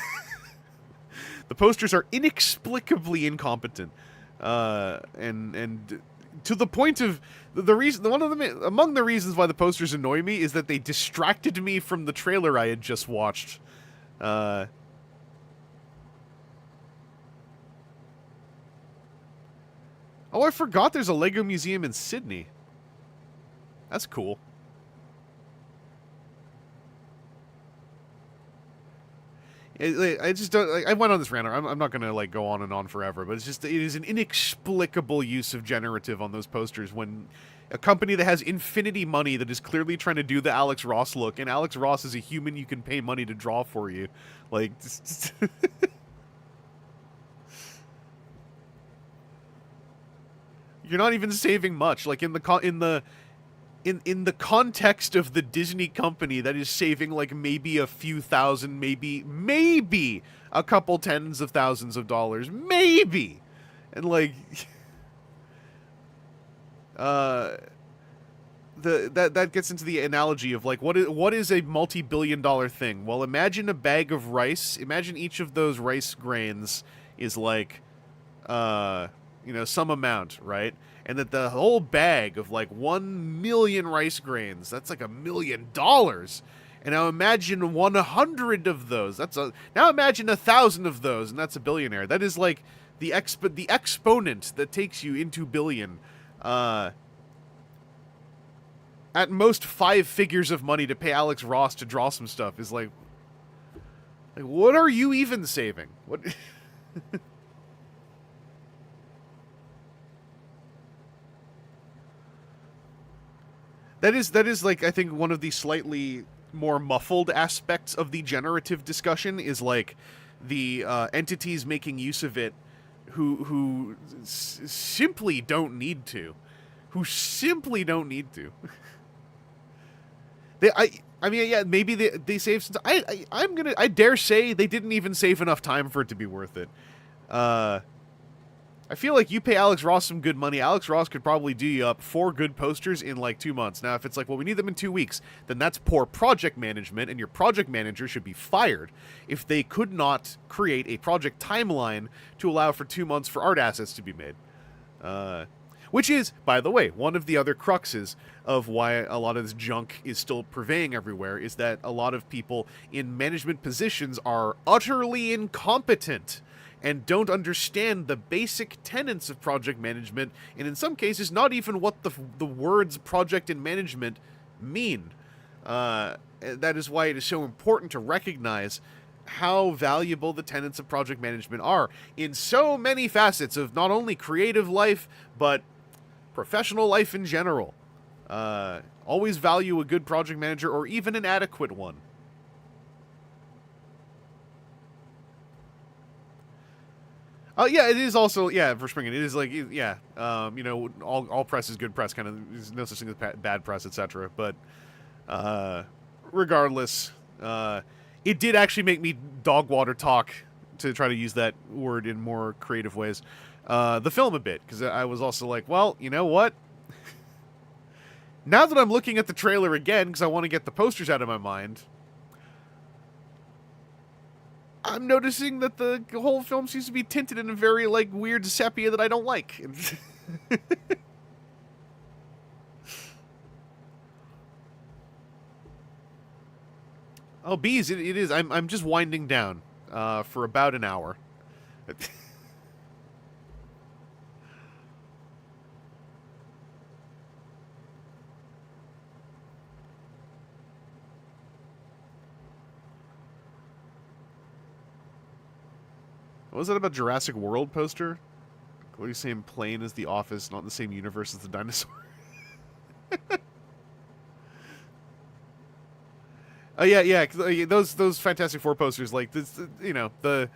posters are inexplicably incompetent. And to the point of among the reasons why the posters annoy me is that they distracted me from the trailer I had just watched. Oh, I forgot there's a Lego museum in Sydney. That's cool. I just don't... Like, I went on this rant. I'm not going to, like, go on and on forever, but it's just... It is an inexplicable use of generative on those posters when a company that has infinity money that is clearly trying to do the Alex Ross look, and Alex Ross is a human you can pay money to draw for you. Like, you're not even saving much. Like in the context of the Disney company, that is saving like maybe a few thousand, maybe a couple tens of thousands of dollars, maybe, and like, that gets into the analogy of like what is a multi-billion-dollar thing? Well, imagine a bag of rice. Imagine each of those rice grains is like, some amount, right? And that the whole bag of like 1 million rice grains, that's like $1 million. And now imagine 100 of those. Now imagine 1,000 of those, and that's a billionaire. That is like the exponent that takes you into billion. At most 5 figures of money to pay Alex Ross to draw some stuff is like what are you even saving? What? That is like, I think one of the slightly more muffled aspects of the generative discussion is like the entities making use of it who simply don't need to. I mean, yeah, maybe they saved some time. I dare say they didn't even save enough time for it to be worth it. I feel like you pay Alex Ross some good money, Alex Ross could probably do you up 4 good posters in like 2 months. Now, if it's like, well, we need them in 2 weeks, then that's poor project management, and your project manager should be fired if they could not create a project timeline to allow for 2 months for art assets to be made. Which is, by the way, one of the other cruxes of why a lot of this junk is still purveying everywhere, is that a lot of people in management positions are utterly incompetent and don't understand the basic tenets of project management, and in some cases, not even what the words project and management mean. That is why it is so important to recognize how valuable the tenets of project management are in so many facets of not only creative life, but professional life in general. Always value a good project manager, or even an adequate one. Oh, yeah, it is also, for Springen, it is like, all press is good press, kind of, there's no such thing as bad press, etc. But, regardless, it did actually make me dog water talk, to try to use that word in more creative ways, the film a bit, because I was also like, well, you know what? Now that I'm looking at the trailer again, because I want to get the posters out of my mind, I'm noticing that the whole film seems to be tinted in a very, like, weird sepia that I don't like. Oh, bees, it is. I'm just winding down for about an hour. What was that about Jurassic World poster? What are you saying? Plane is The Office, not in the same universe as the dinosaur. Oh yeah. Those Fantastic Four posters, like this, the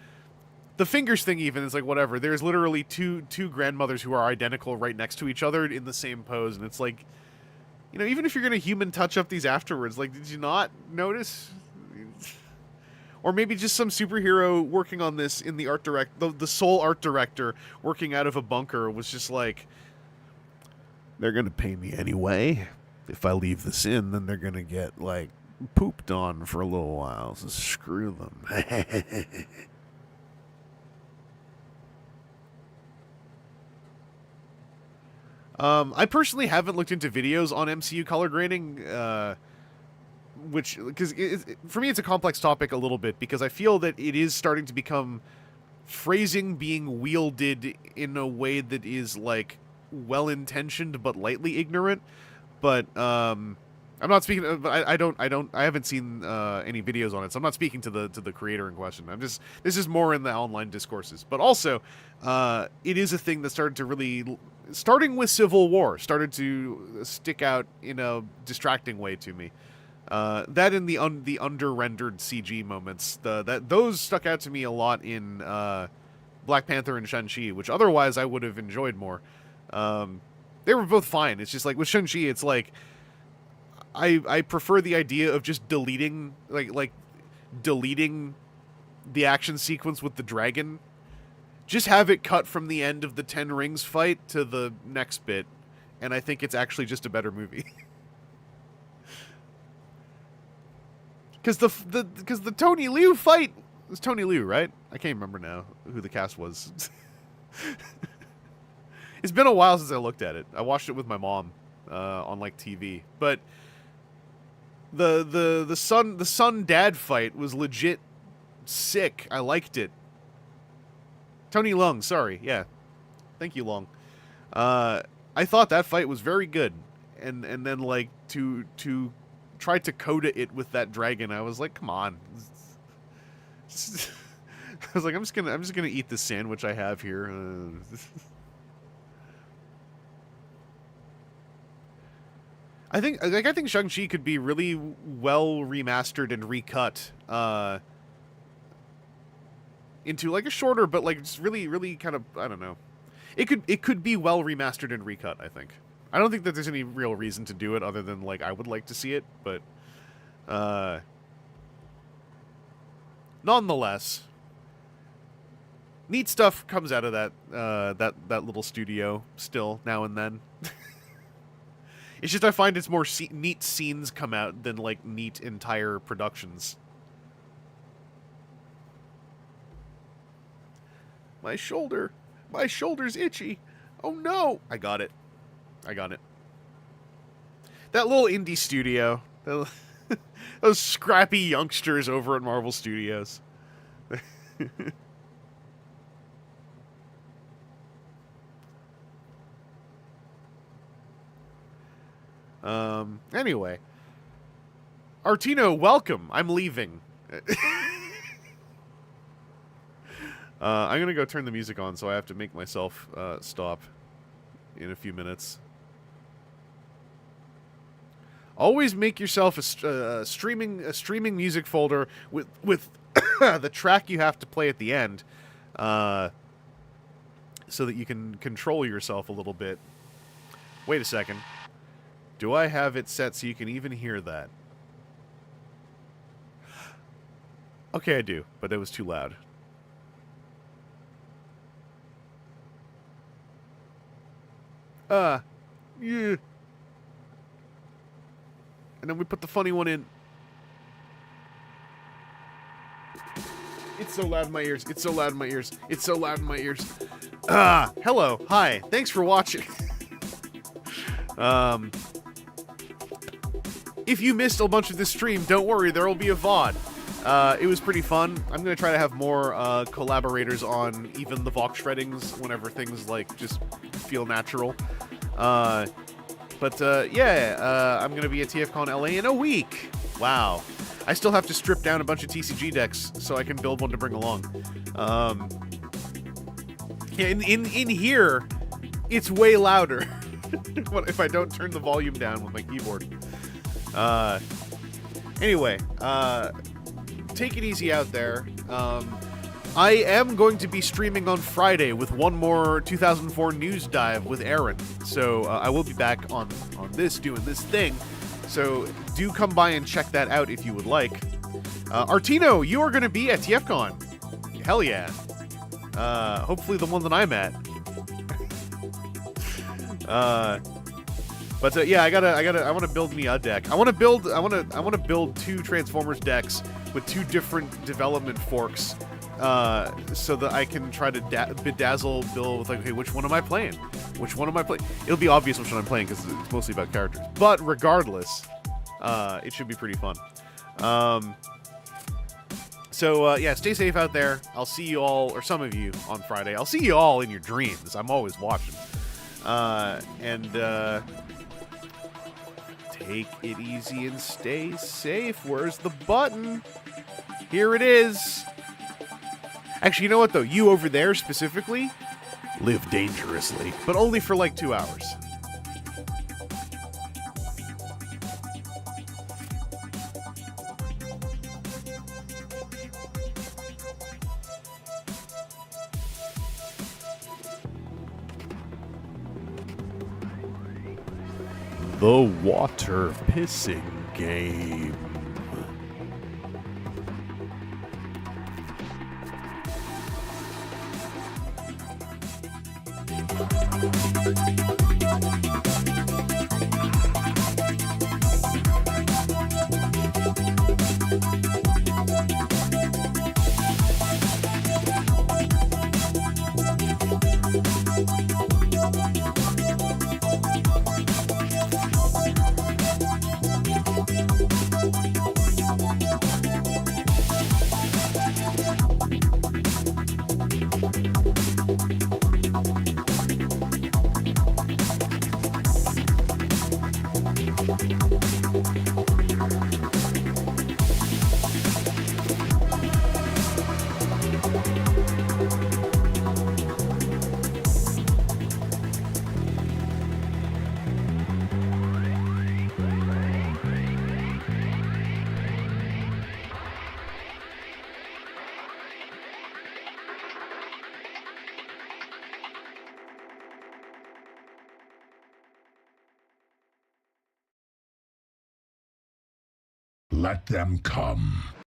fingers thing even is like whatever. There's literally two grandmothers who are identical right next to each other in the same pose, and it's like, even if you're gonna human touch up these afterwards, like, did you not notice? Or maybe just some superhero working on this in the art the sole art director working out of a bunker was just like, they're gonna pay me anyway. If I leave this in, then they're gonna get, like, pooped on for a little while, so screw them. I personally haven't looked into videos on MCU color grading, because for me it's a complex topic a little bit, because I feel that it is starting to become phrasing being wielded in a way that is, like, well-intentioned but lightly ignorant. But I'm not speaking. I haven't seen any videos on it, so I'm not speaking to the creator in question. This is more in the online discourses, but also, it is a thing that started to really, starting with Civil War, started to stick out in a distracting way to me. That and the under-rendered CG moments, those stuck out to me a lot in Black Panther and Shang-Chi, which otherwise I would have enjoyed more. They were both fine. It's just like with Shang-Chi, it's like I prefer the idea of just deleting deleting the action sequence with the dragon. Just have it cut from the end of the Ten Rings fight to the next bit, and I think it's actually just a better movie. Because the Tony Liu fight was Tony Liu, right? I can't remember now who the cast was. It's been a while since I looked at it. I watched it with my mom on like TV, but the son dad fight was legit sick. I liked it. Tony Leung, sorry, yeah, thank you, Long. I thought that fight was very good, and then like to try to coda it with that dragon, I was like, come on. I was like, I'm just gonna eat this sandwich I have here. I think Shang-Chi could be really well remastered and recut into like a shorter, but like just really kind of, I don't know. It could be well remastered and recut, I think. I don't think that there's any real reason to do it other than like I would like to see it, but nonetheless, neat stuff comes out of that little studio still now and then. It's just I find it's more neat scenes come out than like neat entire productions. My shoulder's itchy. Oh no! I got it. That little indie studio, those scrappy youngsters over at Marvel Studios. Anyway. Artino, welcome. I'm leaving. I'm gonna go turn the music on, so I have to make myself stop in a few minutes. Always make yourself a streaming music folder with the track you have to play at the end, so that you can control yourself a little bit. Wait a second. Do I have it set so you can even hear that? Okay, I do, but it was too loud. Yeah. And then we put the funny one in. It's so loud in my ears. It's so loud in my ears. It's so loud in my ears. Hello. Hi. Thanks for watching. If you missed a bunch of this stream, don't worry, there will be a VOD. It was pretty fun. I'm going to try to have more collaborators on even the Vox shreddings whenever things like just feel natural. Yeah, I'm going to be at TFCon LA in a week. Wow. I still have to strip down a bunch of TCG decks so I can build one to bring along. In here, it's way louder. If I don't turn the volume down with my keyboard. Anyway, take it easy out there. I am going to be streaming on Friday with one more 2004 news dive with Aaron. So I will be back on this, doing this thing. So do come by and check that out if you would like. Artino, you are going to be at TFCon. Hell yeah. Hopefully the one that I'm at. Yeah, I want to build me a deck. I want to build two Transformers decks with two different development forks, so that I can try to bedazzle Bill with like, okay, which one am I playing? Which one am I playing? It'll be obvious which one I'm playing because it's mostly about characters. But regardless, it should be pretty fun. Yeah, stay safe out there. I'll see you all, or some of you, on Friday. I'll see you all in your dreams. I'm always watching. Take Take it easy and stay safe. Where's the button? Here it is. Actually, you know what, though? You over there, specifically, live dangerously, but only for like 2 hours. The water pissing game.
Let them come.